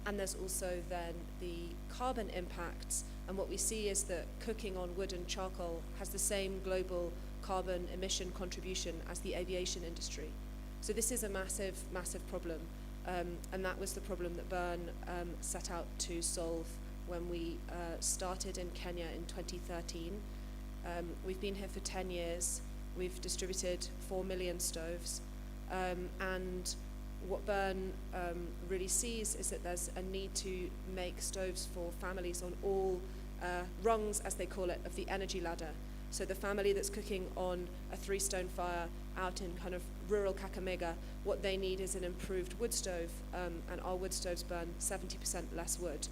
And there's also then the carbon impacts. And what we see is that cooking on wood and charcoal has the same global carbon emission contribution as the aviation industry. So this is a massive, massive problem. And that was the problem that Bern set out to solve when we started in Kenya in 2013. We've been here for 10 years. We've distributed 4 million stoves. And what Bern really sees is that there's a need to make stoves for families on all rungs, as they call it, of the energy ladder. So the family that's cooking on a 3-stone fire out in kind of rural Kakamega, what they need is an improved wood stove, and our wood stoves burn 70% less wood.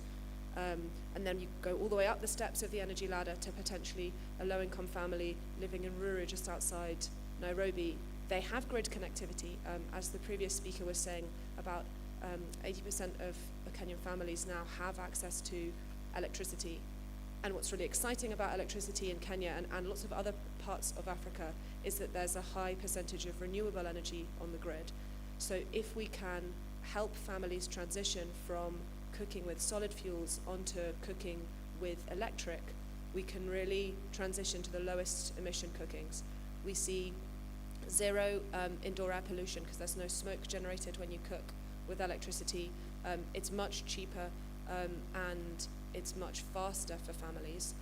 And then you go all the way up the steps of the energy ladder to potentially a low-income family living in Ruru, just outside Nairobi. They have grid connectivity, as the previous speaker was saying, about 80% of Kenyan families now have access to electricity. And what's really exciting about electricity in Kenya and lots of other parts of Africa is that there's a high percentage of renewable energy on the grid. So if we can help families transition from cooking with solid fuels onto cooking with electric, we can really transition to the lowest emission cookings. We see zero indoor air pollution because there's no smoke generated when you cook with electricity. It's much cheaper and it's much faster for families.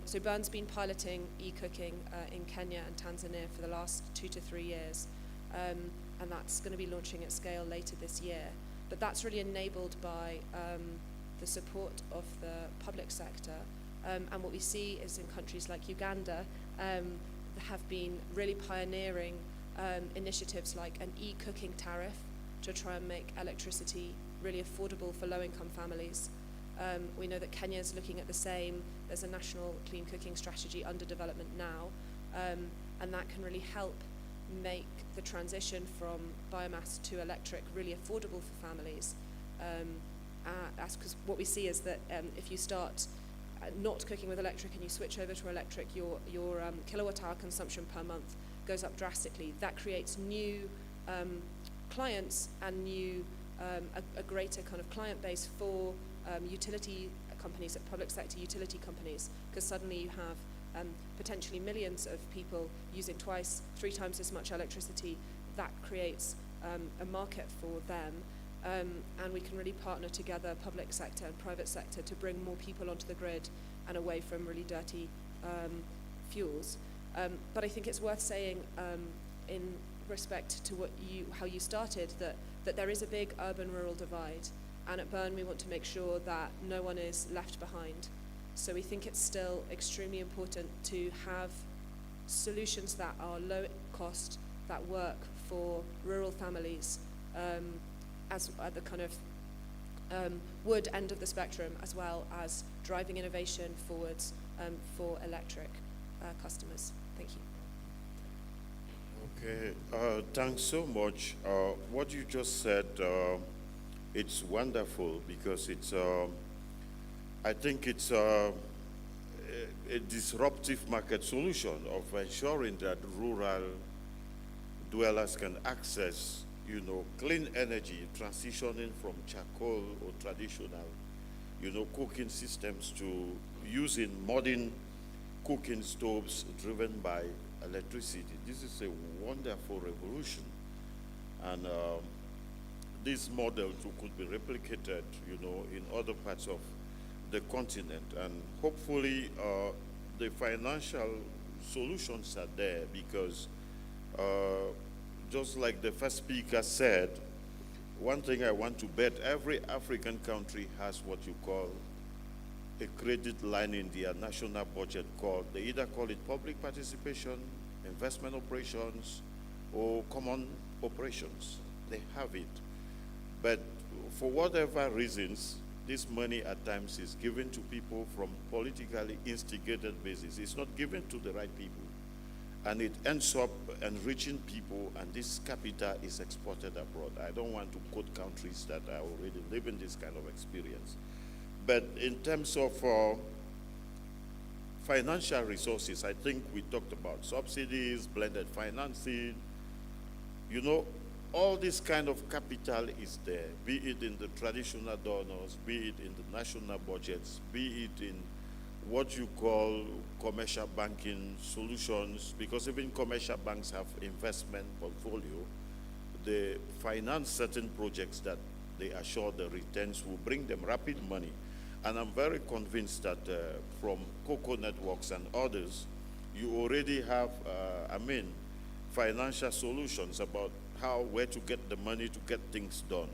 So Bern's been piloting e-cooking in Kenya and Tanzania for the last 2 to 3 years, and that's going to be launching at scale later this year. But that's really enabled by the support of the public sector, and what we see is in countries like Uganda have been really pioneering initiatives like an e-cooking tariff to try and make electricity really affordable for low-income families. We know that Kenya is looking at the same. There's a national clean cooking strategy under development now, and that can really help make the transition from biomass to electric really affordable for families. Because what we see is that if you start not cooking with electric and you switch over to electric, your kilowatt hour consumption per month goes up drastically. That creates new clients and new a greater kind of client base for utility companies, public sector utility companies, because suddenly you have potentially millions of people using 2x, 3 times as much electricity. That creates a market for them, and we can really partner together, public sector and private sector, to bring more people onto the grid and away from really dirty fuels. But I think it's worth saying, in respect to how you started, that there is a big urban-rural divide. And at Bern, we want to make sure that no one is left behind. So we think it's still extremely important to have solutions that are low cost, that work for rural families, as at the kind of wood end of the spectrum, as well as driving innovation forwards for electric customers. Thank you. Okay, thanks so much. What you just said, it's wonderful because it's, I think it's a disruptive market solution of ensuring that rural dwellers can access, you know, clean energy, transitioning from charcoal or traditional, you know, cooking systems to using modern cooking stoves driven by electricity. This is a wonderful revolution. And this model too could be replicated, you know, in other parts of the continent. And hopefully the financial solutions are there because just like the first speaker said, one thing I want to bet, every African country has what you call a credit line in their national budget called, they either call it public participation, investment operations, or common operations. They have it. But for whatever reasons, this money at times is given to people from politically instigated basis. It's not given to the right people. And it ends up enriching people, and this capital is exported abroad. I don't want to quote countries that are already living this kind of experience. But in terms of financial resources, I think we talked about subsidies, blended financing. You know, all this kind of capital is there, be it in the traditional donors, be it in the national budgets, be it in what you call commercial banking solutions, because even commercial banks have investment portfolio. They finance certain projects that they are sure the returns will bring them rapid money. And I'm very convinced that from Cocoa Networks and others, you already have, financial solutions about where to get the money to get things done.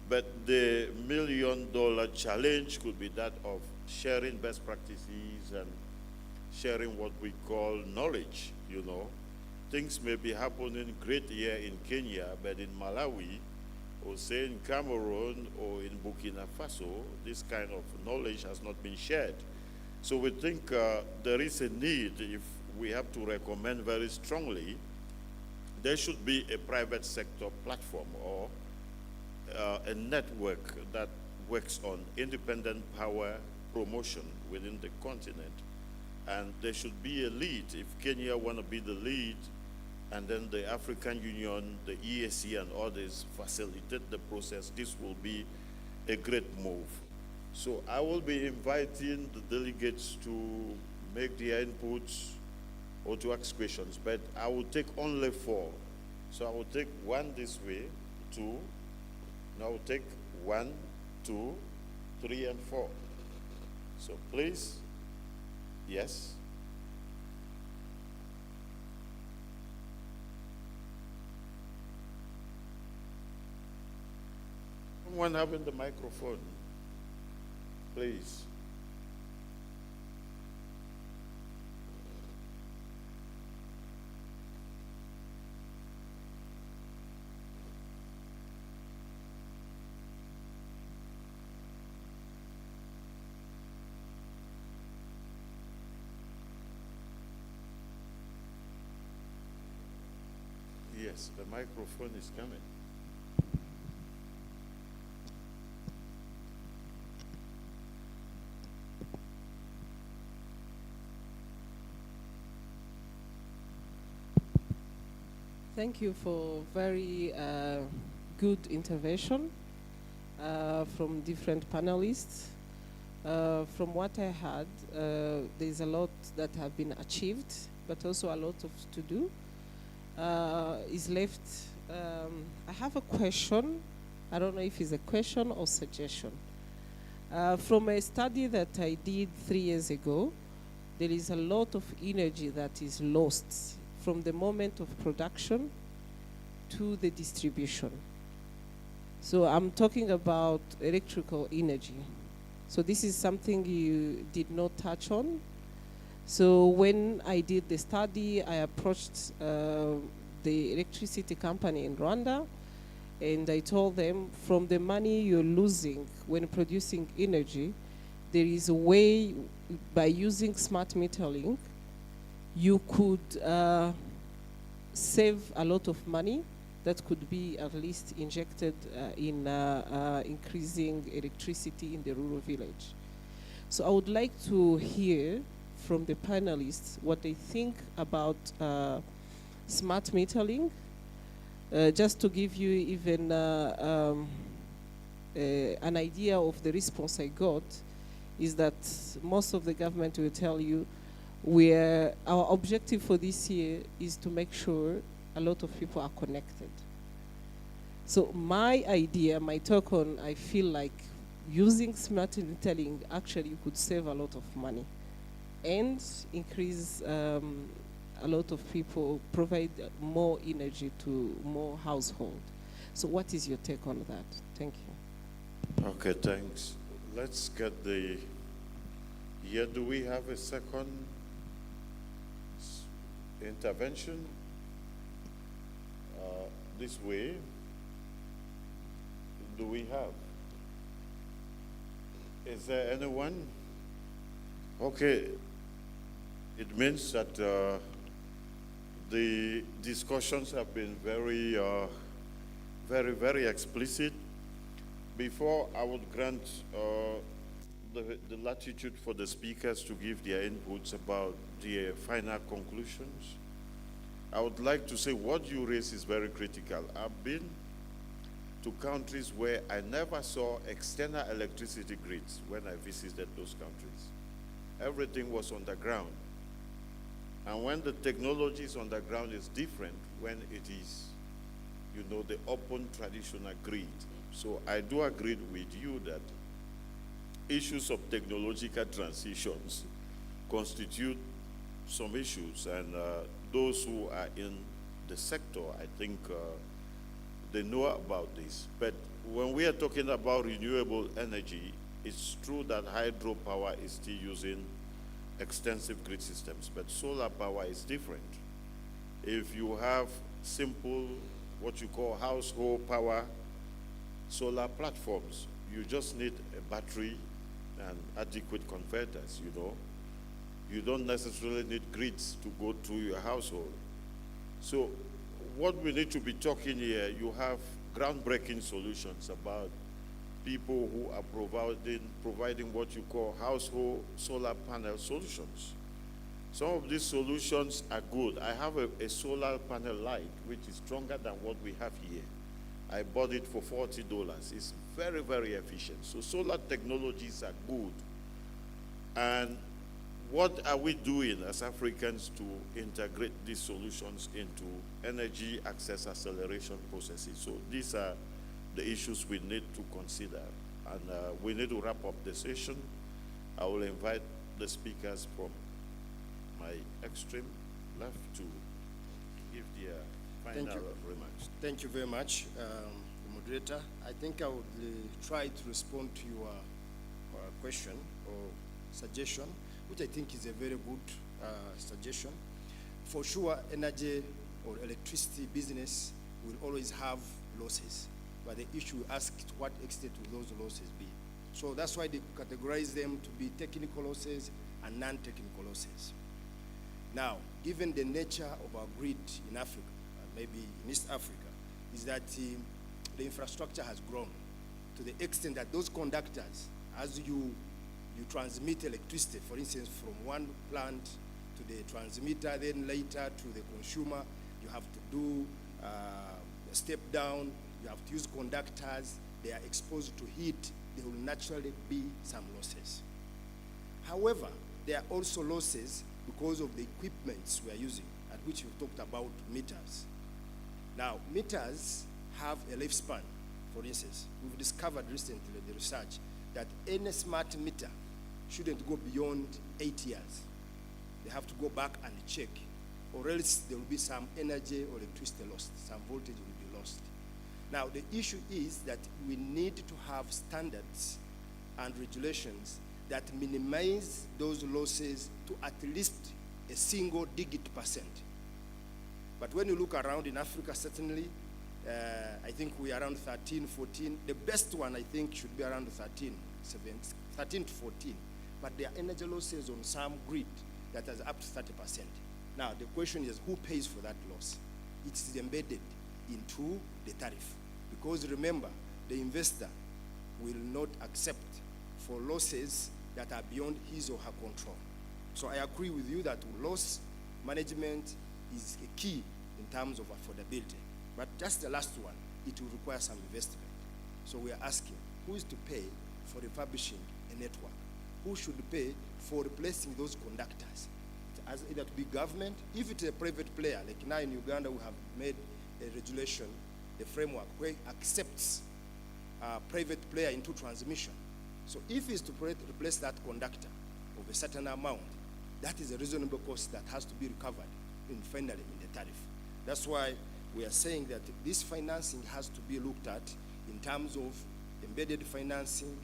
But the $1 million challenge could be that of sharing best practices and sharing what we call knowledge, you know. Things may be happening great here in Kenya, but in Malawi, or say in Cameroon, or in Burkina Faso, this kind of knowledge has not been shared. So we think there is a need, if we have to recommend very strongly, there should be a private sector platform or a network that works on independent power promotion within the continent. And there should be a lead. If Kenya want to be the lead, and then the African Union, the EAC and others facilitate the process, this will be a great move. So I will be inviting the delegates to make their inputs or to ask questions, but I will take only 4. So I will take 1 this way, 2, now I will take 1, 2, 3, and 4. So please, yes. Someone having the microphone, please. Yes, the microphone is coming. Thank you for very good intervention from different panelists. From what I heard, there's a lot that have been achieved, but also a lot of to do is left. I have a question. I don't know if it's a question or suggestion. From a study that I did 3 years ago, there is a lot of energy that is lost from the moment of production to the distribution. So I'm talking about electrical energy. So this is something you did not touch on. So when I did the study, I approached the electricity company in Rwanda, and I told them, from the money you're losing when producing energy, there is a way, by using smart metering, you could save a lot of money that could be at least injected in increasing electricity in the rural village. So I would like to hear from the panelists what they think about smart metering. Just to give you even an idea of the response I got, is that most of the government will tell you our objective for this year is to make sure a lot of people are connected. So my idea, my talk on, I feel like using smart metering, actually you could save a lot of money and increase a lot of people, provide more energy to more households. So what is your take on that? Thank you. Okay, thanks. Let's get the, here, do we have a second intervention? This way, do we have? Is there anyone? Okay, it means that the discussions have been very, very explicit. Before I would grant the latitude for the speakers to give their inputs about the final conclusions, I would like to say what you raise is very critical. I've been to countries where I never saw external electricity grids when I visited those countries. Everything was underground. And when the technology is underground, it's different when it is, you know, the open traditional grid. So I do agree with you that issues of technological transitions constitute some issues, and those who are in the sector, I think they know about this. But when we are talking about renewable energy, it's true that hydropower is still using extensive grid systems, but solar power is different. If you have simple, what you call household power solar platforms, you just need a battery and adequate converters, you know. You don't necessarily need grids to go through your household. So what we need to be talking here, you have groundbreaking solutions about people who are providing what you call household solar panel solutions. Some of these solutions are good. I have a solar panel light, which is stronger than what we have here. I bought it for $40. It's very, very efficient. So solar technologies are good. And what are we doing as Africans to integrate these solutions into energy access acceleration processes? So these are the issues we need to consider. And we need to wrap up the session. I will invite the speakers from my extreme left to give their final remarks. Thank you very much, moderator. I think I would try to respond to your question or suggestion, which I think is a very good suggestion. For sure, energy or electricity business will always have losses, but the issue asks to what extent will those losses be. So that's why they categorize them to be technical losses and non-technical losses. Now, given the nature of our grid in Africa, maybe in East Africa, is that the infrastructure has grown to the extent that those conductors, as you transmit electricity, for instance, from one plant to the transmitter, then later to the consumer, you have to do a step down, you have to use conductors, they are exposed to heat, there will naturally be some losses. However, there are also losses because of the equipments we are using, at which we talked about meters. Now, meters have a lifespan. For instance, we've discovered recently in the research that any smart meter shouldn't go beyond 8 years. They have to go back and check, or else there will be some energy or electricity lost, some voltage will be lost. Now, the issue is that we need to have standards and regulations that minimize those losses to at least a single-digit %. But when you look around in Africa, certainly, I think we are around 13, 14. The best one, I think, should be around 13 to 14. But there are energy losses on some grid that is up to 30%. Now, the question is, who pays for that loss? It is embedded into the tariff. Because remember, the investor will not accept for losses that are beyond his or her control. So I agree with you that loss management is a key in terms of affordability. But just the last one, it will require some investment. So we are asking, who is to pay for refurbishing a network? Who should pay for replacing those conductors? As either to be government, if it's a private player, like now in Uganda we have made a regulation, the framework, where it accepts a private player into transmission. So if it's to replace that conductor of a certain amount, that is a reasonable cost that has to be recovered finally in the tariff. That's why we are saying that this financing has to be looked at in terms of embedded financing,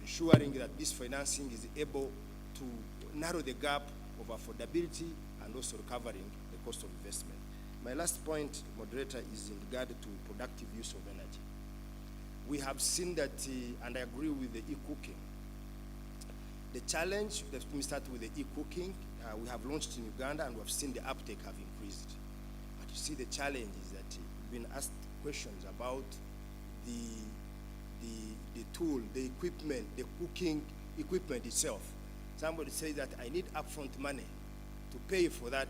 ensuring that this financing is able to narrow the gap of affordability and also recovering the cost of investment. My last point, moderator, is in regard to productive use of energy. We have seen that, and I agree with the e-cooking. The challenge, let me start with the e-cooking. We have launched in Uganda and we have seen the uptake have increased. But you see the challenge is that we've been asked questions about the tool, the equipment, the cooking equipment itself. Somebody says that I need upfront money to pay for that,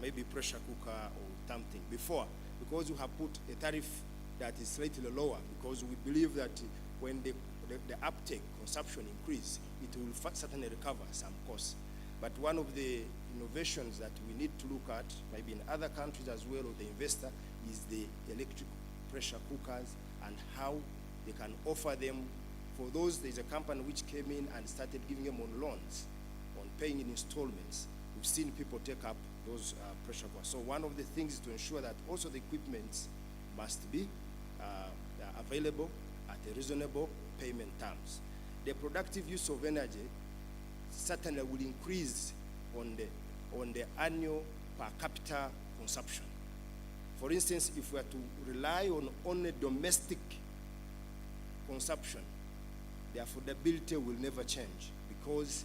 maybe pressure cooker or something before, because we have put a tariff that is slightly lower, because we believe that when the uptake, consumption increase, it will certainly recover some costs. But one of the innovations that we need to look at, maybe in other countries as well, or the investor, is the electric pressure cookers and how they can offer them. For those, there's a company which came in and started giving them on loans, on paying in installments. We've seen people take up those pressure cookers. So one of the things is to ensure that also the equipment must be available at a reasonable payment terms. The productive use of energy certainly will increase on the annual per capita consumption. For instance, if we are to rely on only domestic consumption, the affordability will never change, because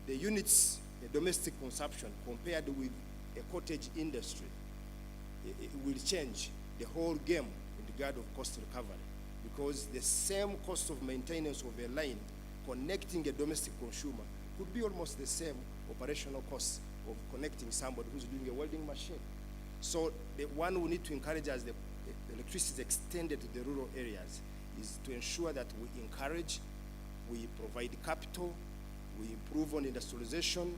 the units, the domestic consumption compared with a cottage industry, it will change the whole game in regard of cost recovery, because the same cost of maintenance of a line connecting a domestic consumer could be almost the same operational cost of connecting somebody who's doing a welding machine. So the one we need to encourage as the electricity is extended to the rural areas is to ensure that we encourage, we provide capital, we improve on industrialization,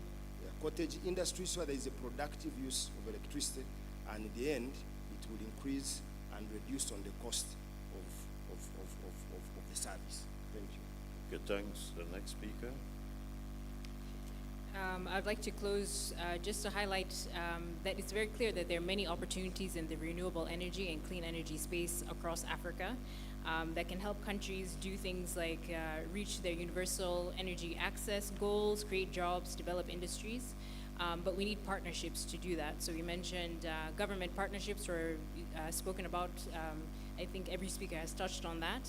cottage industry, so there is a productive use of electricity, and in the end, it will increase and reduce on the cost of the service. Thank you. Okay, thanks. The next speaker. I'd like to close just to highlight that it's very clear that there are many opportunities in the renewable energy and clean energy space across Africa that can help countries do things like reach their universal energy access goals, create jobs, develop industries. But we need partnerships to do that. So we mentioned government partnerships were spoken about. I think every speaker has touched on that.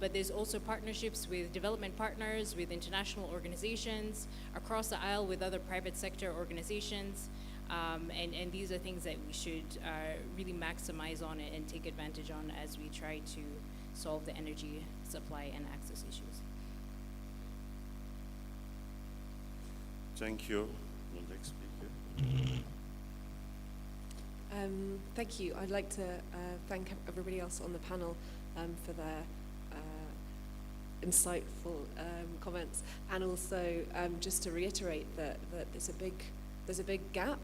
But there's also partnerships with development partners, with international organizations, across the aisle with other private sector organizations. And these are things that we should really maximize on it and take advantage on as we try to solve the energy supply and access issues. Thank you. The next speaker. Thank you. I'd like to thank everybody else on the panel for their insightful comments, and also just to reiterate that there's a big gap.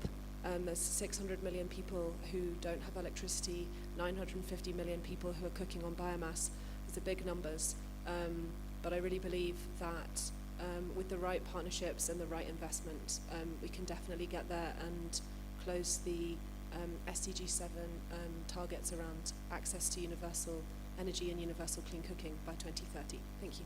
There's 600 million people who don't have electricity, 950 million people who are cooking on biomass. These are big numbers, but I really believe that with the right partnerships and the right investment, we can definitely get there and close the SDG 7 targets around access to universal energy and universal clean cooking by 2030. Thank you.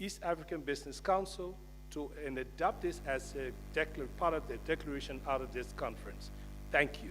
East African Business Council and adopt this as a part of the declaration out of this conference. Thank you.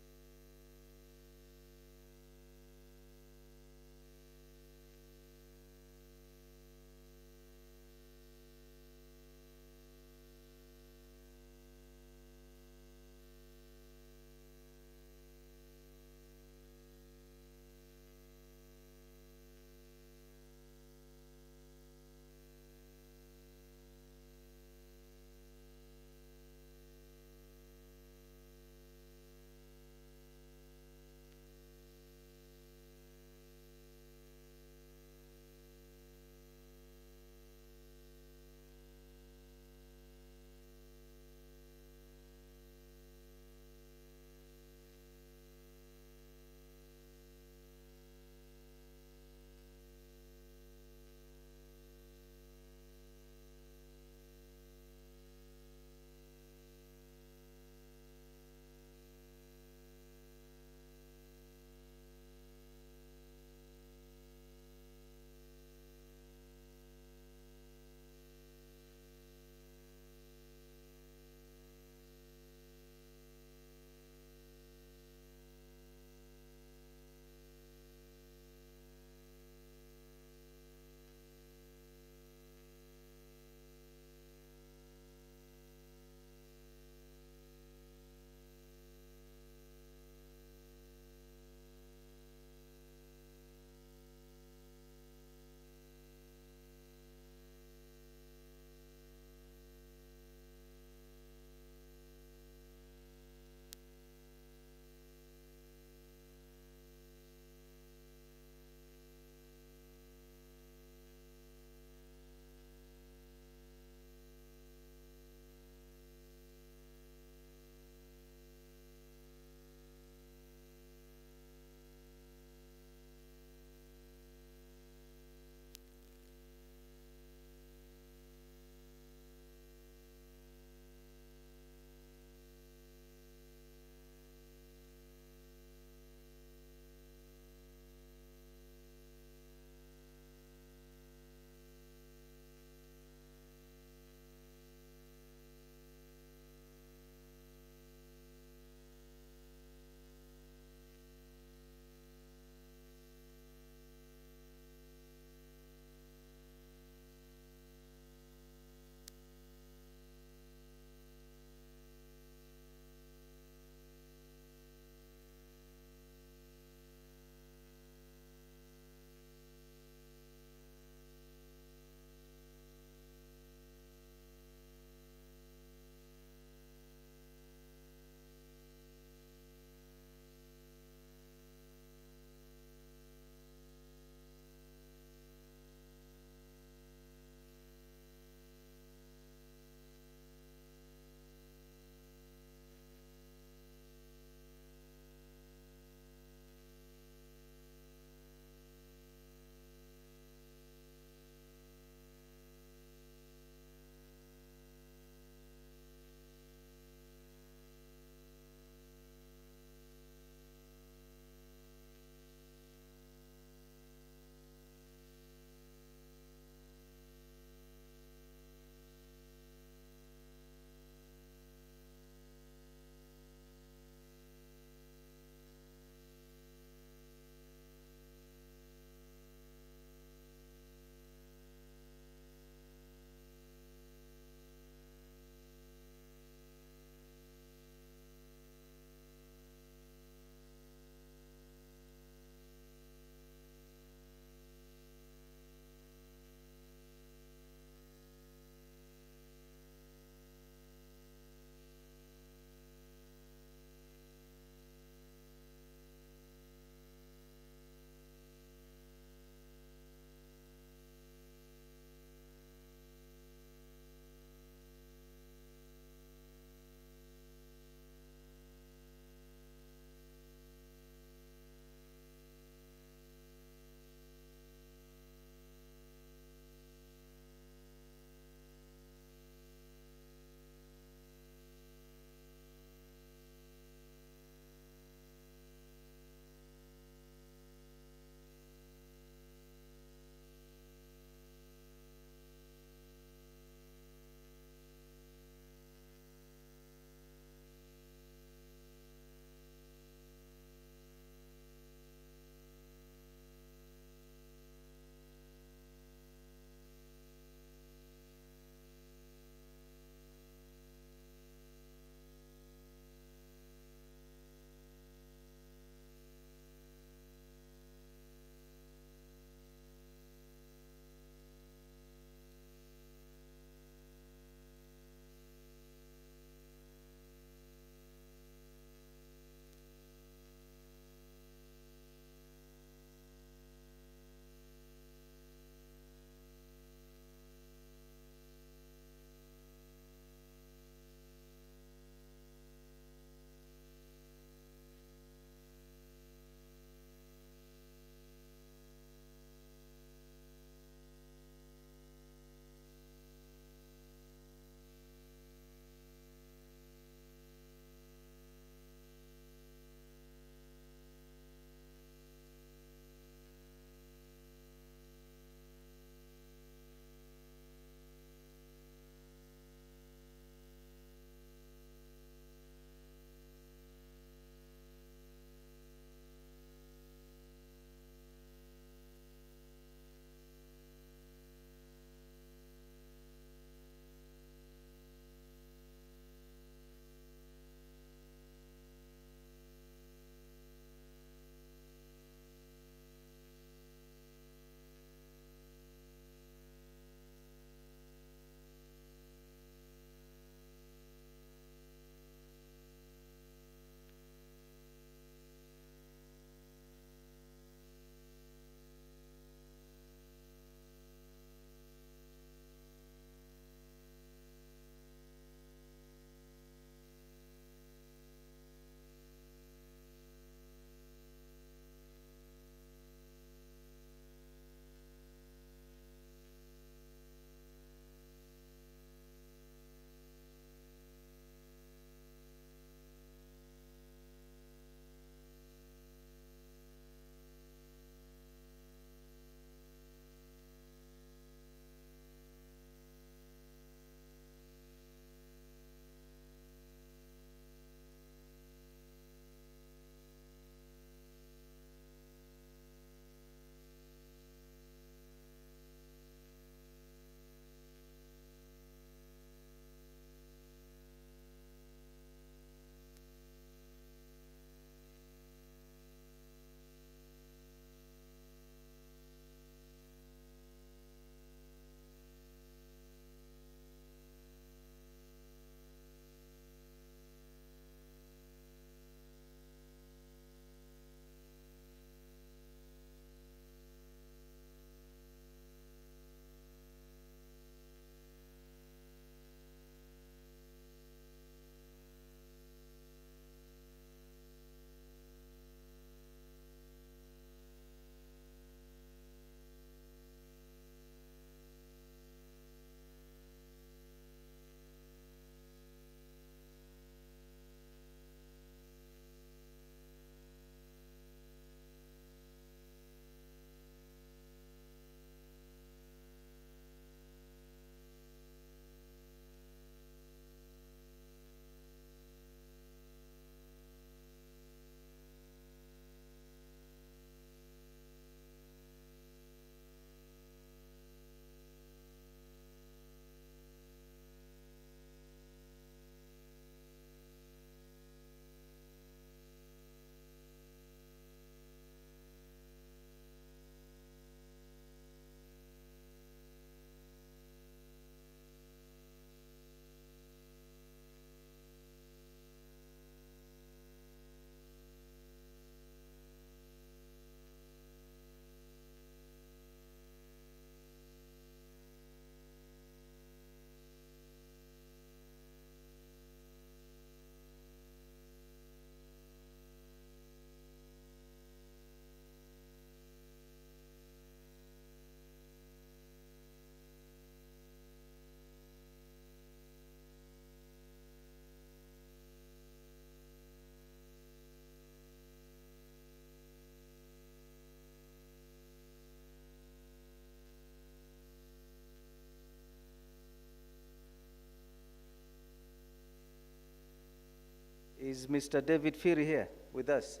Is Mr. David Phiri here with us?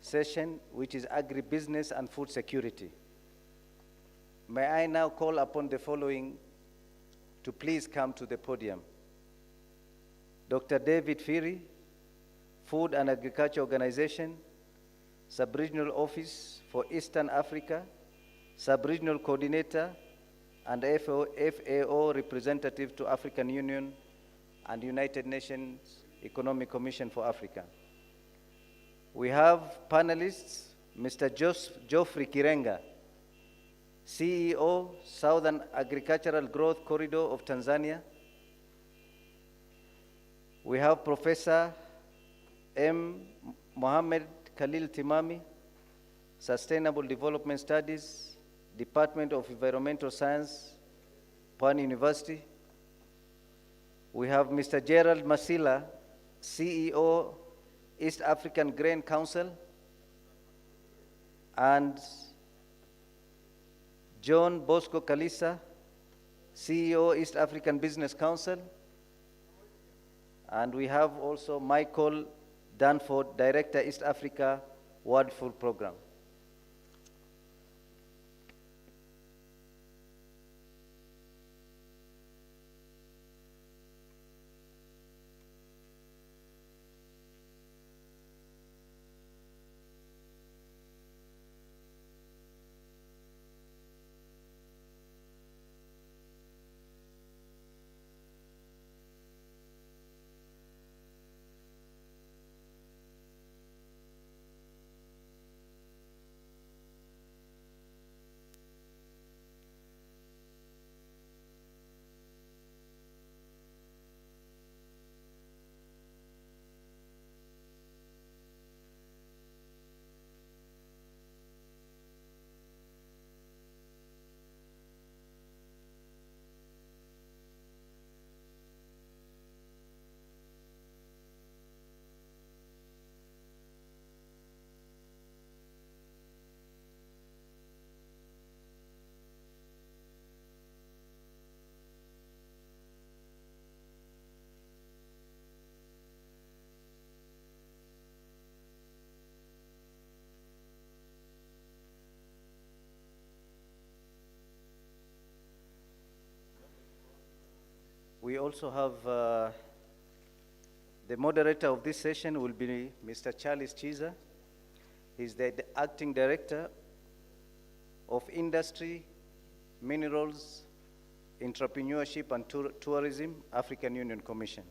Session, which is agribusiness and food security. May I now call upon the following to please come to the podium. Dr. David Phiri, Food and Agriculture Organization, Sub-Regional Office for Eastern Africa, Sub-Regional Coordinator, and FAO representative to African Union and United Nations Economic Commission for Africa. We have panelists, Mr. Geoffrey Kirenga, CEO, Southern Agricultural Growth Corridor of Tanzania. We have Professor M. Mohammed Khalil Timami, Sustainable Development Studies, Department of Environmental Science, Pan University. We have Mr. Gerald Masila, CEO, East African Grain Council, and John Bosco Kalisa, CEO, East African Business Council. And we have also Michael Danford, Director, East Africa World Food Program. We also have the moderator of this session will be Mr. Charles Chiza. He's the acting director of Industry, Minerals, Entrepreneurship and Tourism, African Union Commission.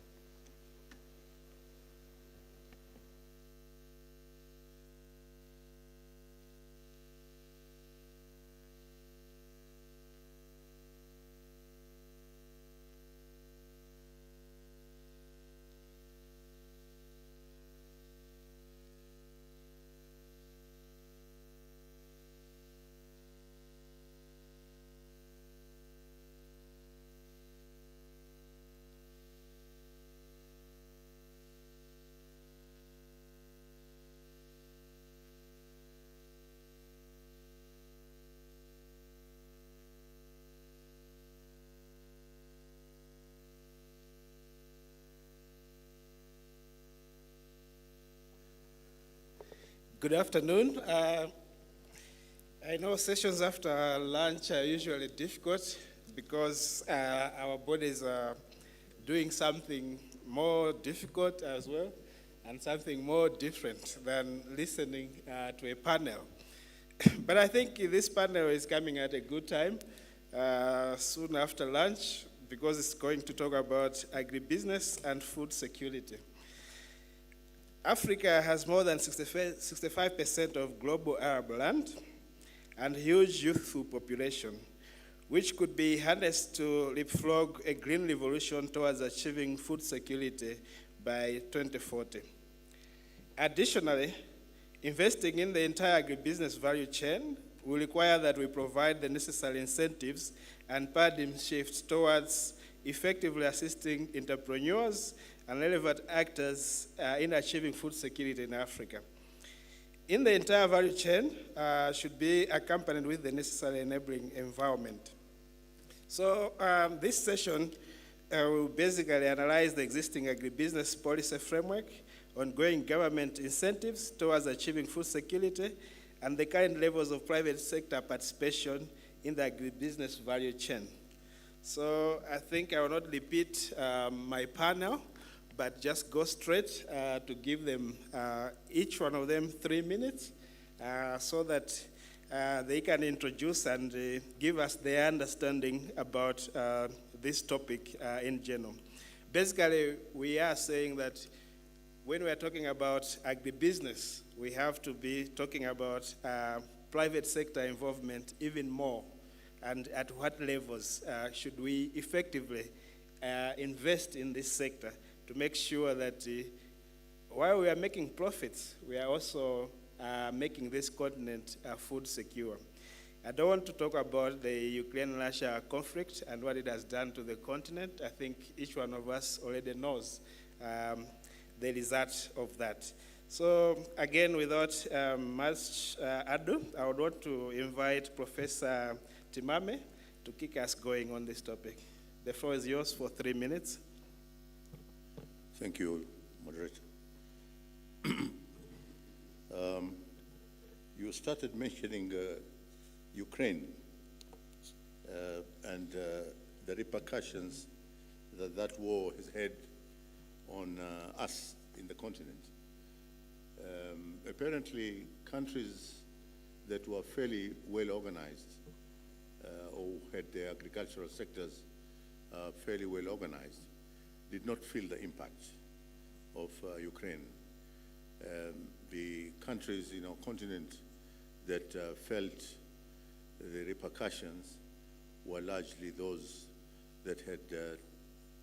Good afternoon. I know sessions after lunch are usually difficult, because our bodies are doing something more difficult as well, and something more different than listening to a panel. But I think this panel is coming at a good time, soon after lunch, because it's going to talk about agribusiness and food security. Africa has more than 65% of global arable land and huge youthful population, which could be harnessed to leapfrog a green revolution towards achieving food security by 2040. Additionally, investing in the entire agribusiness value chain will require that we provide the necessary incentives and paradigm shifts towards effectively assisting entrepreneurs and relevant actors in achieving food security in Africa. In the entire value chain should be accompanied with the necessary enabling environment. So this session will basically analyze the existing agribusiness policy framework, ongoing government incentives towards achieving food security, and the current levels of private sector participation in the agribusiness value chain. So I think I will not repeat my panel, but just go straight to give them, each one of them 3 minutes, so that they can introduce and give us their understanding about this topic in general. Basically, we are saying that when we are talking about agribusiness, we have to be talking about private sector involvement even more, and at what levels should we effectively invest in this sector to make sure that while we are making profits, we are also making this continent food secure. I don't want to talk about the Ukraine-Russia conflict and what it has done to the continent. I think each one of us already knows the result of that. So again, without much ado, I would want to invite Professor Timame to kick us going on this topic. The floor is yours for 3 minutes. Thank you, moderator. You started mentioning Ukraine and the repercussions that that war has had on us in the continent. Apparently, countries that were fairly well organized or had their agricultural sectors fairly well organized did not feel the impact of Ukraine. The countries in our continent that felt the repercussions were largely those that had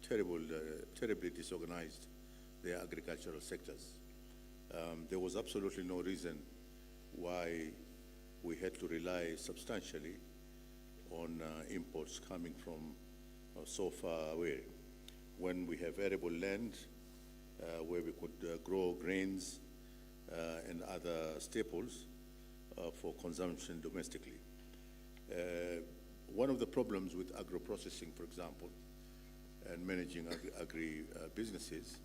terribly disorganized their agricultural sectors. There was absolutely no reason why we had to rely substantially on imports coming from so far away, when we have arable land where we could grow grains and other staples for consumption domestically. One of the problems with agro-processing, for example, and managing agri-businesses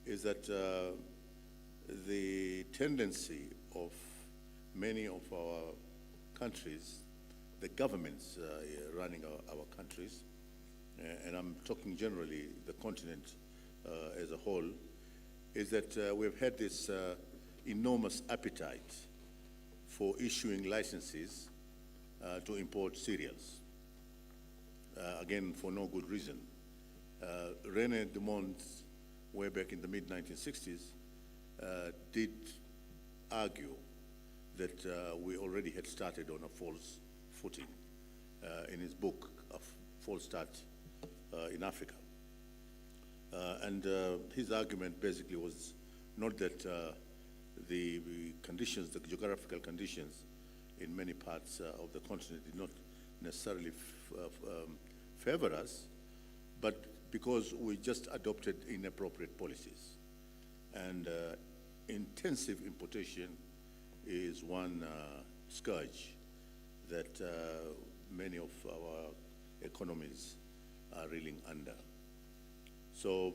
is that the tendency of many of our countries, the governments running our countries, and I'm talking generally the continent as a whole, is that we've had this enormous appetite for issuing licenses to import cereals, again, for no good reason. René Dumont, way back in the mid-1960s, did argue that we already had started on a false footing in his book, A False Start in Africa. And his argument basically was not that the conditions, the geographical conditions in many parts of the continent did not necessarily favor us, but because we just adopted inappropriate policies. And intensive importation is one scourge that many of our economies are reeling under. So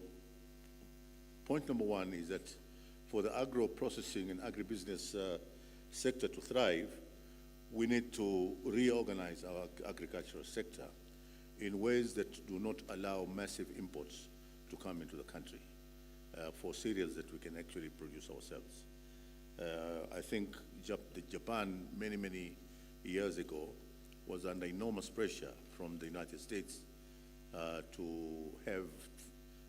point number one is that for the agro-processing and agribusiness sector to thrive, we need to reorganize our agricultural sector in ways that do not allow massive imports to come into the country for cereals that we can actually produce ourselves. I think Japan, many years ago, was under enormous pressure from the United States to have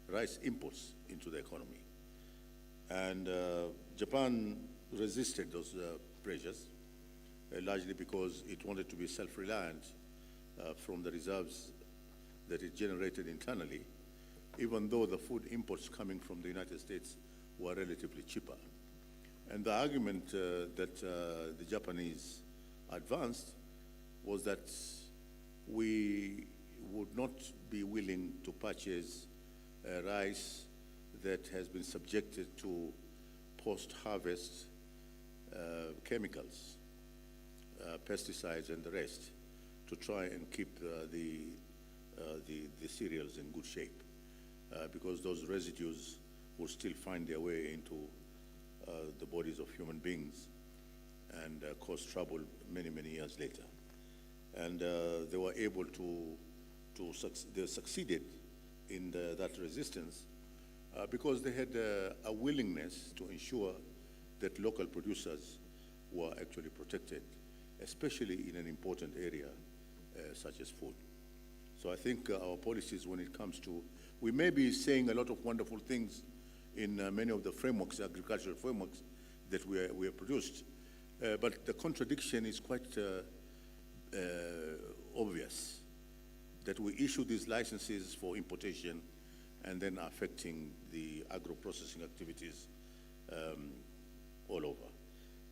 rice imports into the economy. And Japan resisted those pressures, largely because it wanted to be self-reliant from the reserves that it generated internally, even though the food imports coming from the United States were relatively cheaper. And the argument that the Japanese advanced was that we would not be willing to purchase rice that has been subjected to post-harvest chemicals, pesticides and the rest, to try and keep the cereals in good shape, because those residues will still find their way into the bodies of human beings and cause trouble many years later. And they were able they succeeded in that resistance because they had a willingness to ensure that local producers were actually protected, especially in an important area such as food. So I think our policies, when it comes to, we may be saying a lot of wonderful things in many of the frameworks, agricultural frameworks that we have produced, but the contradiction is quite obvious, that we issue these licenses for importation and then affecting the agro-processing activities all over.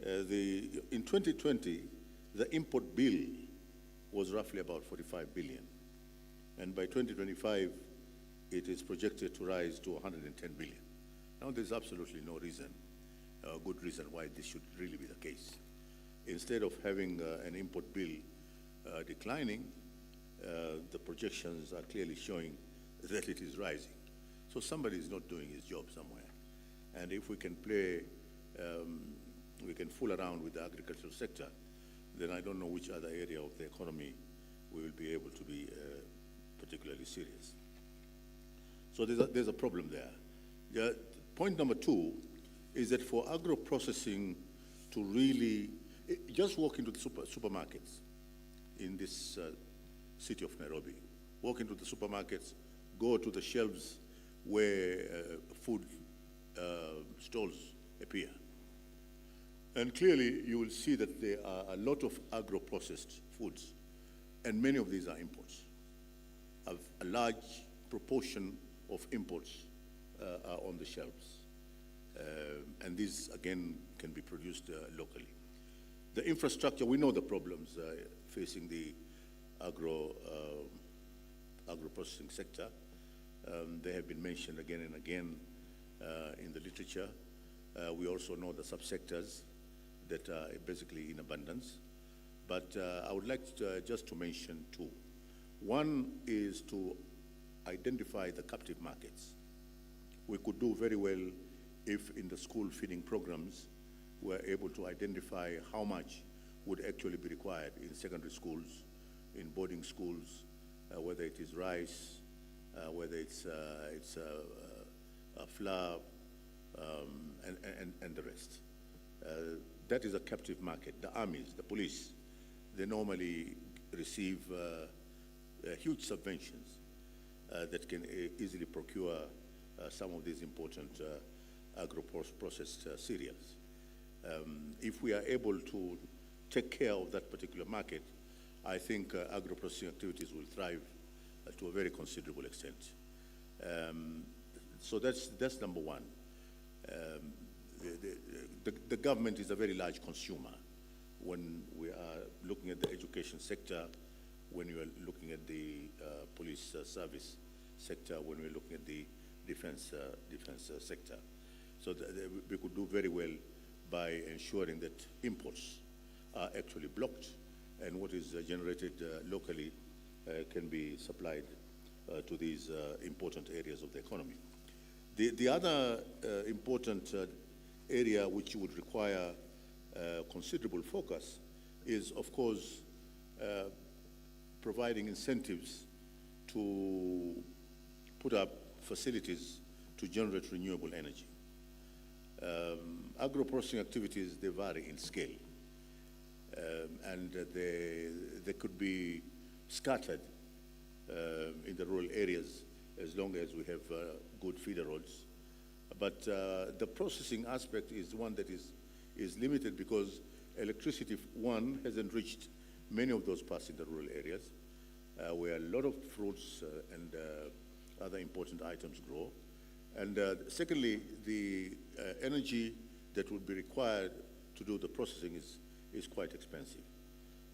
In 2020, the import bill was roughly about 45 billion. And by 2025, it is projected to rise to 110 billion. Now, there's absolutely no reason, good reason why this should really be the case. Instead of having an import bill declining, the projections are clearly showing that it is rising. So somebody is not doing his job somewhere. And if we can play, we can fool around with the agricultural sector, then I don't know which other area of the economy we will be able to be particularly serious. So there's a problem there. Point number two is that for agro-processing to really, just walk into the supermarkets in this city of Nairobi, walk into the supermarkets, go to the shelves where food stalls appear. And clearly, you will see that there are a lot of agro-processed foods, and many of these are imports. A large proportion of imports are on the shelves. And these, again, can be produced locally. The infrastructure, we know the problems facing the agro-processing sector. They have been mentioned again and again in the literature. We also know the subsectors that are basically in abundance. But I would like just to mention two. One is to identify the captive markets. We could do very well if in the school feeding programs we're able to identify how much would actually be required in secondary schools, in boarding schools, whether it is rice, whether it's flour, and the rest. That is a captive market. The armies, the police, they normally receive huge subventions that can easily procure some of these important agro-processed cereals. If we are able to take care of that particular market, I think agro-processing activities will thrive to a very considerable extent. So that's number one. The government is a very large consumer when we are looking at the education sector, when we are looking at the police service sector, when we're looking at the defense sector. So we could do very well by ensuring that imports are actually blocked and what is generated locally can be supplied to these important areas of the economy. The other important area which would require considerable focus is, of course, providing incentives to put up facilities to generate renewable energy. Agro-processing activities, they vary in scale, and they could be scattered in the rural areas as long as we have good feeder roads. But the processing aspect is one that is limited because electricity, one, hasn't reached many of those parts in the rural areas where a lot of fruits and other important items grow. And secondly, the energy that would be required to do the processing is quite expensive.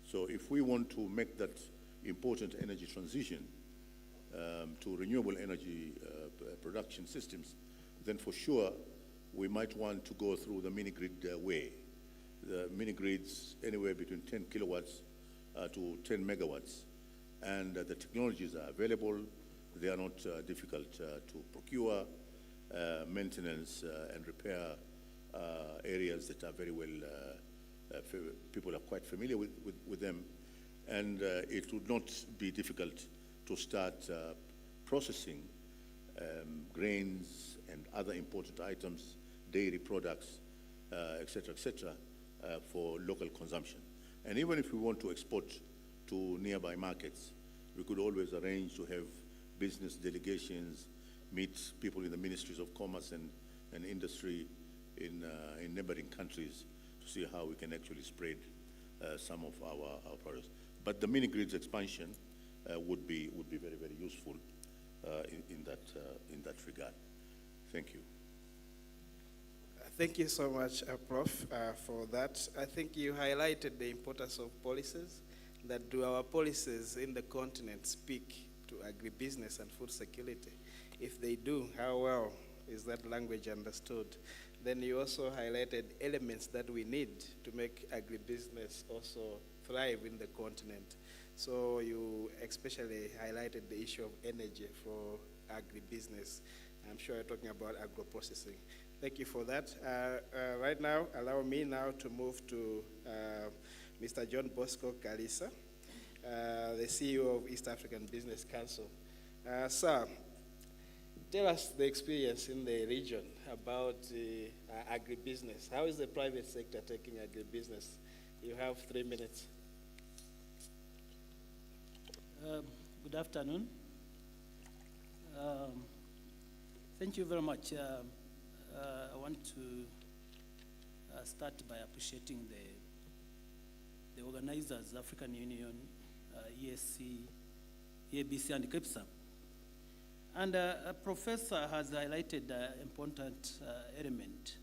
So if we want to make that important energy transition to renewable energy production systems, then for sure we might want to go through the mini-grid way. The mini-grids anywhere between 10 kilowatts to 10 megawatts. And the technologies are available. They are not difficult to procure. Maintenance and repair areas that are very well, people are quite familiar with them. And it would not be difficult to start processing grains and other important items, dairy products, et cetera, for local consumption. And even if we want to export to nearby markets, we could always arrange to have business delegations, meet people in the ministries of commerce and industry in neighboring countries to see how we can actually spread some of our products. But the mini-grids expansion would be very, very useful in that regard. Thank you. Thank you so much, Prof, for that. I think you highlighted the importance of policies. That do our policies in the continent speak to agribusiness and food security? If they do, how well is that language understood? Then you also highlighted elements that we need to make agribusiness also thrive in the continent. So you especially highlighted the issue of energy for agribusiness. I'm sure you're talking about agro-processing. Thank you for that. Right now, allow me now to move to Mr. John Bosco Kalisa, the CEO of East African Business Council. Sir, tell us the experience in the region about agribusiness. How is the private sector taking agribusiness? You have 3 minutes. Good afternoon. Thank you very much. I want to start by appreciating the organizers, African Union, ESC, EABC, and KEPSA. And a professor has highlighted an important element.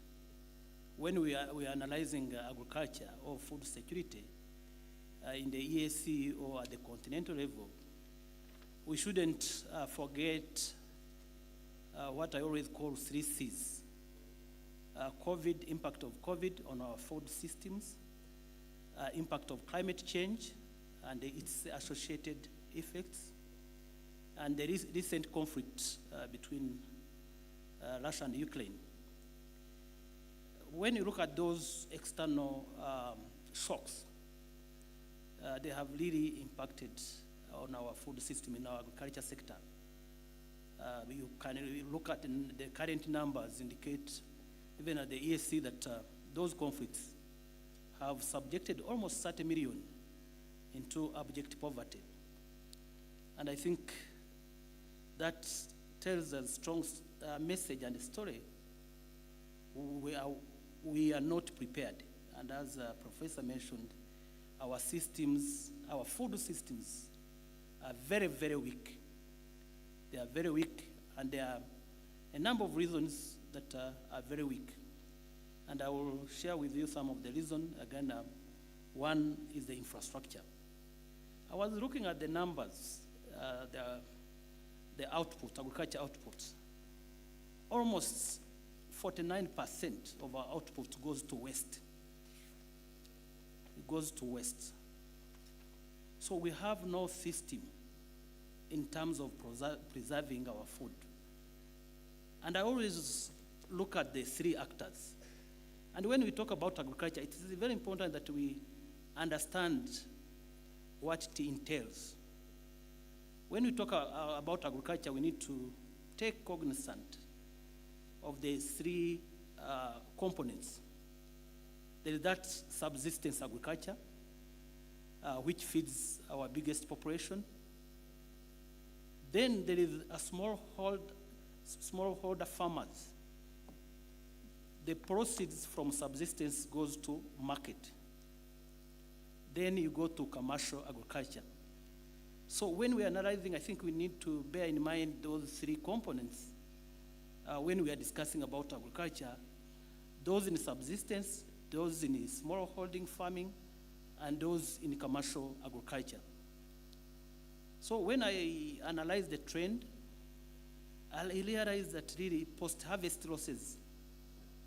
When we are analyzing agriculture or food security in the EAC or at the continental level, we shouldn't forget what I always call 3 C's. COVID, impact of COVID on our food systems, impact of climate change and its associated effects, and the recent conflict between Russia and Ukraine. When you look at those external shocks, they have really impacted on our food system in our agriculture sector. You can look at the current numbers indicate, even at the ESC, that those conflicts have subjected almost 30 million into abject poverty. And I think that tells a strong message and story. We are not prepared. And as a professor mentioned, our systems, our food systems are very, very weak. They are very weak, and there are a number of reasons that are very weak. And I will share with you some of the reasons. Again, one is the infrastructure. I was looking at the numbers, the output, agriculture output. Almost 49% of our output goes to waste. It goes to waste. So we have no system in terms of preserving our food. And I always look at the 3 actors. And when we talk about agriculture, it is very important that we understand what it entails. when we talk about agriculture, we need to take cognizant of the three components. There is that subsistence agriculture, which feeds our biggest population. Then there is a smallholder farmers. The proceeds from subsistence goes to market. Then you go to commercial agriculture. So when we are analyzing, I think we need to bear in mind those three components when we are discussing about agriculture, those in subsistence, those in smallholding farming, and those in commercial agriculture. So when I analyze the trend, I realize that really post-harvest losses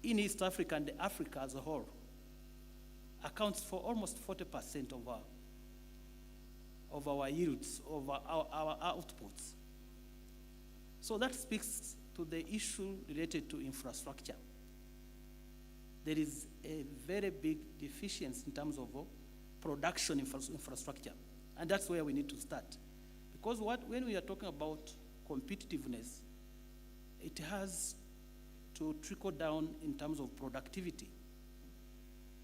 in East Africa and Africa as a whole accounts for almost 40% of our yields, of our outputs. So that speaks to the issue related to infrastructure. There is a very big deficiency in terms of production infrastructure, and that's where we need to start. Because when we are talking about competitiveness, it has to trickle down in terms of productivity.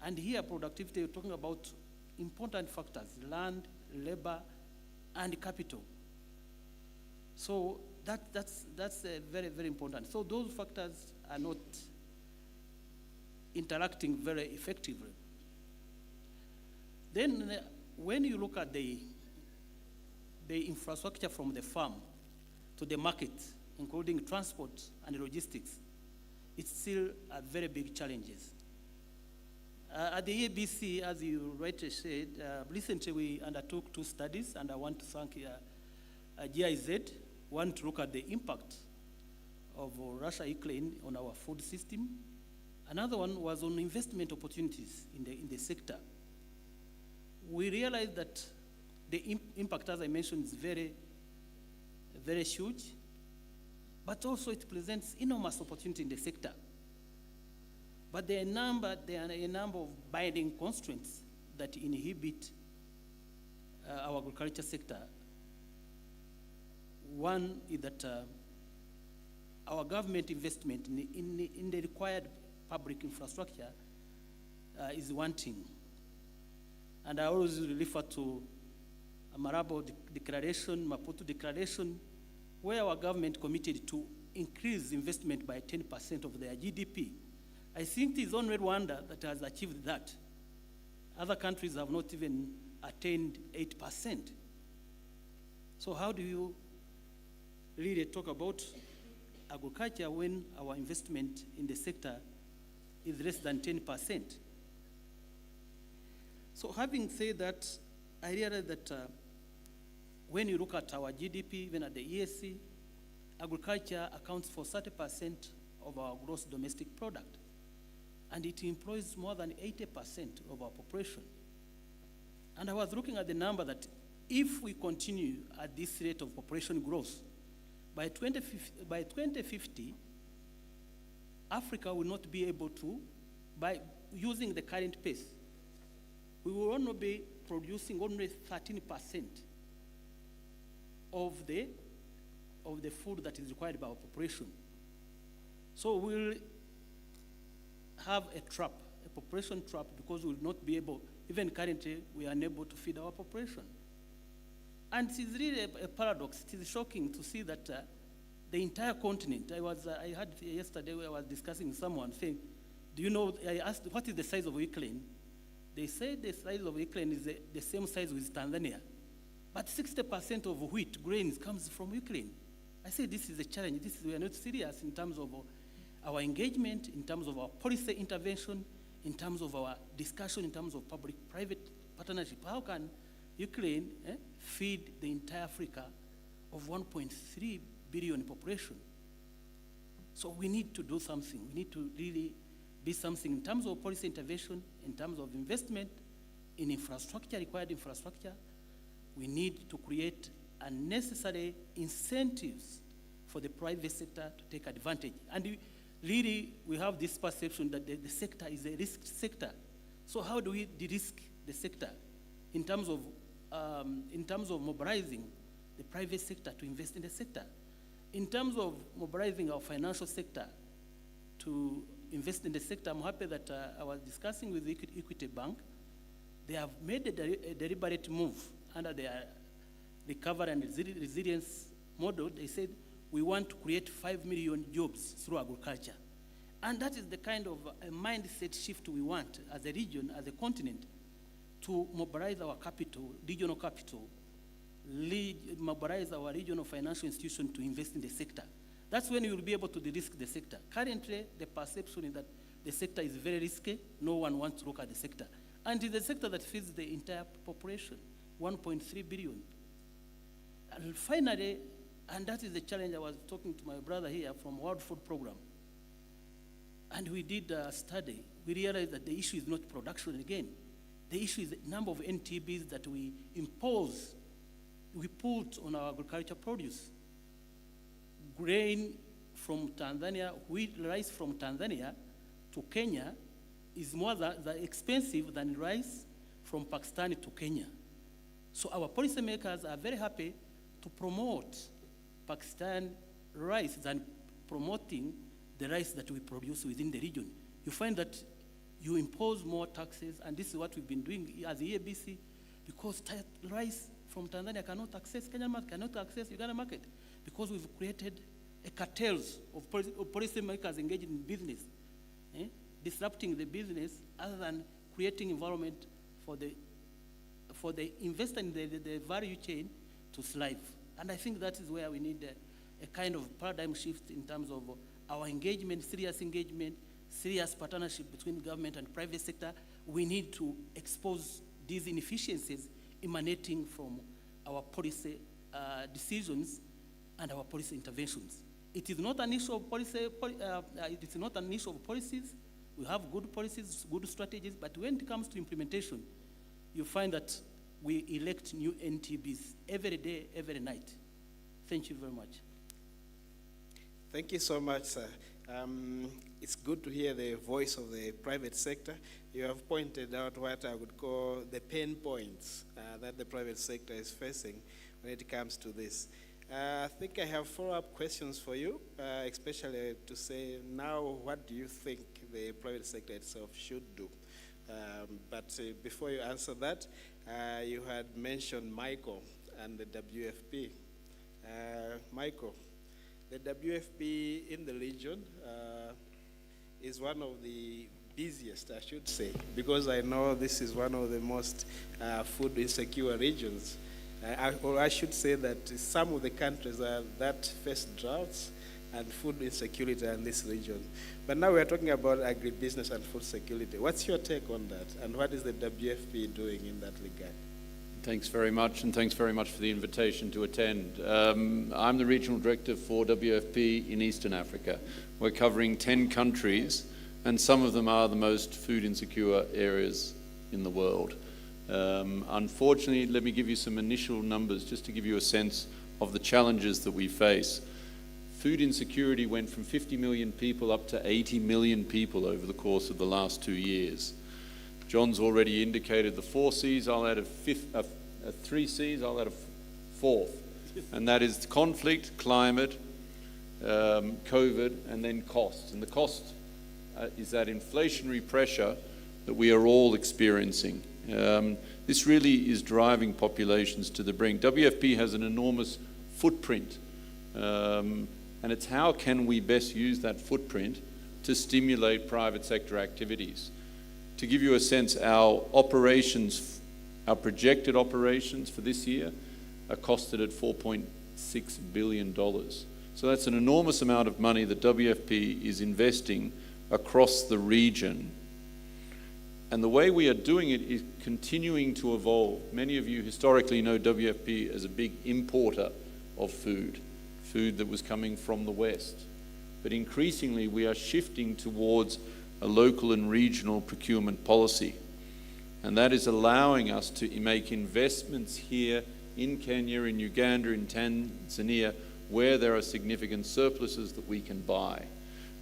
And here, productivity, we're talking about important factors: land, labor, and capital. So that's very, very important. So those factors are not interacting very effectively. Then when you look at the infrastructure from the farm to the market, including transport and logistics, it's still a very big challenges. At the ABC, as you rightly said, recently we undertook 2 studies, and I want to thank GIZ. One to look at the impact of Russia-Ukraine on our food system. Another one was on investment opportunities in the sector. We realized that the impact, as I mentioned, is very, very huge, but also it presents enormous opportunity in the sector. But there are a number of binding constraints that inhibit our agriculture sector. One is that our government investment in the required public infrastructure is wanting. And I always refer to Marabo Declaration, Maputo Declaration, where our government committed to increase investment by 10% of their GDP. I think it is only Rwanda that has achieved that. Other countries have not even attained 8%. So how do you really talk about agriculture when our investment in the sector is less than 10%? So having said that, I realize that when you look at our GDP, even at the ESC, agriculture accounts for 30% of our gross domestic product, and it employs more than 80% of our population. And I was looking at the number that if we continue at this rate of population growth, by 2050, Africa will not be able to, by using the current pace, we will only be producing only 13% of the food that is required by our population. So we'll have a trap, a population trap, because we will not be able, even currently, we are unable to feed our population. And it is really a paradox. It is shocking to see that the entire continent, I had yesterday where I was discussing with someone saying, do you know, I asked, what is the size of Ukraine? They said the size of Ukraine is the same size with Tanzania. But 60% of wheat grains comes from Ukraine. I say this is a challenge. We are not serious in terms of our engagement, in terms of our policy intervention, in terms of our discussion, in terms of public-private partnership. How can Ukraine feed the entire Africa of 1.3 billion population? So we need to do something. We need to really be something in terms of policy intervention, in terms of investment in infrastructure, required infrastructure. We need to create unnecessary incentives for the private sector to take advantage. And really, we have this perception that the sector is a risk sector. So how do we de-risk the sector in terms of mobilizing the private sector to invest in the sector. In terms of mobilizing our financial sector to invest in the sector, I'm happy that I was discussing with Equity Bank. They have made a deliberate move under their recovery and resilience model. They said, we want to create 5 million jobs through agriculture. And that is the kind of a mindset shift we want as a region, as a continent, to mobilize our capital, regional capital, mobilize our regional financial institution to invest in the sector. That's when you will be able to de-risk the sector. Currently, the perception is that the sector is very risky. No one wants to look at the sector. And it's the sector that feeds the entire population, 1.3 billion. And finally, and that is the challenge, I was talking to my brother here from World Food Program. And we did a study. We realized that the issue is not production again. The issue is the number of NTBs that we impose, we put on our agriculture produce. Grain from Tanzania, wheat, rice from Tanzania to Kenya is more expensive than rice from Pakistan to Kenya. So our policymakers are very happy to promote Pakistan rice than promoting the rice that we produce within the region. You find that you impose more taxes, and this is what we've been doing as the EABC, because rice from Tanzania cannot access Kenyan market, cannot access Uganda market, because we've created a cartels of policymakers engaged in business, disrupting the business other than creating environment for the investor in the value chain to thrive. And I think that is where we need a kind of paradigm shift in terms of our engagement, serious partnership between government and private sector. We need to expose these inefficiencies emanating from our policy decisions and our policy interventions. It is not an issue of policy. It is not an issue of policies. We have good policies, good strategies, but when it comes to implementation, you find that we elect new NTBs every day, every night. Thank you very much. Thank you so much, sir. It's good to hear the voice of the private sector. You have pointed out what I would call the pain points that the private sector is facing when it comes to this. I think I have follow-up questions for you, especially to say now, what do you think the private sector itself should do? But before you answer that, you had mentioned Michael and the WFP. Michael, the WFP in the region is one of the busiest, I should say, because I know this is one of the most food insecure regions. Or I should say that some of the countries that face droughts and food insecurity in this region. But now we're talking about agribusiness and food security. What's your take on that? And what is the WFP doing in that regard? Thanks very much, and thanks very much for the invitation to attend. I'm the Regional Director for WFP in Eastern Africa. We're covering 10 countries, and some of them are the most food insecure areas in the world. Unfortunately, let me give you some initial numbers just to give you a sense of the challenges that we face. Food insecurity went from 50 million people up to 80 million people over the course of the last 2 years. John's already indicated the 4 C's. I'll add a 3 C's. I'll add a fourth, and that is conflict, climate, COVID, and then cost. And the cost is that inflationary pressure that we are all experiencing. This really is driving populations to the brink. WFP has an enormous footprint, and it's how can we best use that footprint to stimulate private sector activities. To give you a sense, our operations, our projected operations for this year are costed at $4.6 billion. So that's an enormous amount of money that WFP is investing across the region. And the way we are doing it is continuing to evolve. Many of you historically know WFP as a big importer of food that was coming from the West. But increasingly we are shifting towards a local and regional procurement policy. And that is allowing us to make investments here in Kenya, in Uganda, in Tanzania, where there are significant surpluses that we can buy.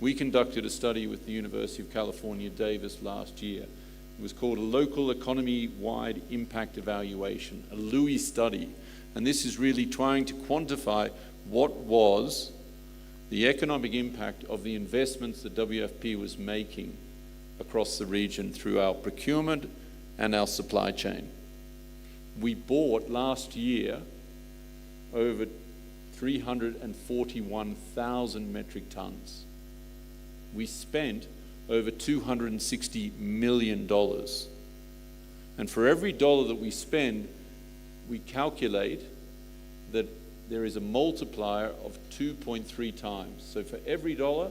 We conducted a study with the University of California, Davis last year. It was called a Local Economy-Wide Impact Evaluation, a LEWI study. And this is really trying to quantify what was the economic impact of the investments that WFP was making across the region through our procurement and our supply chain. We bought last year over 341,000 metric tons. We spent over $260 million. And for every dollar that we spend, we calculate that there is a multiplier of 2.3 times. So for every dollar,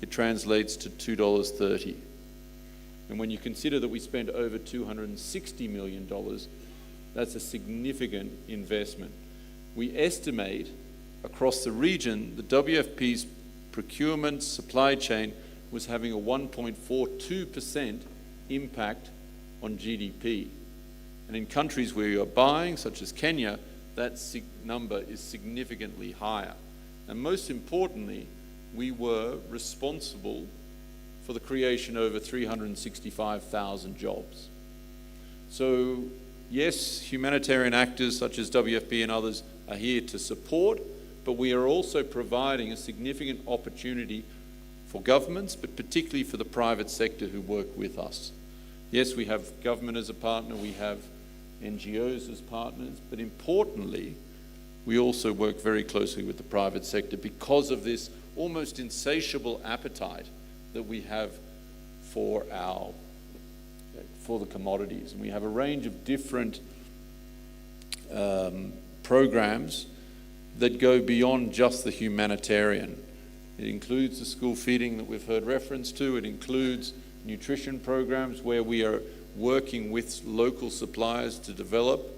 it translates to $2.30. And when you consider that we spend over $260 million, that's a significant investment. We estimate across the region, the WFP's procurement supply chain was having a 1.42% impact on GDP. And in countries where you're buying, such as Kenya, that number is significantly higher. And most importantly, we were responsible for the creation of over 365,000 jobs. So yes, humanitarian actors such as WFP and others are here to support, but we are also providing a significant opportunity for governments, but particularly for the private sector who work with us. Yes, we have government as a partner, we have NGOs as partners, but importantly, we also work very closely with the private sector because of this almost insatiable appetite that we have for the commodities. And we have a range of different programs that go beyond just the humanitarian. It includes the school feeding that we've heard reference to. It includes nutrition programs where we are working with local suppliers to develop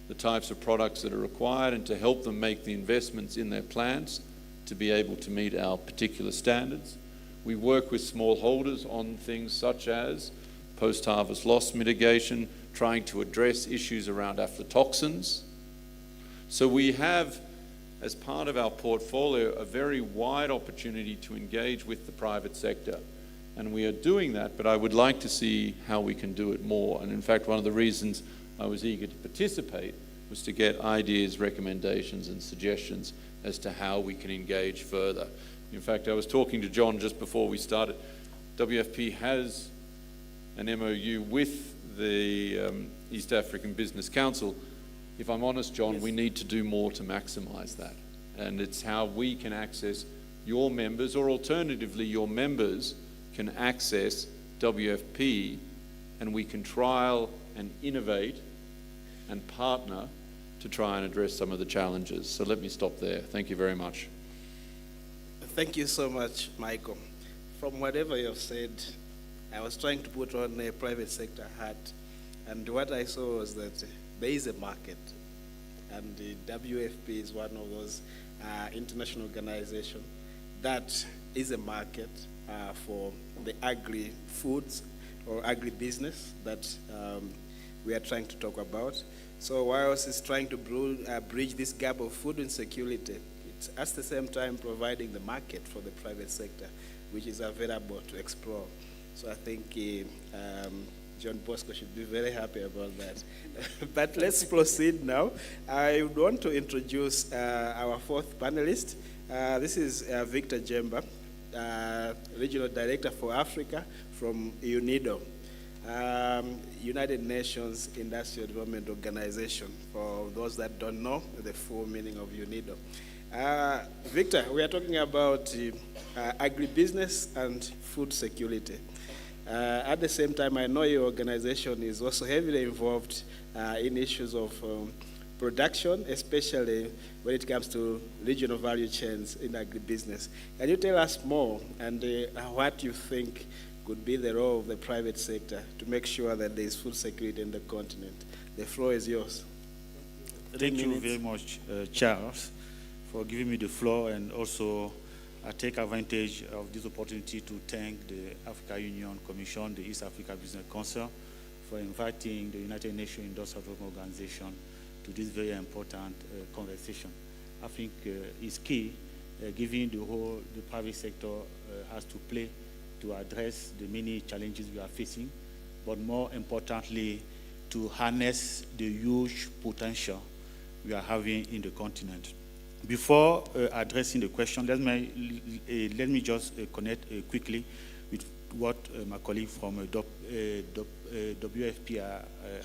the types of products that are required and to help them make the investments in their plants to be able to meet our particular standards. We work with smallholders on things such as post-harvest loss mitigation, trying to address issues around aflatoxins. So we have, as part of our portfolio, a very wide opportunity to engage with the private sector. And we are doing that, but I would like to see how we can do it more. And in fact, one of the reasons I was eager to participate was to get ideas, recommendations, and suggestions as to how we can engage further. In fact, I was talking to John just before we started. WFP has an MOU with the East African Business Council. If I'm honest, John, yes, we need to do more to maximize that. And it's how we can access your members, or alternatively, your members can access WFP, and we can trial and innovate and partner to try and address some of the challenges. So let me stop there. Thank you very much. Thank you so much, Michael. From whatever you've said, I was trying to put on a private sector hat, and what I saw was that there is a market, and the WFP is one of those international organizations that is a market for the agri-foods or agri-business that we are trying to talk about. So whilst it's trying to bridge this gap of food insecurity, it's at the same time providing the market for the private sector, which is available to explore. So I think John Bosco should be very happy about that. But let's proceed now. I would want to introduce our fourth panelist. This is Victor Jemba, Regional Director for Africa from UNIDO, United Nations Industrial Development Organization, for those that don't know the full meaning of UNIDO. Victor, we are talking about agribusiness and food security. At the same time, I know your organization is also heavily involved in issues of production, especially when it comes to regional value chains in agribusiness. Can you tell us more and what you think could be the role of the private sector to make sure that there is food security in the continent? The floor is yours. Thank you very much, Charles, for giving me the floor, and also I take advantage of this opportunity to thank the African Union Commission, the East Africa Business Council, for inviting the United Nations Industrial Development Organization to this very important conversation. I think it's key, given the private sector has to play to address the many challenges we are facing, but more importantly, to harness the huge potential we are having in the continent. Before addressing the question, let me just connect quickly with what my colleague from WFP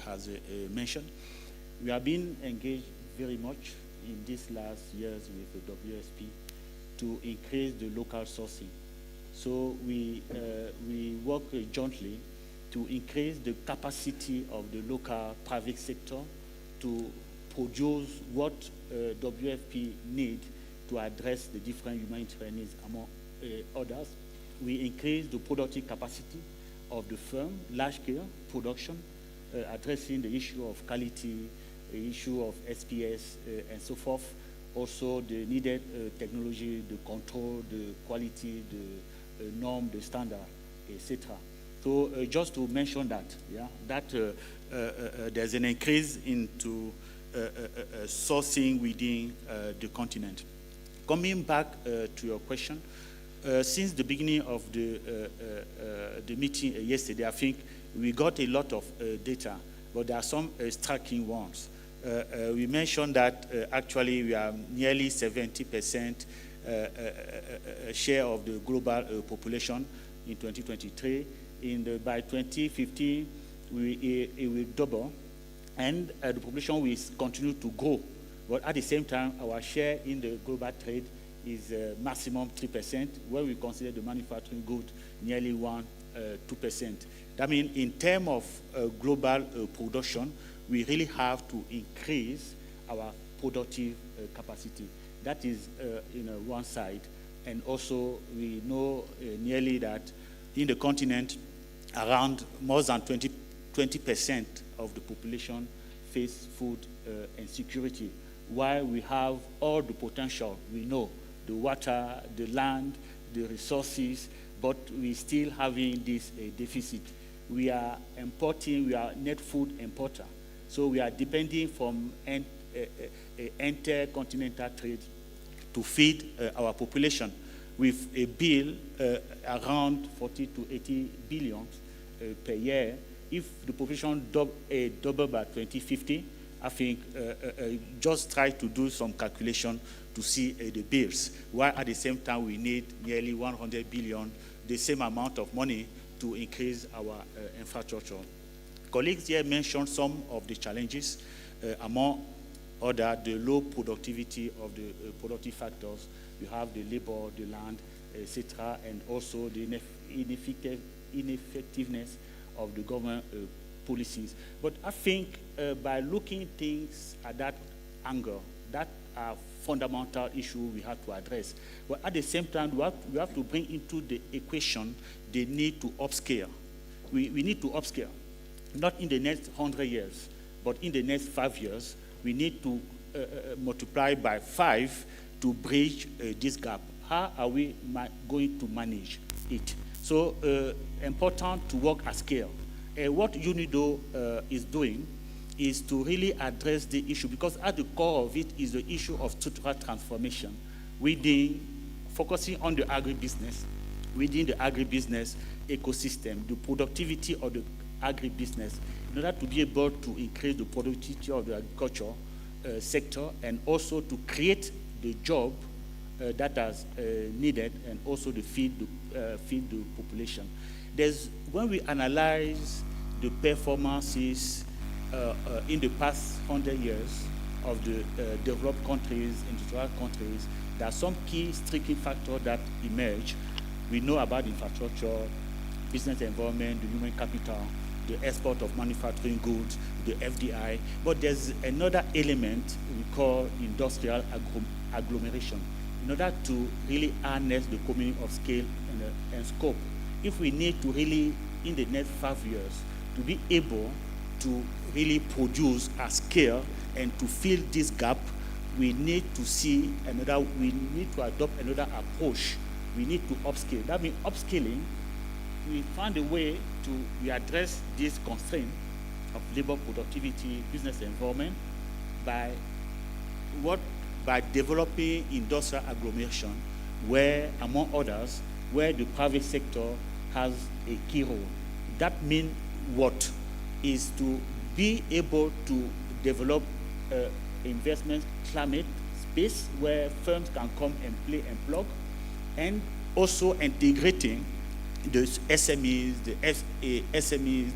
has mentioned. We have been engaged very much in these last years with the WFP to increase the local sourcing. So we work jointly to increase the capacity of the local private sector to produce what WFP need to address the different humanitarian needs, among others. We increase the productive capacity of the firm, large-scale production, addressing the issue of quality, the issue of SPS, and so forth. Also, the needed technology, the control, the quality, the norm, the standard, etc. So just to mention that, yeah, that there's an increase into sourcing within the continent. Coming back to your question, since the beginning of the meeting yesterday, I think we got a lot of data, but there are some striking ones. We mentioned that actually we are nearly 70% share of the global population in 2023. By 2050, it will double, and the population will continue to grow. But at the same time, our share in the global trade is maximum 3%, where we consider the manufacturing good nearly 2%. That means in terms of global production, we really have to increase our productive capacity. That is one side. And also we know nearly that in the continent, around more than 20% of the population face food insecurity, while we have all the potential. We know the water, the land, the resources, but we still having this deficit. We are importing, we are net food importer. So we are depending from intercontinental trade to feed our population with a bill around 40 to 80 billion per year. If the population double by 2050, I think just try to do some calculation to see the bills, while at the same time we need nearly 100 billion, the same amount of money to increase our infrastructure. Colleagues here mentioned some of the challenges, among other, the low productivity of the productive factors. You have the labor, the land, etc., and also the ineffectiveness of the government policies. But I think by looking things at that angle, that are fundamental issue we have to address. But at the same time, we have to bring into the equation the need to upscale. We need to upscale, not in the next 100 years, but in the next 5 years, we need to multiply by 5 to bridge this gap. How are we going to manage it? So important to work at scale. What UNIDO is doing is to really address the issue, because at the core of it is the issue of structural transformation focusing on the agribusiness, within the agribusiness ecosystem, the productivity of the agribusiness, in order to be able to increase the productivity of the agriculture sector, and also to create the job that is needed, and also to feed the population. When we analyze the performances in the past 100 years of the developed countries, industrial countries, there are some key striking factors that emerge. We know about infrastructure, business environment, the human capital, the export of manufacturing goods, the FDI, but there's another element we call industrial agglomeration, in order to really harness the economy of scale and scope. If we need to really, in the next 5 years, to be able to really produce at scale and to fill this gap, we need to adopt another approach. We need to upscale. That means upscaling, we find a way to address this constraint of labor productivity, business environment, by developing industrial agglomeration, where, among others, where the private sector has a key role. That means what? Is to be able to develop investment climate space where firms can come and play and plug, and also integrating the SMEs,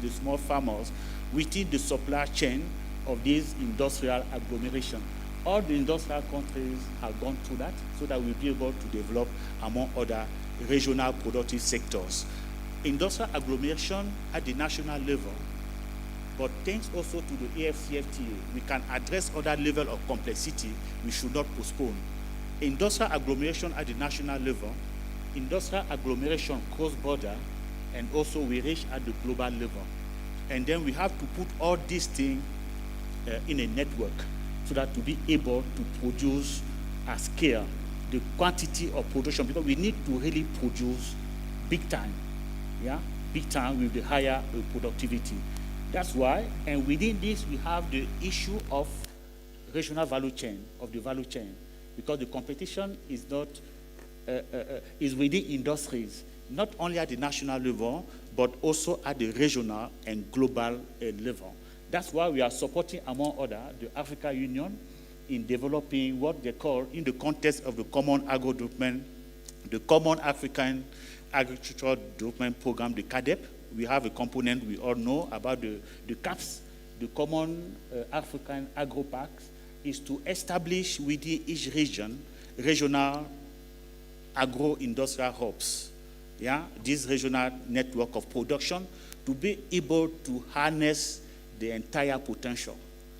the small farmers within the supply chain of these industrial agglomeration. All the industrial countries have gone through that so that we'll be able to develop, among other, regional productive sectors. Industrial agglomeration at the national level, but thanks also to the AFCFTA, we can address other level of complexity we should not postpone. Industrial agglomeration at the national level, industrial agglomeration cross-border, and also we reach at the global level. And then we have to put all these things in a network so that to be able to produce at scale the quantity of production, because we need to really produce big time, big time with the higher productivity. That's why, and within this we have the issue of regional value chain, because the competition is not, is within industries, not only at the national level, but also at the regional and global level. That's why we are supporting, among others, the African Union in developing what they call, in the context of the Common Agro-Development, the Common African Agricultural Development Program, the CADEP. We have a component we all know about the CAPS, the Common African Agro-Parks, is to establish within each region regional agro-industrial hubs. This regional network of production to be able to harness the entire potential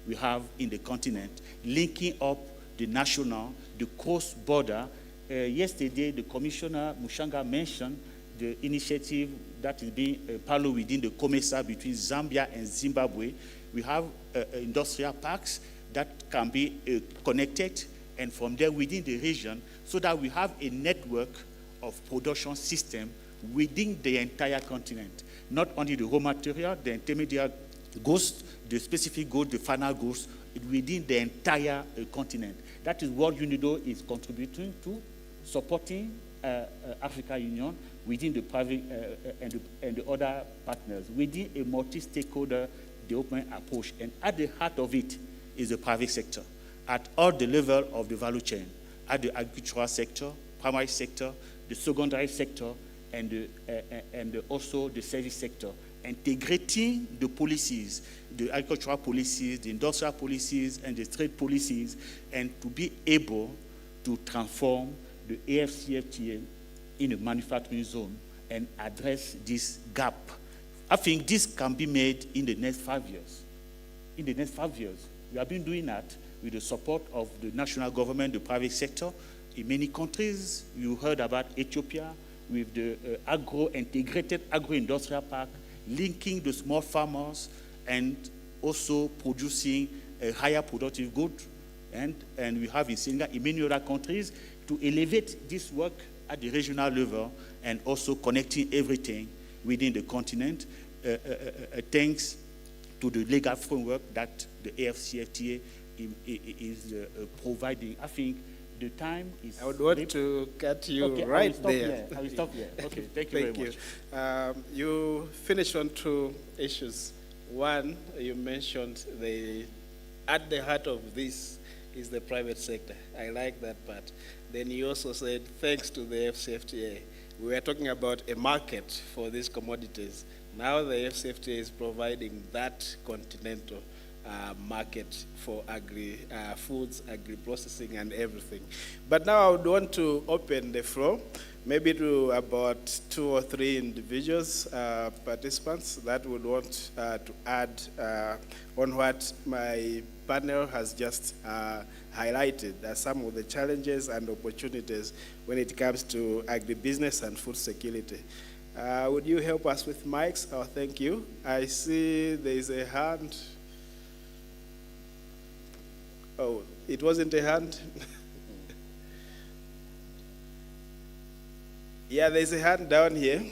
we have in the continent, linking up the national, the cross-border. Yesterday, the Commissioner Mushanga mentioned the initiative that is being followed within the COMESA between Zambia and Zimbabwe. We have industrial parks that can be connected, and from there within the region, so that we have a network of production system within the entire continent. Not only the raw material, the intermediate goods, the specific goods, the final goods, within the entire continent. That is what UNIDO is contributing to, supporting African Union within the private and the other partners, within a multi-stakeholder development approach. And at the heart of it is the private sector, at all the level of the value chain, at the agricultural sector, primary sector, the secondary sector, and also the service sector, integrating the policies, the agricultural policies, the industrial policies, and the trade policies, and to be able to transform the AFCFTA in a manufacturing zone and address this gap. I think this can be made in the next 5 years. In the next 5 years. We have been doing that with the support of the national government, the private sector. In many countries, you heard about Ethiopia with the integrated agro-industrial park, linking the small farmers and also producing a higher productive good. And we have in Senegal, in many other countries, to elevate this work at the regional level and also connecting everything within the continent, thanks to the legal framework that the AFCFTA is providing. I think the time is... I would want to cut you right there. I will stop here. Okay, thank you very much. You finished on two issues. One, you mentioned at the heart of this is the private sector. I like that part. Then you also said, thanks to the FCFTA, we were talking about a market for these commodities. Now the FCFTA is providing that continental market for foods, agri-processing, and everything. But now I would want to open the floor, maybe to about 2 or 3 individuals, participants, that would want to add on what my panel has just highlighted as some of the challenges and opportunities when it comes to agribusiness and food security. Would you help us with mics? Oh, thank you. I see there is a hand. Oh, it wasn't a hand? Yeah, there's a hand down here.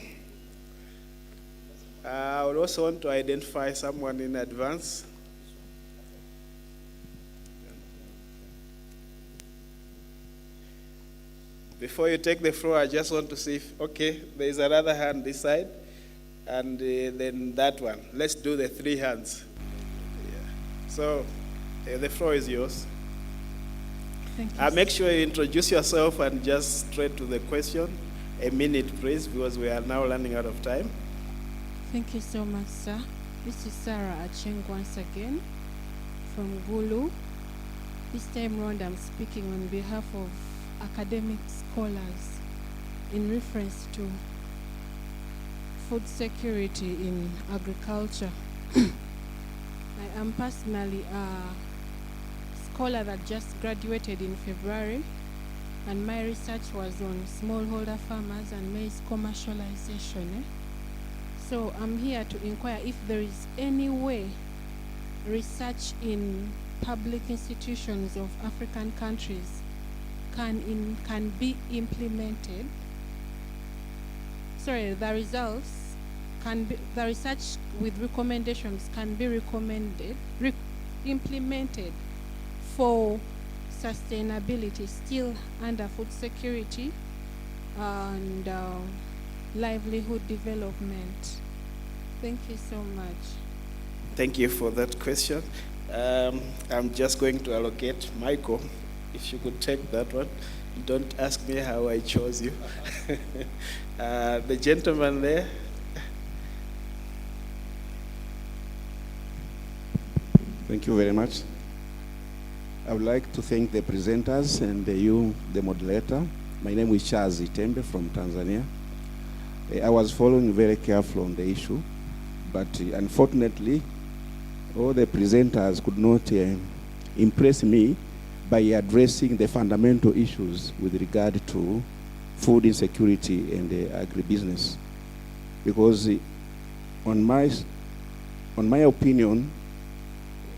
I would also want to identify someone in advance. Before you take the floor, I just want to see if, okay, there's another hand this side, and then that one. Let's do the 3 hands. Yeah. So, the floor is yours. Thank you. Make sure you introduce yourself and just straight to the question. A minute, please, because we are now running out of time. Thank you so much, sir. This is 𝟭𝟰 once again from Gulu. This time round, I'm speaking on behalf of academic scholars in reference to food security in agriculture. I am personally a scholar that just graduated in February, and my research was on smallholder farmers and maize commercialization. So I'm here to inquire if there is any way research in public institutions of African countries can be implemented. Sorry, the results can be, the research with recommendations can be implemented for sustainability still under food security and livelihood development. Thank you so much. Thank you for that question. I'm just going to allocate Michael. If you could take that one. Don't ask me how I chose you. The gentleman there. Thank you very much. I would like to thank the presenters and you, the moderator. My name is 𝗭𝗧𝗛 from Tanzania. I was following very carefully on the issue, but unfortunately, all the presenters could not impress me by addressing the fundamental issues with regard to food insecurity and agribusiness. Because on my opinion,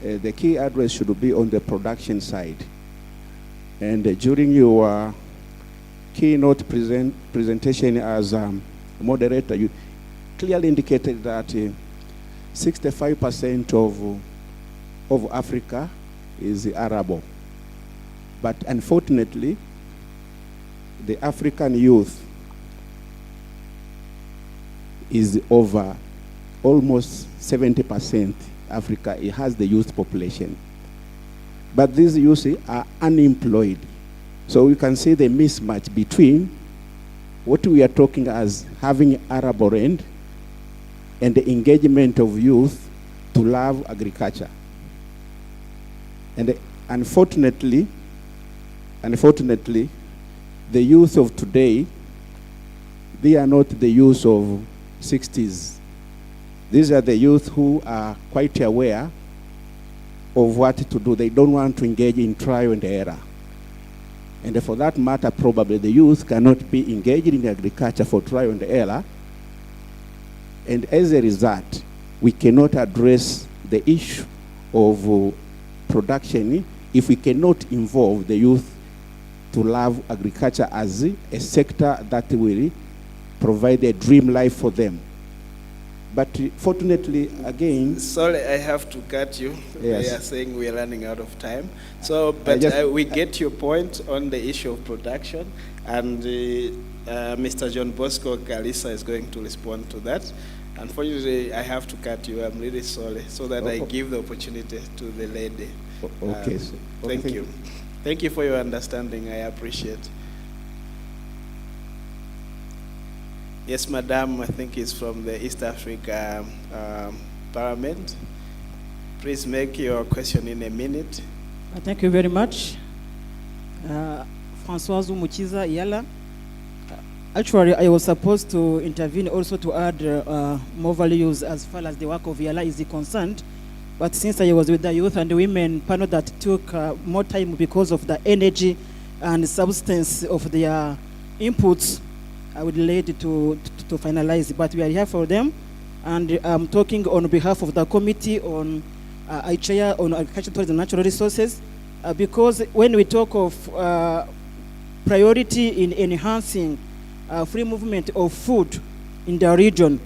the key address should be on the production side. And during your keynote presentation as moderator, you clearly indicated that 65% of Africa is arable. But unfortunately, the African youth is over almost 70%. Africa, it has the youth population. But these youth are unemployed. So we can see the mismatch between what we are talking as having arable land and the engagement of youth to love agriculture. And unfortunately, the youth of today, they are not the youth of 60s. These are the youth who are quite aware of what to do. They don't want to engage in trial and error. And for that matter, probably the youth cannot be engaged in agriculture for trial and error. And as a result, we cannot address the issue of production if we cannot involve the youth to love agriculture as a sector that will provide a dream life for them. But fortunately, again... Sorry, I have to cut you. Yes. They are saying we are running out of time. So, but we get your point on the issue of production, and Mr. John Bosco Kalisa is going to respond to that. Unfortunately, I have to cut you. I'm really sorry, so that I give the opportunity to the lady. Okay. Thank you. Thank you for your understanding. I appreciate. Yes, Madam, I think it's from the East Africa Parliament. Please make your question in a minute. Thank you very much. Françoise Mukiza-Yala. Actually, I was supposed to intervene also to add more values as far as the work of Yala is concerned. But since I was with the youth and the women panel that took more time because of the energy and substance of their inputs, I would delay it to finalize, but we are here for them. And I'm talking on behalf of the committee on I chair on agriculture, tourism, and natural resources, because when we talk of priority in enhancing free movement of food in the region,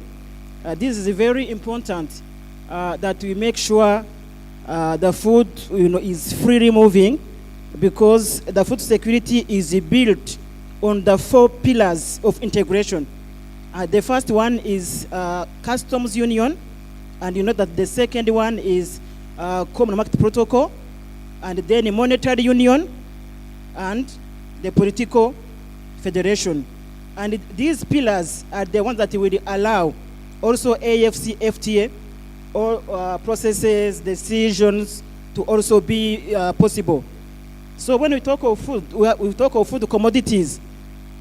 this is very important that we make sure the food is freely moving, because the food security is built on the 4 pillars of integration. The first one is customs union, and you know that the second one is common market protocol, and then a monetary union, and the political federation. And these pillars are the ones that will allow also AFC, FTA, all processes, decisions to also be possible. So when we talk of food, we talk of food commodities,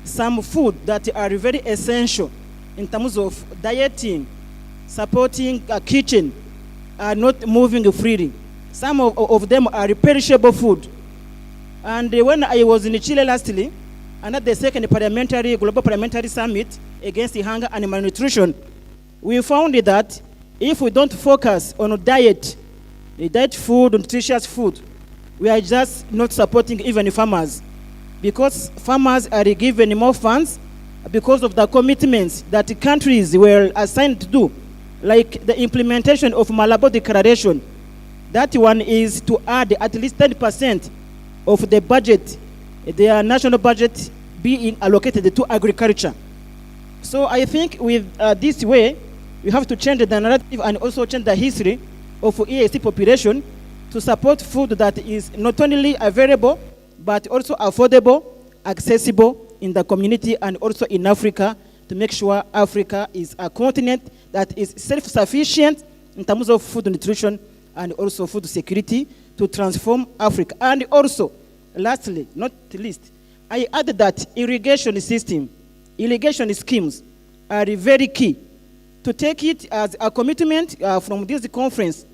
some food that are very essential in terms of dieting, supporting a kitchen, are not moving freely. Some of them are perishable food. And when I was in Chile lastly, and at the second Global Parliamentary Summit against hunger and malnutrition, we found that if we don't focus on diet food, nutritious food, we are just not supporting even farmers, because farmers are given more funds because of the commitments that the countries were assigned to do, like the implementation of Malabo Declaration. That one is to add at least 10% of the budget, their national budget, being allocated to agriculture. So I think with this way, we have to change the narrative and also change the history of EAC population to support food that is not only available, but also affordable, accessible in the community and also in Africa, to make sure Africa is a continent that is self-sufficient in terms of food nutrition and also food security, to transform Africa. And also, lastly, not least, I added that irrigation system, irrigation schemes are very key. To take it as a commitment from this conference,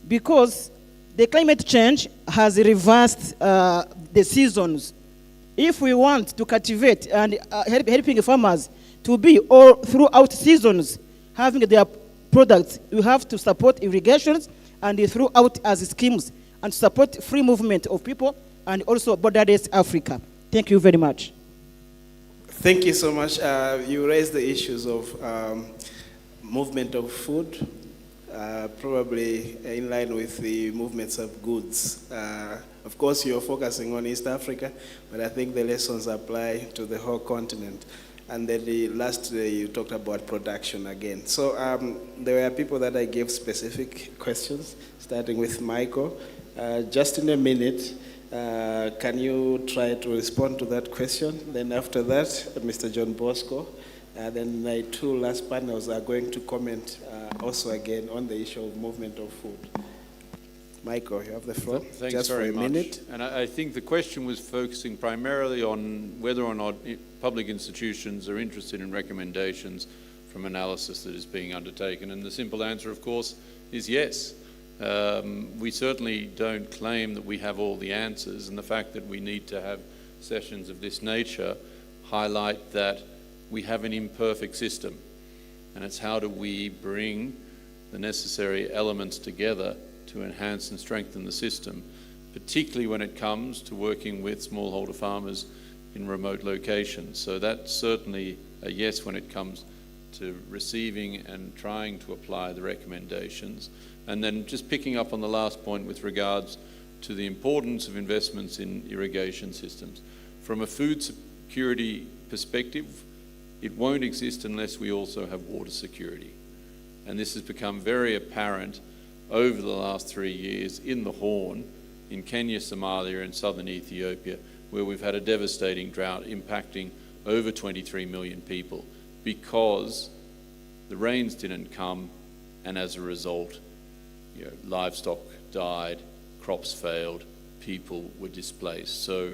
because the climate change has reversed the seasons. If we want to cultivate and helping farmers to be all throughout seasons having their products, we have to support irrigations and throughout as schemes, and support free movement of people and also borderless Africa. Thank you very much. Thank you so much. You raised the issues of movement of food, probably in line with the movements of goods. Of course, you're focusing on East Africa, but I think the lessons apply to the whole continent. And then the last day you talked about production again. So there were people that I gave specific questions, starting with Michael. Just in a minute, can you try to respond to that question? Then after that, Mr. John Bosco. Then my two last panels are going to comment also again on the issue of movement of food. Michael, you have the floor. Thanks just very for a much. minute. And I think the question was focusing primarily on whether or not public institutions are interested in recommendations from analysis that is being undertaken. And the simple answer, of course, is yes. We certainly don't claim that we have all the answers, and the fact that we need to have sessions of this nature highlight that we have an imperfect system, and it's how do we bring the necessary elements together to enhance and strengthen the system, particularly when it comes to working with smallholder farmers in remote locations. So that's certainly a yes when it comes to receiving and trying to apply the recommendations. And then just picking up on the last point with regards to the importance of investments in irrigation systems. From a food security perspective, it won't exist unless we also have water security. And this has become very apparent over the last 3 years in the Horn, in Kenya, Somalia, and southern Ethiopia, where we've had a devastating drought impacting over 23 million people because the rains didn't come, and as a result, livestock died, crops failed, people were displaced. So,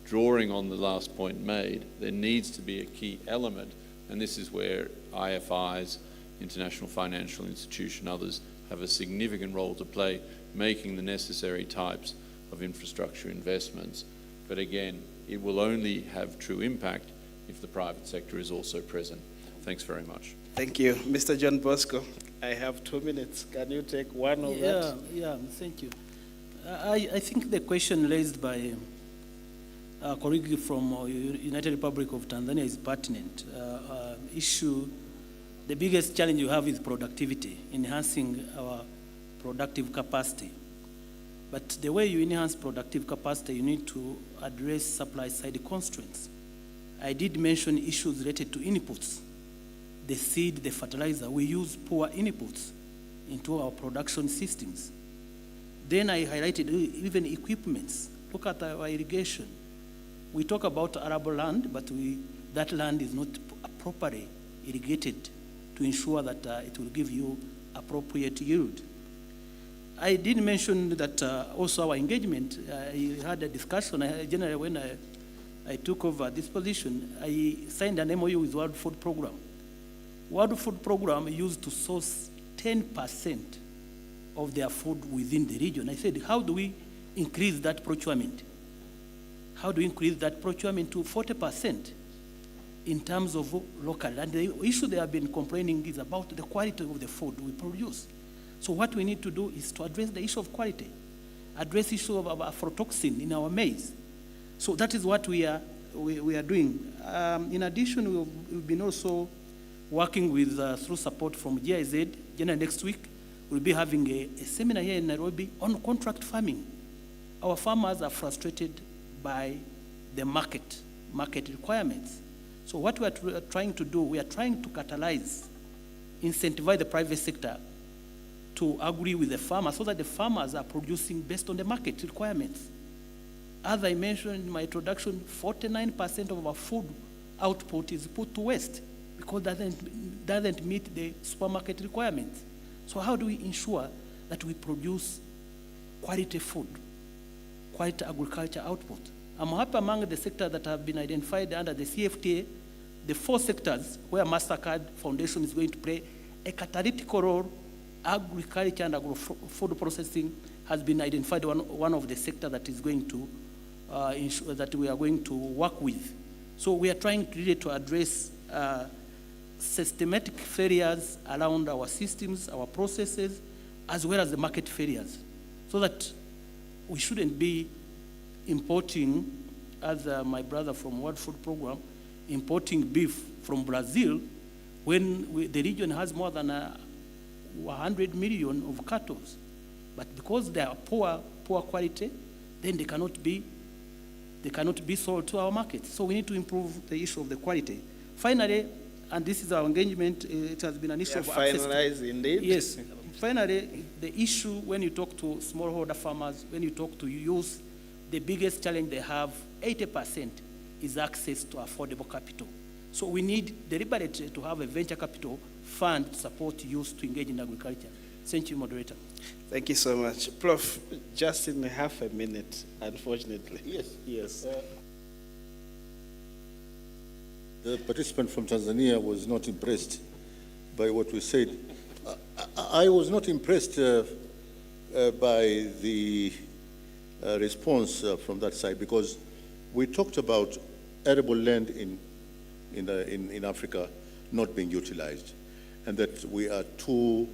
drawing on the last point made, there needs to be a key element, and this is where IFIs, International Financial Institution, others have a significant role to play, making the necessary types of infrastructure investments. But again, it will only have true impact if the private sector is also present. Thanks very much. Thank you. Mr. John Bosco, I have 2 minutes. Can you take one of that? Yeah, thank you. I think the question raised by a colleague from United Republic of Tanzania is pertinent. The biggest challenge you have is productivity, enhancing our productive capacity. But the way you enhance productive capacity, you need to address supply side constraints. I did mention issues related to inputs. The seed, the fertilizer, we use poor inputs into our production systems. Then I highlighted even equipments. look at our irrigation. We talk about arable land, but that land is not properly irrigated to ensure that it will give you appropriate yield. I did mention that also our engagement, I had a discussion. Generally, when I took over this position, I signed an MOU with World Food Program. World Food Program used to source 10% of their food within the region. I said, how do we increase that procurement? How do we increase that procurement to 40% in terms of local? And the issue they have been complaining is about the quality of the food we produce. So what we need to do is to address the issue of quality, address the issue of aflatoxin in our maize. So that is what we are doing. In addition, we've been also working with, through support from GIZ. Next week, we'll be having a seminar here in Nairobi on contract farming. Our farmers are frustrated by the market requirements. So what we are trying to do, we are trying to catalyze, incentivize the private sector to agree with the farmers so that the farmers are producing based on the market requirements. As I mentioned in my introduction, 49% of our food output is put to waste because it doesn't meet the supermarket requirements. So how do we ensure that we produce quality food, quality agriculture output? I'm happy among the sectors that have been identified under the CFTA, the 4 sectors where MasterCard Foundation is going to play a catalytic role. Agriculture and agro-food processing has been identified one of the sectors that is going to ensure that we are going to work with. So we are trying really to address systematic failures around our systems, our processes, as well as the market failures, so that we shouldn't be importing, as my brother from World Food Program, importing beef from Brazil when the region has more than 100 million of cattle. But because they are poor quality, then they cannot be sold to our market. So we need to improve the issue of the quality. Finally, and this is our engagement, it has been an issue of access. Finalize indeed. Yes. Finally, the issue when you talk to smallholder farmers, when you talk to youth, the biggest challenge they have, 80%, is access to affordable capital. So we need deliberately to have a venture capital fund to support youth to engage in agriculture. Thank you, moderator. Thank you so much. Prof, just in half a minute, unfortunately. Yes. The participant from Tanzania was not impressed by what we said. I was not impressed by the response from that side, because we talked about arable land in Africa not being utilized, and that we are too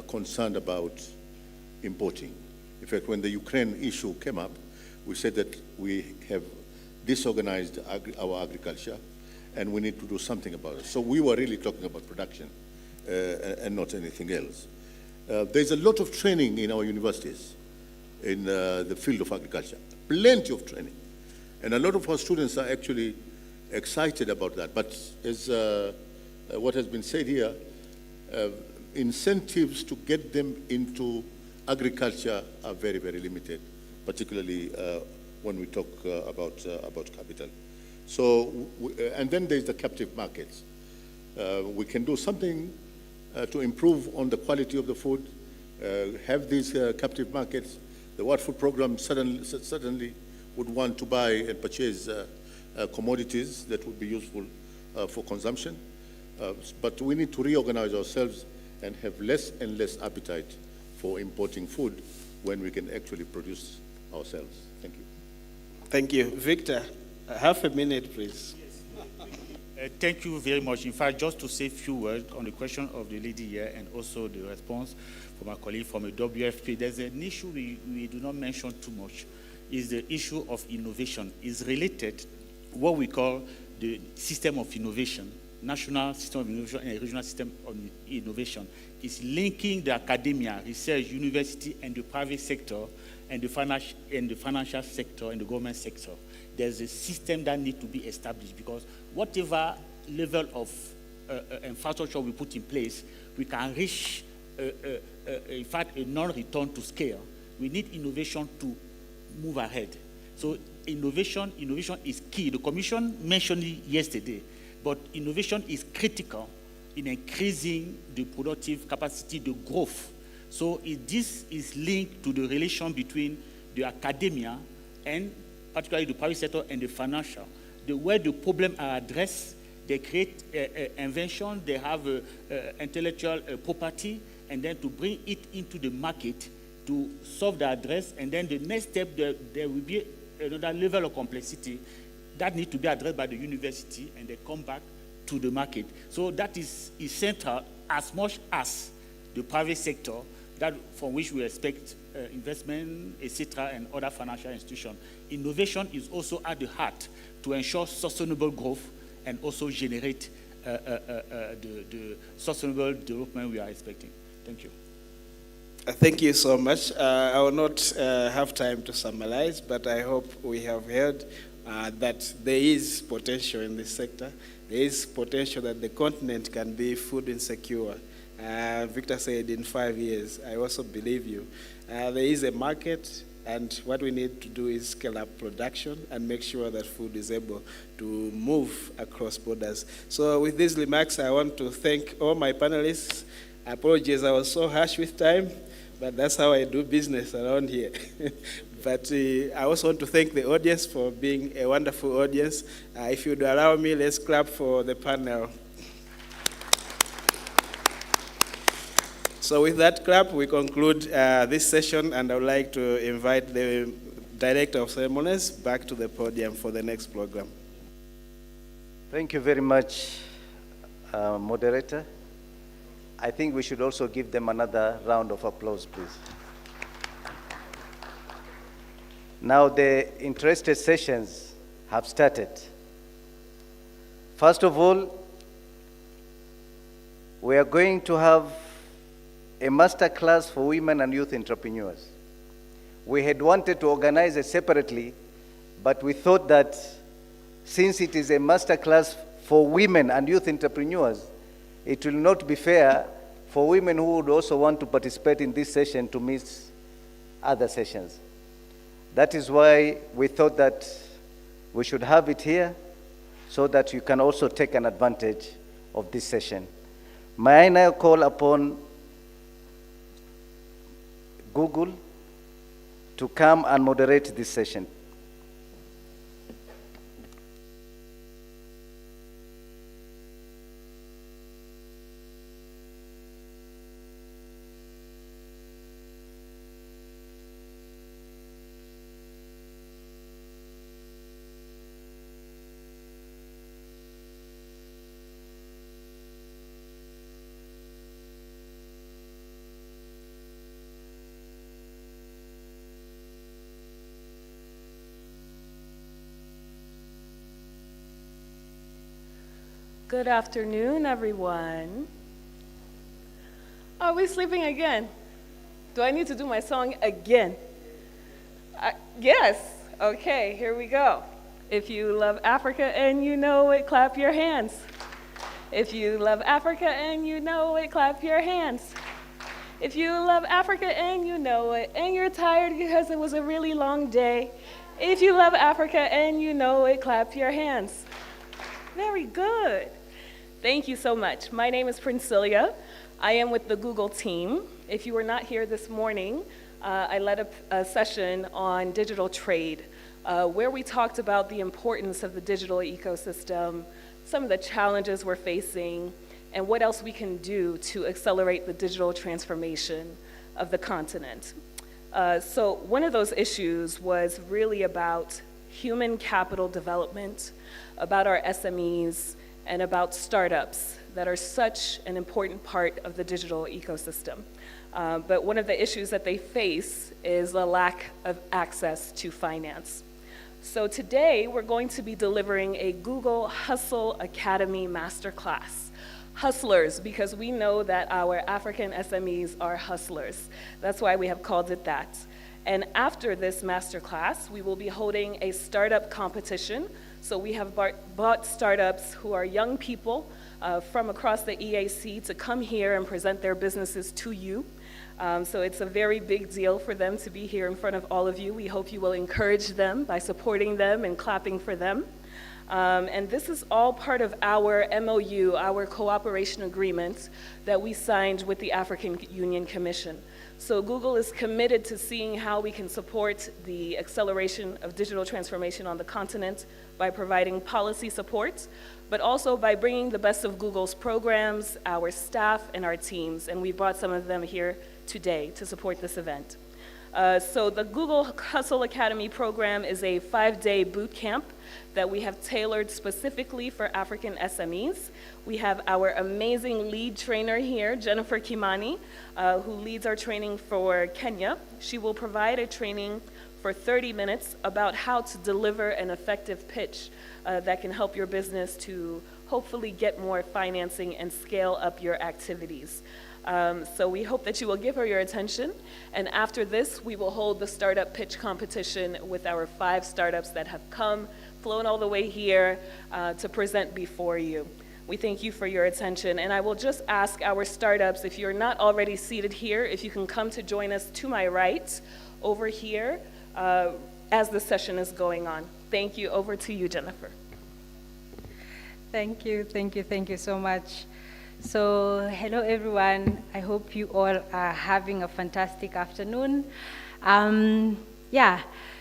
concerned about importing. In fact, when the Ukraine issue came up, we said that we have disorganized our agriculture and we need to do something about it. So we were really talking about production and not anything else. There's a lot of training in our universities in the field of agriculture, plenty of training. And a lot of our students are actually excited about that. But as what has been said here, incentives to get them into agriculture are very, very limited, particularly when we talk about capital. So, and then there's the captive markets. We can do something to improve on the quality of the food, have these captive markets. The World Food Program certainly would want to buy and purchase commodities that would be useful for consumption. But we need to reorganize ourselves and have less and less appetite for importing food when we can actually produce ourselves. Thank you. Thank you. Victor, half a minute, please. Thank you very much. In fact, just to say a few words on the question of the lady here and also the response from our colleague from the WFP, there's an issue we do not mention too much, is the issue of innovation. Is related what we call the system of innovation, national system of innovation and regional system of innovation. Is linking the academia, research, university, and the private sector, and the financial sector and the government sector. There's a system that needs to be established, because whatever level of infrastructure we put in place, we can reach, in fact, a non-return to scale. We need innovation to move ahead. So innovation is key. The Commission mentioned it yesterday, but innovation is critical in increasing the productive capacity, the growth. So this is linked to the relation between the academia and particularly the private sector and the financial. Where the problems are addressed, they create invention, they have intellectual property, and then to bring it into the market to solve the address, and then the next step, there will be another level of complexity that needs to be addressed by the university, and they come back to the market. So that is essential as much as the private sector, that from which we expect investment, etc., and other financial institutions. Innovation is also at the heart to ensure sustainable growth and also generate the sustainable development we are expecting. Thank you. Thank you so much. I will not have time to summarize, but I hope we have heard that there is potential in this sector. There is potential that the continent can be food insecure. Victor said in 5 years. I also believe you. There is a market, and what we need to do is scale up production and make sure that food is able to move across borders. So with these remarks, I want to thank all my panelists. I apologize, I was so harsh with time, but that's how I do business around here. But I also want to thank the audience for being a wonderful audience. If you'd allow me, let's clap for the panel. So with that clap, we conclude this session, and I would like to invite the Director of Ceremonies back to the podium for the next program. Thank you very much, moderator. I think we should also give them another round of applause, please. Now the interested sessions have started. First of all, we are going to have a master class for women and youth entrepreneurs. We had wanted to organize it separately, but we thought that since it is a master class for women and youth entrepreneurs, it will not be fair for women who would also want to participate in this session to miss other sessions. That is why we thought that we should have it here so that you can also take an advantage of this session. May I now call upon Google to come and moderate this session. Good afternoon, everyone. Are we sleeping again? Do I need to do my song again? Yes. Okay, here we go. If you love Africa and you know it, clap your hands. If you love Africa and you know it, clap your hands. If you love Africa and you know it, and you're tired because it was a really long day, if you love Africa and you know it, clap your hands. Very good. Thank you so much. My name is Priscilla. I am with the Google team. If you were not here this morning, I led a session on digital trade, where we talked about the importance of the digital ecosystem, some of the challenges we're facing, and what else we can do to accelerate the digital transformation of the continent. So one of those issues was really about human capital development, about our SMEs, and about startups that are such an important part of the digital ecosystem. But one of the issues that they face is the lack of access to finance. So today, we're going to be delivering a Google Hustle Academy Masterclass. Hustlers, because we know that our African SMEs are hustlers. That's why we have called it that. And after this masterclass, we will be holding a startup competition. So we have brought startups who are young people from across the EAC to come here and present their businesses to you. So it's a very big deal for them to be here in front of all of you. We hope you will encourage them by supporting them and clapping for them. And this is all part of our MOU, our cooperation agreement that we signed with the African Union Commission. So Google is committed to seeing how we can support the acceleration of digital transformation on the continent by providing policy support, but also by bringing the best of Google's programs, our staff, and our teams. And we brought some of them here today to support this event. So the Google Hustle Academy program is a 5-day boot camp that we have tailored specifically for African SMEs. We have our amazing lead trainer here, Jennifer Kimani, who leads our training for Kenya. She will provide a training for 30 minutes about how to deliver an effective pitch that can help your business to hopefully get more financing and scale up your activities. So we hope that you will give her your attention. And after this, we will hold the startup pitch competition with our 5 startups that have flown all the way here to present before you. We thank you for your attention. And I will just ask our startups, if you're not already seated here, if you can come to join us to my right over here as the session is going on. Thank you. Over to you, Jennifer. Thank you so much. So, hello everyone. I hope you all are having a fantastic afternoon.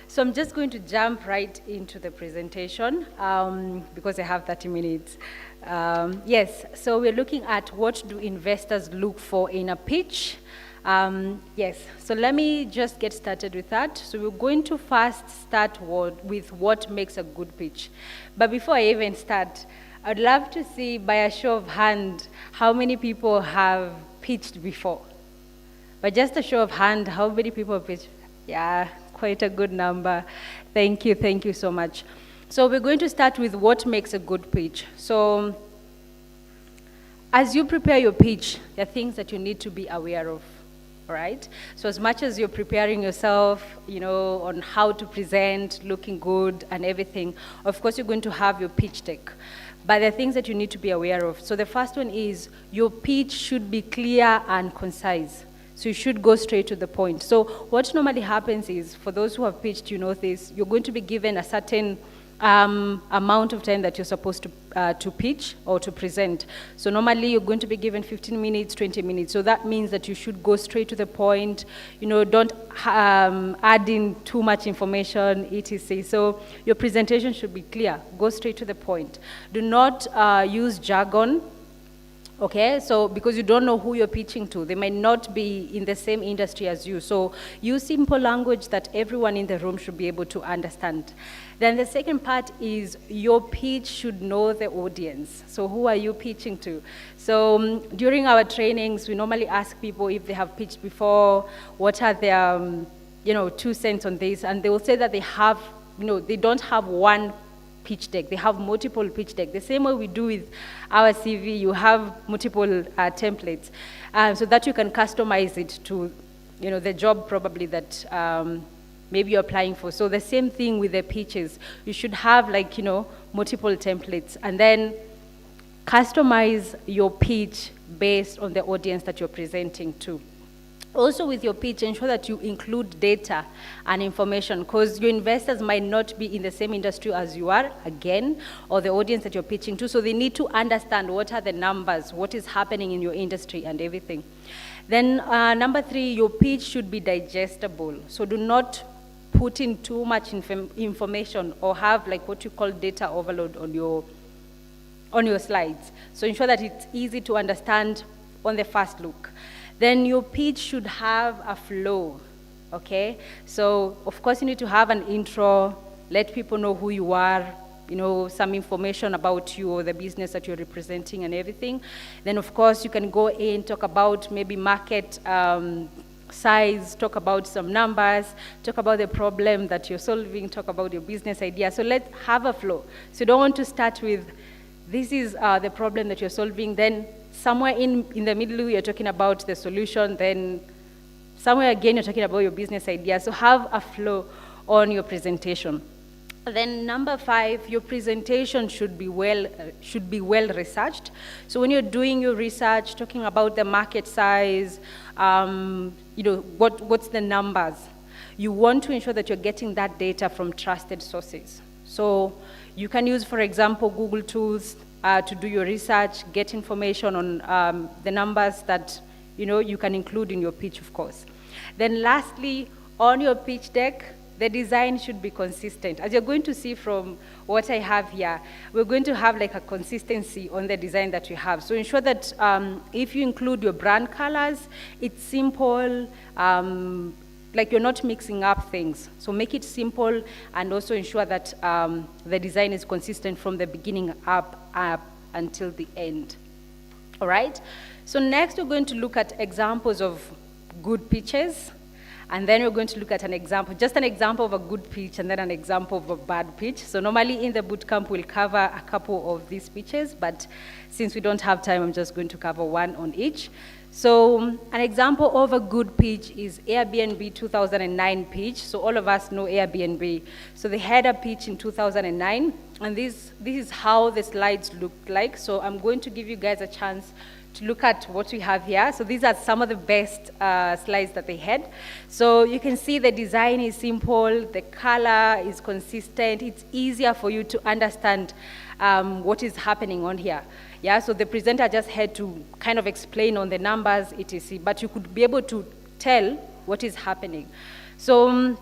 So I'm just going to jump right into the presentation because I have 30 minutes. So we're looking at what do investors look for in a pitch. So let me just get started with that. So we're going to first start with what makes a good pitch. But before I even start, I'd love to see, by a show of hand, how many people have pitched before. But just a show of hand, how many people have pitched? Yeah, quite a good number. Thank you so much. So we're going to start with what makes a good pitch. So as you prepare your pitch, there are things that you need to be aware of, all right? So as much as you're preparing yourself, on how to present, looking good and everything, of course you're going to have your pitch deck. But there are things that you need to be aware of. So the first one is your pitch should be clear and concise. So you should go straight to the point. So what normally happens is, for those who have pitched, you know this, you're going to be given a certain amount of time that you're supposed to pitch or to present. So normally you're going to be given 15 minutes, 20 minutes. So that means that you should go straight to the point. Don't add in too much information, etc. So your presentation should be clear. Go straight to the point. Do not use jargon. Okay, so because you don't know who you're pitching to, they might not be in the same industry as you. So use simple language that everyone in the room should be able to understand. Then the second part is your pitch should know the audience. So who are you pitching to? So during our trainings, we normally ask people if they have pitched before, what are their 2 cents on this, and they will say that they have, they don't have one pitch deck. They have multiple pitch deck. The same way we do with our CV, you have multiple templates, so that you can customize it to, the job probably that maybe you're applying for. So the same thing with the pitches. You should have multiple templates, and then customize your pitch based on the audience that you're presenting to. Also with your pitch, ensure that you include data and information, because your investors might not be in the same industry as you are, again, or the audience that you're pitching to, so they need to understand what are the numbers, what is happening in your industry and everything. Then number 3, your pitch should be digestible. So do not put in too much information or have what you call data overload on your slides. So ensure that it's easy to understand on the first look. Then your pitch should have a flow, okay? So of course you need to have an intro, let people know who you are, some information about you or the business that you're representing and everything. Then of course you can go in, talk about maybe market size, talk about some numbers, talk about the problem that you're solving, talk about your business idea. So let's have a flow. So you don't want to start with, this is the problem that you're solving, then somewhere in the middle you're talking about the solution, then somewhere again you're talking about your business idea. So have a flow on your presentation. Then number 5, your presentation should be well researched. So when you're doing your research, talking about the market size, what's the numbers, you want to ensure that you're getting that data from trusted sources. So you can use, for example, Google tools to do your research, get information on the numbers that you can include in your pitch, of course. Then lastly, on your pitch deck, the design should be consistent. As you're going to see from what I have here, we're going to have like a consistency on the design that you have. So ensure that if you include your brand colors, it's simple, like you're not mixing up things. So make it simple and also ensure that the design is consistent from the beginning up until the end. All right? So next we're going to look at examples of good pitches. And then we're going to look at just an example of a good pitch and then an example of a bad pitch. So normally in the bootcamp, we'll cover a couple of these pitches, but since we don't have time, I'm just going to cover one on each. So an example of a good pitch is Airbnb 2009 pitch. So all of us know Airbnb. So they had a pitch in 2009, and this is how the slides looked like. So I'm going to give you guys a chance to look at what we have here. So these are some of the best slides that they had. So you can see the design is simple, the color is consistent, it's easier for you to understand what is happening on here. Yeah, so the presenter just had to kind of explain on the numbers, etc., but you could be able to tell what is happening. So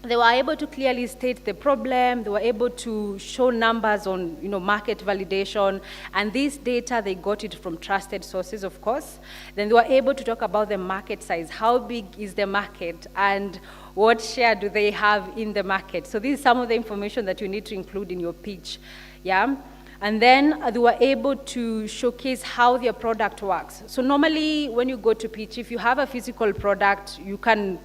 they were able to clearly state the problem. They were able to show numbers on, market validation. And this data, they got it from trusted sources, of course. Then they were able to talk about the market size. How big is the market? And what share do they have in the market? So this is some of the information that you need to include in your pitch. Yeah. And then they were able to showcase how their product works. So normally, when you go to pitch, if you have a physical product, you can,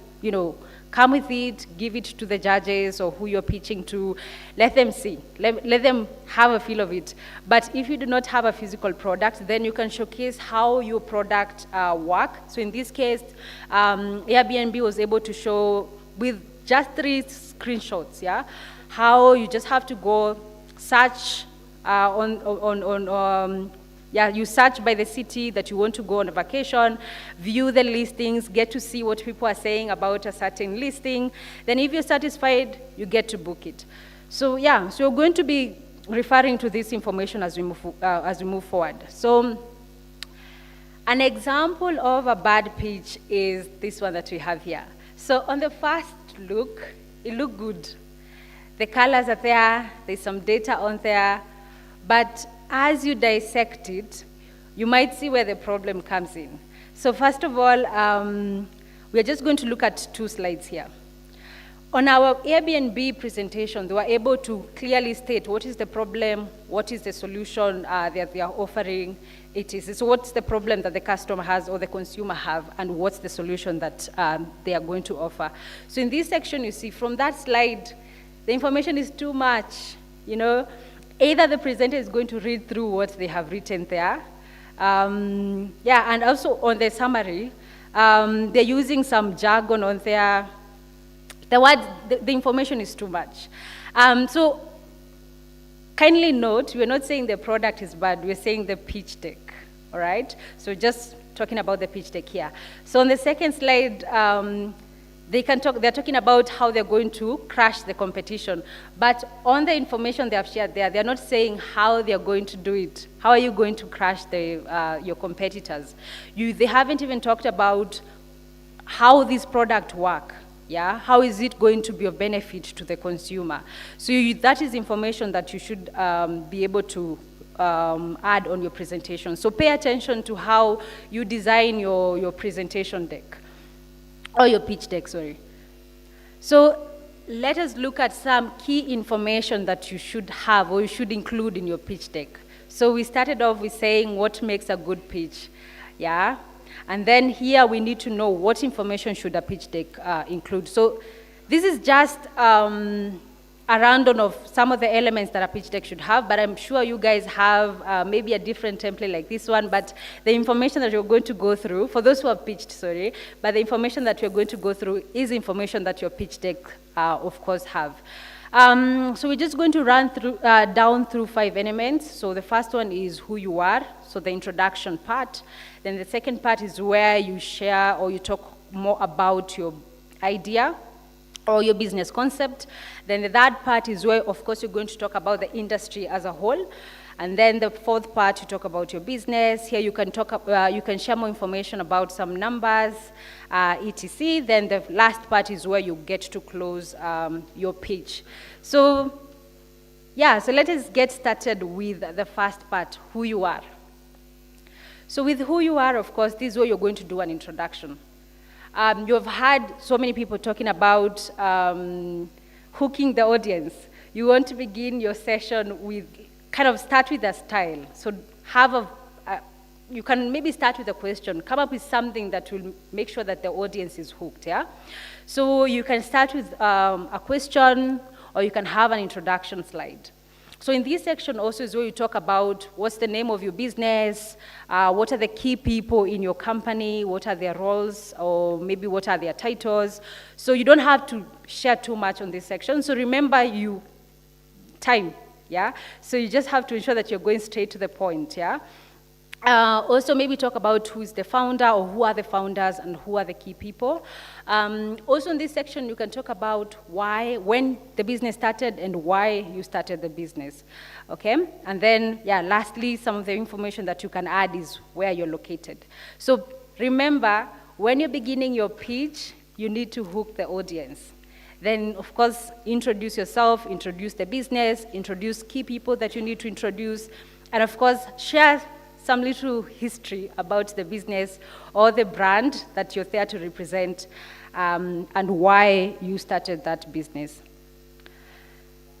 come with it, give it to the judges or who you're pitching to, let them see, let them have a feel of it. But if you do not have a physical product, then you can showcase how your product works. So in this case, Airbnb was able to show with just 3 screenshots, yeah, how you just have to go search you search by the city that you want to go on a vacation, view the listings, get to see what people are saying about a certain listing. Then if you're satisfied, you get to book it. So yeah, so we're going to be referring to this information as we move forward. So an example of a bad pitch is this one that we have here. So on the first look, it looked good. The colors are there, there's some data on there, but as you dissect it, you might see where the problem comes in. So first of all, we're just going to look at 2 slides here. On our Airbnb presentation, they were able to clearly state what is the problem, what is the solution that they are offering. So what's the problem that the customer has or the consumer have, and what's the solution that they are going to offer. So in this section, you see from that slide, the information is too much, Either the presenter is going to read through what they have written there. And also on the summary, they're using some jargon on there. The information is too much. So kindly note, we're not saying the product is bad, we're saying the pitch deck, all right? So just talking about the pitch deck here. So on the second slide, they're talking about how they're going to crush the competition. But on the information they have shared there, they're not saying how they're going to do it. How are you going to crush your competitors? They haven't even talked about how this product works. Yeah, how is it going to be of benefit to the consumer? So that is information that you should be able to add on your presentation. So pay attention to how you design your presentation deck. Or your pitch deck, sorry. So let us look at some key information that you should have or you should include in your pitch deck. So we started off with saying what makes a good pitch, yeah? And then here we need to know what information should a pitch deck include. So this is just a rundown of some of the elements that a pitch deck should have, but I'm sure you guys have maybe a different template like this one, but the information that you're going to go through, for those who have pitched, but the information that you're going to go through is information that your pitch deck, of course, have. So we're just going to run through, down through 5 elements. So the first one is who you are, so the introduction part. Then the second part is where you share or you talk more about your idea or your business concept. Then the third part is where, of course, you're going to talk about the industry as a whole. And then the fourth part, you talk about your business. Here you can talk, you can share more information about some numbers, etc. Then the last part is where you get to close your pitch. So, yeah, so let us get started with the first part, who you are. So with who you are, of course, this is where you're going to do an introduction. You've heard so many people talking about hooking the audience. You want to begin your session with, kind of start with a style. So have you can maybe start with a question, come up with something that will make sure that the audience is hooked, yeah? So you can start with a question, or you can have an introduction slide. So in this section also is where you talk about what's the name of your business, what are the key people in your company, what are their roles, or maybe what are their titles. So you don't have to share too much on this section. So remember time, yeah? So you just have to ensure that you're going straight to the point, yeah? Also maybe talk about who's the founder or who are the founders and who are the key people. Also in this section, you can talk about when the business started and why you started the business, okay? And then, yeah, lastly, some of the information that you can add is where you're located. So remember, when you're beginning your pitch, you need to hook the audience. Then, of course, introduce yourself, introduce the business, introduce key people that you need to introduce, and of course, share some little history about the business or the brand that you're there to represent, and why you started that business.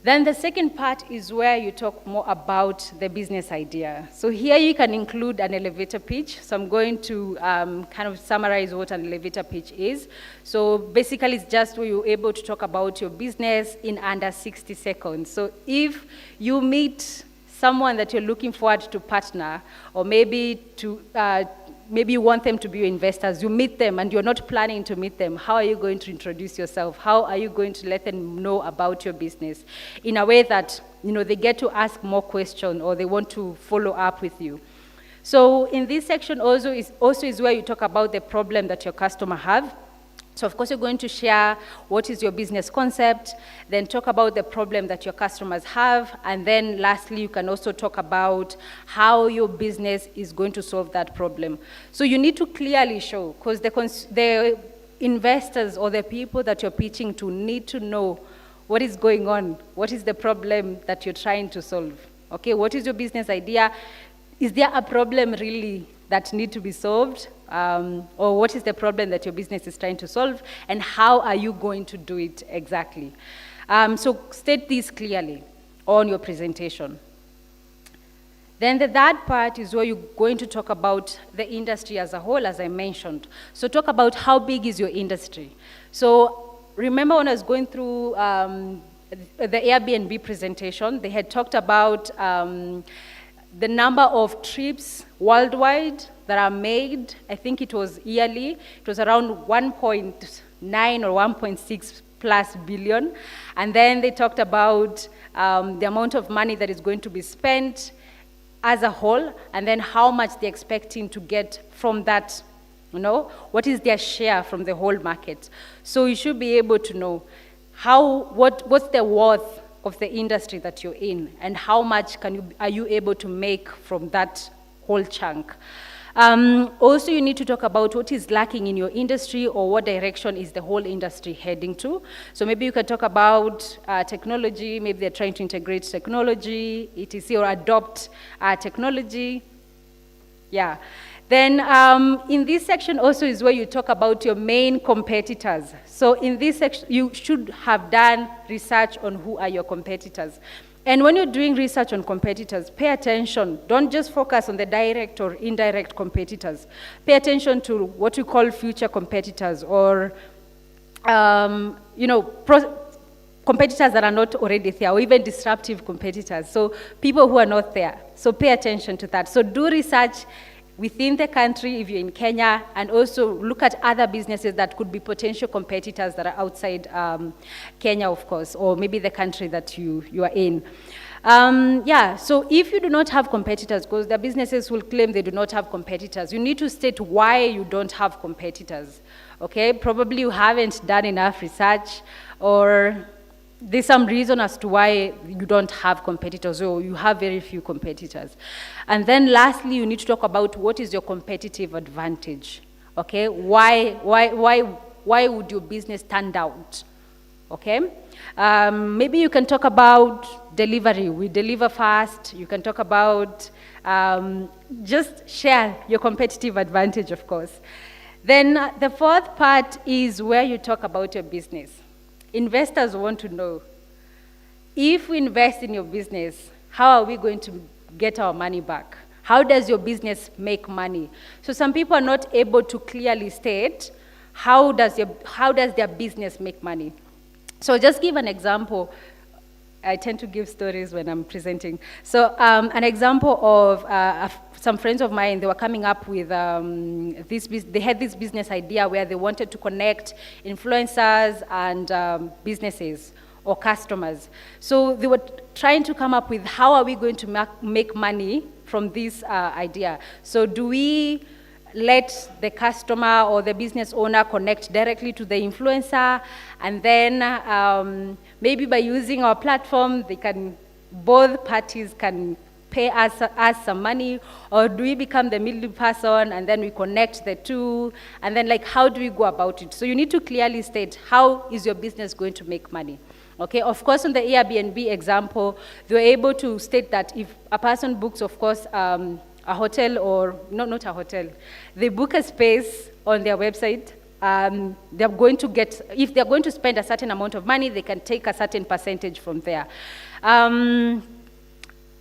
Then the second part is where you talk more about the business idea. So here you can include an elevator pitch. So I'm going to kind of summarize what an elevator pitch is. So basically it's just where you're able to talk about your business in under 60 seconds. So if you meet someone that you're looking forward to partner, or maybe you want them to be your investors, you meet them and you're not planning to meet them, how are you going to introduce yourself? How are you going to let them know about your business in a way that, they get to ask more questions or they want to follow up with you? So in this section also is where you talk about the problem that your customer have. So of course you're going to share what is your business concept, then talk about the problem that your customers have, and then lastly you can also talk about how your business is going to solve that problem. So you need to clearly show, because the investors or the people that you're pitching to need to know what is going on, what is the problem that you're trying to solve. Okay, what is your business idea? Is there a problem really that need to be solved? Or what is the problem that your business is trying to solve, and how are you going to do it exactly? So state this clearly on your presentation. Then the third part is where you're going to talk about the industry as a whole, as I mentioned. So talk about how big is your industry. So remember when I was going through the Airbnb presentation, they had talked about the number of trips worldwide that are made. I think it was yearly. It was around 1.9 or 1.6 plus billion. And then they talked about the amount of money that is going to be spent as a whole, and then how much they're expecting to get from that, what is their share from the whole market. So you should be able to know what's the worth of the industry that you're in, and how much are you able to make from that whole chunk. Also, you need to talk about what is lacking in your industry, or what direction is the whole industry heading to. So maybe you can talk about technology, maybe they're trying to integrate technology, etc., or adopt technology. Yeah. Then in this section also is where you talk about your main competitors. So in this section, you should have done research on who are your competitors. And when you're doing research on competitors, pay attention. Don't just focus on the direct or indirect competitors. Pay attention to what you call future competitors, or competitors that are not already there, or even disruptive competitors. So people who are not there. So pay attention to that. So do research within the country if you're in Kenya, and also look at other businesses that could be potential competitors that are outside Kenya, of course, or maybe the country that you are in. So if you do not have competitors, because the businesses will claim they do not have competitors, you need to state why you don't have competitors, okay? Probably you haven't done enough research, or there's some reason as to why you don't have competitors, or you have very few competitors. And then lastly, you need to talk about what is your competitive advantage, okay? Why would your business stand out, okay? Maybe you can talk about delivery. We deliver fast. You can talk about, just share your competitive advantage, of course. Then the fourth part is where you talk about your business. Investors want to know, if we invest in your business, how are we going to get our money back? How does your business make money? So some people are not able to clearly state, how does their business make money? So just give an example. I tend to give stories when I'm presenting. So an example of some friends of mine, they were coming up with they had this business idea where they wanted to connect influencers and businesses or customers. So they were trying to come up with, how are we going to make money from this idea? So do we let the customer or the business owner connect directly to the influencer, and then maybe by using our platform, both parties can pay us some money, or do we become the middle person and then we connect the two, and then how do we go about it? So you need to clearly state, how is your business going to make money? Okay, of course, on the Airbnb example, they were able to state that if a person books, of course, a hotel, or not a hotel, they book a space on their website, they're going to get, if they're going to spend a certain amount of money, they can take a certain percentage from there.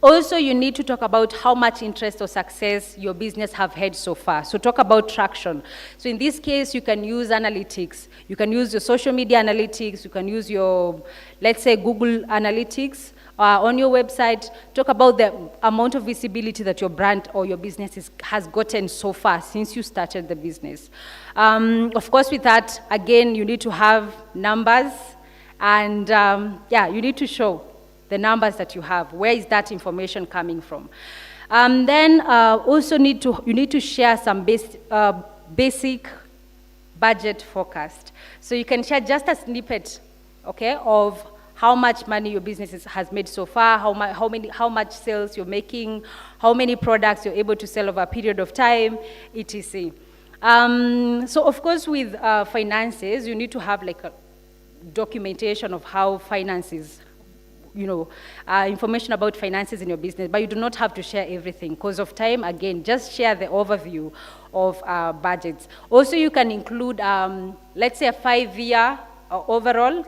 Also, you need to talk about how much interest or success your business have had so far. So talk about traction. So in this case, you can use analytics. You can use your social media analytics. You can use your, let's say, Google Analytics. On your website, talk about the amount of visibility that your brand or your business has gotten so far since you started the business. Of course, with that, again, you need to have numbers, and you need to show the numbers that you have. Where is that information coming from? Then also you need to share some basic budget forecast. So you can share just a snippet, okay, of how much money your business has made so far, how much sales you're making, how many products you're able to sell over a period of time, etc. So of course, with finances, you need to have a documentation of how finances, information about finances in your business, but you do not have to share everything because of time. Again, just share the overview of budgets. Also, you can include, let's say, a 5-year overall,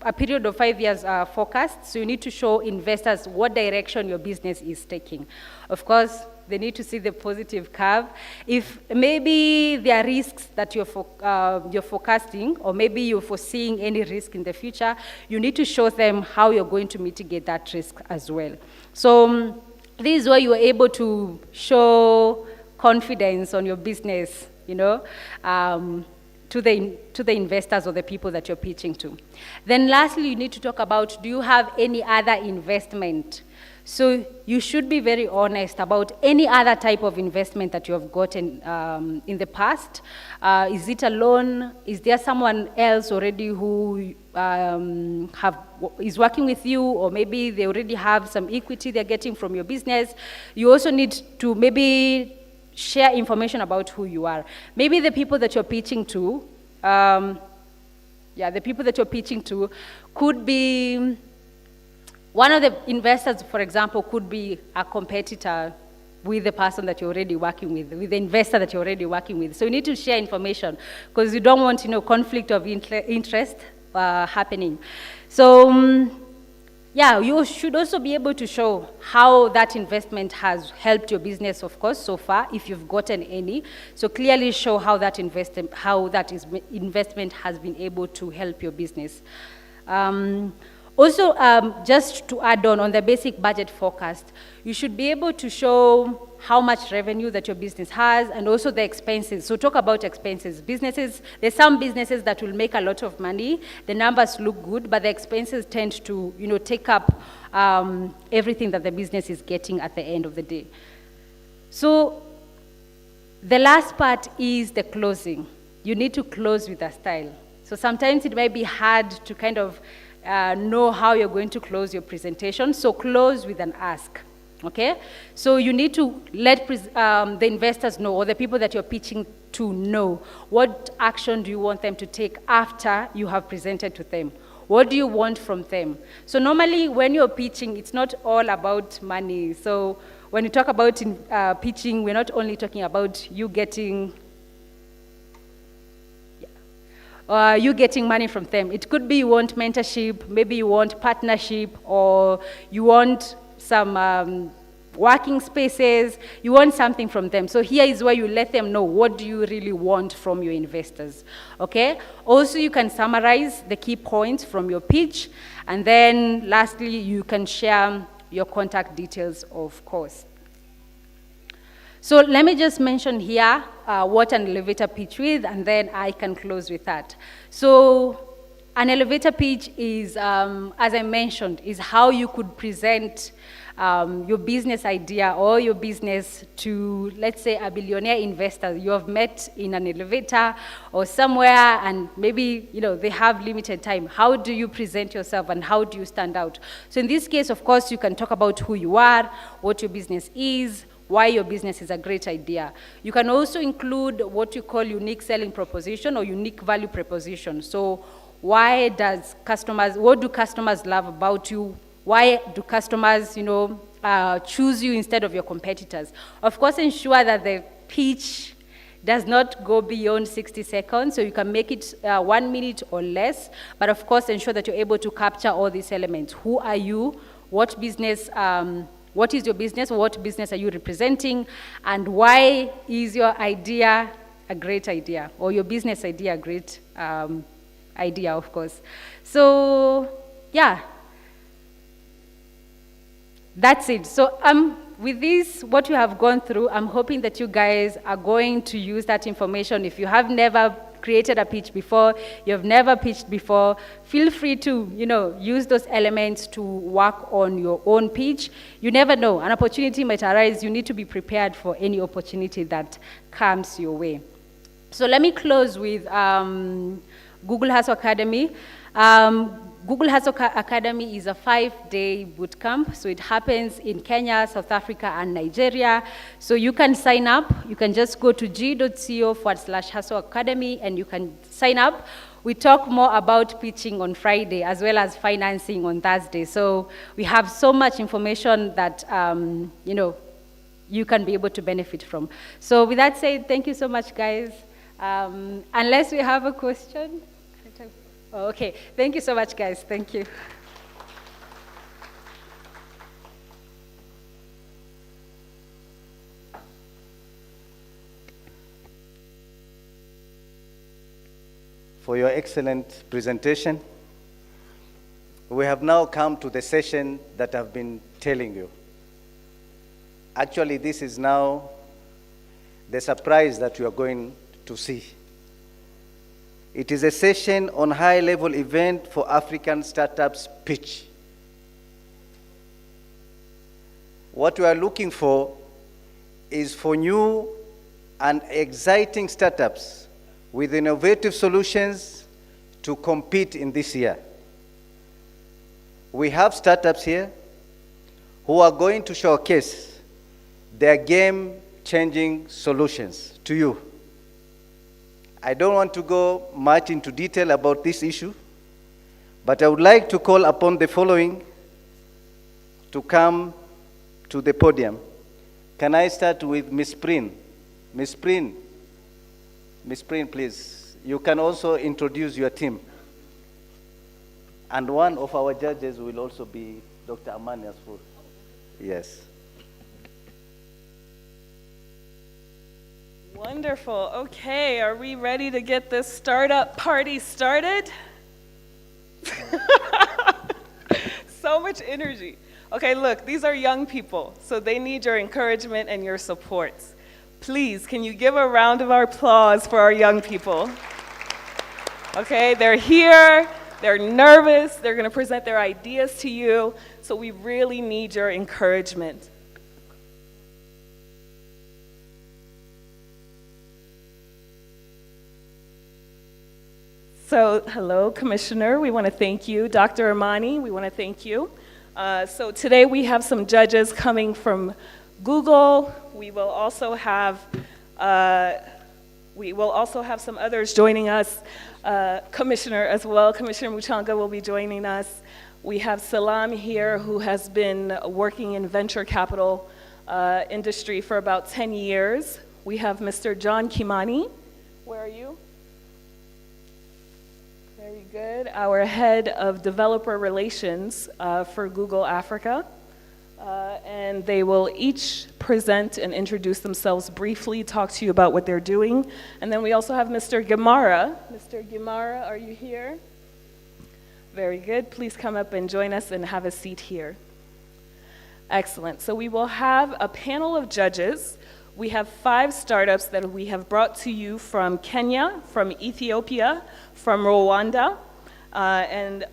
a period of 5 years forecast. So you need to show investors what direction your business is taking. Of course, they need to see the positive curve. If maybe there are risks that you're forecasting, or maybe you're foreseeing any risk in the future, you need to show them how you're going to mitigate that risk as well. So this is where you are able to show confidence on your business, to the investors or the people that you're pitching to. Then lastly, you need to talk about, do you have any other investment? So you should be very honest about any other type of investment that you have gotten in the past. Is it a loan? Is there someone else already who is working with you, or maybe they already have some equity they're getting from your business? You also need to maybe share information about who you are. Maybe the people that you're pitching to, the people that you're pitching to could be, one of the investors, for example, could be a competitor with the person that you're already working with the investor that you're already working with. So you need to share information because you don't want, conflict of interest happening. So, you should also be able to show how that investment has helped your business, of course, so far, if you've gotten any. So clearly show how that investment has been able to help your business. Also, just to add on the basic budget forecast, you should be able to show how much revenue that your business has and also the expenses. So talk about expenses. Businesses, there's some businesses that will make a lot of money, the numbers look good, but the expenses tend to, take up everything that the business is getting at the end of the day. So the last part is the closing. You need to close with a style. So sometimes it might be hard to kind of know how you're going to close your presentation, so close with an ask. Okay, so you need to let the investors know, or the people that you're pitching to know, what action do you want them to take after you have presented to them? What do you want from them? So normally when you're pitching, it's not all about money. So when you talk about pitching, we're not only talking about you getting money from them. It could be you want mentorship, maybe you want partnership, or you want some working spaces, you want something from them. So here is where you let them know what do you really want from your investors, okay? Also, you can summarize the key points from your pitch, and then lastly, you can share your contact details, of course. So let me just mention here what an elevator pitch is, and then I can close with that. So an elevator pitch is, as I mentioned, is how you could present your business idea or your business to, let's say, a billionaire investor you have met in an elevator or somewhere, and maybe they have limited time. How do you present yourself and how do you stand out? So in this case, of course, you can talk about who you are, what your business is, why your business is a great idea. You can also include what you call unique selling proposition or unique value proposition. So what do customers love about you? Why do customers, choose you instead of your competitors? Of course, ensure that the pitch does not go beyond 60 seconds, so you can make it 1 minute or less, but of course, ensure that you're able to capture all these elements. Who are you? What business, what is your business? What business are you representing? And why is your idea a great idea? Or your business idea a great idea, of course. So, yeah. That's it. So with this, what we have gone through, I'm hoping that you guys are going to use that information. If you have never created a pitch before, you have never pitched before, feel free to, use those elements to work on your own pitch. You never know. An opportunity might arise. You need to be prepared for any opportunity that comes your way. So let me close with Google Hustle Academy. Google Hustle Academy is a 5-day bootcamp. So it happens in Kenya, South Africa, and Nigeria. So you can sign up. You can just go to g.co/Hustle Academy and you can sign up. We talk more about pitching on Friday as well as financing on Thursday. So we have so much information that, you can be able to benefit from. So with that said, thank you so much, guys. Unless we have a question. Oh, okay, thank you so much, guys. Thank you. For your excellent presentation. We have now come to the session that I've been telling you. Actually, this is now the surprise that you are going to see. It is a session on high-level event for African startups pitch. What we are looking for is for new and exciting startups with innovative solutions to compete in this year. We have startups here who are going to showcase their game-changing solutions to you. I don't want to go much into detail about this issue, but I would like to call upon the following to come to the podium. Can I start with Ms. Prin? Ms. Prin, please. You can also introduce your team. And one of our judges will also be Dr. Amani Asfour. Yes. Wonderful. Okay, are we ready to get this startup party started? So much energy. Okay, look, these are young people, so they need your encouragement and your support. Please, can you give a round of applause for our young people? Okay, they're here, they're nervous, they're gonna present their ideas to you, so we really need your encouragement. So, hello, Commissioner, we wanna thank you. Dr. Amani, we wanna thank you. So today we have some judges coming from Google. We will also have some others joining us. Commissioner as well, Commissioner Muchanga will be joining us. We have Salam here, who has been working in venture capital industry for about 10 years. We have Mr. John Kimani. Where are you? Very good. Our head of developer relations for Google Africa. And they will each present and introduce themselves briefly, talk to you about what they're doing. And then we also have Mr. Gemara. Mr. Gemara, are you here? Very good. Please come up and join us and have a seat here. Excellent. So we will have a panel of judges. We have 5 startups that we have brought to you from Kenya, from Ethiopia, from Rwanda, and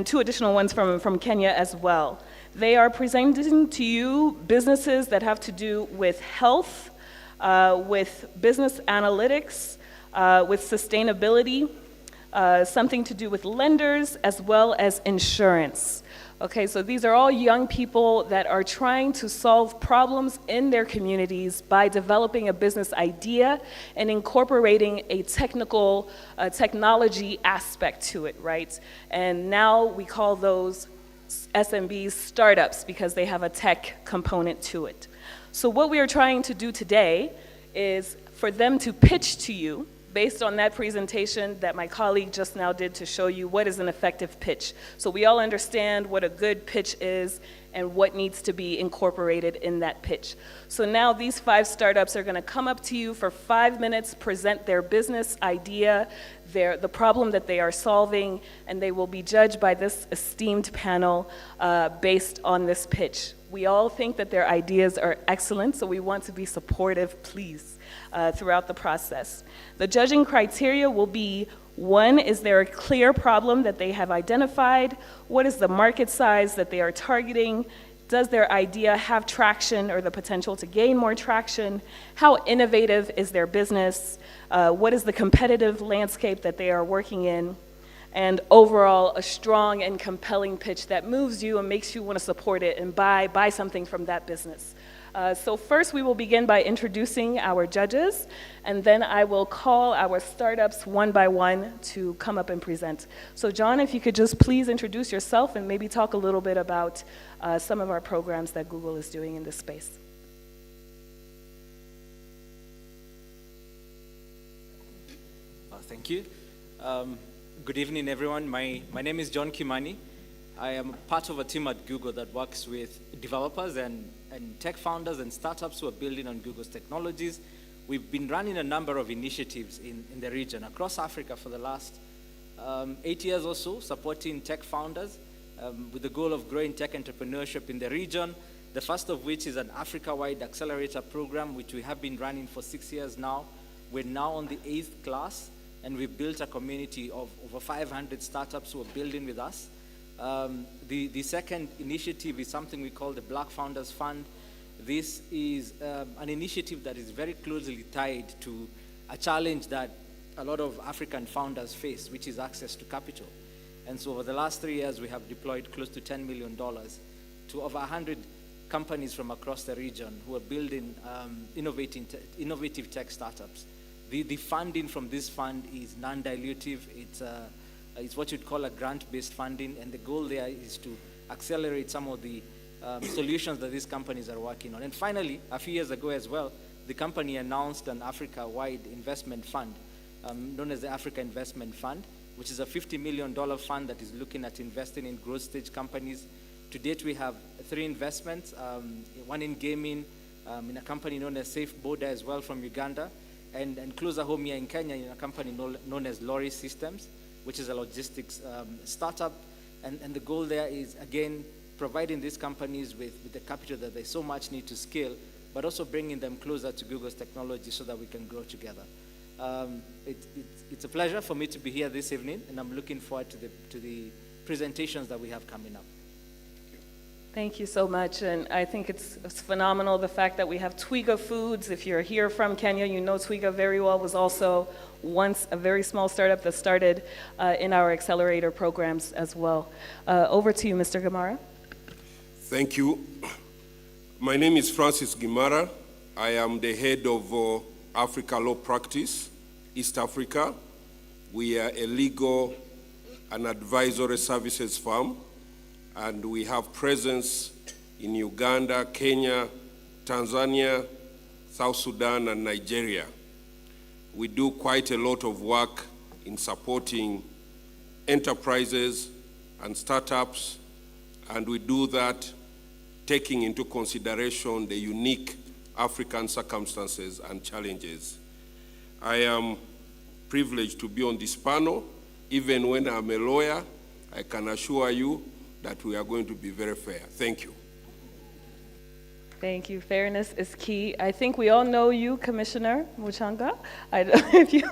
2 additional ones from Kenya as well. They are presenting to you businesses that have to do with health, with business analytics, with sustainability, something to do with lenders, as well as insurance. Okay, so these are all young people that are trying to solve problems in their communities by developing a business idea and incorporating a technology aspect to it, right? And now we call those SMBs startups because they have a tech component to it. So what we are trying to do today is for them to pitch to you based on that presentation that my colleague just now did to show you what is an effective pitch. So we all understand what a good pitch is and what needs to be incorporated in that pitch. So now these 5 startups are gonna come up to you for 5 minutes, present their business idea, the problem that they are solving, and they will be judged by this esteemed panel based on this pitch. We all think that their ideas are excellent, so we want to be supportive, please, throughout the process. The judging criteria will be: 1, is there a clear problem that they have identified? What is the market size that they are targeting? Does their idea have traction or the potential to gain more traction? How innovative is their business? What is the competitive landscape that they are working in? And overall, a strong and compelling pitch that moves you and makes you want to support it and buy something from that business. So first we will begin by introducing our judges, and then I will call our startups one by one to come up and present. So John, if you could just please introduce yourself and maybe talk a little bit about some of our programs that Google is doing in this space. Thank you. Good evening, everyone. My name is John Kimani. I am part of a team at Google that works with developers and tech founders and startups who are building on Google's technologies. We've been running a number of initiatives in the region across Africa for the last 8 years or so, supporting tech founders with the goal of growing tech entrepreneurship in the region. The first of which is an Africa-wide accelerator program, which we have been running for 6 years now. We're now on the 8th class, and we've built a community of over 500 startups who are building with us. The second initiative is something we call the Black Founders Fund. This is an initiative that is very closely tied to a challenge that a lot of African founders face, which is access to capital. And so over the last 3 years, we have deployed close to $10 million to over 100 companies from across the region who are building innovative tech startups. The funding from this fund is non-dilutive. It's what you'd call a grant-based funding, and the goal there is to accelerate some of the solutions that these companies are working on. And finally, a few years ago as well, the company announced an Africa-wide investment fund known as the Africa Investment Fund, which is a $50 million fund that is looking at investing in growth stage companies. To date, we have 3 investments, one in gaming, in a company known as Safe Border as well from Uganda, and closer home here in Kenya in a company known as Lorry Systems, which is a logistics startup. And the goal there is, again, providing these companies with the capital that they so much need to scale, but also bringing them closer to Google's technology so that we can grow together. It's a pleasure for me to be here this evening, and I'm looking forward to the presentations that we have coming up. Thank you so much, and I think it's phenomenal the fact that we have Twiga Foods. If you're here from Kenya, you know Twiga very well, was also once a very small startup that started in our accelerator programs as well. Over to you, Mr. Gamara. Thank you. My name is Francis Gimara. I am the head of Africa Law Practice, East Africa. We are a legal and advisory services firm, and we have presence in Uganda, Kenya, Tanzania, South Sudan, and Nigeria. We do quite a lot of work in supporting enterprises and startups, and we do that taking into consideration the unique African circumstances and challenges. I am privileged to be on this panel. Even when I'm a lawyer, I can assure you that we are going to be very fair. Thank you. Thank you. Fairness is key. I think we all know you, Commissioner Muchanga. I don't know if you,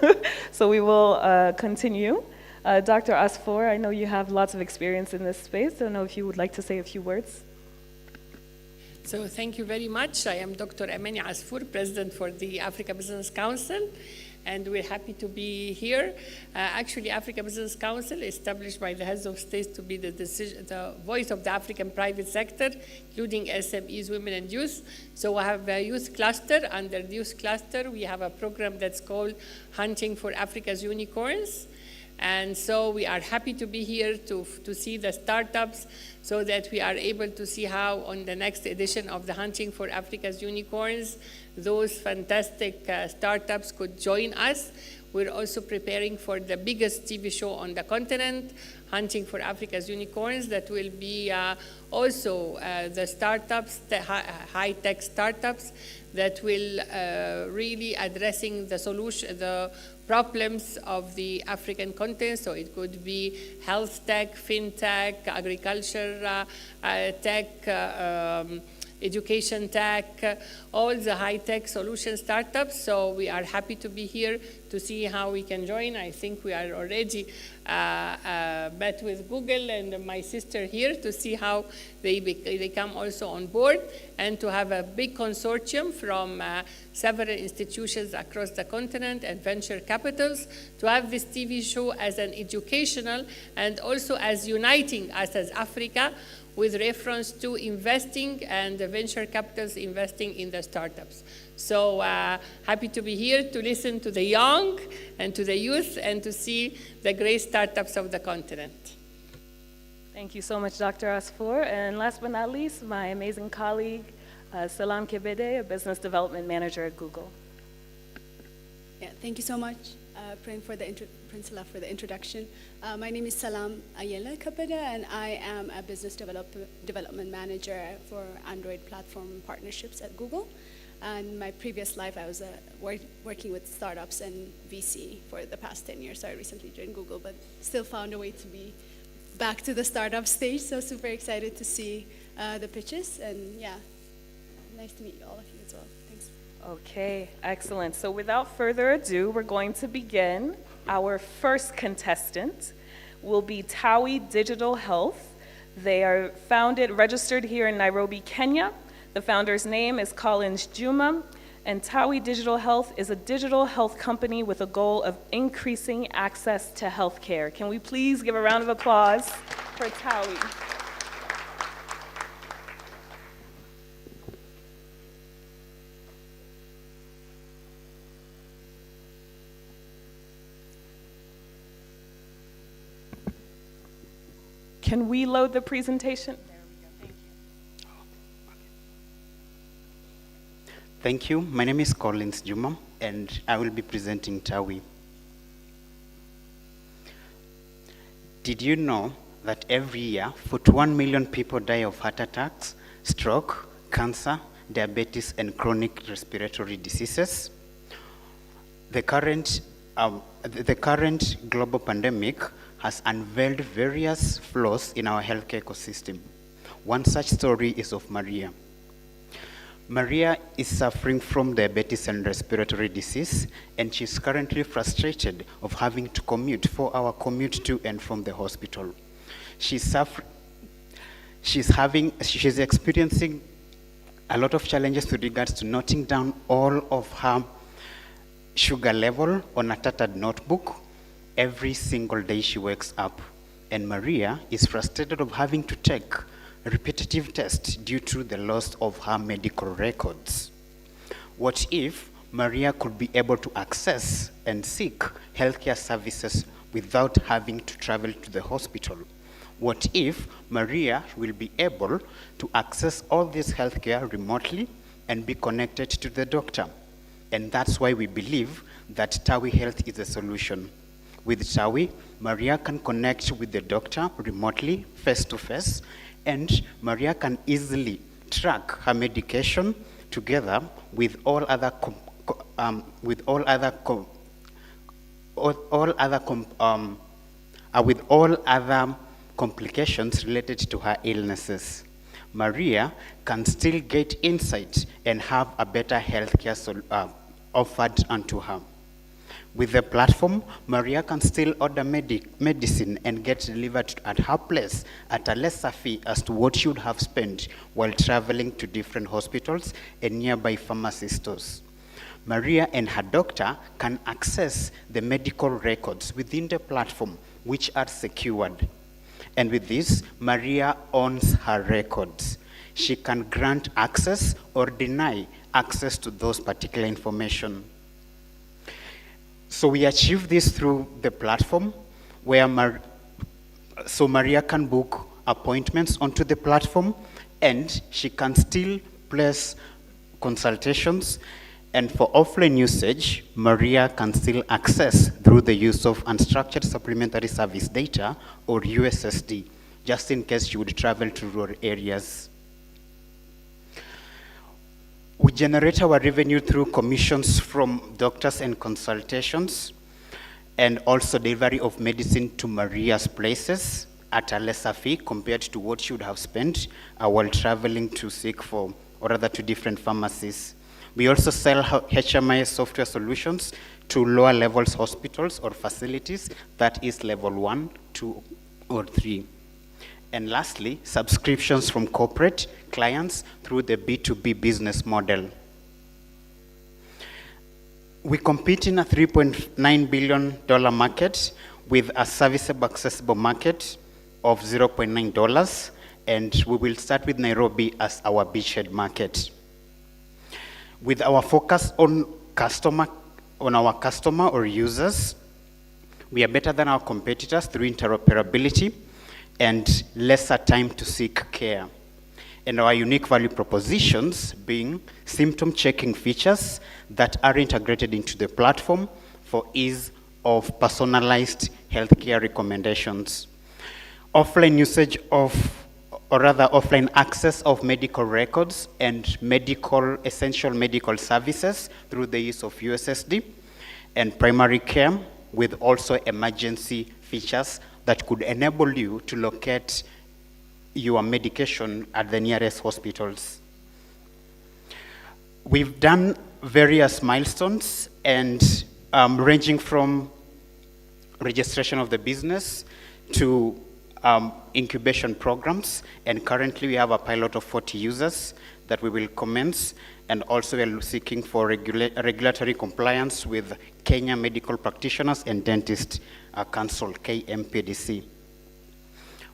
so we will continue. Dr. Asfour, I know you have lots of experience in this space. I don't know if you would like to say a few words. So thank you very much. I am Dr. Amani Asfour, President for the Africa Business Council, and we're happy to be here. Actually, Africa Business Council, established by the heads of states to be the voice of the African private sector, including SMEs, women, and youth. So we have a youth cluster. Under the youth cluster, we have a program that's called Hunting for Africa's Unicorns. And so we are happy to be here to see the startups so that we are able to see how on the next edition of the Hunting for Africa's Unicorns, those fantastic startups could join us. We're also preparing for the biggest TV show on the continent, Hunting for Africa's Unicorns, that will be also the startups, the high-tech startups that will really addressing the solution, the problems of the African continent. So it could be health tech, fintech, agriculture tech, education tech, all the high-tech solution startups. So we are happy to be here to see how we can join. I think we are already met with Google and my sister here to see how they come also on board, and to have a big consortium from several institutions across the continent and venture capitals to have this TV show as an educational and also as uniting us as Africa with reference to investing and the venture capitals investing in the startups. So happy to be here to listen to the young and to the youth and to see the great startups of the continent. Thank you so much, Dr. Asfour. And last but not least, my amazing colleague, Salam Kebede, a business development manager at Google. Yeah, thank you so much, Prinsila, for the introduction. My name is Salam Ayela Kapeda, and I am a business development manager for Android platform partnerships at Google. And my previous life, I was working with startups and VC for the past 10 years. So I recently joined Google, but still found a way to be back to the startup stage. So super excited to see the pitches, and yeah, nice to meet all of you as well. Thanks. Okay, excellent. So without further ado, we're going to begin. Our first contestant will be TAWI Digital Health. They are registered here in Nairobi, Kenya. The founder's name is Collins Juma, and TAWI Digital Health is a digital health company with a goal of increasing access to healthcare. Can we please give a round of applause for TAWI? Can we load the presentation? Thank you. My name is Collins Juma, and I will be presenting TAWI. Did you know that every year, 41 million people die of heart attacks, stroke, cancer, diabetes, and chronic respiratory diseases? The current global pandemic has unveiled various flaws in our healthcare ecosystem. One such story is of Maria. Maria is suffering from diabetes and respiratory disease, and she's currently frustrated of having to commute 4-hour commute to and from the hospital. She's experiencing a lot of challenges with regards to noting down all of her sugar level on a tattered notebook every single day she wakes up. And Maria is frustrated of having to take repetitive tests due to the loss of her medical records. What if Maria could be able to access and seek healthcare services without having to travel to the hospital? What if Maria will be able to access all this healthcare remotely and be connected to the doctor? And that's why we believe that TAWI Health is a solution. With TAWI, Maria can connect with the doctor remotely, face-to-face, and Maria can easily track her medication together with all other complications related to her illnesses. Maria can still get insight and have a better healthcare offered unto her. With the platform, Maria can still order medicine and get delivered at her place at a lesser fee as to what she would have spent while traveling to different hospitals and nearby pharmacy stores. Maria and her doctor can access the medical records within the platform, which are secured. And with this, Maria owns her records. She can grant access or deny access to those particular information. So we achieve this through the platform where Maria can book appointments onto the platform, and she can still place consultations. And for offline usage, Maria can still access through the use of unstructured supplementary service data or USSD, just in case you would travel to rural areas. We generate our revenue through commissions from doctors and consultations, and also delivery of medicine to Maria's places at a lesser fee compared to what she would have spent while traveling to seek for, or rather to different pharmacies. We also sell HMI software solutions to lower levels hospitals or facilities, that is level 1, 2, or 3. And lastly, subscriptions from corporate clients through the B2B business model. We compete in a $3.9 billion market with a serviceable, accessible market of $0.9, and we will start with Nairobi as our beachhead market. With our focus on our customer or users, we are better than our competitors through interoperability and lesser time to seek care. And our unique value propositions being symptom checking features that are integrated into the platform for ease of personalized healthcare recommendations. Offline usage offline access of medical records and essential medical services through the use of USSD, and primary care with also emergency features that could enable you to locate your medication at the nearest hospitals. We've done various milestones and ranging from registration of the business to incubation programs, and currently we have a pilot of 40 users that we will commence, and also we are seeking for regulatory compliance with Kenya Medical Practitioners and Dentist Council, KMPDC.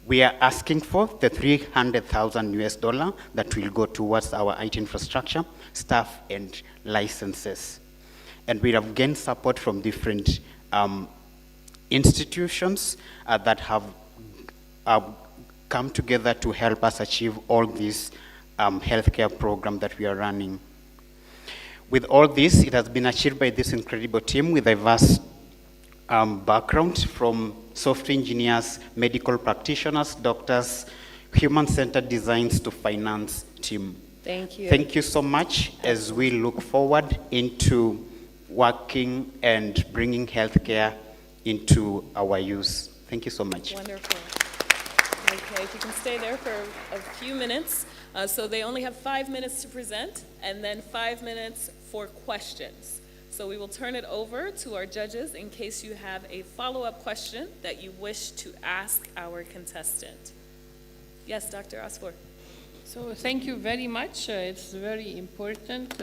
We are asking for the $300,000 that will go towards our IT infrastructure, staff, and licenses. And we have gained support from different institutions that have come together to help us achieve all these healthcare program that we are running. With all this, it has been achieved by this incredible team with a vast background from software engineers, medical practitioners, doctors, human-centered designs to finance team. Thank you. Thank you so much as we look forward into working and bringing healthcare into our use. Thank you so much. Wonderful. Okay, if you can stay there for a few minutes. So they only have 5 minutes to present and then 5 minutes for questions. So we will turn it over to our judges in case you have a follow-up question that you wish to ask our contestant. Yes, Dr. Asfour. So thank you very much. It's very important.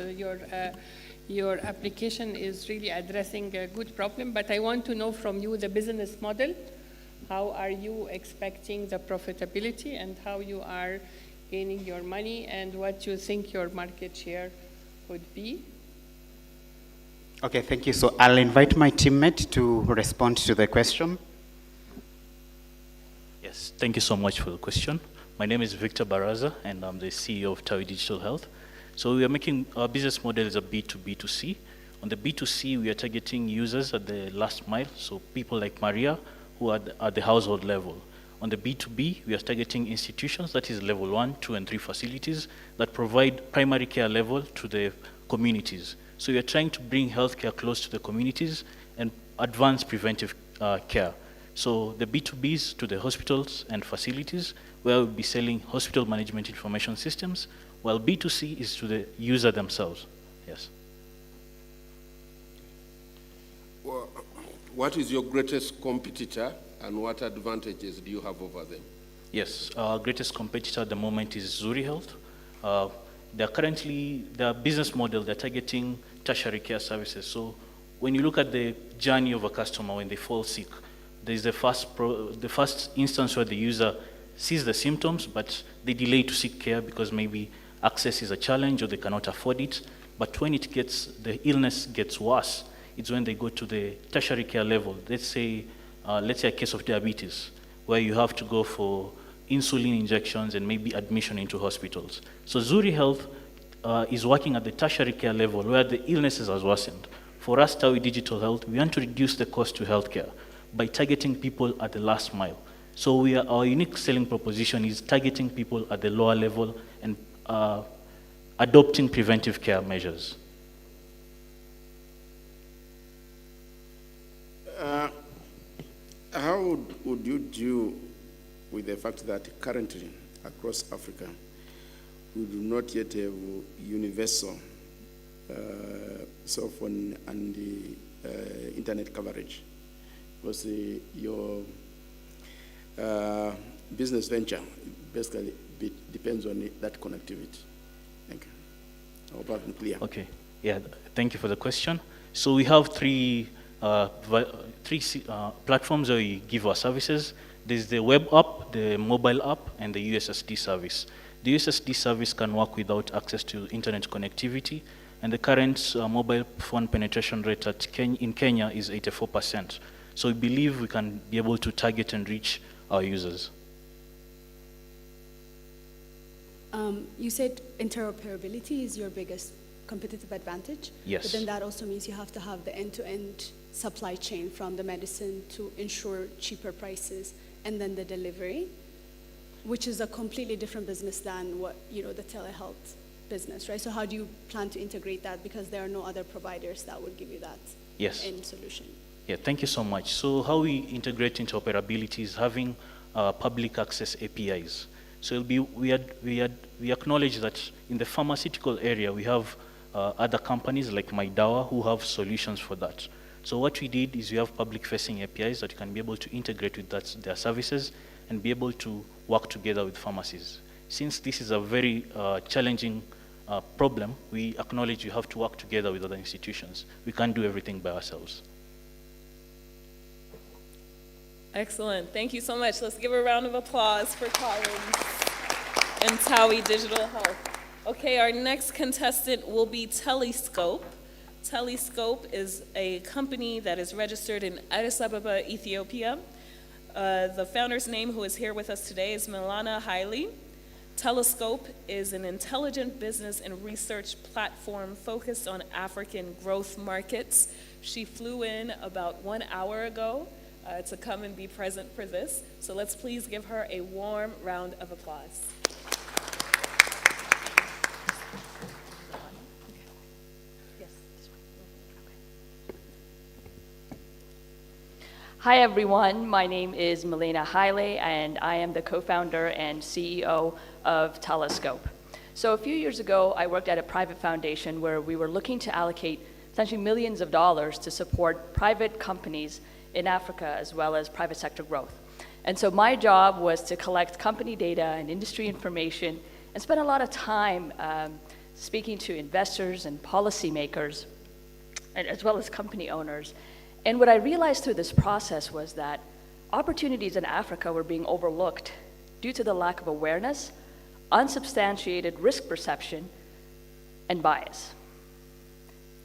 Your application is really addressing a good problem, but I want to know from you the business model. How are you expecting the profitability and how you are gaining your money and what you think your market share would be? Okay, thank you. So I'll invite my teammate to respond to the question. Yes, thank you so much for the question. My name is Victor Baraza, and I'm the CEO of 𝗨𝗡𝗑 Digital Health. So we are making, our business model is a B2B2C. On the B2C, we are targeting users at the last mile, so people like Maria, who are at the household level. On the B2B, we are targeting institutions, that is level 1, 2, and 3 facilities that provide primary care level to the communities. So we are trying to bring healthcare close to the communities and advance preventive care. So the B2Bs to the hospitals and facilities, where we'll be selling hospital management information systems, while B2C is to the user themselves. Yes. Well, what is your greatest competitor and what advantages do you have over them? Yes, our greatest competitor at the moment is Zuri Health. Their business model, they're targeting tertiary care services. So when you look at the journey of a customer when they fall sick, there's the first instance where the user sees the symptoms, but they delay to seek care because maybe access is a challenge or they cannot afford it. But when the illness gets worse, it's when they go to the tertiary care level. Let's say a case of diabetes, where you have to go for insulin injections and maybe admission into hospitals. So Zuri Health is working at the tertiary care level where the illnesses has worsened. For us, 𝗨𝗡𝗑 Digital Health, we want to reduce the cost to healthcare by targeting people at the last mile. So our unique selling proposition is targeting people at the lower level and adopting preventive care measures. How would you deal with the fact that currently across Africa, we do not yet have universal cell phone and internet coverage? Because your business venture basically depends on that connectivity. Thank you. I hope I've been clear. Okay. Yeah. Thank you for the question. So we have three platforms where we give our services. There's the web app, the mobile app, and the USSD service. The USSD service can work without access to internet connectivity, and the current mobile phone penetration rate in Kenya is 84%. So we believe we can be able to target and reach our users. You said interoperability is your biggest competitive advantage. Yes. But then that also means you have to have the end-to-end supply chain from the medicine to ensure cheaper prices and then the delivery, which is a completely different business than what, the telehealth business, right? So how do you plan to integrate that? Because there are no other providers that would give you that end solution. Yeah, thank you so much. So how we integrate interoperability is having public access APIs. So we acknowledge that in the pharmaceutical area, we have other companies like MyDawa who have solutions for that. So what we did is we have public-facing APIs that you can be able to integrate with their services and be able to work together with pharmacies. Since this is a very challenging problem, we acknowledge you have to work together with other institutions. We can't do everything by ourselves. Excellent. Thank you so much. Let's give a round of applause for colleagues in 𝗨𝗡𝗑 Digital Health. Okay, our next contestant will be Telescope. Telescope is a company that is registered in Addis Ababa, Ethiopia. The founder's name, who is here with us today, is Milana Haile. Telescope is an intelligent business and research platform focused on African growth markets. She flew in about 1 hour ago to come and be present for this. So let's please give her a warm round of applause. Hi everyone, my name is Milena Haile and I am the co-founder and CEO of 𝗨𝗏𝗧𝗛. So a few years ago, I worked at a private foundation where we were looking to allocate essentially millions of dollars to support private companies in Africa as well as private sector growth. And so my job was to collect company data and industry information and spend a lot of time speaking to investors and policymakers, as well as company owners. And what I realized through this process was that opportunities in Africa were being overlooked due to the lack of awareness, unsubstantiated risk perception, and bias.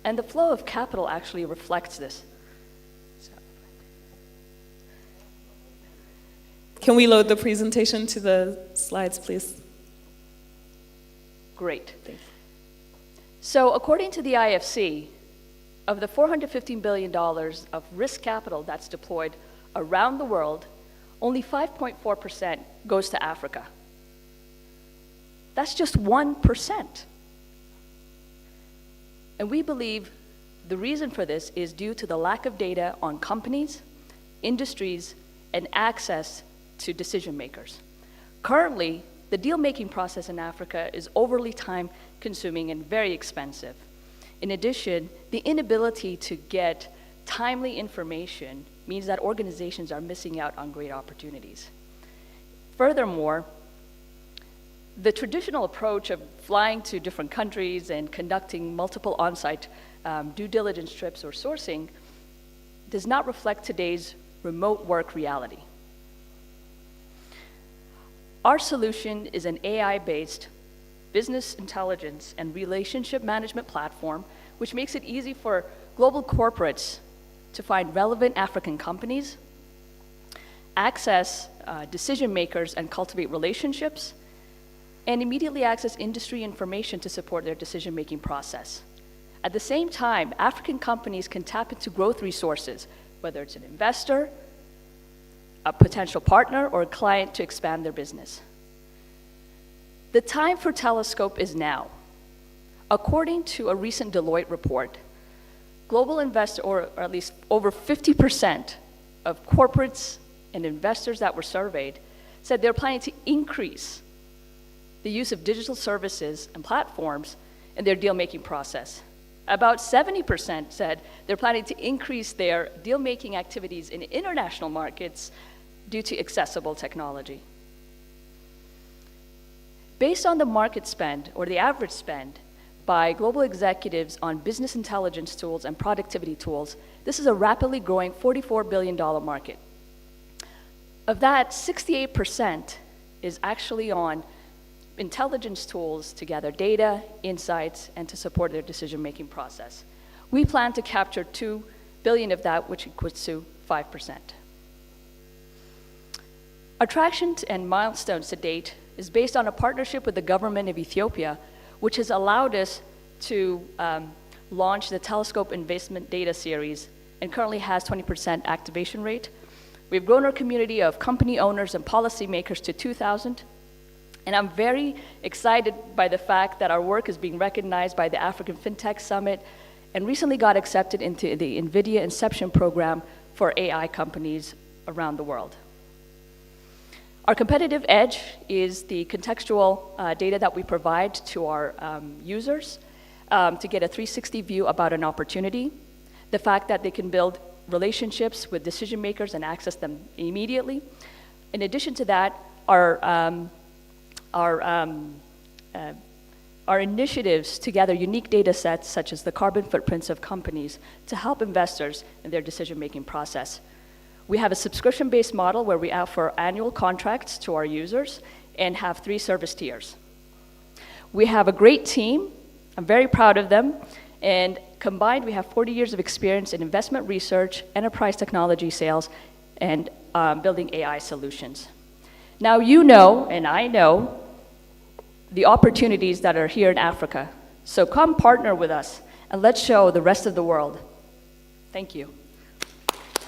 And the flow of capital actually reflects this. Can we load the presentation to the slides, please? Great. Thank you. So according to the IFC, of the $415 billion of risk capital that's deployed around the world, only 5.4% goes to Africa. That's just 1%. And we believe the reason for this is due to the lack of data on companies, industries, and access to decision makers. Currently, the deal-making process in Africa is overly time-consuming and very expensive. In addition, the inability to get timely information means that organizations are missing out on great opportunities. Furthermore, the traditional approach of flying to different countries and conducting multiple on-site due diligence trips or sourcing does not reflect today's remote work reality. Our solution is an AI-based business intelligence and relationship management platform, which makes it easy for global corporates to find relevant African companies, access decision makers and cultivate relationships, and immediately access industry information to support their decision-making process. At the same time, African companies can tap into growth resources, whether it's an investor, a potential partner, or a client to expand their business. The time for 𝗨𝗏𝗧𝗛 is now. According to a recent Deloitte report, global investors, or at least over 50% of corporates and investors that were surveyed, said they're planning to increase the use of digital services and platforms in their deal-making process. About 70% said they're planning to increase their deal-making activities in international markets due to accessible technology. Based on the market spend, or the average spend, by global executives on business intelligence tools and productivity tools, this is a rapidly growing $44 billion market. Of that, 68% is actually on intelligence tools to gather data, insights, and to support their decision-making process. We plan to capture $2 billion of that, which equates to 5%. Our traction and milestones to date is based on a partnership with the government of Ethiopia, which has allowed us to launch the 𝗨𝗏𝗧𝗛 Investment Data Series and currently has 20% activation rate. We've grown our community of company owners and policymakers to 2,000. And I'm very excited by the fact that our work is being recognized by the African FinTech Summit and recently got accepted into the NVIDIA Inception program for AI companies around the world. Our competitive edge is the contextual data that we provide to our users to get a 360 view about an opportunity, the fact that they can build relationships with decision makers and access them immediately. In addition to that, our initiatives to gather unique data sets such as the carbon footprints of companies to help investors in their decision-making process. We have a subscription-based model where we offer annual contracts to our users and have 3 service tiers. We have a great team. I'm very proud of them. And combined, we have 40 years of experience in investment research, enterprise technology sales, and building AI solutions. Now you know, and I know, the opportunities that are here in Africa. So come partner with us, and let's show the rest of the world. Thank you.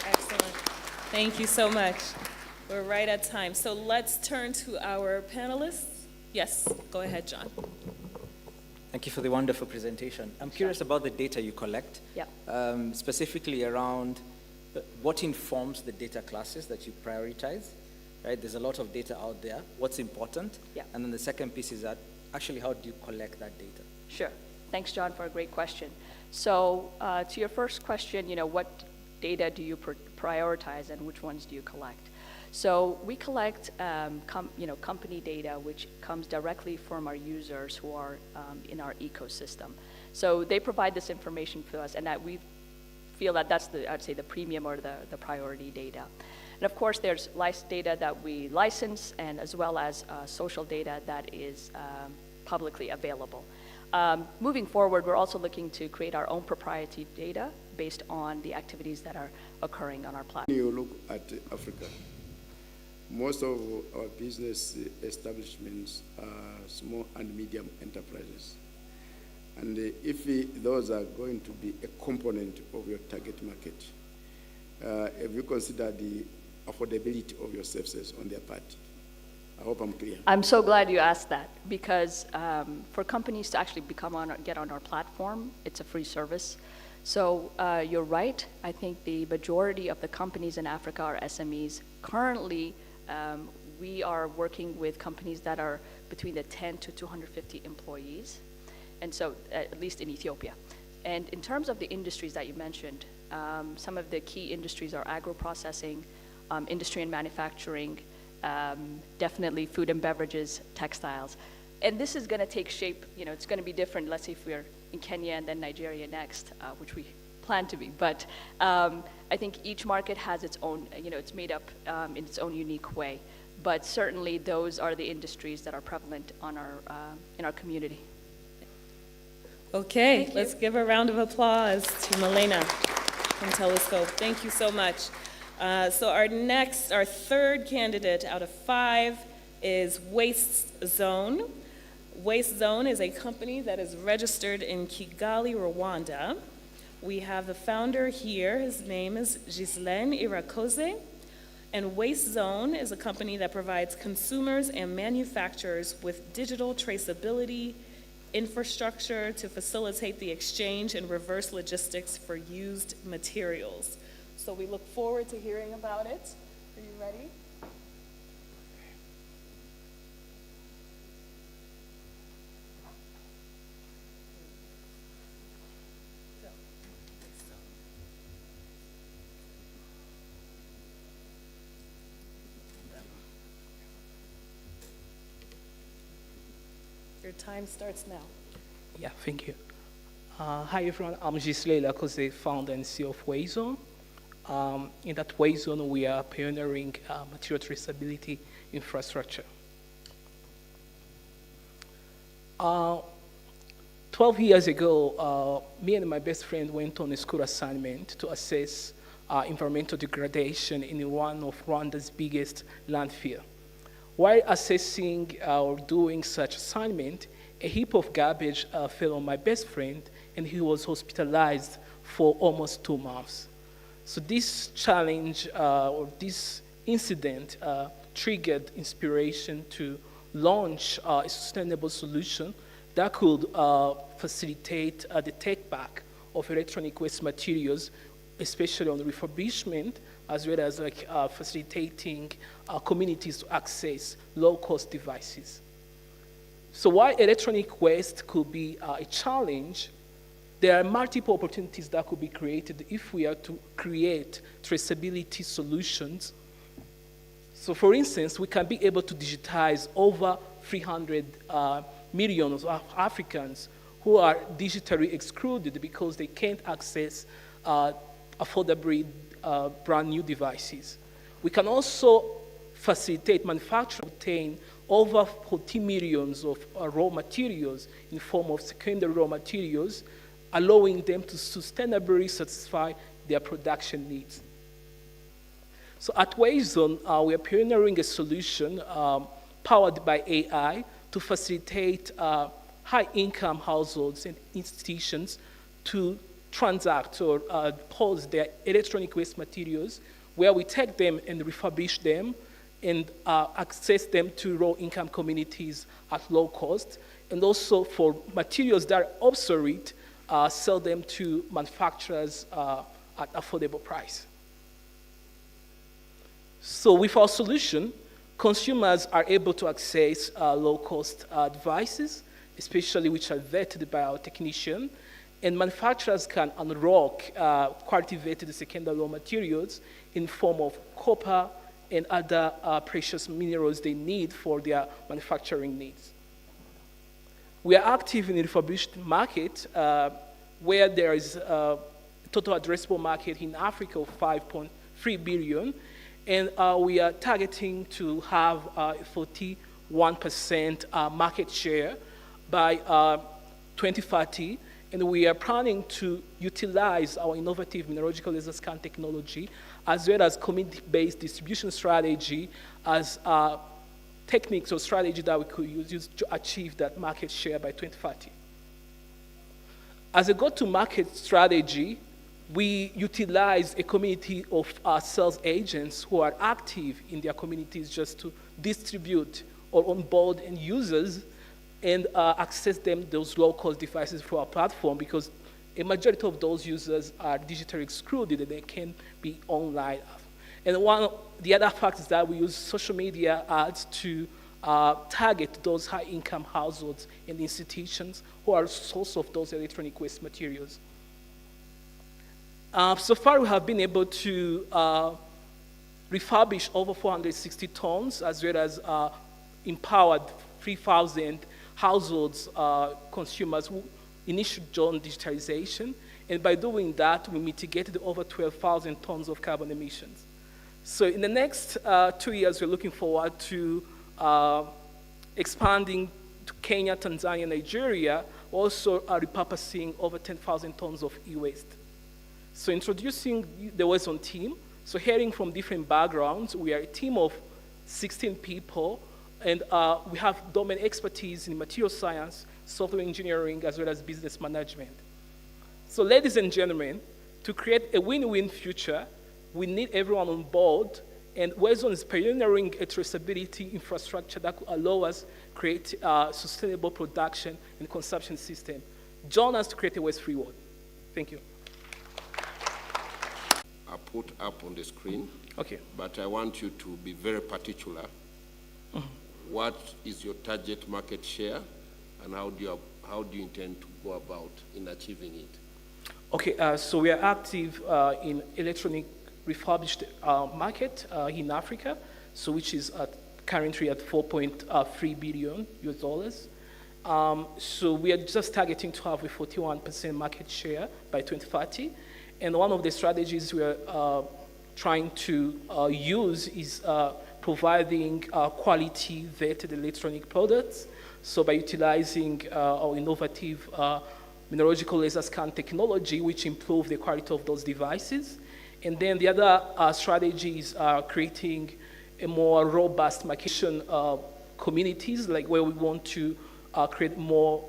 Excellent. Thank you so much. We're right at time. So let's turn to our panelists. Yes, go ahead, John. Thank you for the wonderful presentation. I'm curious about the data you collect, specifically around what informs the data classes that you prioritize, right? There's a lot of data out there. What's important? Yeah. And then the second piece is that actually how do you collect that data? Sure. Thanks, John, for a great question. So to your first question, what data do you prioritize and which ones do you collect? So we collect, company data, which comes directly from our users who are in our ecosystem. So they provide this information to us, and that we feel that that's I'd say the premium or the priority data. And of course, there's data that we license, and as well as social data that is publicly available. Moving forward, we're also looking to create our own proprietary data based on the activities that are occurring on our platform. When you look at Africa, most of our business establishments are small and medium enterprises. And if those are going to be a component of your target market, have you considered the affordability of your services on their part? I hope I'm clear. I'm so glad you asked that, because for companies to actually get on our platform, it's a free service. So you're right. I think the majority of the companies in Africa are SMEs. Currently, we are working with companies that are between the 10 to 250 employees, and so at least in Ethiopia. And in terms of the industries that you mentioned, some of the key industries are agro-processing, industry and manufacturing, definitely food and beverages, textiles. And this is going to take shape, it's going to be different. Let's say if we're in Kenya and then Nigeria next, which we plan to be. But I think each market has its own, it's made up in its own unique way. But certainly those are the industries that are prevalent on in our community. Okay, let's give a round of applause to Milena from Telescope. Thank you so much. So our third candidate out of 5 is Waste Zone. Waste Zone is a company that is registered in Kigali, Rwanda. We have the founder here. His name is𝗭𝟰🰡 And Waste Zone is a company that provides consumers and manufacturers with digital traceability infrastructure to facilitate the exchange and reverse logistics for used materials. So we look forward to hearing about it. Are you ready? Your time starts now. Yeah, thank you. Hi everyone, I'm𝗭𝟰🰡 founder and CEO of Waste Zone. In that Waste Zone, we are pioneering material traceability infrastructure. 12 years ago, me and my best friend went on a school assignment to assess environmental degradation in one of Rwanda's biggest landfill. While assessing or doing such assignment, a heap of garbage fell on my best friend, and he was hospitalized for almost 2 months. So this challenge or this incident triggered inspiration to launch a sustainable solution that could facilitate the take-back of electronic waste materials, especially on refurbishment, as well as facilitating communities to access low-cost devices. So while electronic waste could be a challenge, there are multiple opportunities that could be created if we are to create traceability solutions. So for instance, we can be able to digitize over 300 million of Africans who are digitally excluded because they can't access affordable brand new devices. We can also facilitate manufacturing, obtain over 40 million of raw materials in form of secondary raw materials, allowing them to sustainably satisfy their production needs. So at Waste Zone, we are pioneering a solution powered by AI to facilitate high-income households and institutions to transact or pose their electronic waste materials, where we take them and refurbish them and access them to low-income communities at low cost, and also for materials that are obsolete, sell them to manufacturers at affordable price. So with our solution, consumers are able to access low-cost devices, especially which are vetted by our technician, and manufacturers can unlock quality vetted secondary raw materials in form of copper and other precious minerals they need for their manufacturing needs. We are active in the refurbished market where there is a total addressable market in Africa of 5.3 billion, and we are targeting to have a 41% market share by 2030, and we are planning to utilize our innovative mineralogical laser scan technology as well as community-based distribution strategy as techniques or strategy that we could use to achieve that market share by 2030. As a go-to-market strategy, we utilize a community of sales agents who are active in their communities just to distribute or onboard end users and access them those low-cost devices through our platform, because a majority of those users are digitally excluded and they can be online. And the other fact is that we use social media ads to target those high-income households and institutions who are source of those electronic waste materials. So far, we have been able to refurbish over 460 tons, as well as empowered 3,000 households, consumers who initially joined digitalization. And by doing that, we mitigated over 12,000 tons of carbon emissions. So in the next 2 years, we're looking forward to expanding to Kenya, Tanzania, Nigeria, also repurposing over 10,000 tons of e-waste. So introducing the Weston team. So hearing from different backgrounds, we are a team of 16 people, and we have domain expertise in material science, software engineering, as well as business management. So ladies and gentlemen, to create a win-win future, we need everyone on board, and Weston is pioneering a traceability infrastructure that could allow us create a sustainable production and consumption system. Join us to create a waste-free world. Thank you. I put up on the screen. Okay. But I want you to be very particular. What is your target market share, and how do you intend to go about in achieving it? Okay, so we are active in electronic refurbished market in Africa, so which is currently at 4.3 billion US dollars. So we are just targeting to have a 41% market share by 2030. And one of the strategies we are trying to use is providing quality vetted electronic products. So by utilizing our innovative mineralogical laser scan technology, which improve the quality of those devices. And then the other strategy is creating a more robust market communities, like where we want to create more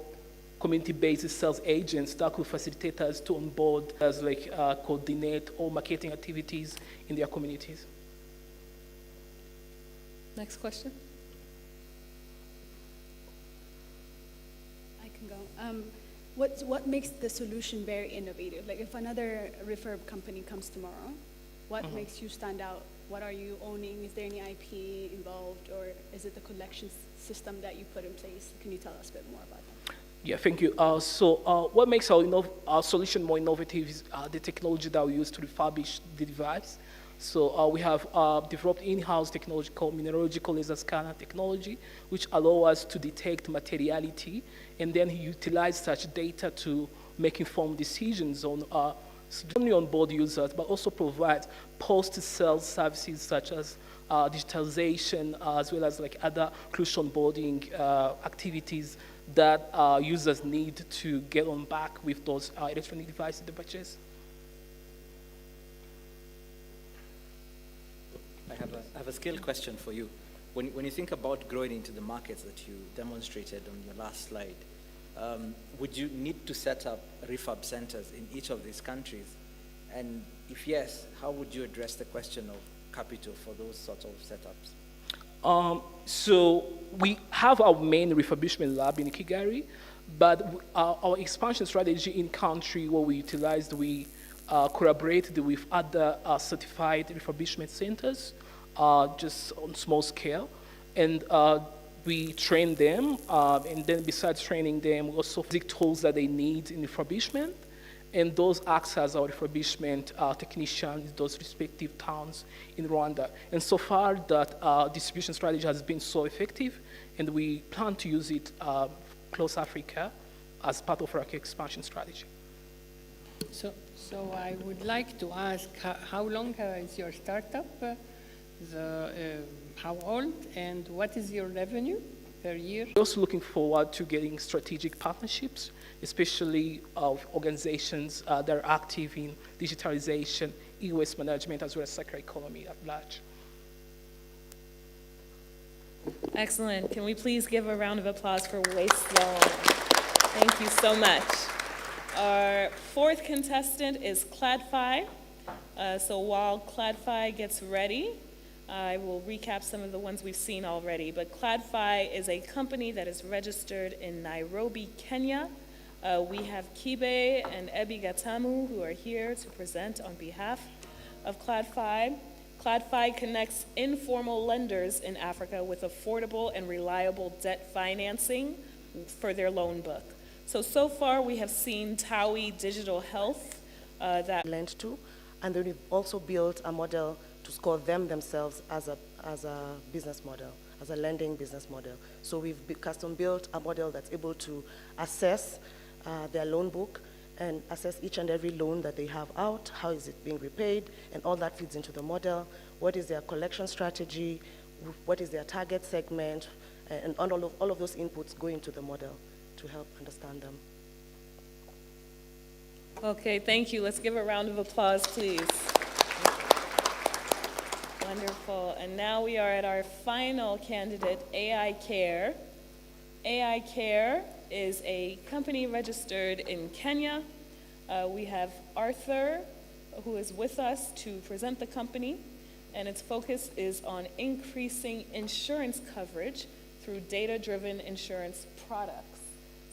community-based sales agents that could facilitate us to onboard as like coordinate all marketing activities in their communities. Next question. I can go. What makes the solution very innovative? Like if another refurb company comes tomorrow, what makes you stand out? What are you owning? Is there any IP involved, or is it the collection system that you put in place? Can you tell us a bit more about that? Yeah, thank you. So what makes our solution more innovative is the technology that we use to refurbish the device. So we have developed in-house technology called mineralogical laser scanner technology, which allow us to detect materiality and then utilize such data to make informed decisions on not only on board users, but also provide post-sale services such as digitalization, as well as like other crucial onboarding activities that users need to get on back with those electronic devices they purchase. I have a scale question for you. When you think about growing into the markets that you demonstrated on your last slide, would you need to set up refurb centers in each of these countries? And if yes, how would you address the question of capital for those sorts of setups? So we have our main refurbishment lab in Kigali, but our expansion strategy in country where we utilized, we collaborated with other certified refurbishment centers just on small scale. And we train them, and then besides training them, we also basic tools that they need in refurbishment, and those acts as our refurbishment technicians in those respective towns in Rwanda. And so far, that distribution strategy has been so effective, and we plan to use it across Africa as part of our expansion strategy. So I would like to ask, how long is your startup? How old, and what is your revenue per year? We're also looking forward to getting strategic partnerships, especially of organizations that are active in digitalization, e-waste management, as well as circular economy at large. Excellent. Can we please give a round of applause for Waste Zone? Thank you so much. Our fourth contestant is 𝗨𝗏𝗧. So while 𝗨𝗨𝗧 gets ready, I will recap some of the ones we've seen already. But 𝗨𝗏𝗧 is a company that is registered in Nairobi, Kenya. We have Kibe and Ebi Gatamu, who are here to present on behalf of 𝗨𝗏𝗧. 𝗨𝗏𝗧 connects informal lenders in Africa with affordable and reliable debt financing for their loan book. So far we have seen TOWI Digital Health that lent to, and then we've also built a model to score them themselves as a business model, as a lending business model. So we've custom built a model that's able to assess their loan book and assess each and every loan that they have out, how is it being repaid, and all that feeds into the model. What is their collection strategy, what is their target segment, and all of those inputs go into the model to help understand them. Okay, thank you. Let's give a round of applause, please. Wonderful. And now we are at our final candidate, AI Care. AI Care is a company registered in Kenya. We have Arthur, who is with us to present the company, and its focus is on increasing insurance coverage through data-driven insurance products.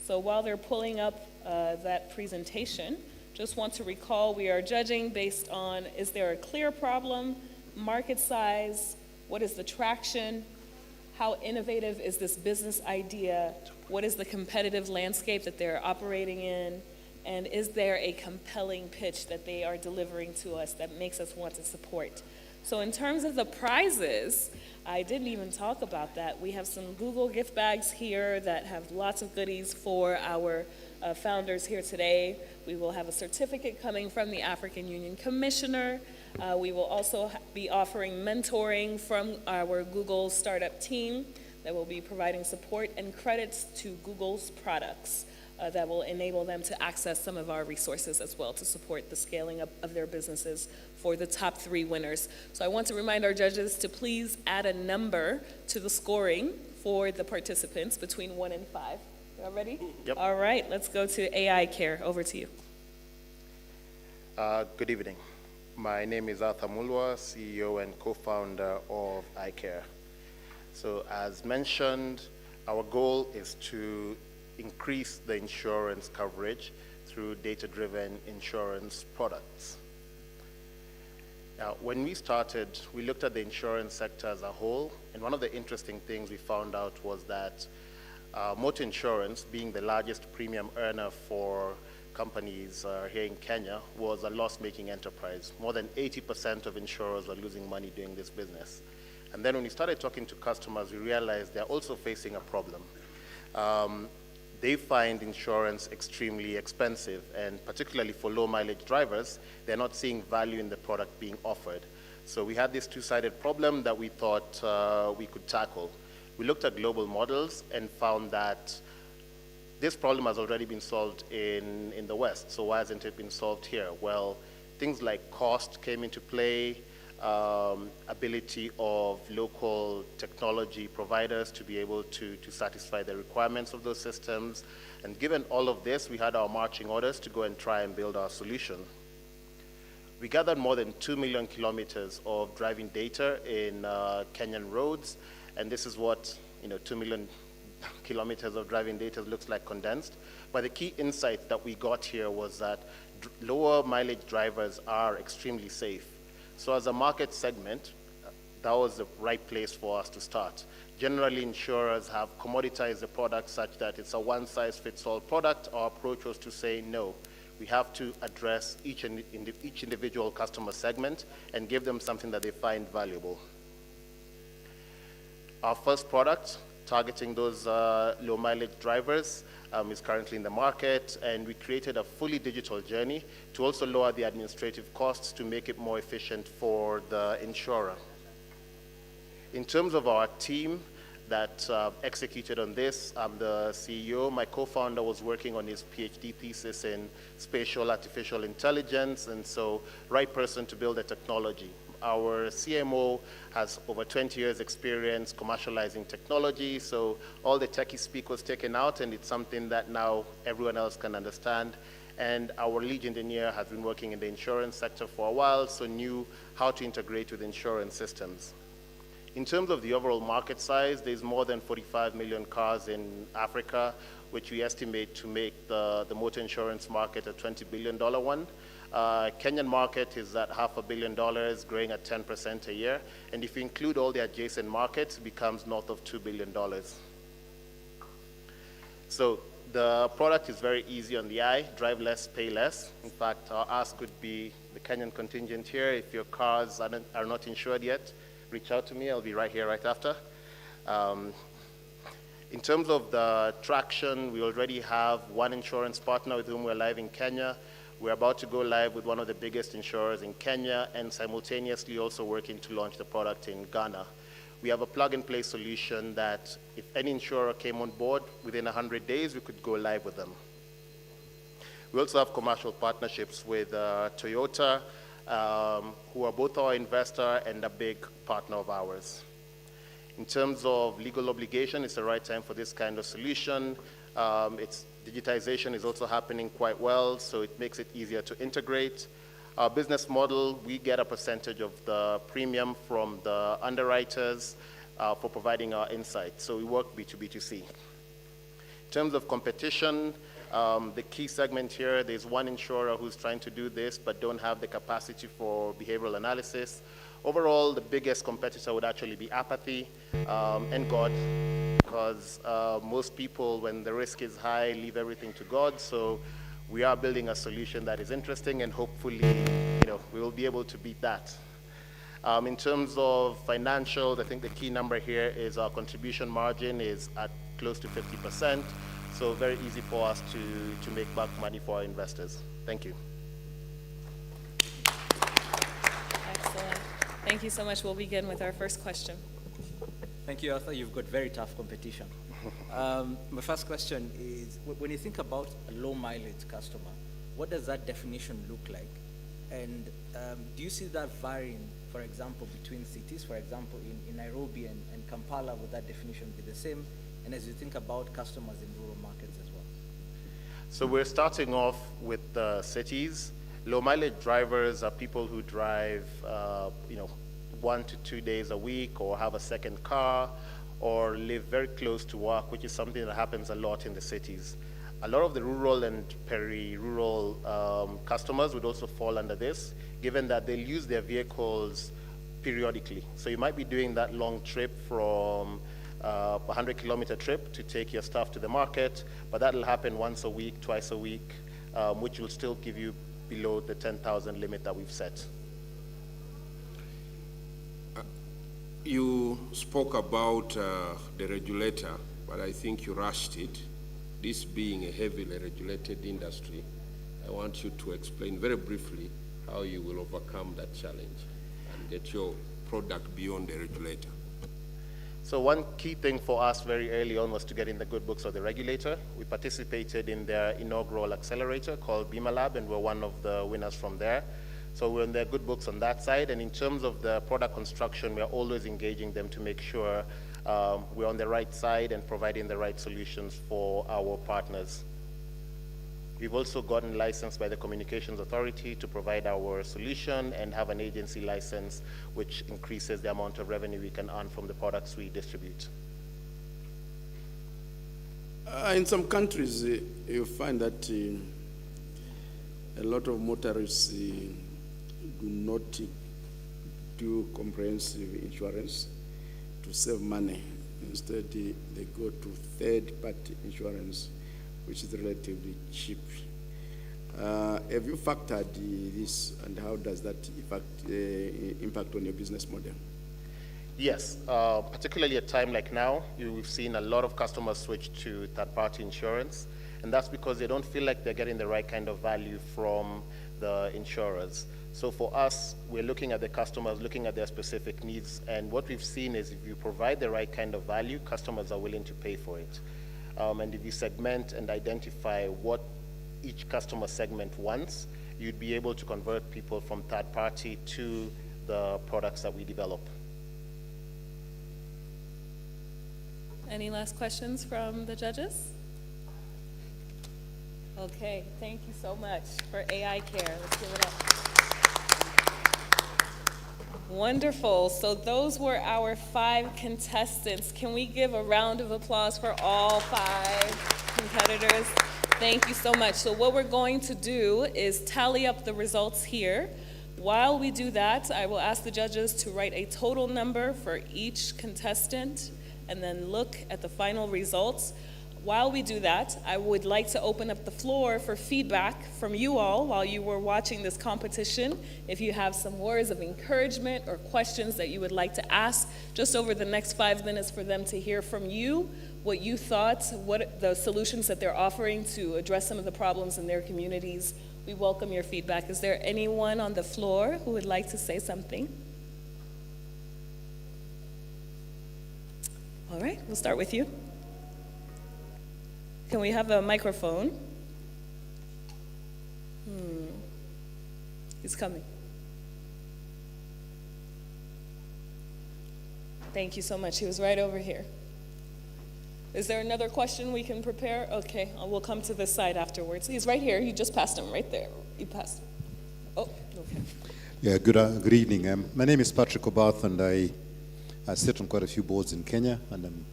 So while they're pulling up that presentation, just want to recall we are judging based on, is there a clear problem, market size, what is the traction, how innovative is this business idea, what is the competitive landscape that they're operating in, and is there a compelling pitch that they are delivering to us that makes us want to support. So in terms of the prizes, I didn't even talk about that. We have some Google gift bags here that have lots of goodies for our founders here today. We will have a certificate coming from the African Union Commissioner. We will also be offering mentoring from our Google startup team that will be providing support and credits to Google's products that will enable them to access some of our resources as well to support the scaling up of their businesses for the top 3 winners. So I want to remind our judges to please add a number to the scoring for the participants between 1 and 5. Y'all ready? Yep. All right, let's go to AI Care. Over to you. Good evening. My name is Arthur Mulwa, CEO and co-founder of iCare. So as mentioned, our goal is to increase the insurance coverage through data-driven insurance products. Now, when we started, we looked at the insurance sector as a whole, and one of the interesting things we found out was that motor insurance, being the largest premium earner for companies here in Kenya, was a loss-making enterprise. More than 80% of insurers were losing money doing this business. And then when we started talking to customers, we realized they're also facing a problem. They find insurance extremely expensive, and particularly for low-mileage drivers, they're not seeing value in the product being offered. So we had this two-sided problem that we thought we could tackle. We looked at global models and found that this problem has already been solved in the West, so why hasn't it been solved here? Well, things like cost came into play, ability of local technology providers to be able to satisfy the requirements of those systems. And given all of this, we had our marching orders to go and try and build our solution. We gathered more than 2 million kilometers of driving data in Kenyan roads, and this is what 2 million kilometers of driving data looks like condensed. But the key insight that we got here was that lower mileage drivers are extremely safe. So as a market segment, that was the right place for us to start. Generally, insurers have commoditized the product such that it's a one-size-fits-all product. Our approach was to say, no, we have to address each individual customer segment and give them something that they find valuable. Our first product, targeting those low-mileage drivers, is currently in the market, and we created a fully digital journey to also lower the administrative costs to make it more efficient for the insurer. In terms of our team that executed on this, I'm the CEO. My co-founder was working on his PhD thesis in spatial artificial intelligence, and so right person to build the technology. Our CMO has over 20 years experience commercializing technology, so all the techie speak was taken out, and it's something that now everyone else can understand. And our lead engineer has been working in the insurance sector for a while, so knew how to integrate with insurance systems. In terms of the overall market size, there's more than 45 million cars in Africa, which we estimate to make the motor insurance market a $20 billion one. Kenyan market is at $500 million, growing at 10% a year. And if you include all the adjacent markets, it becomes north of $2 billion. So the product is very easy on the eye, drive less, pay less. In fact, our ask could be the Kenyan contingent here. If your cars are not insured yet, reach out to me. I'll be right here right after. In terms of the traction, we already have one insurance partner with whom we're live in Kenya. We're about to go live with one of the biggest insurers in Kenya, and simultaneously also working to launch the product in Ghana. We have a plug-and-play solution that if any insurer came on board, within 100 days, we could go live with them. We also have commercial partnerships with Toyota, who are both our investor and a big partner of ours. In terms of legal obligation, it's the right time for this kind of solution. Digitization is also happening quite well, so it makes it easier to integrate. Our business model, we get a percentage of the premium from the underwriters for providing our insights. So we work B2B2C. In terms of competition, the key segment here, there's one insurer who's trying to do this but don't have the capacity for behavioral analysis. Overall, the biggest competitor would actually be apathy and God, because most people, when the risk is high, leave everything to God. So we are building a solution that is interesting, and hopefully, we will be able to beat that. In terms of financials, I think the key number here is our contribution margin is at close to 50%. So very easy for us to make back money for our investors. Thank you. Excellent. Thank you so much. We'll begin with our first question. Thank you, Arthur. You've got very tough competition. My first question is, when you think about a low mileage customer, what does that definition look like? And do you see that varying, for example, between cities? For example, in Nairobi and Kampala, would that definition be the same? And as you think about customers in rural markets as well? So we're starting off with the cities. Low mileage drivers are people who drive 1 to 2 days a week, or have a second car, or live very close to work, which is something that happens a lot in the cities. A lot of the rural and peri-rural customers would also fall under this, given that they'll use their vehicles periodically. So you might be doing that long trip from a 100-kilometer trip to take your stuff to the market, but that'll happen once a week, twice a week, which will still give you below the 10,000 limit that we've set. You spoke about the regulator, but I think you rushed it. This being a heavily regulated industry, I want you to explain very briefly how you will overcome that challenge and get your product beyond the regulator. So one key thing for us very early on was to get in the good books of the regulator. We participated in their inaugural accelerator called Bima Lab, and we're one of the winners from there. So we're in their good books on that side. And in terms of the product construction, we're always engaging them to make sure we're on the right side and providing the right solutions for our partners. We've also gotten licensed by the Communications Authority to provide our solution and have an agency license, which increases the amount of revenue we can earn from the products we distribute. In some countries, you find that a lot of motorists do not do comprehensive insurance to save money. Instead, they go to third-party insurance, which is relatively cheap. Have you factored this, and how does that impact on your business model? Yes, particularly at a time like now, we've seen a lot of customers switch to third-party insurance, and that's because they don't feel like they're getting the right kind of value from the insurers. So for us, we're looking at the customers, looking at their specific needs, and what we've seen is if you provide the right kind of value, customers are willing to pay for it. And if you segment and identify what each customer segment wants, you'd be able to convert people from third party to the products that we develop. Any last questions from the judges? Okay, thank you so much for AI Care. Let's give it up. Wonderful. So those were our 5 contestants. Can we give a round of applause for all 5 competitors? Thank you so much. So what we're going to do is tally up the results here. While we do that, I will ask the judges to write a total number for each contestant and then look at the final results. While we do that, I would like to open up the floor for feedback from you all while you were watching this competition. If you have some words of encouragement or questions that you would like to ask, just over the next 5 minutes for them to hear from you, what you thought, what the solutions that they're offering to address some of the problems in their communities. We welcome your feedback. Is there anyone on the floor who would like to say something? All right, we'll start with you. Can we have a microphone? He's coming. Thank you so much. He was right over here. Is there another question we can prepare? Okay, we'll come to this side afterwards. He's right here. You just passed him right there. You passed him. Oh, okay. Yeah, good evening. My name is Patrick Obath, and I sit on quite a few boards in Kenya, and I'm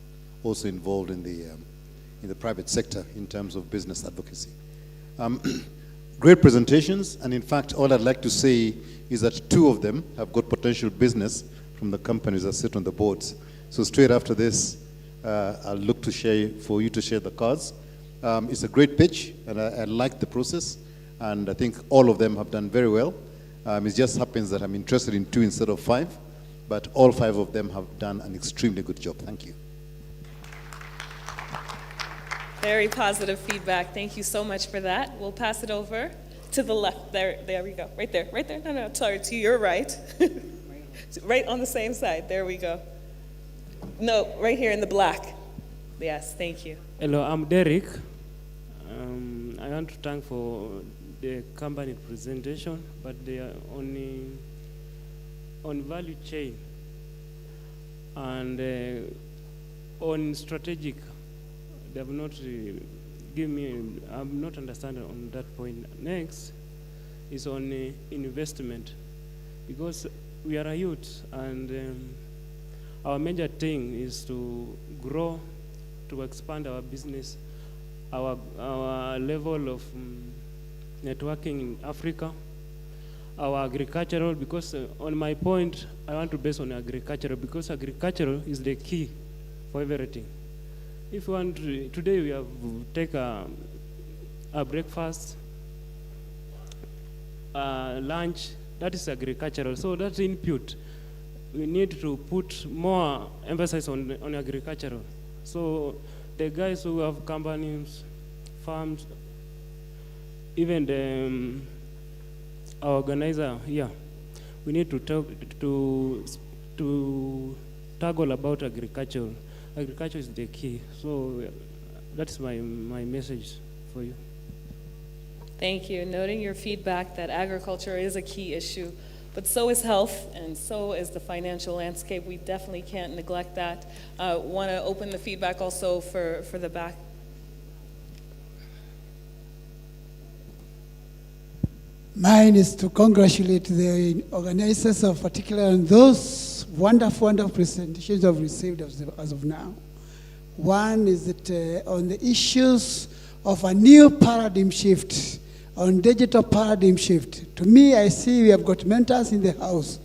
also involved in the private sector in terms of business advocacy. Great presentations, and in fact, all I'd like to say is that 2 of them have got potential business from the companies that sit on the boards. So straight after this, I'll look to for you to share the cards. It's a great pitch, and I like the process, and I think all of them have done very well. It just happens that I'm interested in 2 instead of 5, but all 5 of them have done an extremely good job. Thank you. Very positive feedback. Thank you so much for that. We'll pass it over to the left. There we go. Right there. No, sorry, to your right. Right on the same side. There we go. No, right here in the black. Yes, thank you. Hello, I'm Derek. I want to thank for the company presentation, but they are only on value chain and on strategic. They have not given me, I'm not understanding on that point. Next is on investment, because we are a youth, and our major thing is to grow, to expand our business, our level of networking in Africa, our agricultural, because on my point, I want to base on agricultural, because agricultural is the key for everything. If you want to, today we have take a breakfast, lunch, that is agricultural. So that's input. We need to put more emphasis on agricultural. So the guys who have companies, farms, even our organizer here, we need to talk to tackle about agriculture. Agriculture is the key. So that's my message for you. Thank you. Noting your feedback that agriculture is a key issue, but so is health, and so is the financial landscape. We definitely can't neglect that. Want to open the feedback also for the back. Mine is to congratulate the organizers, of particularly on those wonderful presentations I've received as of now. One is that on the issues of a new paradigm shift, on digital paradigm shift. To me, I see we have got mentors in the house.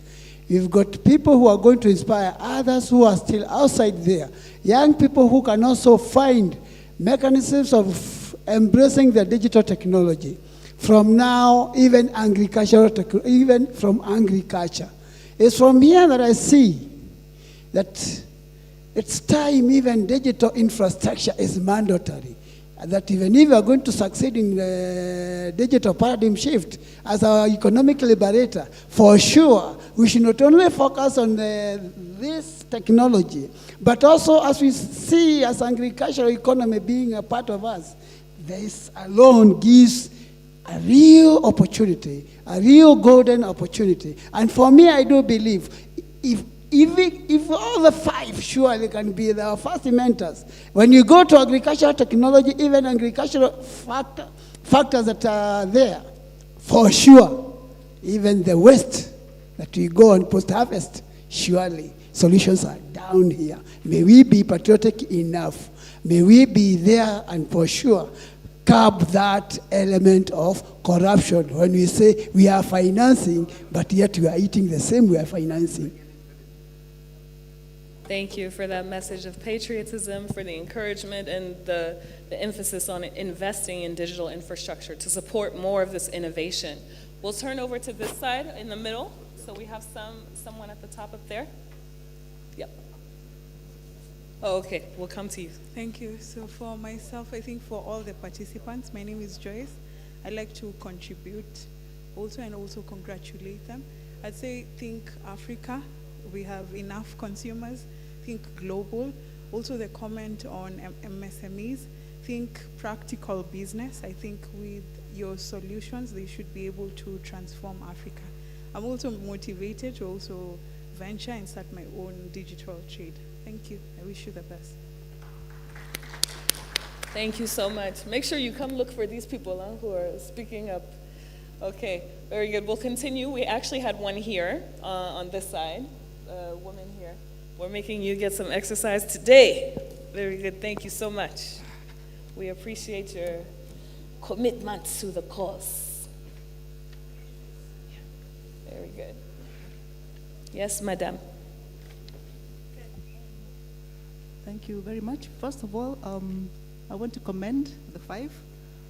We've got people who are going to inspire others who are still outside there. Young people who can also find mechanisms of embracing the digital technology. From now, even even from agriculture. It's from here that I see that it's time even digital infrastructure is mandatory. That even if we are going to succeed in the digital paradigm shift as our economic liberator, for sure, we should not only focus on this technology, but also as we see as agricultural economy being a part of us, this alone gives a real opportunity, a real golden opportunity. And for me, I do believe if all the five surely can be the first mentors, when you go to agricultural technology, even agricultural factors that are there, for sure, even the waste that we go on post-harvest, surely solutions are down here. May we be patriotic enough. May we be there and for sure curb that element of corruption when we say we are financing, but yet we are eating the same we are financing. Thank you for that message of patriotism, for the encouragement and the emphasis on investing in digital infrastructure to support more of this innovation. We'll turn over to this side in the middle. So we have someone at the top up there. Yep. Oh, okay, we'll come to you. Thank you. So for myself, I think for all the participants, my name is Joyce. I'd like to contribute also and also congratulate them. I'd say think Africa, we have enough consumers. Think global. Also the comment on MSMEs. Think practical business. I think with your solutions, they should be able to transform Africa. I'm also motivated to also venture and start my own digital trade. Thank you. I wish you the best. Thank you so much. Make sure you come look for these people who are speaking up. Okay, very good. We'll continue. We actually had one here on this side, a woman here. We're making you get some exercise today. Very good. Thank you so much. We appreciate your commitment to the cause. Very good. Yes, madam. Thank you very much. First of all, I want to commend the five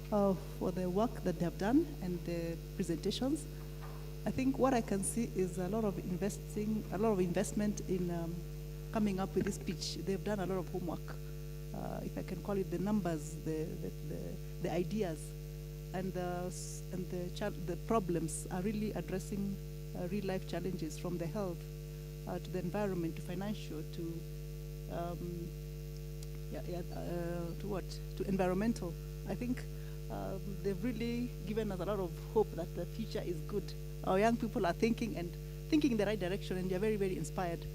for the work that they have done and the presentations. I think what I can see is a lot of investment in coming up with this pitch. They've done a lot of homework, if I can call it, the numbers, the ideas, and the problems are really addressing real life challenges, from the health to the environment to financial to to environmental. I think they've really given us a lot of hope that the future is good. Our young people are thinking in the right direction, and they're very, very inspired.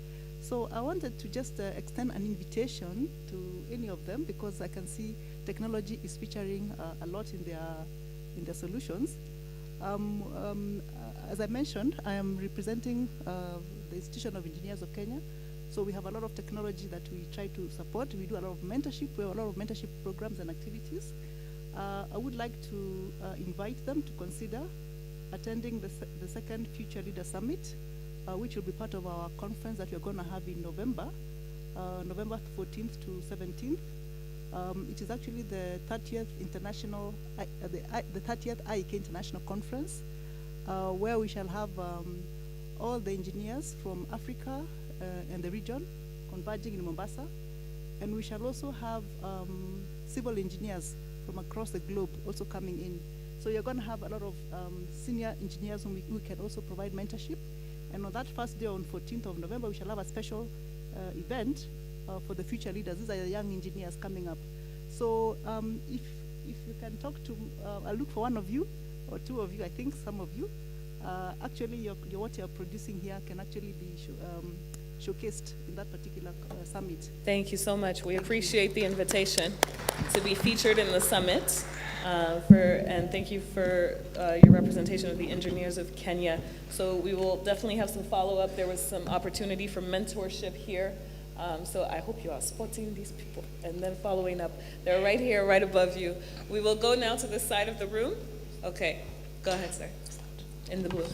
So I wanted to just extend an invitation to any of them, because I can see technology is featuring a lot in their solutions. As I mentioned, I am representing the Institution of Engineers of Kenya. So we have a lot of technology that we try to support. We do a lot of mentorship. We have a lot of mentorship programs and activities. I would like to invite them to consider attending the second Future Leader Summit, which will be part of our conference that we're going to have in November, November 14th to 17th. It is actually the 30th international, the 30th IEK International Conference, where we shall have all the engineers from Africa and the region converging in Mombasa, and we shall also have civil engineers from across the globe also coming in. So you're going to have a lot of senior engineers who can also provide mentorship. And on that first day, on 14th of November, we shall have a special event for the future leaders. These are the young engineers coming up. So if you can talk to, I'll look for one of you or two of you, I think some of you. Actually, what you're producing here can actually be showcased in that particular summit. Thank you so much. We appreciate the invitation to be featured in the summit. And thank you for your representation of the engineers of Kenya. So we will definitely have some follow-up. There was some opportunity for mentorship here. So I hope you are spotting these people and then following up. They're right here, right above you. We will go now to this side of the room. Okay, go ahead, sir. In the blue.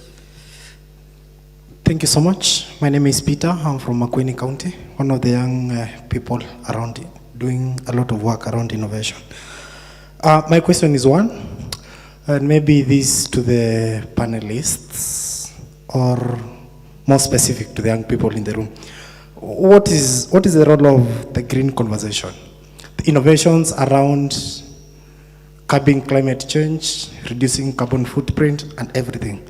Thank you so much. My name is Peter. I'm from Makueni County, one of the young people around doing a lot of work around innovation. My question is one, and maybe this to the panelists, or more specific to the young people in the room. What is the role of the green conversation? The innovations around curbing climate change, reducing carbon footprint, and everything.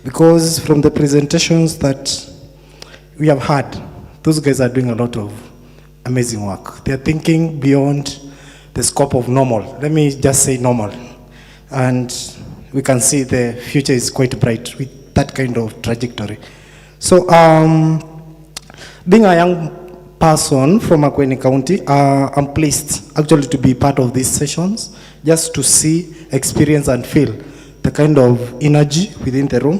Because from the presentations that we have had, those guys are doing a lot of amazing work. They're thinking beyond the scope of normal. Let me just say normal. And we can see the future is quite bright with that kind of trajectory. So being a young person from Makueni County, I'm pleased actually to be part of these sessions, just to see, experience, and feel the kind of energy within the room,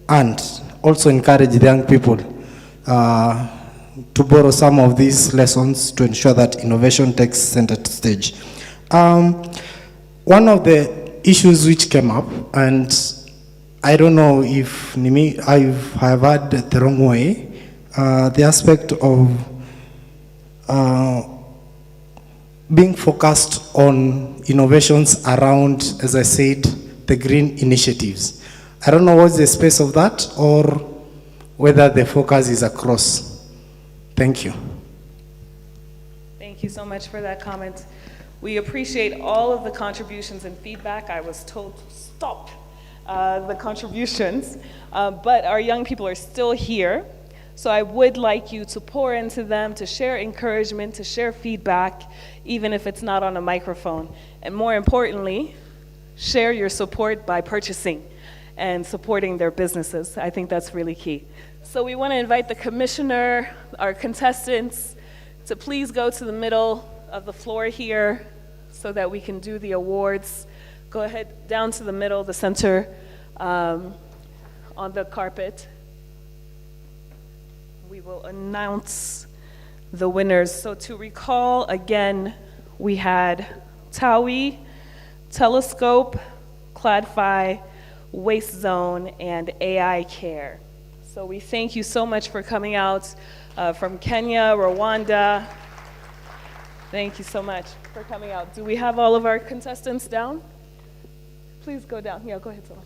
and also encourage the young people to borrow some of these lessons to ensure that innovation takes center stage. One of the issues which came up, and I don't know if I have had the wrong way, the aspect of being focused on innovations around, as I said, the green initiatives. I don't know what's the space of that, or whether the focus is across. Thank you. Thank you so much for that comment. We appreciate all of the contributions and feedback. I was told to stop the contributions, but our young people are still here. So I would like you to pour into them, to share encouragement, to share feedback, even if it's not on a microphone. And more importantly, share your support by purchasing and supporting their businesses. I think that's really key. So we want to invite the commissioner, our contestants, to please go to the middle of the floor here so that we can do the awards. Go ahead down to the middle, the center, on the carpet. We will announce the winners. So to recall, again, we had TOWIE, Telescope, 𝗏𝗏, Waste Zone, and AI Care. So we thank you so much for coming out from Kenya, Rwanda. Thank you so much for coming out. Do we have all of our contestants down? Please go down. Yeah, go ahead, Solange.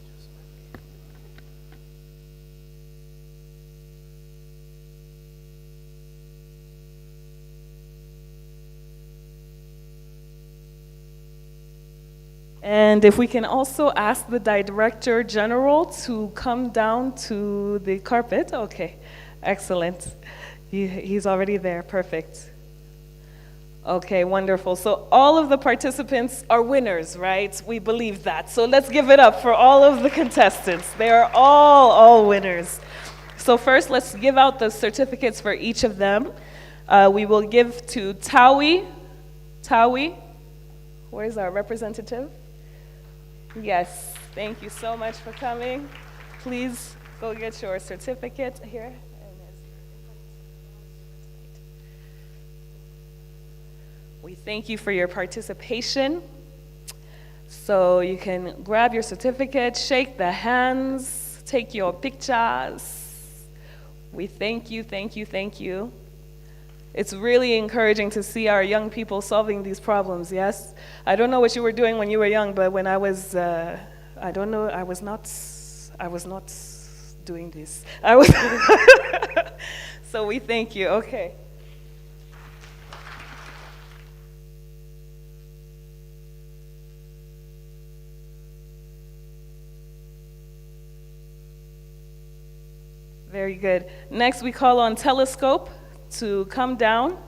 And if we can also ask the Director General to come down to the carpet. Okay, excellent. He's already there, perfect. Okay, wonderful. So all of the participants are winners, right? We believe that. So let's give it up for all of the contestants. They are all winners. So first, let's give out the certificates for each of them. We will give to TOWIE. TOWIE, where's our representative? Yes, thank you so much for coming. Please go get your certificate here. We thank you for your participation. So you can grab your certificate, shake the hands, take your pictures. We thank you, thank you, thank you. It's really encouraging to see our young people solving these problems, yes? I don't know what you were doing when you were young, but when I was, I don't know, I was not doing this. So we thank you, okay. Very good. Next, we call on Telescope to come down.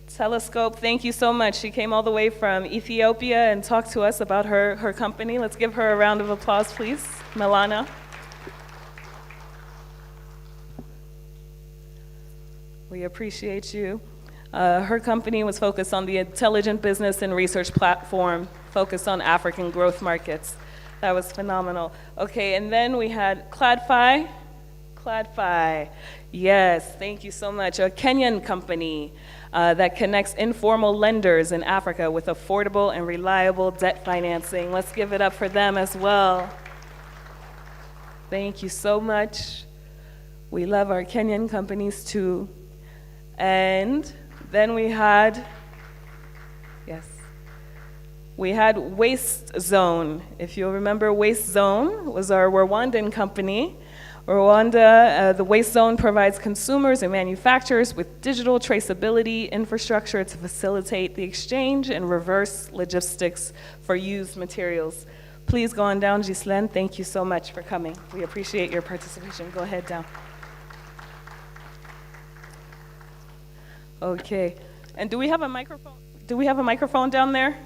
Telescope, thank you so much. She came all the way from Ethiopia and talked to us about her company. Let's give her a round of applause, please. Milana. We appreciate you. Her company was focused on the intelligent business and research platform, focused on African growth markets. That was phenomenal. Okay, and then we had 𝗏𝗏. 𝗏𝗏, yes, thank you so much. A Kenyan company that connects informal lenders in Africa with affordable and reliable debt financing. Let's give it up for them as well. Thank you so much. We love our Kenyan companies too. And then we had, we had Waste Zone. If you remember, Waste Zone was our Rwandan company. Rwanda, the Waste Zone provides consumers and manufacturers with digital traceability infrastructure to facilitate the exchange and reverse logistics for used materials. Please go on down, Ghislaine. Thank you so much for coming. We appreciate your participation. Go ahead down. Okay. And do we have a microphone? Do we have a microphone down there?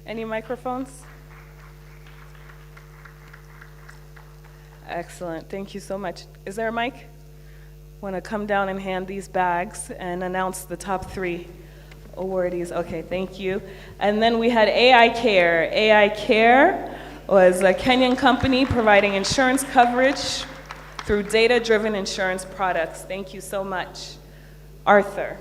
Any microphones? Excellent. Thank you so much. Is there a mic? Want to come down and hand these bags and announce the top 3 awardees. Okay, thank you. And then we had AI Care. AI Care was a Kenyan company providing insurance coverage through data-driven insurance products. Thank you so much. Arthur.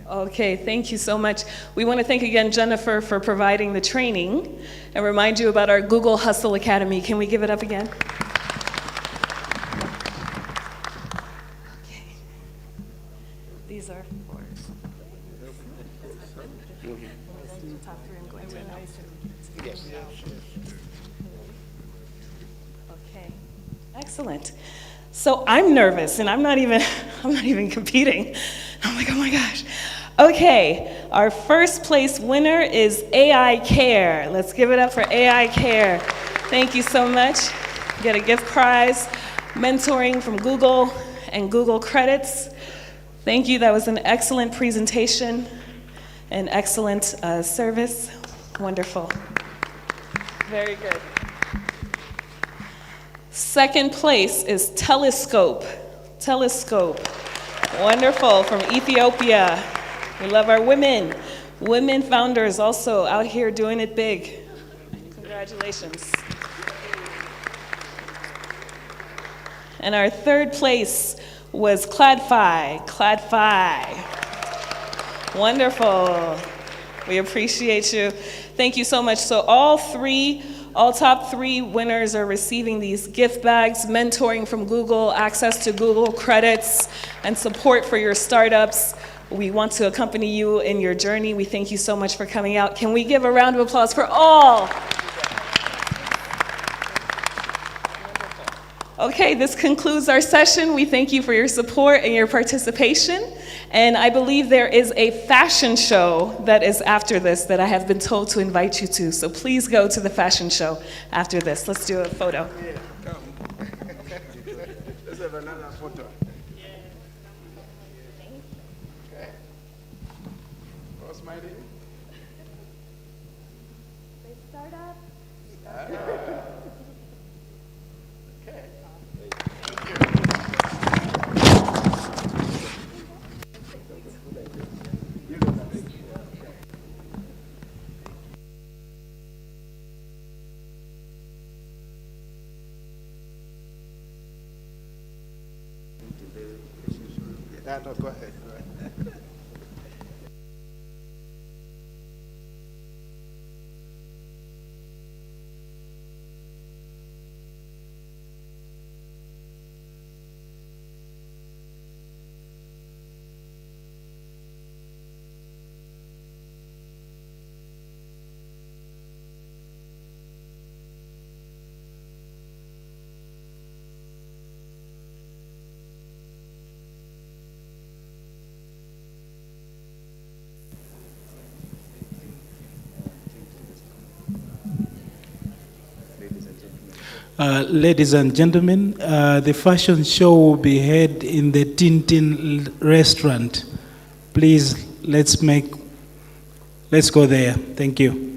Okay, thank you so much. We want to thank again Jennifer for providing the training and remind you about our Google Hustle Academy. Can we give it up again? Okay. These are for top 3 I'm going to announce. Yes. Okay, excellent. So I'm nervous and I'm not even competing. I'm like, oh my gosh. Okay, our first place winner is AI Care. Let's give it up for AI Care. Thank you so much. Get a gift prize, mentoring from Google and Google credits. Thank you, that was an excellent presentation and excellent service. Wonderful. Very good. Second place is Telescope. Telescope. Wonderful, from Ethiopia. We love our women. Women founders also out here doing it big. Congratulations. And our third place was KladFi. KladFi. Wonderful. We appreciate you. Thank you so much. So all top 3 winners are receiving these gift bags, mentoring from Google, access to Google credits, and support for your startups. We want to accompany you in your journey. We thank you so much for coming out. Can we give a round of applause for all? Okay, this concludes our session. We thank you for your support and your participation. And I believe there is a fashion show that is after this that I have been told to invite you to. So please go to the fashion show after this. Let's do a photo. Yeah, come. Let's have another photo. Okay. What's my name? They start up. Okay. No, go ahead. Ladies and gentlemen, the fashion show will be held in the Tintin restaurant. Please, let's go there. Thank you.